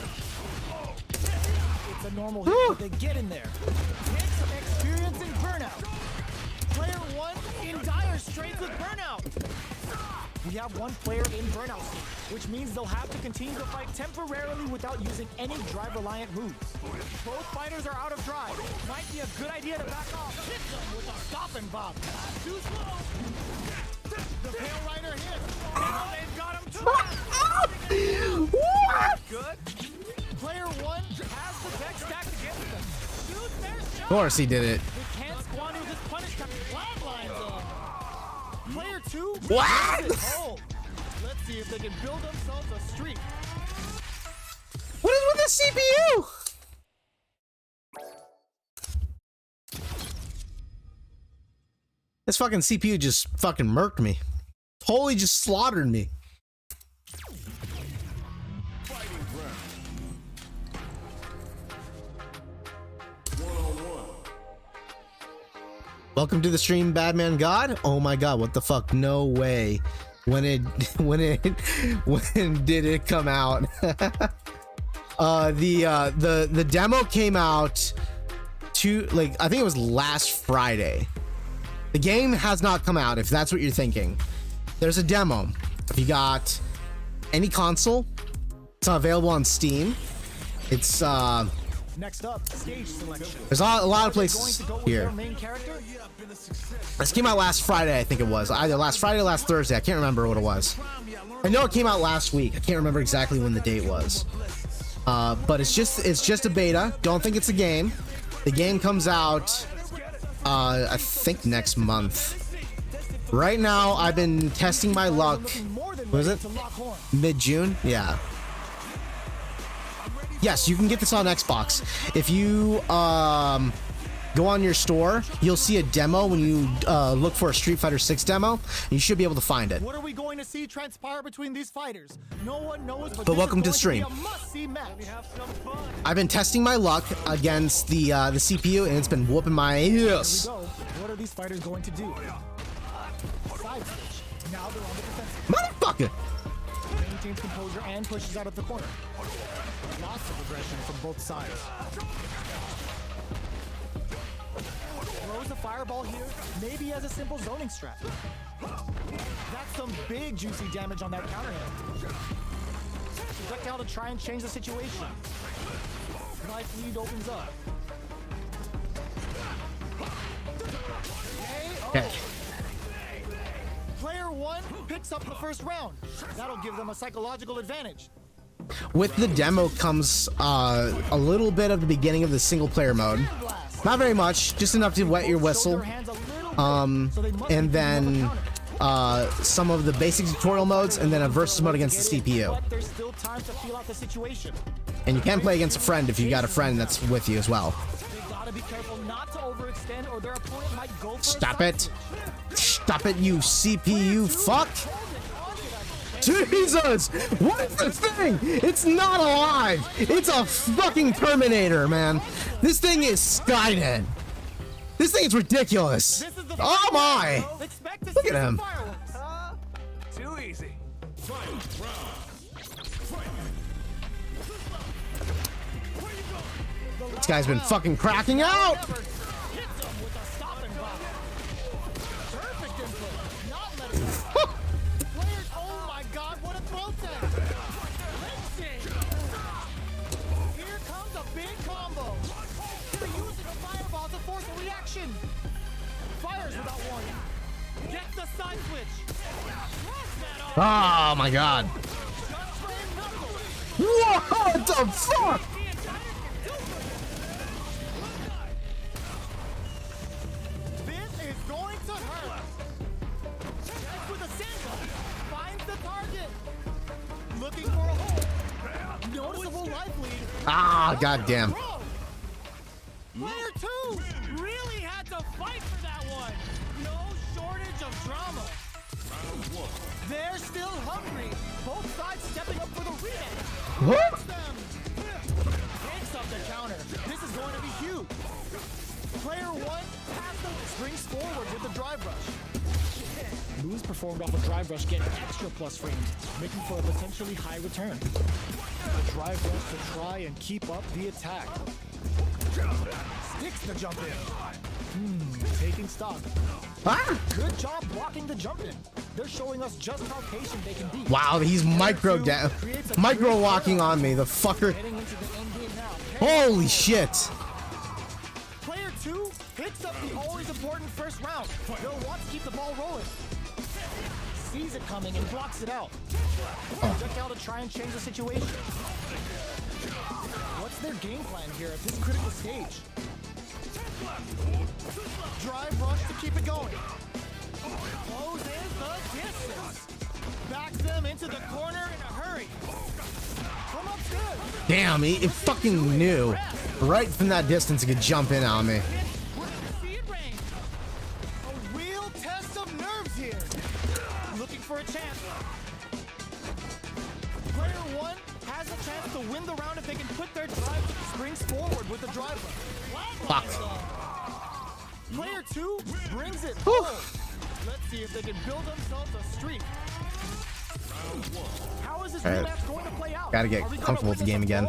[SPEAKER 8] It's a normal hit, but they get in there. It's experiencing burnout. Player 1 in dire straits with burnout. We have one player in burnout state, which means they'll have to continue to fight temporarily without using any drive-reliant moves. Both fighters are out of drive. Might be a good idea to back off. Hit them with a stop and bop. Too slow. The Pale Rider hits. Oh, they've got him trapped. What? Good. Player 1 has the tech stack to get them. Shoot their shot.
[SPEAKER 1] Of course he did it.
[SPEAKER 8] They can't squander this punish coming. Flatlines on. Player 2.
[SPEAKER 1] What?
[SPEAKER 8] Let's see if they can build themselves a streak.
[SPEAKER 1] What is with the CPU? This fucking CPU just fucking murked me. Totally just slaughtered me. Welcome to the stream, Badman God. Oh my god, what the fuck? No way. When did it come out? The demo came out I think it was last Friday. The game has not come out, if that's what you're thinking. There's a demo. If you got any console, it's not available on Steam. It's
[SPEAKER 8] Next up, stage selection.
[SPEAKER 1] There's a lot of places here. This came out last Friday, I think it was. Either last Friday or last Thursday. I can't remember what it was. I know it came out last week. I can't remember exactly when the date was. But it's just a beta. Don't think it's a game. The game comes out I think next month. Right now, I've been testing my luck. What is it? Mid-June? Yeah. Yes, you can get this on Xbox. If you go on your store, you'll see a demo when you look for a Street Fighter 6 demo. You should be able to find it.
[SPEAKER 8] What are we going to see transpire between these fighters? No one knows,
[SPEAKER 1] but welcome to the stream. I've been testing my luck against the CPU, and it's been whooping my ass.
[SPEAKER 8] What are these fighters going to do? Side switch. Now they're on the defensive.
[SPEAKER 1] Motherfucker!
[SPEAKER 8] Maintains composure and pushes out of the corner. Lots of aggression from both sides. Throws a fireball here, maybe as a simple zoning strat. That's some big juicy damage on that counter hit. Projectile to try and change the situation. Knife lead opens up.
[SPEAKER 1] Okay.
[SPEAKER 8] Player 1 picks up the first round. That'll give them a psychological advantage.
[SPEAKER 1] With the demo comes a little bit of the beginning of the single player mode. Not very much, just enough to wet your whistle. And then some of the basic tutorial modes, and then a versus mode against the CPU.
[SPEAKER 8] There's still time to feel out the situation.
[SPEAKER 1] And you can play against a friend if you got a friend that's with you as well.
[SPEAKER 8] They gotta be careful not to overextend, or their opponent might go for
[SPEAKER 1] Stop it! Stop it, you CPU fuck! Jesus! What is this thing? It's not alive! It's a fucking Terminator, man! This thing is Skynet! This thing is ridiculous! Oh my! Look at him!
[SPEAKER 3] Too easy.
[SPEAKER 1] This guy's been fucking cracking out.
[SPEAKER 8] Oh my god, what a throw test! Here comes a big combo. They're using a fireball to force a reaction. Fires without warning. Gets the side switch.
[SPEAKER 1] Oh my god. What the fuck?
[SPEAKER 8] This is going to hurt. Check with a sandal. Finds the target. Looking for a hole. Noticeable life lead.
[SPEAKER 1] Ah, goddamn.
[SPEAKER 8] Player 2 really had to fight for that one. No shortage of drama. They're still hungry. Both sides stepping up for the rematch.
[SPEAKER 1] What?
[SPEAKER 8] Takes up the counter. This is going to be huge. Player 1 springs forward with the drive rush.
[SPEAKER 5] Moves performed off a drive rush get extra plus frames, making for a potentially high return. The drive rush to try and keep up the attack.
[SPEAKER 8] Sticks the jump in.
[SPEAKER 5] Taking stock.
[SPEAKER 1] Ah!
[SPEAKER 5] Good job blocking the jump in. They're showing us just how patient they can be.
[SPEAKER 1] Wow, he's micro walking on me, the fucker. Holy shit.
[SPEAKER 8] Player 2 picks up the always important first round. They'll want to keep the ball rolling.
[SPEAKER 5] Sees it coming and blocks it out. Projectile to try and change the situation. What's their game plan here at this critical stage?
[SPEAKER 8] Drive rush to keep it going. Closes the distance. Backs them into the corner in a hurry. Come up good.
[SPEAKER 1] Damn, he fucking knew right from that distance he could jump in on me.
[SPEAKER 8] A real test of nerves here. Looking for a chance. Player 1 has a chance to win the round if they can put their drive springs forward with the drive rush.
[SPEAKER 1] Fuck.
[SPEAKER 8] Player 2 brings it home. Let's see if they can build themselves a streak. How is this rematch going to play out?
[SPEAKER 1] Gotta get comfortable with the game again.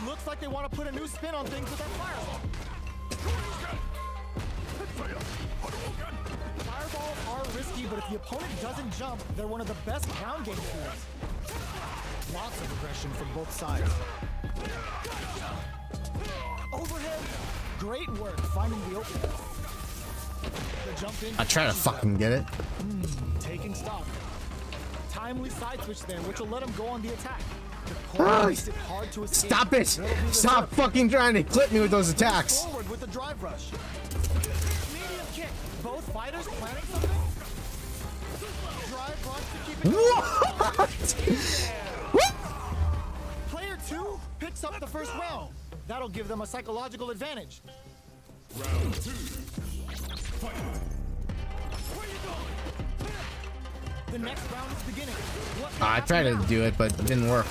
[SPEAKER 8] Looks like they want to put a new spin on things with that fireball. Fireballs are risky, but if the opponent doesn't jump, they're one of the best ground game tools.
[SPEAKER 5] Lots of aggression from both sides.
[SPEAKER 8] Overhead.
[SPEAKER 5] Great work finding the opening. The jump in.
[SPEAKER 1] I try to fucking get it.
[SPEAKER 5] Taking stock.
[SPEAKER 8] Timely side switch there, which will let him go on the attack.
[SPEAKER 1] Ah, stop it! Stop fucking trying to clip me with those attacks.
[SPEAKER 8] Forward with the drive rush. Medium kick. Both fighters planning something. Drive rush to keep it going.
[SPEAKER 1] What?
[SPEAKER 8] Player 2 picks up the first round. That'll give them a psychological advantage.
[SPEAKER 2] Round 2. Fight. Where you going?
[SPEAKER 8] The next round is beginning.
[SPEAKER 1] I tried to do it, but it didn't work.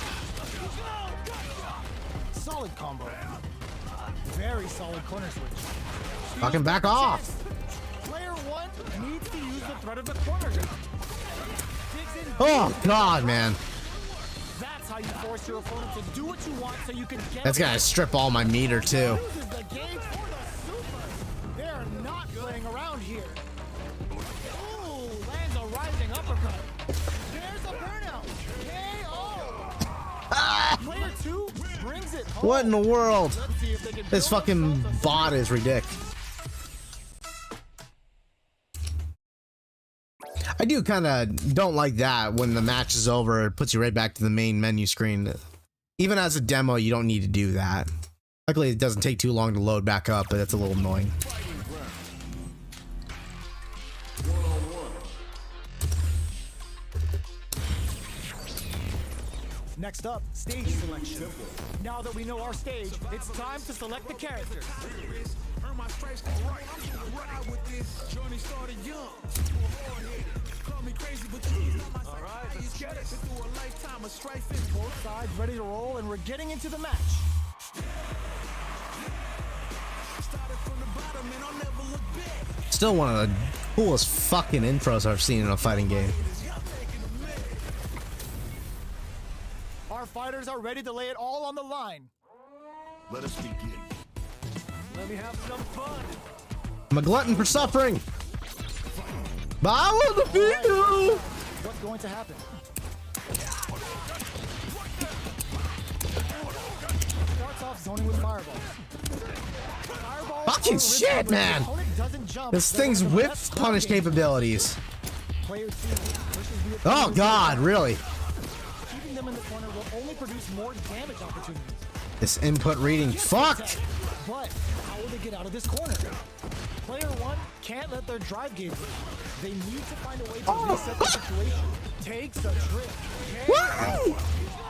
[SPEAKER 8] Solid combo. Very solid corner switch.
[SPEAKER 1] Fucking back off.
[SPEAKER 8] Player 1 needs to use the threat of the corner.
[SPEAKER 1] Oh god, man.
[SPEAKER 8] That's how you force your opponent to do what you want so you can get.
[SPEAKER 1] That's gonna strip all my meter too.
[SPEAKER 8] They are not playing around here. Ooh, lands a rising uppercut. There's a burnout. KO. Player 2 brings it home.
[SPEAKER 1] What in the world? This fucking bot is ridiculous. I do kind of don't like that when the match is over, it puts you right back to the main menu screen. Even as a demo, you don't need to do that. Luckily, it doesn't take too long to load back up, but it's a little annoying.
[SPEAKER 8] Next up, stage selection. Now that we know our stage, it's time to select the characters. Alright, let's get it. Both sides ready to roll, and we're getting into the match.
[SPEAKER 1] Still one of the coolest fucking intros I've seen in a fighting game.
[SPEAKER 8] Our fighters are ready to lay it all on the line.
[SPEAKER 2] Let us begin.
[SPEAKER 3] Let me have some fun.
[SPEAKER 1] I'm a glutton for suffering. But I will defeat you.
[SPEAKER 8] What's going to happen? Starts off zoning with fireballs.
[SPEAKER 1] Fucking shit, man. This thing's whip punish capabilities. Oh God, really?
[SPEAKER 8] Keeping them in the corner will only produce more damage opportunities.
[SPEAKER 1] This input reading, fuck.
[SPEAKER 8] But how will they get out of this corner? Player one can't let their drive gauge run. They need to find a way to reset the situation. Takes a trip.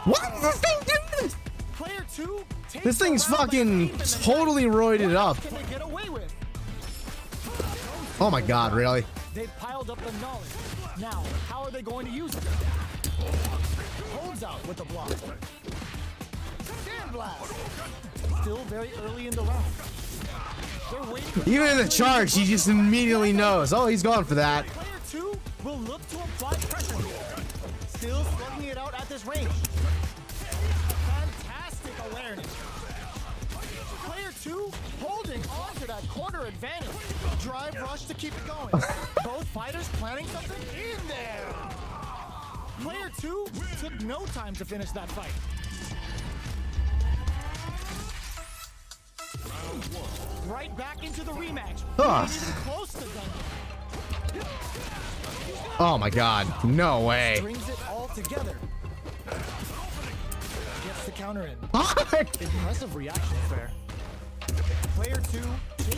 [SPEAKER 1] What is this thing doing?
[SPEAKER 8] Player two takes
[SPEAKER 1] This thing's fucking totally roided up.
[SPEAKER 8] Can they get away with?
[SPEAKER 1] Oh my God, really?
[SPEAKER 8] They've piled up the knowledge. Now, how are they going to use it? Holds out with the block. Sand blast. Still very early in the round. They're waiting.
[SPEAKER 1] Even in the charge, he just immediately knows. Oh, he's going for that.
[SPEAKER 8] Player two will look to apply pressure here. Still slugging it out at this range. Fantastic awareness. Player two holding on to that corner advantage. Drive rush to keep it going. Both fighters planning something in there. Player two took no time to finish that fight. Right back into the rematch. Close to done.
[SPEAKER 1] Oh my God, no way.
[SPEAKER 8] Brings it all together. Gets the counter in. Impressive reaction there. Player two.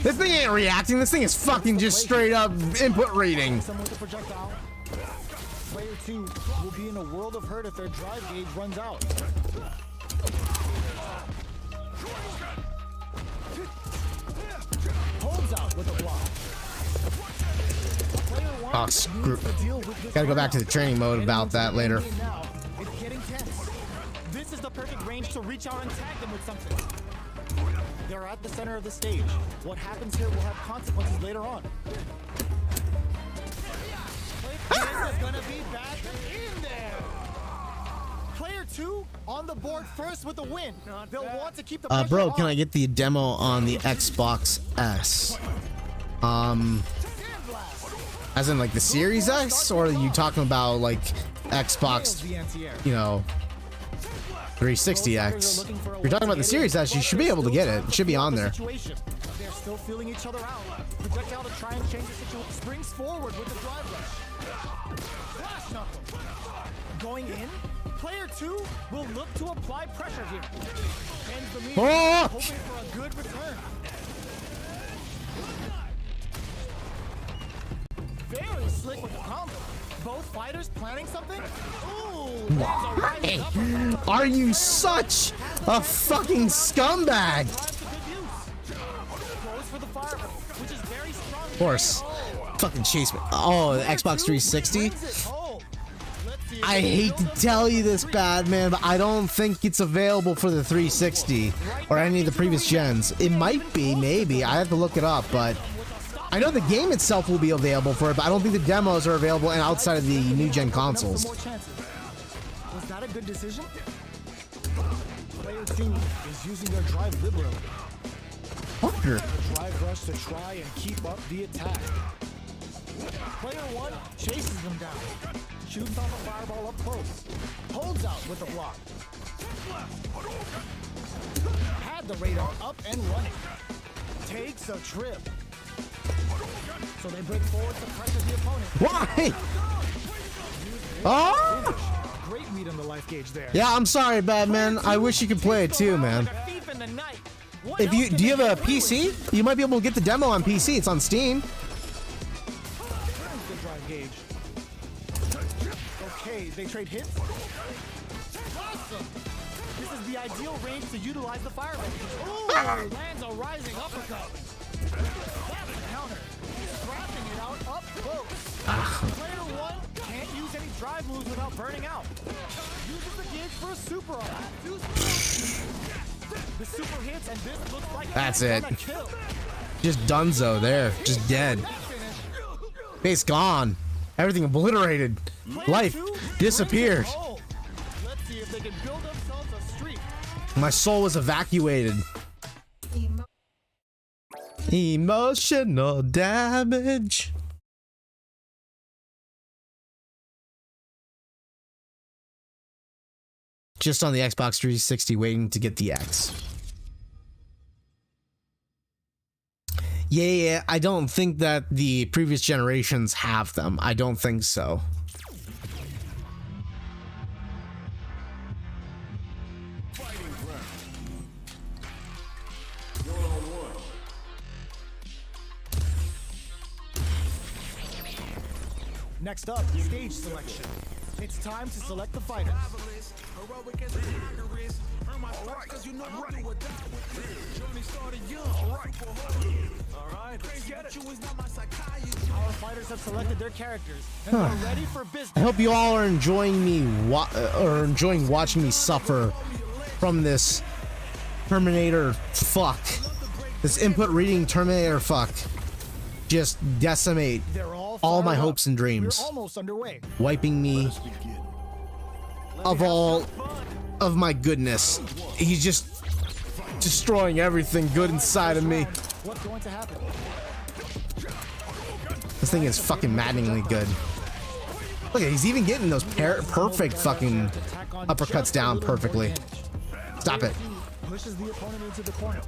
[SPEAKER 1] This thing ain't reacting. This thing is fucking just straight up input reading.
[SPEAKER 8] Someone with a projectile. Player two will be in a world of hurt if their drive gauge runs out. Holds out with a block.
[SPEAKER 1] Oh, screw. Gotta go back to the training mode about that later.
[SPEAKER 8] Now, it's getting tense. This is the perfect range to reach out and tag them with something. They're at the center of the stage. What happens here will have consequences later on. This is gonna be back in there. Player two on the board first with the win. They'll want to keep the pressure
[SPEAKER 1] Bro,
[SPEAKER 8] on.
[SPEAKER 1] can I get the demo on the Xbox S? As in like the Series X, or are you talking about like Xbox, you know, 360X? If you're talking about the Series S, you should be able to get it. It should be on there.
[SPEAKER 8] They're still feeling each other out. Projectile to try and change the situation. Springs forward with the drive rush. Flash knuckle. Going in. Player two will look to apply pressure here. Ends the lead. Hoping for a good return. Very slick with the combo. Both fighters planning something? Ooh,
[SPEAKER 1] Why are you such a fucking scumbag?
[SPEAKER 8] Goes for the fireball, which is very strong.
[SPEAKER 1] Of course. Fucking chase me. Oh, the Xbox 360? I hate to tell you this, bad man, but I don't think it's available for the 360 or any of the previous gens. It might be, maybe. I have to look it up, but I know the game itself will be available for it, but I don't think the demos are available and outside of the new gen consoles.
[SPEAKER 8] Was that a good decision? Player two is using their drive liberally.
[SPEAKER 1] Fucker.
[SPEAKER 8] The drive rush to try and keep up the attack. Player one chases them down. Shoots off a fireball up close. Holds out with the block. Had the radar up and running. Takes a trip. So they break forward to pressure the opponent.
[SPEAKER 1] Why? Oh!
[SPEAKER 8] Great read on the life gauge there.
[SPEAKER 1] Yeah, I'm sorry, bad man. I wish you could play it too, man. If you do you have a PC? You might be able to get the demo on PC. It's on Steam.
[SPEAKER 8] Good drive gauge. Okay, they trade hits. Awesome. This is the ideal range to utilize the fireball. Ooh, lands a rising uppercut. That's a counter. Scrapping it out up close. Player one can't use any drive moves without burning out. Uses the gauge for a super on. The super hits and this looks like
[SPEAKER 1] That's it. Just Dunzo there. Just dead. Face gone. Everything obliterated. Life disappeared.
[SPEAKER 8] Let's see if they can build themselves a streak.
[SPEAKER 1] My soul was evacuated. Emotional damage. Just on the Xbox 360 waiting to get the X. Yeah, I don't think that the previous generations have them. I don't think so.
[SPEAKER 8] Next up, stage selection. It's time to select the fighters.
[SPEAKER 3] Alright, let's get it.
[SPEAKER 8] Our fighters have selected their characters and they're ready for business.
[SPEAKER 1] I hope you all are enjoying me enjoying watching me suffer from this Terminator fuck. This input reading Terminator fuck. Just decimate all my hopes and dreams.
[SPEAKER 8] We're almost underway.
[SPEAKER 1] Wiping me of all of my goodness. He's just destroying everything good inside of me.
[SPEAKER 8] What's going to happen?
[SPEAKER 1] This thing is fucking maddeningly good. Look, he's even getting those perfect fucking uppercuts down perfectly. Stop it.
[SPEAKER 8] Pushes the opponent into the corner.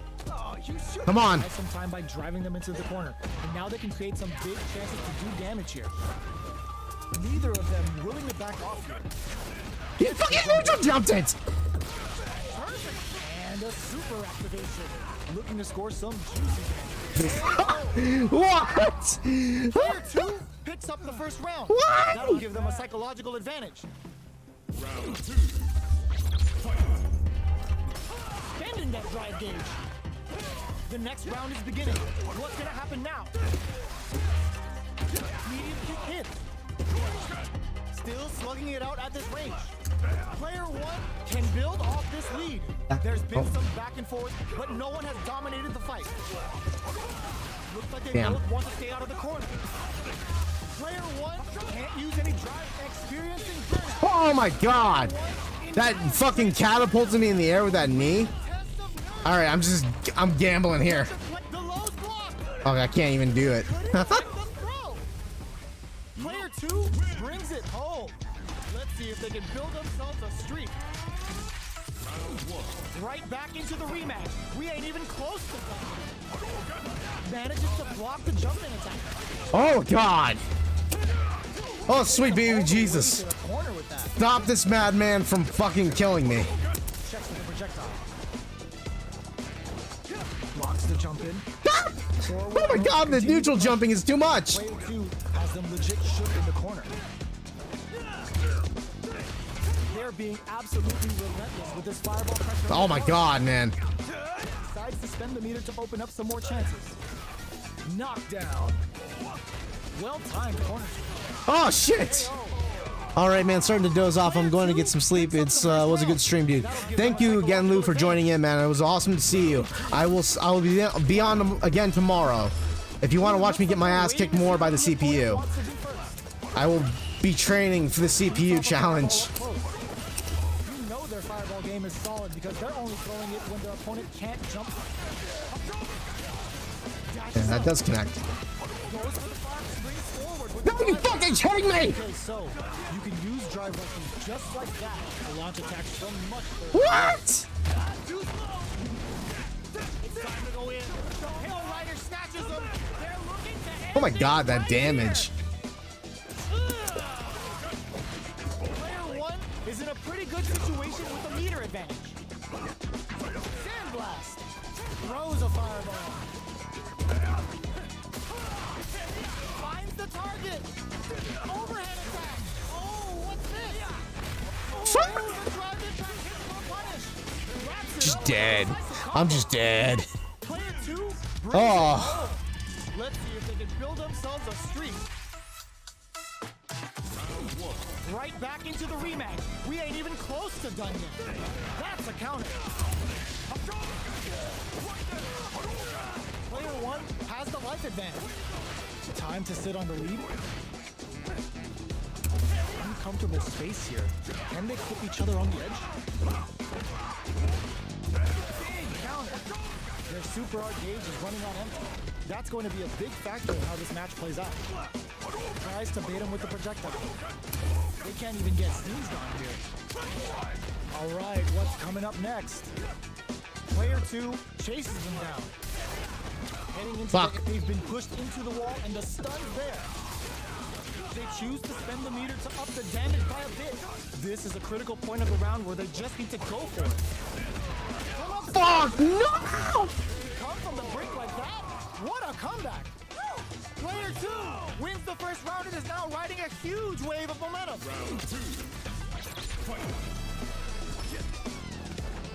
[SPEAKER 1] Come on.
[SPEAKER 8] Some time by driving them into the corner, and now they can create some big chances to do damage here. Neither of them willing to back off here.
[SPEAKER 1] He fucking neutral jumped it.
[SPEAKER 8] Perfect. And a super activation, looking to score some juicy.
[SPEAKER 1] What?
[SPEAKER 8] Player 2 picks up the first round.
[SPEAKER 1] What?
[SPEAKER 8] That'll give them a psychological advantage.
[SPEAKER 2] Round 2.
[SPEAKER 8] Spending that drive gauge. The next round is beginning. What's gonna happen now? Medium kick hit. Still slugging it out at this range. Player 1 can build off this lead. There's been some back and forth, but no one has dominated the fight. Looks like they both want to stay out of the corner. Player 1 can't use any drive, experiencing burnout.
[SPEAKER 1] Oh my god. That fucking catapulted me in the air with that knee. Alright, I'm gambling here. Oh, I can't even do it.
[SPEAKER 8] Player 2 brings it home. Let's see if they can build themselves a streak. Right back into the rematch. We ain't even close to that. Manages to block the jumping attack.
[SPEAKER 1] Oh god. Oh sweet baby Jesus. Stop this madman from fucking killing me.
[SPEAKER 8] Checks with the projectile. Blocks the jump in.
[SPEAKER 1] Oh my god, the neutral jumping is too much.
[SPEAKER 8] Player 2 has them legit shook in the corner. They're being absolutely relentless with this fireball pressure.
[SPEAKER 1] Oh my god, man.
[SPEAKER 8] Decides to spend the meter to open up some more chances. Knockdown. Well timed corner.
[SPEAKER 1] Oh shit. Alright, man, starting to doze off. I'm going to get some sleep. It's was a good stream, dude. Thank you again, Lou, for joining in, man. It was awesome to see you. I will be on again tomorrow. If you want to watch me get my ass kicked more by the CPU, I will be training for the CPU challenge.
[SPEAKER 8] You know their fireball game is solid because they're only throwing it when their opponent can't jump.
[SPEAKER 1] Yeah, that does connect. No, you fucking kidding me!
[SPEAKER 8] Okay, so you can use drive rushes just like that to launch attacks from much further.
[SPEAKER 1] What?
[SPEAKER 8] It's time to go in. The Hill Rider snatches them. They're looking to
[SPEAKER 1] Oh my god, that damage.
[SPEAKER 8] Player 1 is in a pretty good situation with a meter advantage. Sandblast throws a fireball. Finds the target. Overhead attack. Oh, what's this?
[SPEAKER 1] Just dead. I'm just dead.
[SPEAKER 8] Player 2
[SPEAKER 1] Oh.
[SPEAKER 8] Let's see if they can build themselves a streak. Right back into the rematch. We ain't even close to done yet. That's a counter. Player 1 has the life advantage. Time to sit on the lead.
[SPEAKER 5] comfortable space here. Can they clip each other on the edge? Big counter. Their super art gauge is running on empty. That's going to be a big factor in how this match plays out. Tries to bait him with the projectile. They can't even get sneezed on here. All right, what's coming up next? Player 2 chases them down. Heading into they've been pushed into the wall and the stun's there. They choose to spend the meter to up the damage by a bit. This is a critical point of the round where they just need to go for it.
[SPEAKER 1] Fuck, no!
[SPEAKER 5] Come from the brink like that? What a comeback! Player 2 wins the first round and is now riding a huge wave of momentum. Round 2. Fight.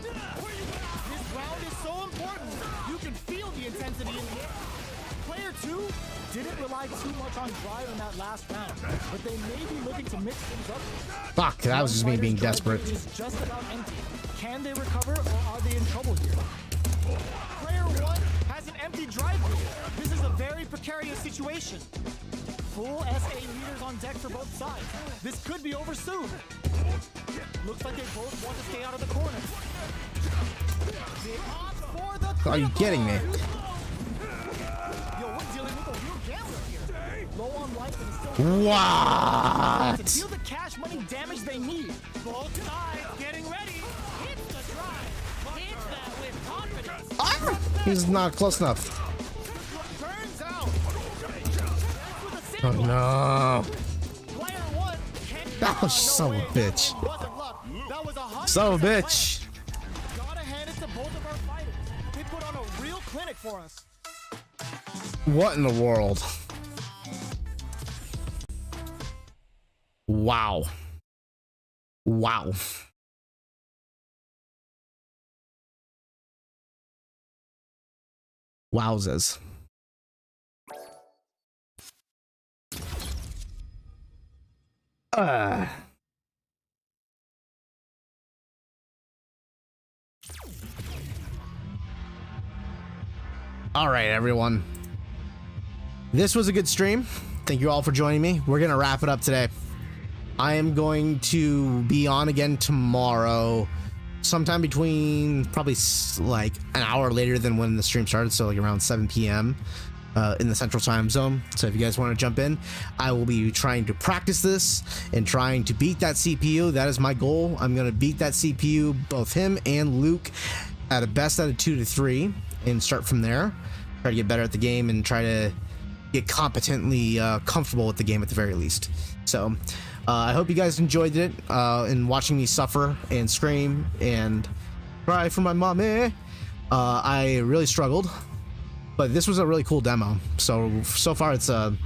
[SPEAKER 5] This round is so important. You can feel the intensity in the air. Player 2 didn't rely too much on drive in that last round, but they may be looking to mix things up.
[SPEAKER 1] Fuck, that was just me being desperate.
[SPEAKER 5] Is just about empty. Can they recover or are they in trouble here? Player 1 has an empty drive meter. This is a very precarious situation. Full SA meters on deck for both sides. This could be over soon. Looks like they both want to stay out of the corner. They opt for the
[SPEAKER 1] Are you kidding me?
[SPEAKER 5] Yo, we're dealing with a real gambler here. Low on life and still
[SPEAKER 1] What?
[SPEAKER 5] to deal the cash money damage they need. Both sides getting ready. Hit the drive. Hit that with confidence.
[SPEAKER 1] He's not close enough.
[SPEAKER 5] Burns out.
[SPEAKER 1] Oh no.
[SPEAKER 5] Player 1
[SPEAKER 1] Oh, son of a bitch. Son of a bitch.
[SPEAKER 5] Gotta hand it to both of our fighters. They put on a real clinic for us.
[SPEAKER 1] What in the world? Wow. Wow. Wowzers. All right, everyone. This was a good stream. Thank you all for joining me. We're going to wrap it up today. I am going to be on again tomorrow, sometime between probably like an hour later than when the stream started, so like around 7 p.m. In the central time zone. So if you guys want to jump in, I will be trying to practice this and trying to beat that CPU. That is my goal. I'm going to beat that CPU, both him and Luke, at a best out of 2 to 3 and start from there. Try to get better at the game and try to get competently comfortable with the game at the very least. So I hope you guys enjoyed it and watching me suffer and scream and cry for my mommy. I really struggled, but this was a really cool demo. So far it's a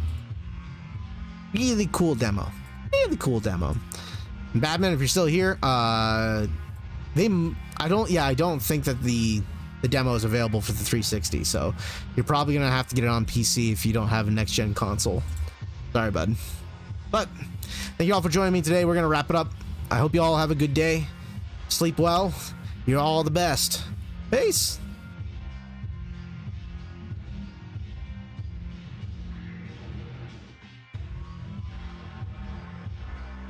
[SPEAKER 1] really cool demo. Really cool demo. Batman, if you're still here, I don't think that the demo is available for the 360, so you're probably gonna have to get it on PC if you don't have a next-gen console. Sorry, bud. But thank you all for joining me today. We're gonna wrap it up. I hope you all have a good day. Sleep well. You're all the best. Peace.